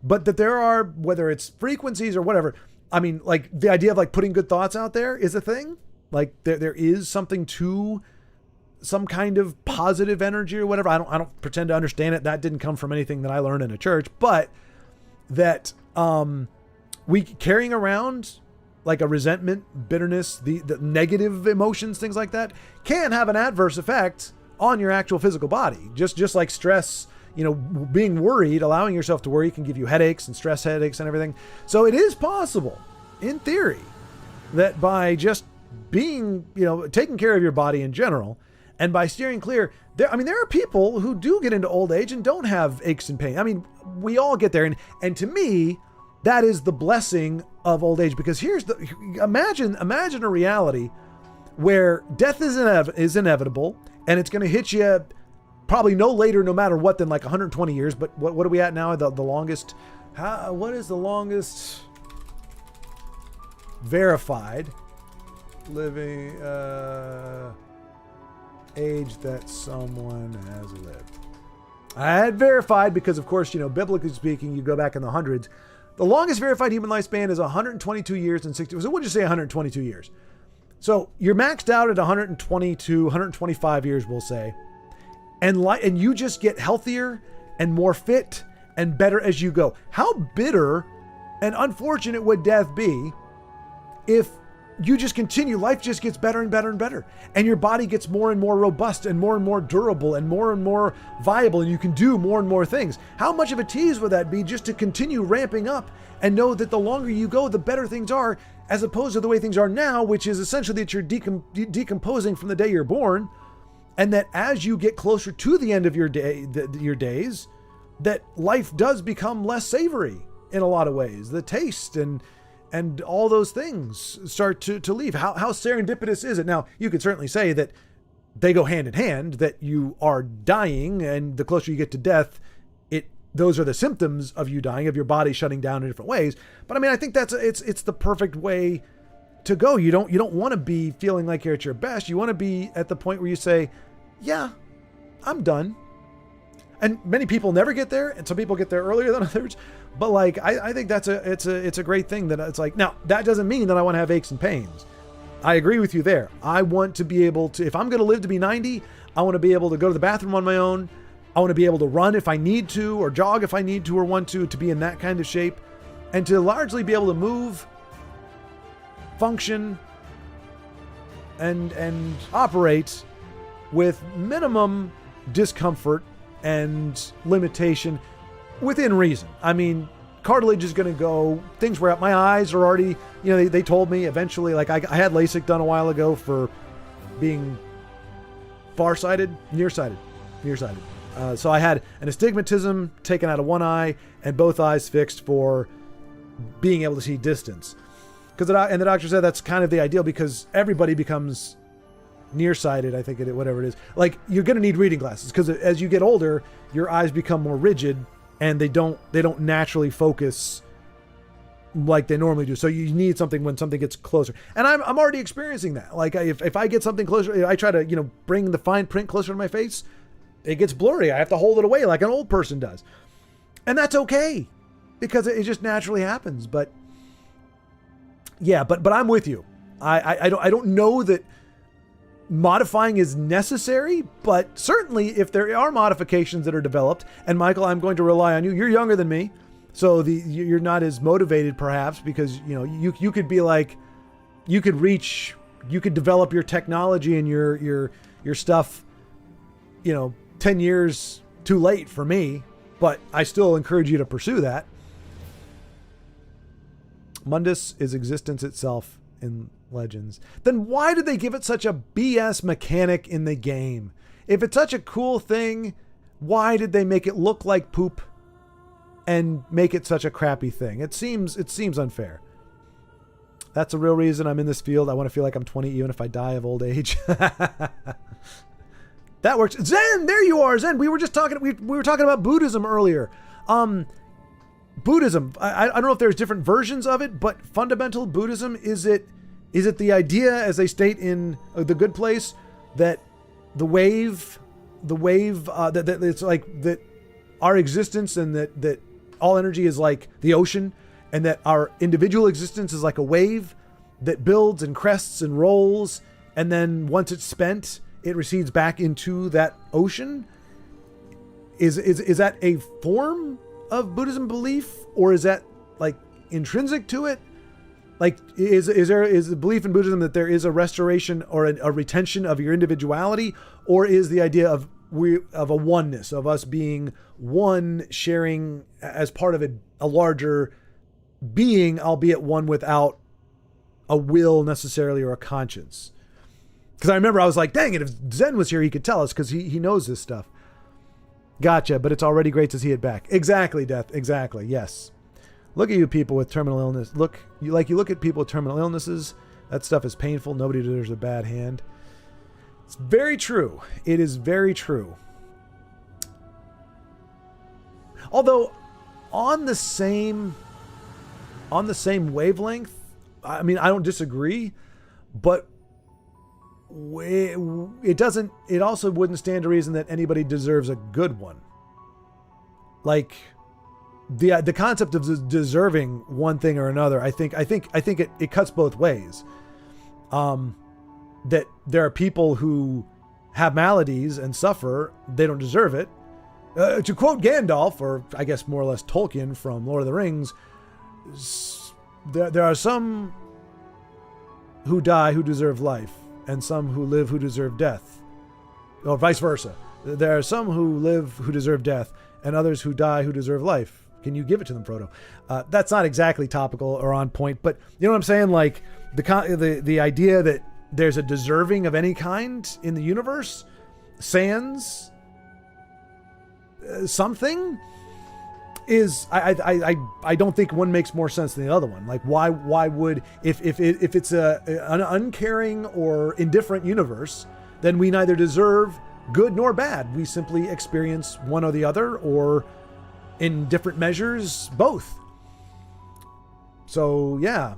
[SPEAKER 1] but that there are, whether it's frequencies or whatever. I mean, like the idea of like putting good thoughts out there is a thing. Like there is something to some kind of positive energy or whatever. I don't pretend to understand it. That didn't come from anything that I learned in a church, but that we carrying around like a resentment, bitterness, the negative emotions, things like that, can have an adverse effect on your actual physical body. Just like stress, being worried, allowing yourself to worry can give you headaches and stress headaches and everything. So it is possible, in theory, that by just being, taking care of your body in general, and by steering clear, there are people who do get into old age and don't have aches and pain. I mean, we all get there. And to me, that is the blessing of old age, because imagine a reality where death is inevitable, and it's going to hit you probably no later, no matter what, than like 120 years. But what are we at now? The longest, what is the longest verified living age that someone has lived? I had verified because, of course, biblically speaking, you go back in the hundreds. The longest verified human lifespan is 122 years and 60. So we'll just say 122 years. So you're maxed out at 122, 125 years, we'll say. And you just get healthier and more fit and better as you go. How bitter and unfortunate would death be if you just continue, life just gets better and better and better, and your body gets more and more robust and more durable and more viable, and you can do more and more things? How much of a tease would that be just to continue ramping up and know that the longer you go, the better things are, as opposed to the way things are now, which is essentially that you're decomposing from the day you're born, and that as you get closer to the end of your days, that life does become less savory in a lot of ways. The taste and all those things start to leave. How serendipitous is it? Now, you could certainly say that they go hand in hand, that you are dying, and the closer you get to death, those are the symptoms of you dying, of your body shutting down in different ways. But I mean, I think it's the perfect way to go. You don't want to be feeling like you're at your best. You want to be at the point where you say, yeah, I'm done. And many people never get there, and some people get there earlier than others. But like, I think it's a great thing that it's like. Now, that doesn't mean that I want to have aches and pains. I agree with you there. I want to be able to, if I'm going to live to be 90, I want to be able to go to the bathroom on my own. I want to be able to run if I need to, or jog if I need to or want to be in that kind of shape, and to largely be able to move, function, and operate with minimum discomfort and limitation within reason. I mean, cartilage is going to go, things where my eyes are already, they told me eventually, like I had LASIK done a while ago for being farsighted, nearsighted. So I had an astigmatism taken out of one eye and both eyes fixed for being able to see distance. And the doctor said that's kind of the ideal, because everybody becomes nearsighted, I think whatever it is. Like, you're going to need reading glasses, because as you get older, your eyes become more rigid and they don't naturally focus like they normally do. So you need something when something gets closer. And I'm already experiencing that. Like, if I get something closer, I try to, bring the fine print closer to my face, it gets blurry. I have to hold it away like an old person does. And that's okay, because it just naturally happens. But yeah, but I'm with you. I don't know that modifying is necessary, but certainly if there are modifications that are developed, and Michael, I'm going to rely on you. You're younger than me, so you're not as motivated perhaps, because you could be like, you could develop your technology and your stuff 10 years too late for me, but I still encourage you to pursue that. Mundus is existence itself in Legends. Then why did they give it such a BS mechanic in the game? If it's such a cool thing, why did they make it look like poop and make it such a crappy thing? It seems unfair. That's the real reason I'm in this field. I want to feel like I'm 20 even if I die of old age. That works. Zen, there you are, Zen. We were just talking. We were talking about Buddhism earlier. Buddhism, I don't know if there's different versions of it, but fundamental Buddhism, is it the idea, as they state in The Good Place, that that it's like that our existence and that all energy is like the ocean, and that our individual existence is like a wave that builds and crests and rolls, and then once it's spent, it recedes back into that ocean? Is that a form of Buddhism belief, or is that like intrinsic to it? Like, is the belief in Buddhism that there is a restoration or a retention of your individuality, or is the idea of a oneness, of us being one, sharing as part of a larger being, albeit one without a will necessarily or a conscience? Because I remember I was like, dang it, if Zen was here, he could tell us, because he knows this stuff. Gotcha, but it's already great to see it back. Exactly, Death. Exactly. Yes. Look at you people with terminal illness. You look at people with terminal illnesses. That stuff is painful. Nobody deserves a bad hand. It's very true. It is very true. Although on the same wavelength, I mean, I don't disagree, but it also wouldn't stand to reason that anybody deserves a good one. Like the concept of deserving one thing or another, I think it cuts both ways. That there are people who have maladies and suffer, they don't deserve it. To quote Gandalf, or I guess more or less Tolkien from Lord of the Rings, there are some who die who deserve life, and some who live who deserve death, or vice versa. There are some who live who deserve death, and others who die who deserve life. Can you give it to them, Frodo? That's not exactly topical or on point, but you know what I'm saying? Like the idea that there's a deserving of any kind in the universe, sans something, is I don't think one makes more sense than the other one. Like why would, if it's an uncaring or indifferent universe, then we neither deserve good nor bad. We simply experience one or the other, or in different measures, both. So yeah.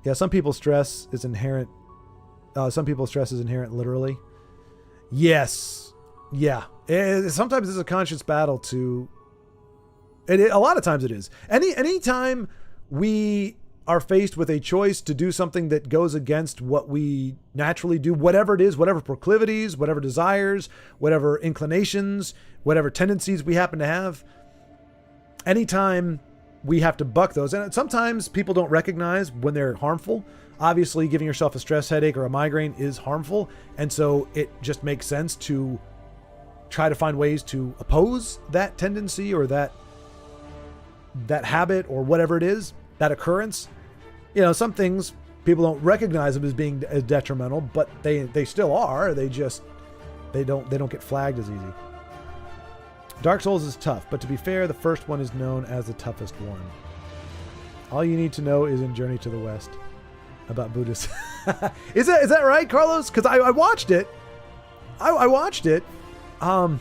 [SPEAKER 1] Yeah, some people's stress is inherent. Some people's stress is inherent literally. Yes. Yeah. Sometimes it's a conscious battle to... a lot of times it is. Anytime we are faced with a choice to do something that goes against what we naturally do, whatever it is, whatever proclivities, whatever desires, whatever inclinations, whatever tendencies we happen to have, anytime we have to buck those. And sometimes people don't recognize when they're harmful. Obviously, giving yourself a stress headache or a migraine is harmful. And so it just makes sense to try to find ways to oppose that tendency or that habit or whatever it is, that occurrence. You know, some things people don't recognize them as being detrimental, but they still are. They don't get flagged as easy. Dark Souls is tough, but to be fair, the first one is known as the toughest one. All you need to know is in Journey to the West about Buddhists. Is that right, Carlos? Because I watched it. I watched it. I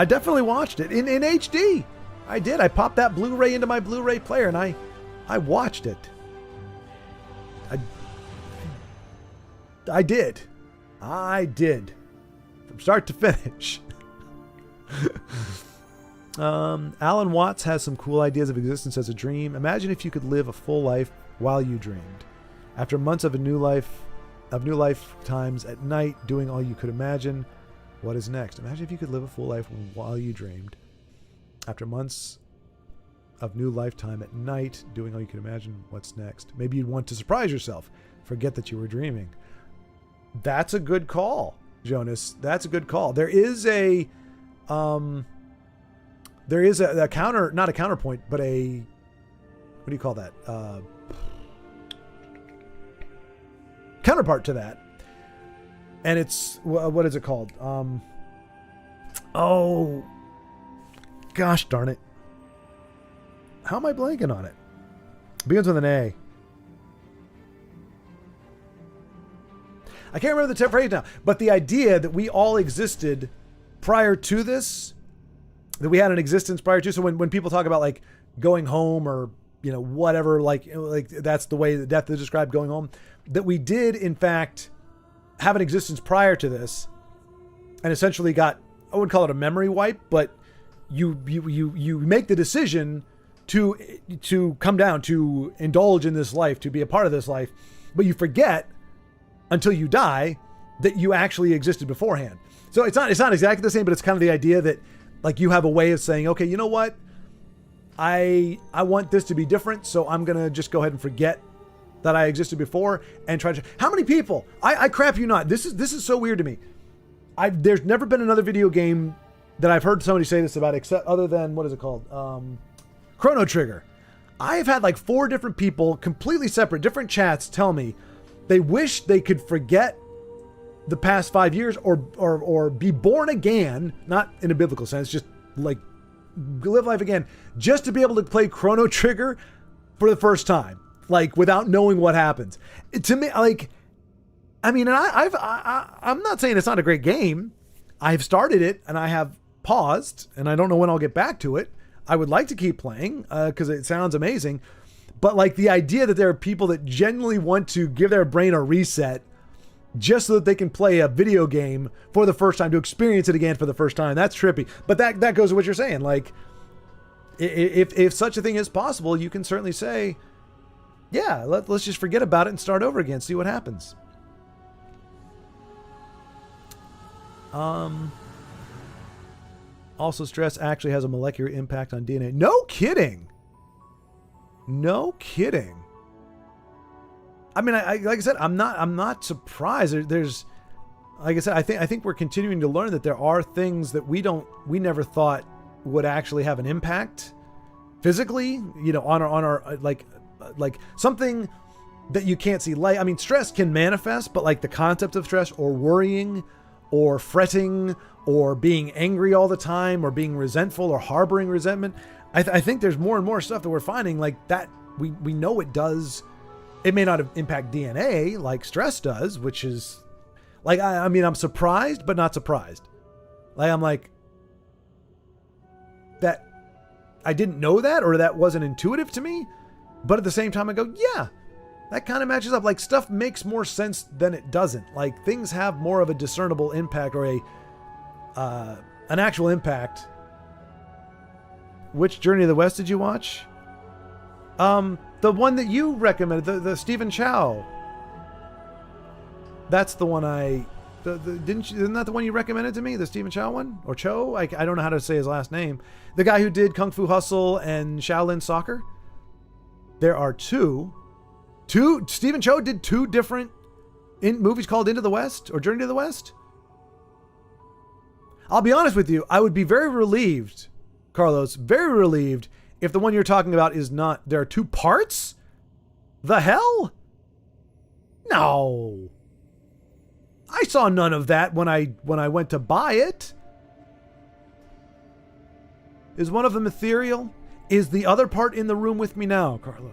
[SPEAKER 1] definitely watched it in HD. I did. I popped that Blu-ray into my Blu-ray player and I watched it. I did. From start to finish. Alan Watts has some cool ideas of existence as a dream. Imagine if you could live a full life while you dreamed. After months of new lifetimes at night, doing all you could imagine, what is next? Imagine if you could live a full life while you dreamed. After months of new lifetime at night, doing all you could imagine, what's next? Maybe you'd want to surprise yourself. Forget that you were dreaming. That's a good call, Jonas. That's a good call. There is a counter, not a counterpoint, but a, what do you call that? Counterpart to that. And it's, what is it called? Oh, gosh darn it. How am I blanking on it? Begins with an A. I can't remember the phrase now, but the idea that we all existed prior to this that we had an existence prior to. So when people talk about like going home or, you know, whatever, like that's the way that death is described, going home, that we did in fact have an existence prior to this and essentially got, I wouldn't call it a memory wipe, but you make the decision to come down, to indulge in this life, to be a part of this life, but you forget until you die that you actually existed beforehand. So it's not exactly the same, but it's kind of the idea that like you have a way of saying, okay, you know what? I want this to be different, so I'm going to just go ahead and forget that I existed before and try to... How many people? I crap you not. This is so weird to me. There's never been another video game that I've heard somebody say this about, except other than, what is it called? Chrono Trigger. I have had like 4 different people, completely separate, different chats, tell me they wish they could forget the past 5 years or be born again, not in a biblical sense, just like live life again, just to be able to play Chrono Trigger for the first time, like without knowing what happens. To me, like, I mean, and I'm not saying it's not a great game. I've started it and I have paused and I don't know when I'll get back to it. I would like to keep playing because it sounds amazing. But like the idea that there are people that genuinely want to give their brain a reset just so that they can play a video game for the first time, to experience it again for the first time, that's trippy. But that goes to what you're saying. Like, if such a thing is possible, you can certainly say, yeah, let's just forget about it and start over again, see what happens. Also, stress actually has a molecular impact on DNA. No kidding. No kidding. I mean, like I said, I'm not surprised. There's, like I said, I think we're continuing to learn that there are things that we never thought would actually have an impact physically, you know, on our like something that you can't see. Like, I mean, stress can manifest, but like the concept of stress or worrying or fretting or being angry all the time or being resentful or harboring resentment, I think there's more and more stuff that we're finding like that we know it does. It may not impact DNA like stress does, which is like, I mean, I'm surprised, but not surprised. Like, I'm like, that I didn't know that, or that wasn't intuitive to me. But at the same time, I go, yeah, that kind of matches up. Like, stuff makes more sense than it doesn't. Like, things have more of a discernible impact or an actual impact. Which Journey to the West did you watch? The one that you recommended, the Stephen Chow. That's the one isn't that the one you recommended to me? The Stephen Chow one? Or Cho? I don't know how to say his last name. The guy who did Kung Fu Hustle and Shaolin Soccer. There are two. Stephen Chow did 2 different movies called Into the West or Journey to the West. I'll be honest with you. I would be very relieved, Carlos, very relieved if the one you're talking about is not, there are 2 parts? The hell? No. I saw none of that when I went to buy it. Is one of them ethereal? Is the other part in the room with me now, Carlos?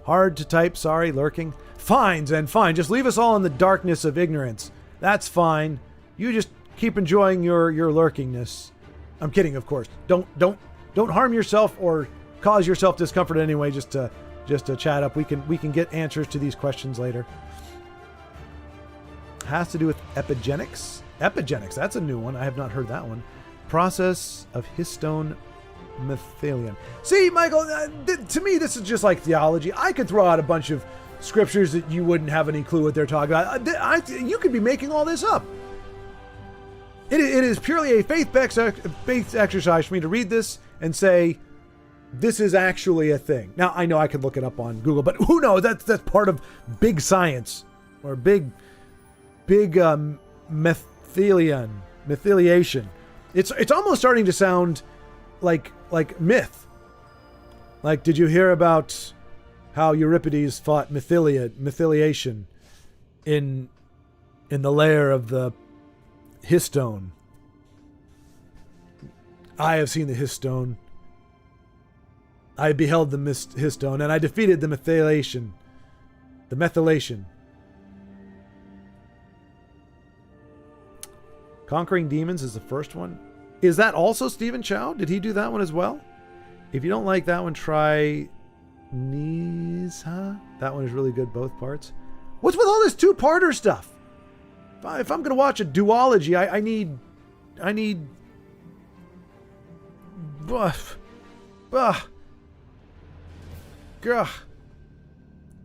[SPEAKER 1] Hard to type, sorry, lurking. Fine, Zen, fine. Just leave us all in the darkness of ignorance. That's fine. You just keep enjoying your lurkingness. I'm kidding, of course. Don't harm yourself or cause yourself discomfort anyway. Just to chat up. We can get answers to these questions later. Has to do with epigenetics. Epigenetics. That's a new one. I have not heard that one. Process of histone methylation. See, Michael, to me, this is just like theology. I could throw out a bunch of scriptures that you wouldn't have any clue what they're talking about. You could be making all this up. It is purely a faith exercise for me to read this and say, this is actually a thing. Now, I know I could look it up on Google, but who knows? That's part of big science or big methylation. It's almost starting to sound like myth. Like, did you hear about how Euripides fought methylation in the lair of the histone? I have seen the histone. I beheld the histone, and I defeated the methylation. The methylation. Conquering Demons is the first one. Is that also Stephen Chow? Did he do that one as well? If you don't like that one, try Nisa. That one is really good, both parts. What's with all this two-parter stuff? If I'm going to watch a duology, I need... Gah.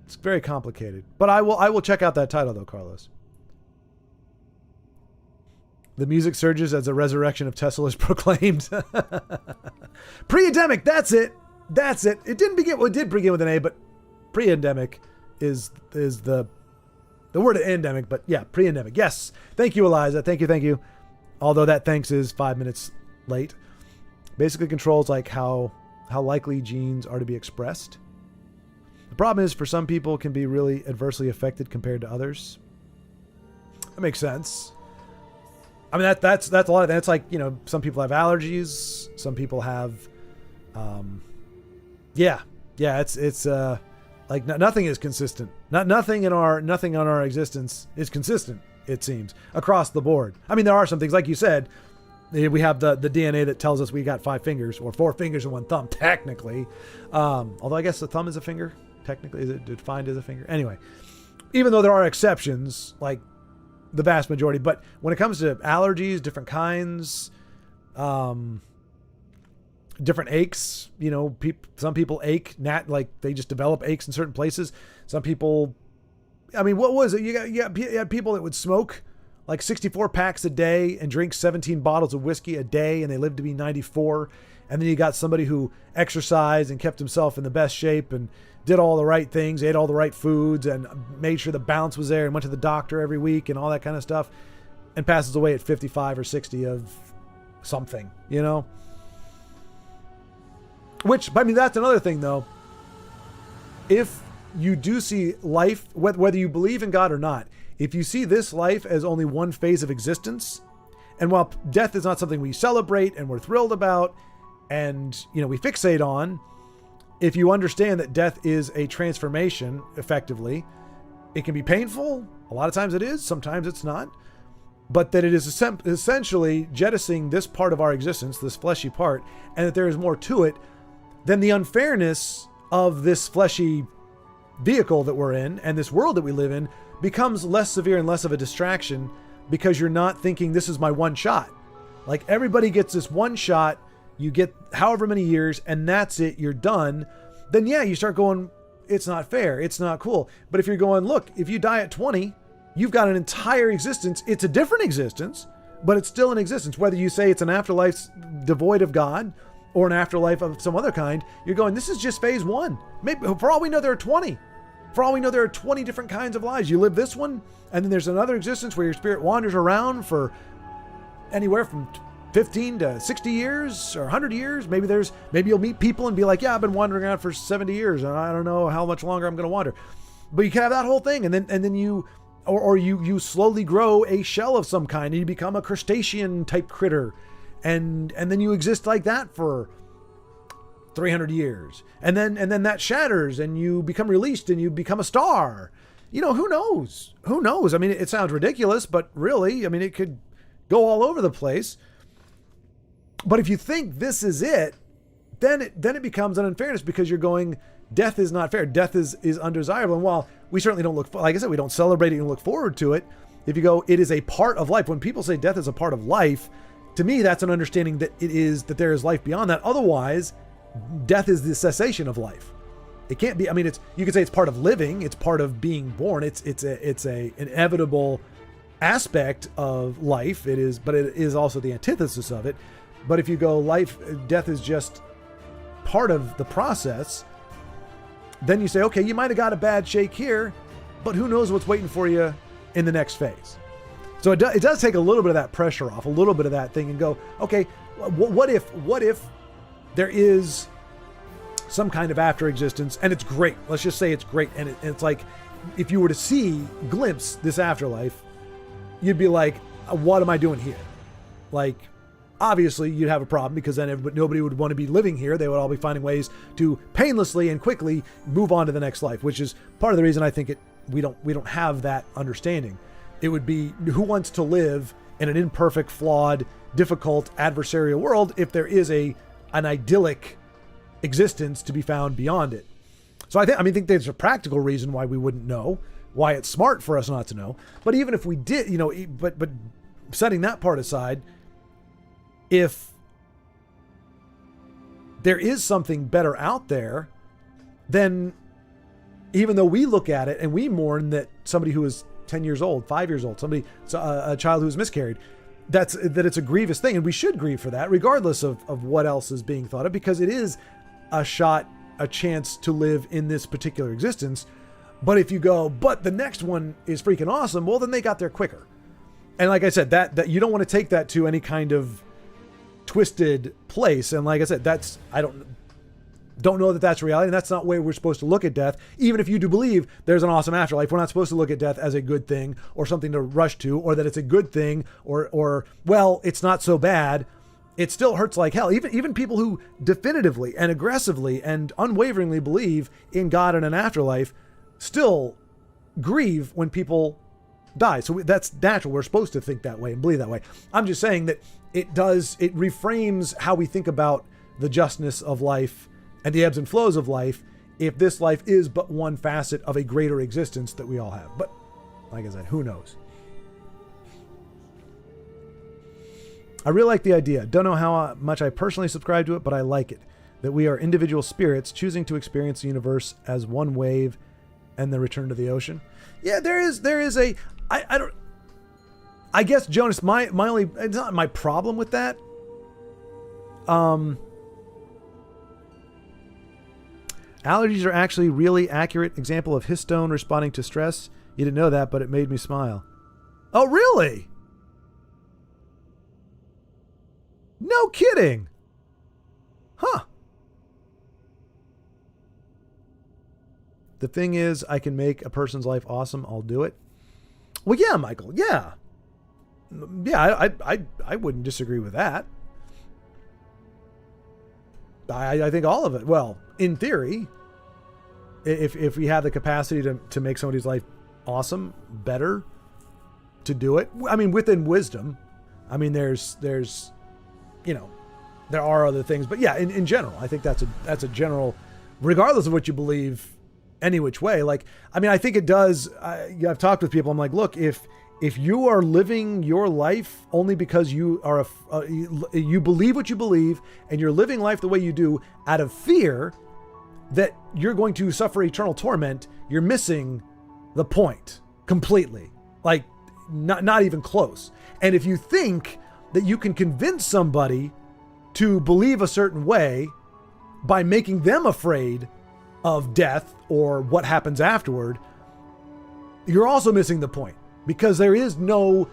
[SPEAKER 1] It's very complicated. But I will check out that title, though, Carlos. The music surges as a resurrection of TESL is proclaimed. Pre-endemic, that's it. That's it. It didn't begin. Well, it did begin with an A, but pre-endemic is the word endemic. But yeah, pre-endemic. Yes. Thank you, Eliza. Thank you. Although that thanks is 5 minutes late. Basically controls like how likely genes are to be expressed. The problem is for some people can be really adversely affected compared to others. That makes sense. I mean, that's a lot of that. It's like, you know, some people have allergies. Some people have, it's like nothing is consistent. Nothing on our existence is consistent. It seems across the board. I mean, there are some things, like you said, we have the DNA that tells us we got 5 fingers or 4 fingers and 1 thumb, technically. Although I guess the thumb is a finger. Technically, is it defined as a finger? Anyway, even though there are exceptions, like the vast majority, but when it comes to allergies, different kinds, different aches, you know, some people ache, like they just develop aches in certain places. Some people, I mean, what was it? You had people that would smoke like 64 packs a day and drink 17 bottles of whiskey a day, and they lived to be 94. And then you got somebody who exercised and kept himself in the best shape and did all the right things, ate all the right foods, and made sure the balance was there, and went to the doctor every week and all that kind of stuff, and passes away at 55 or 60 of something, you know? Which, I mean, that's another thing, though. If you do see life, whether you believe in God or not, if you see this life as only one phase of existence, and while death is not something we celebrate and we're thrilled about, and, you know, we fixate on, if you understand that death is a transformation, effectively, it can be painful. A lot of times it is. Sometimes it's not. But that it is essentially jettisoning this part of our existence, this fleshy part, and that there is more to it than the unfairness of this fleshy vehicle that we're in and this world that we live in becomes less severe and less of a distraction because you're not thinking this is my one shot. Like everybody gets this one shot. You get however many years and that's it, you're done. Then yeah, you start going, it's not fair. It's not cool. But if you're going, look, if you die at 20, you've got an entire existence. It's a different existence, but it's still an existence. Whether you say it's an afterlife devoid of God or an afterlife of some other kind, you're going, this is just phase 1. Maybe for all we know, there are 20. For all we know, there are 20 different kinds of lives. You live this one, and then there's another existence where your spirit wanders around for anywhere from 15 to 60 years or 100 years. Maybe you'll meet people and be like, yeah, I've been wandering around for 70 years and I don't know how much longer I'm going to wander. But you can have that whole thing. And then you, or you slowly grow a shell of some kind and you become a crustacean type critter. And then you exist like that for 300 years. And then that shatters and you become released and you become a star. You know, who knows? Who knows? I mean, it sounds ridiculous, but really, I mean, it could go all over the place. But if you think this is it, then it becomes an unfairness because you're going, death is not fair. Death is undesirable. And while we certainly don't like I said, we don't celebrate it and look forward to it. If you go, it is a part of life. When people say death is a part of life, to me, that's an understanding that that there is life beyond that. Otherwise, death is the cessation of life. It can't be. I mean, you could say it's part of living. It's part of being born. It's a inevitable aspect of life. It is, but it is also the antithesis of it. But if you go death is just part of the process, then you say, okay, you might have got a bad shake here, but who knows what's waiting for you in the next phase. So it does take a little bit of that pressure off, a little bit of that thing and go, okay, what if there is some kind of after existence and it's great. Let's just say it's great. And it's like, if you were to glimpse this afterlife, you'd be like, what am I doing here? Like, obviously you'd have a problem because then nobody would want to be living here. They would all be finding ways to painlessly and quickly move on to the next life, which is part of the reason I think we don't have that understanding. It would be, who wants to live in an imperfect, flawed, difficult, adversarial world if there is an idyllic existence to be found beyond it. So I think there's a practical reason why we wouldn't know, why it's smart for us not to know. But even if we did, but setting that part aside, if there is something better out there, then even though we look at it and we mourn that somebody who is 10 years old, 5 years old, a child who was miscarried, that it's a grievous thing, and we should grieve for that, regardless of what else is being thought of, because it is a chance to live in this particular existence. But if you go, but the next one is freaking awesome, well, then they got there quicker. And like I said, that you don't want to take that to any kind of twisted place. And like I said, I don't know that that's reality, and that's not the way we're supposed to look at death. Even if you do believe there's an awesome afterlife, we're not supposed to look at death as a good thing or something to rush to, or that it's a good thing, or well, it's not so bad. It still hurts like hell. Even people who definitively and aggressively and unwaveringly believe in God and an afterlife still grieve when people die. So that's natural. We're supposed to think that way and believe that way. I'm just saying that it reframes how we think about the justness of life and the ebbs and flows of life, if this life is but one facet of a greater existence that we all have. But like I said, who knows? I really like the idea. Don't know how much I personally subscribe to it, but I like it. That we are individual spirits choosing to experience the universe as one wave and then return to the ocean. Yeah, there is a, I guess, Jonas, my only, it's not my problem with that. Allergies are actually really accurate example of histone responding to stress. You didn't know that, but it made me smile. Oh, really? No kidding. Huh. The thing is, I can make a person's life awesome. I'll do it. Well, yeah, Michael. Yeah. Yeah, I wouldn't disagree with that. I think all of it. Well, in theory, if we have the capacity to make somebody's life awesome, better, to do it. I mean, within wisdom. I mean, there's there are other things, but yeah, in general, I think that's a general, regardless of what you believe, any which way. Like, I mean, I think it does. I've talked with people. I'm like, look, if you are living your life only because you are you believe what you believe and you're living life the way you do out of fear that you're going to suffer eternal torment, you're missing the point completely. Like, not even close. And if you think that you can convince somebody to believe a certain way by making them afraid of death or what happens afterward, you're also missing the point, because there is no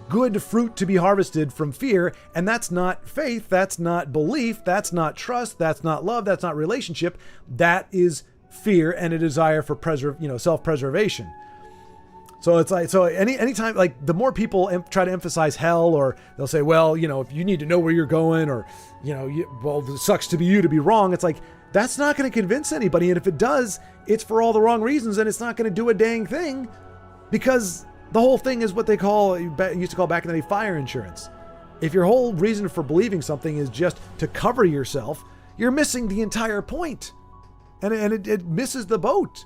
[SPEAKER 1] good fruit to be harvested from fear. And that's not faith. That's not belief. That's not trust. That's not love. That's not relationship. That is fear and a desire for self-preservation. So it's like, so anytime, like, the more people try to emphasize hell, or they'll say, well, if you need to know where you're going, or, well, it sucks to be you to be wrong. It's like, that's not going to convince anybody. And if it does, it's for all the wrong reasons, and it's not going to do a dang thing, because the whole thing is what they used to call back in the day fire insurance. If your whole reason for believing something is just to cover yourself, you're missing the entire point. And it misses the boat.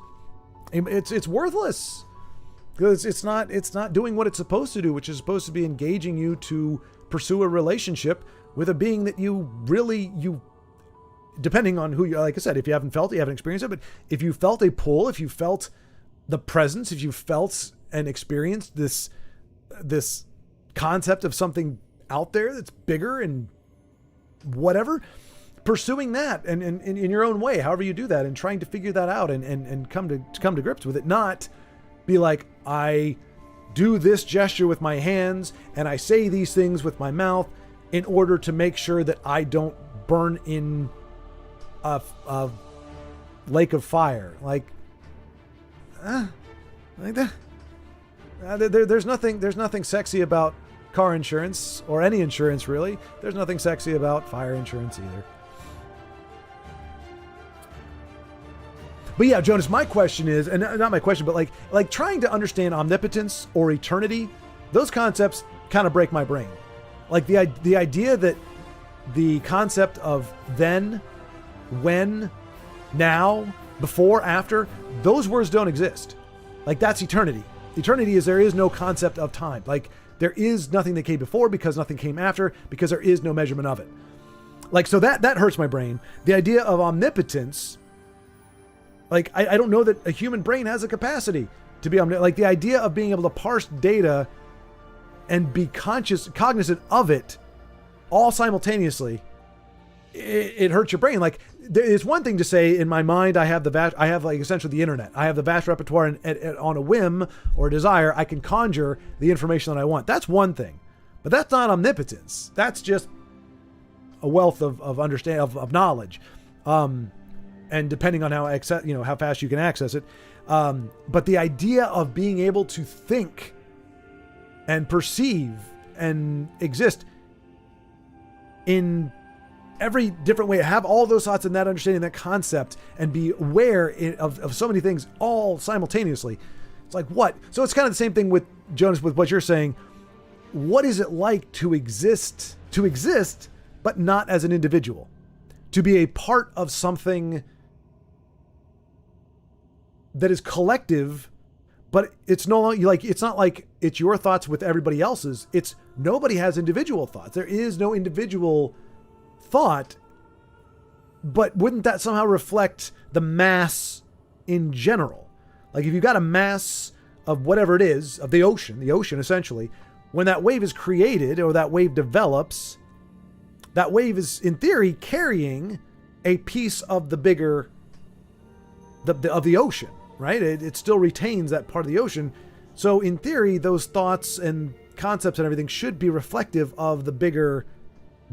[SPEAKER 1] It's worthless. Because it's not doing what it's supposed to do, which is supposed to be engaging you to pursue a relationship with a being that you depending on who you, like I said, if you haven't felt it, you haven't experienced it, but if you felt a pull, if you felt the presence, if you felt and experienced this concept of something out there that's bigger and whatever, pursuing that and in your own way, however you do that, and trying to figure that out and come to grips with it, not be like, I do this gesture with my hands and I say these things with my mouth in order to make sure that I don't burn in a lake of fire. Like that. There's nothing sexy about car insurance, or any insurance really. There's nothing sexy about fire insurance either. But yeah, Jonas, my question is, and not my question, but like trying to understand omnipotence or eternity, those concepts kind of break my brain. Like the idea that the concept of then, when, now, before, after, those words don't exist. Like that's eternity. Eternity is there is no concept of time. Like there is nothing that came before because nothing came after because there is no measurement of it. Like, so that hurts my brain. The idea of omnipotence, like I don't know that a human brain has a capacity to be omnipotent. Like the idea of being able to parse data and be cognizant of it all simultaneously, it hurts your brain. Like it's one thing to say in my mind, I have like essentially the internet. I have the vast repertoire and on a whim or desire, I can conjure the information that I want. That's one thing, but that's not omnipotence. That's just a wealth of understanding, of knowledge. And depending on how fast you can access it. But the idea of being able to think and perceive and exist in every different way, have all those thoughts and that understanding, that concept, and be aware of so many things all simultaneously. It's like, what? So it's kind of the same thing with Jonas, with what you're saying. What is it like to exist, but not as an individual? To be a part of something that is collective, but it's no longer like, it's not like it's your thoughts with everybody else's. It's nobody has individual thoughts. There is no individual thought, but wouldn't that somehow reflect the mass in general? Like if you've got a mass of whatever it is, of the ocean essentially, when that wave is created or that wave develops, that wave is in theory carrying a piece of the bigger, of the ocean, right? It still retains that part of the ocean. So in theory, those thoughts and concepts and everything should be reflective of the bigger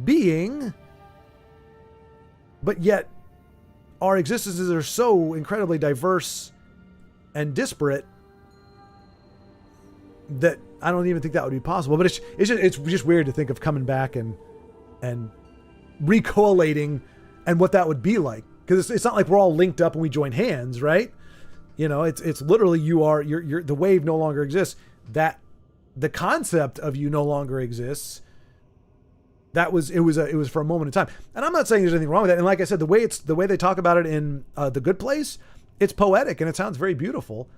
[SPEAKER 1] being, but yet our existences are so incredibly diverse and disparate that I don't even think that would be possible. But it's just weird to think of coming back and recollating and what that would be like, because it's not like we're all linked up and we join hands, right? You know, it's literally you're the wave no longer exists. That the concept of you no longer exists. It was for a moment in time. And I'm not saying there's anything wrong with that. And like I said, the way they talk about it in The Good Place, it's poetic and it sounds very beautiful.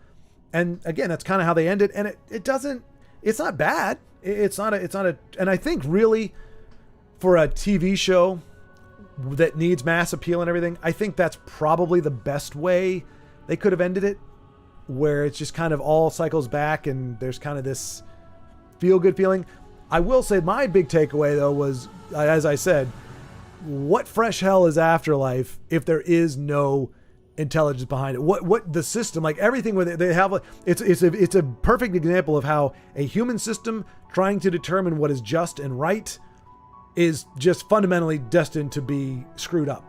[SPEAKER 1] And again, that's kind of how they end it. And it's not bad. It's not a, and I think really for a TV show that needs mass appeal and everything, I think that's probably the best way they could have ended it, where it's just kind of all cycles back and there's kind of this feel-good feeling. I will say my big takeaway though was, as I said, what fresh hell is afterlife if there is no intelligence behind it? What the system, like everything where they have, it's a perfect example of how a human system trying to determine what is just and right is just fundamentally destined to be screwed up.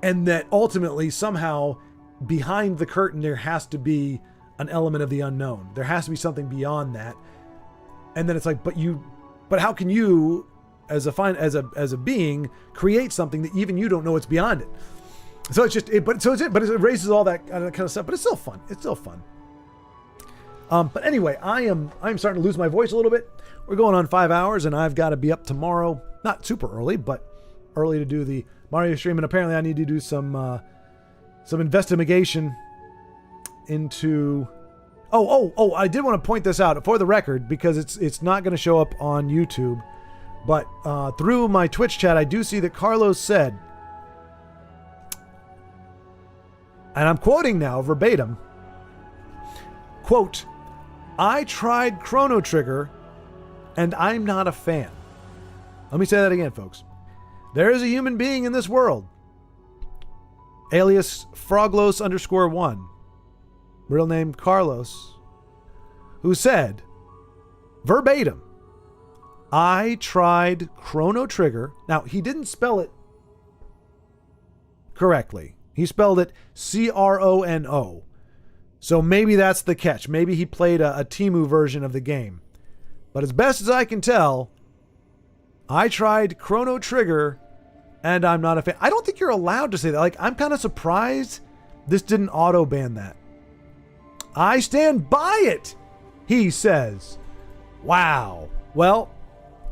[SPEAKER 1] And that ultimately somehow behind the curtain, there has to be an element of the unknown. There has to be something beyond that. And then it's like, but how can you as a being create something that even you don't know what's beyond it? So it's just, but it raises all that kind of stuff, but it's still fun. It's still fun. But anyway, I'm starting to lose my voice a little bit. We're going on 5 hours and I've got to be up tomorrow, not super early, but early to do the Mario stream. And apparently I need to do some investigation into, I did want to point this out for the record, because it's not going to show up on YouTube, but through my Twitch chat, I do see that Carlos said, and I'm quoting now verbatim, quote, "I tried Chrono Trigger and I'm not a fan." Let me say that again, folks. There is a human being in this world, alias Froglos_1, real name Carlos, who said verbatim, "I tried Chrono Trigger." Now, he didn't spell it correctly. He spelled it Crono. So maybe that's the catch. Maybe he played a Temu version of the game. But as best as I can tell, I tried Chrono Trigger and I'm not a fan. I don't think you're allowed to say that. Like, I'm kind of surprised this didn't auto-ban that. "I stand by it," he says. Wow. Well,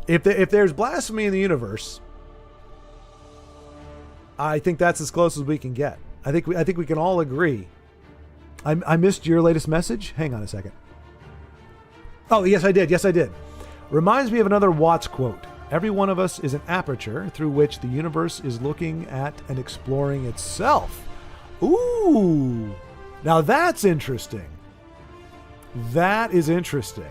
[SPEAKER 1] If there's blasphemy in the universe, I think that's as close as we can get. I think we can all agree. I missed your latest message. Hang on a second. Oh, yes, I did. Yes, I did. Reminds me of another Watts quote. Every one of us is an aperture through which the universe is looking at and exploring itself. Ooh. Now that's interesting. That is interesting.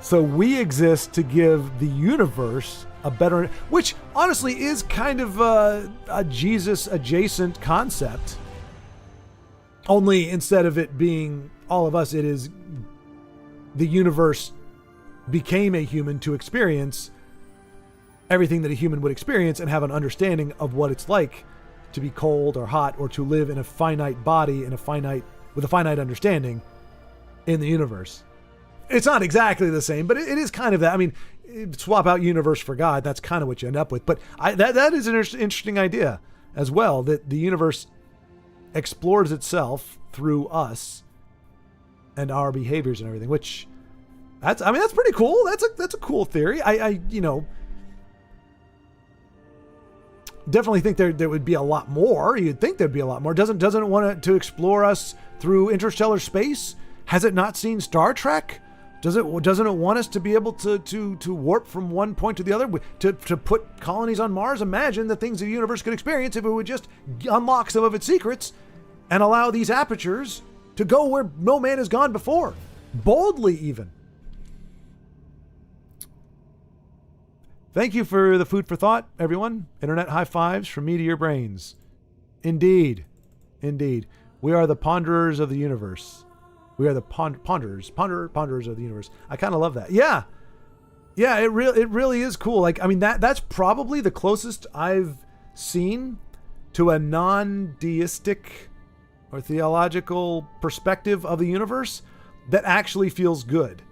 [SPEAKER 1] So we exist to give the universe a better, which honestly is kind of a Jesus adjacent concept. Only instead of it being all of us, it is the universe became a human to experience everything that a human would experience and have an understanding of what it's like to be cold or hot or to live in a finite body with a finite understanding in the universe. It's not exactly the same, but it is kind of that. I mean, swap out universe for God. That's kind of what you end up with. But that is an interesting idea as well, that the universe explores itself through us and our behaviors and everything, which that's pretty cool. That's a cool theory. I definitely think there would be a lot more. You'd think there'd be a lot more. Doesn't it want to explore us through interstellar space? Has it not seen Star Trek? Doesn't it want us to be able to warp from one point to the other, to put colonies on Mars? Imagine the things the universe could experience if it would just unlock some of its secrets and allow these apertures to go where no man has gone before, boldly even. Thank you for the food for thought, everyone. Internet high fives from me to your brains. Indeed. We are the ponderers of the universe. We are the ponderers of the universe. I kind of love that. Yeah, it really is cool. Like, I mean, that's probably the closest I've seen to a non-deistic or theological perspective of the universe that actually feels good.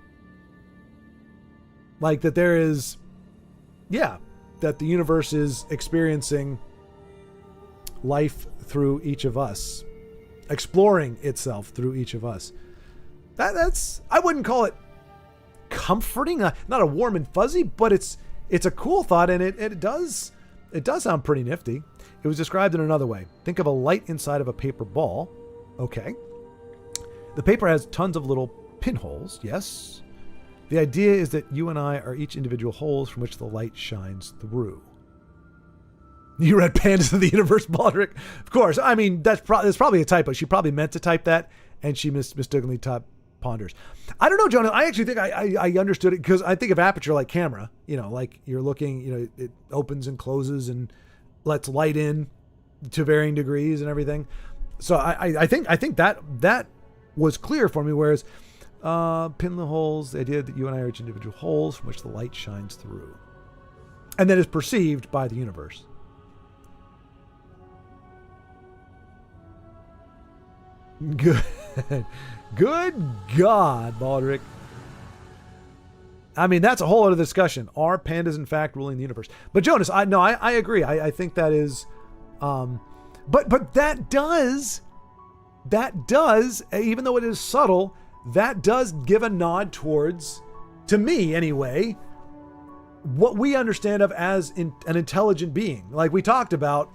[SPEAKER 1] Like that there is, that the universe is experiencing life through each of us, exploring itself through each of us. That's I wouldn't call it comforting, not a warm and fuzzy, but it's a cool thought, and it does sound pretty nifty. It was described in another way. Think of a light inside of a paper ball. Okay. The paper has tons of little pinholes. Yes. The idea is that you and I are each individual holes from which the light shines through. You read Pandas of the Universe, Baldrick? Of course. I mean, that's probably a typo. She probably meant to type that, and she mistakenly typed ponders. I don't know, Jonah. I actually think I understood it because I think of aperture like camera. You know, like you're looking, it opens and closes and lets light in to varying degrees and everything. So I think that was clear for me, whereas pin the holes, the idea that you and I are each individual holes from which the light shines through. And that is perceived by the universe. Good God, Baldrick. I mean, that's a whole other discussion. Are pandas in fact ruling the universe? But Jonas, I agree. I think that is, but that does, even though it is subtle, that does give a nod towards, to me anyway, what we understand of as an intelligent being. Like we talked about,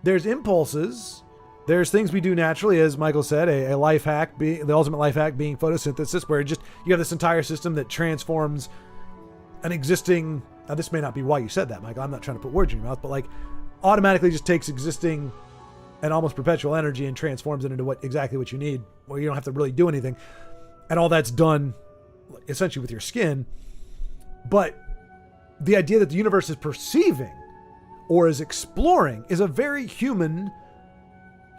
[SPEAKER 1] there's impulses. There's things we do naturally, as Michael said, a life hack, the ultimate life hack being photosynthesis, where you have this entire system that transforms an existing, now this may not be why you said that, Michael, I'm not trying to put words in your mouth, but like automatically just takes existing and almost perpetual energy and transforms it into exactly what you need, where you don't have to really do anything. And all that's done essentially with your skin. But the idea that the universe is perceiving or is exploring is a very human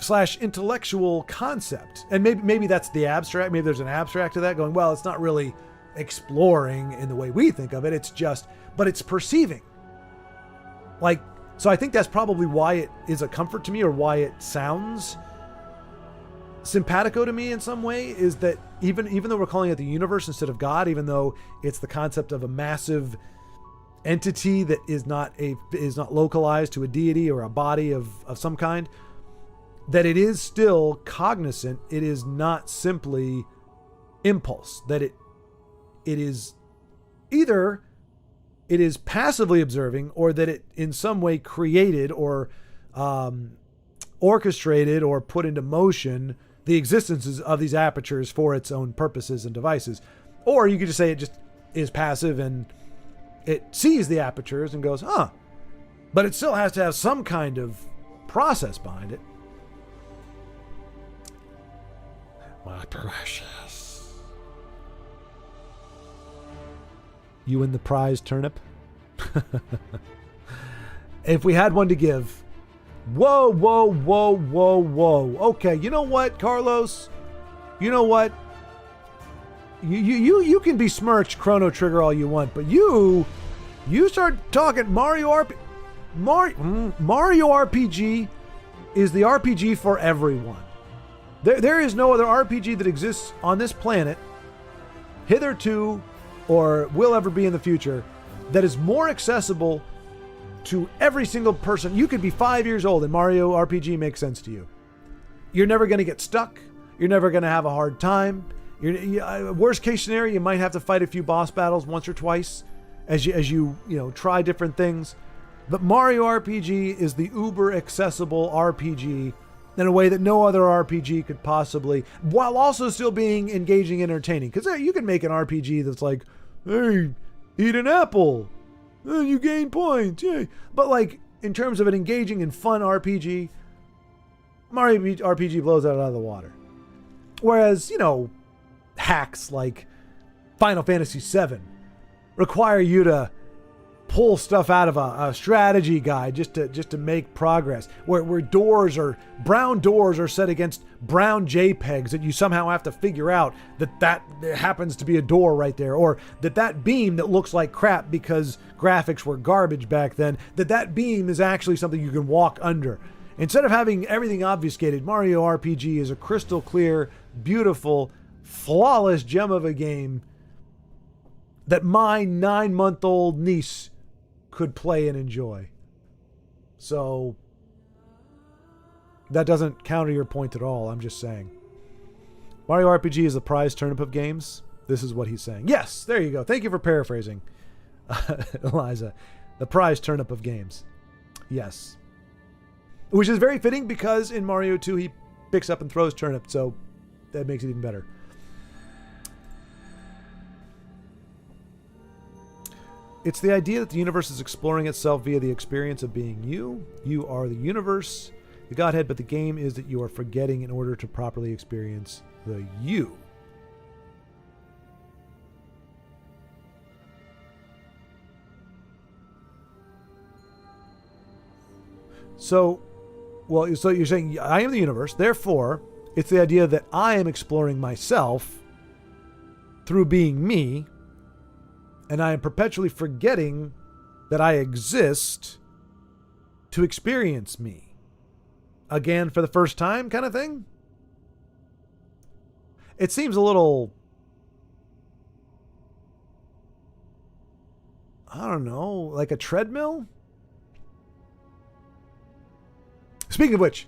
[SPEAKER 1] / intellectual concept. And maybe that's the abstract. Maybe there's an abstract to that going, well, it's not really exploring in the way we think of it. But it's perceiving. Like, so I think that's probably why it is a comfort to me, or why it sounds simpatico to me in some way, is that even though we're calling it the universe instead of God, even though it's the concept of a massive entity that is not localized to a deity or a body of some kind, that it is still cognizant. It is not simply impulse, that it is either it is passively observing, or that it in some way created or orchestrated or put into motion the existences of these apertures for its own purposes and devices. Or you could just say it just is passive and it sees the apertures and goes, huh. But it still has to have some kind of process behind it. My precious. You win the prize, turnip? If we had one to give. Whoa, whoa, whoa, whoa, whoa. Okay, you know what, Carlos? You know what? You can besmirch Chrono Trigger all you want, but you start talking Mario RPG is the RPG for everyone. There is no other RPG that exists on this planet hitherto or will ever be in the future that is more accessible to every single person. You could be 5 years old and Mario RPG makes sense to you. You're never going to get stuck. You're never going to have a hard time. Worst case scenario, you might have to fight a few boss battles once or twice as you try different things. But Mario RPG is the uber accessible RPG in a way that no other RPG could possibly, while also still being engaging and entertaining. Because you can make an RPG that's like, hey, eat an apple, you gain points, yay. But like, in terms of an engaging and fun RPG, Mario RPG blows that out of the water. Whereas, hacks like Final Fantasy VII require you to pull stuff out of a strategy guide just to make progress. Where brown doors are set against brown JPEGs that you somehow have to figure out that happens to be a door right there, or that beam that looks like crap because graphics were garbage back then, that beam is actually something you can walk under. Instead of having everything obfuscated, Mario RPG is a crystal clear, beautiful, flawless gem of a game that my 9-month-old niece could play and enjoy. So that doesn't counter your point at all. I'm just saying. Mario RPG is the prize turnip of games. This is what he's saying. Yes, there you go. Thank you for paraphrasing, Eliza. The prize turnip of games. Yes. Which is very fitting because in Mario 2 he picks up and throws turnip, so that makes it even better. It's the idea that the universe is exploring itself via the experience of being you. You are the universe, the Godhead, but the game is that you are forgetting in order to properly experience the you. So you're saying I am the universe, therefore it's the idea that I am exploring myself through being me, and I am perpetually forgetting that I exist to experience me again for the first time, kind of thing. It seems a little, I don't know, like a treadmill. Speaking of which,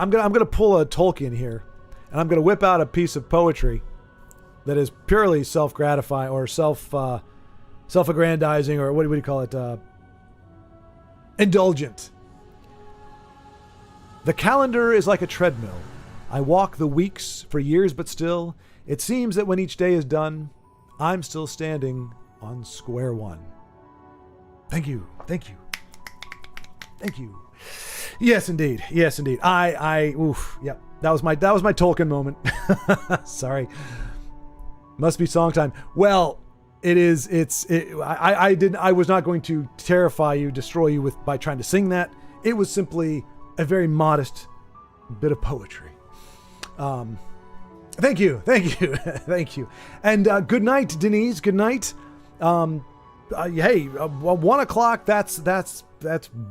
[SPEAKER 1] I'm gonna pull a Tolkien here, and I'm gonna whip out a piece of poetry that is purely self-gratifying or self-aggrandizing, or what do you call it? Indulgent. The calendar is like a treadmill. I walk the weeks for years, but still, it seems that when each day is done, I'm still standing on square one. Thank you. Thank you. Thank you. Yes, indeed. Yes, indeed. Yep. That was my Tolkien moment. Sorry. Must be song time. Well, I was not going to terrify you, destroy you by trying to sing that. It was simply a very modest bit of poetry. Thank you. Thank you. And good night, Denise. Good night. Hey, 1 o'clock, that's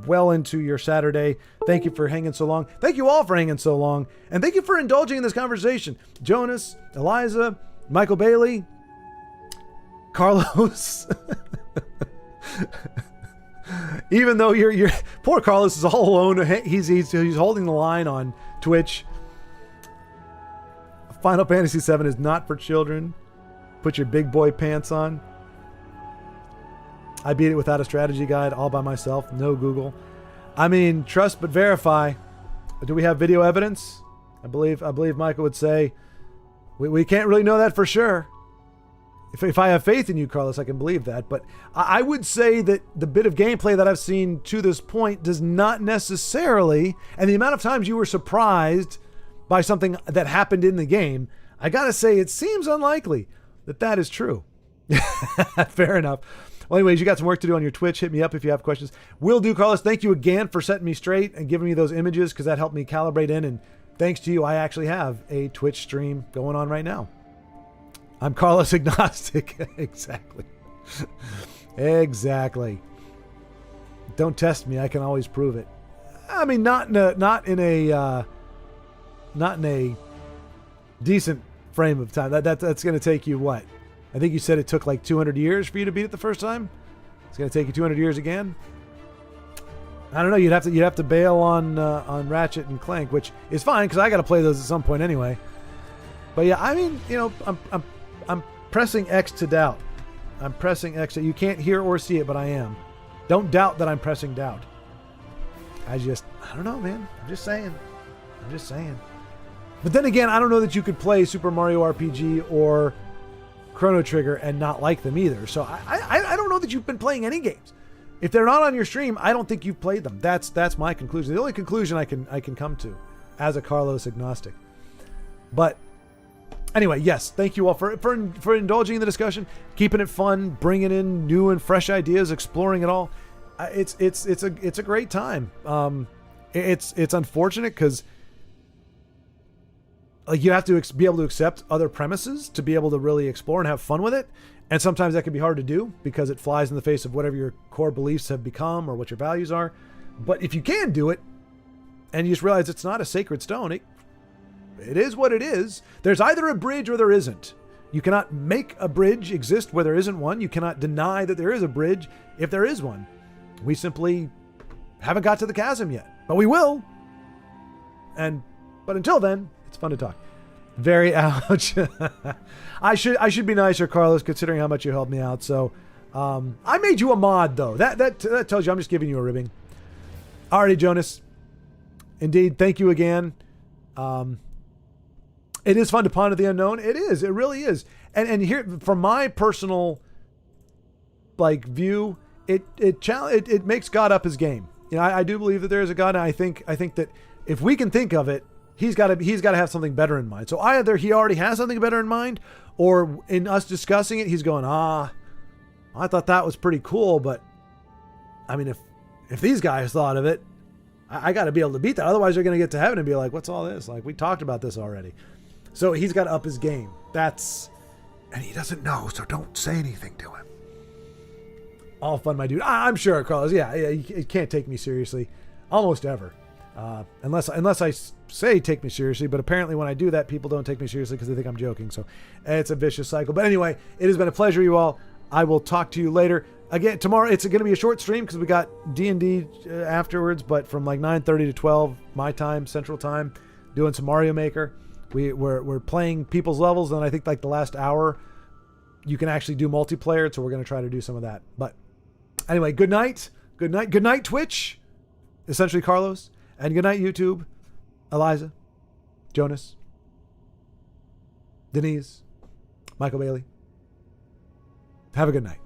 [SPEAKER 1] well into your Saturday. Thank you for hanging so long. Thank you all for hanging so long. And thank you for indulging in this conversation. Jonas, Eliza, Michael Bailey, Carlos. Even though you're poor Carlos is all alone. He's holding the line on Twitch. Final Fantasy VII is not for children. Put your big boy pants on. I beat it without a strategy guide, all by myself. No Google. I mean, trust but verify. Do we have video evidence? I believe Michael would say we can't really know that for sure. If I have faith in you, Carlos, I can believe that. But I would say that the bit of gameplay that I've seen to this point does not necessarily, and the amount of times you were surprised by something that happened in the game, I gotta say it seems unlikely that is true. Fair enough. Well, anyways, you got some work to do on your Twitch. Hit me up if you have questions. Will do, Carlos. Thank you again for setting me straight and giving me those images, because that helped me calibrate in. And thanks to you, I actually have a Twitch stream going on right now. I'm Carlos Agnostic. Exactly. Exactly. Don't test me. I can always prove it. I mean, not in a decent frame of time. That's going to take you what? I think you said it took like 200 years for you to beat it the first time. It's going to take you 200 years again. I don't know. You'd have to bail on Ratchet and Clank, which is fine because I got to play those at some point anyway. But yeah, I mean, I'm pressing X to doubt. I'm pressing X. You can't hear or see it, but I am. Don't doubt that I'm pressing doubt. I don't know, man. I'm just saying. But then again, I don't know that you could play Super Mario RPG or Chrono Trigger and not like them either. So I don't know that you've been playing any games. If they're not on your stream, I don't think you've played them. That's my conclusion. The only conclusion I can come to as a Carlos agnostic. But anyway, yes, thank you all for indulging in the discussion, keeping it fun, bringing in new and fresh ideas, exploring it all. It's a great time. It's unfortunate because like you have to be able to accept other premises to be able to really explore and have fun with it. And sometimes that can be hard to do because it flies in the face of whatever your core beliefs have become or what your values are. But if you can do it and you just realize it's not a sacred stone, it is what it is. There's either a bridge or there isn't. You cannot make a bridge exist where there isn't one. You cannot deny that there is a bridge if there is one. We simply haven't got to the chasm yet, but we will. But until then, it's fun to talk. Very ouch. I should be nicer, Carlos, considering how much you helped me out. So I made you a mod, though. That tells you I'm just giving you a ribbing. Alrighty, Jonas. Indeed, thank you again. It is fun to ponder the unknown. It is. It really is. And here, from my personal view, it makes God up his game. You know, I do believe that there is a God, and I think that if we can think of it, he's got to have something better in mind. So either he already has something better in mind, or in us discussing it, he's going, I thought that was pretty cool, but I mean, if these guys thought of it, I got to be able to beat that. Otherwise, they're going to get to heaven and be like, what's all this? Like, we talked about this already. So he's got to up his game. And he doesn't know, so don't say anything to him. All fun, my dude. I'm sure, Carlos. Yeah, you can't take me seriously almost ever. Unless I say take me seriously, but apparently when I do that, people don't take me seriously because they think I'm joking. So it's a vicious cycle. But anyway, it has been a pleasure, you all. I will talk to you later. Again, tomorrow it's going to be a short stream because we got D&D afterwards, but from like 9:30 to 12 my time, Central Time, doing some Mario Maker. We're playing people's levels, and I think like the last hour you can actually do multiplayer, so we're going to try to do some of that. But anyway, good night, Twitch, essentially Carlos. And good night, YouTube, Eliza, Jonas, Denise, Michael Bailey. Have a good night.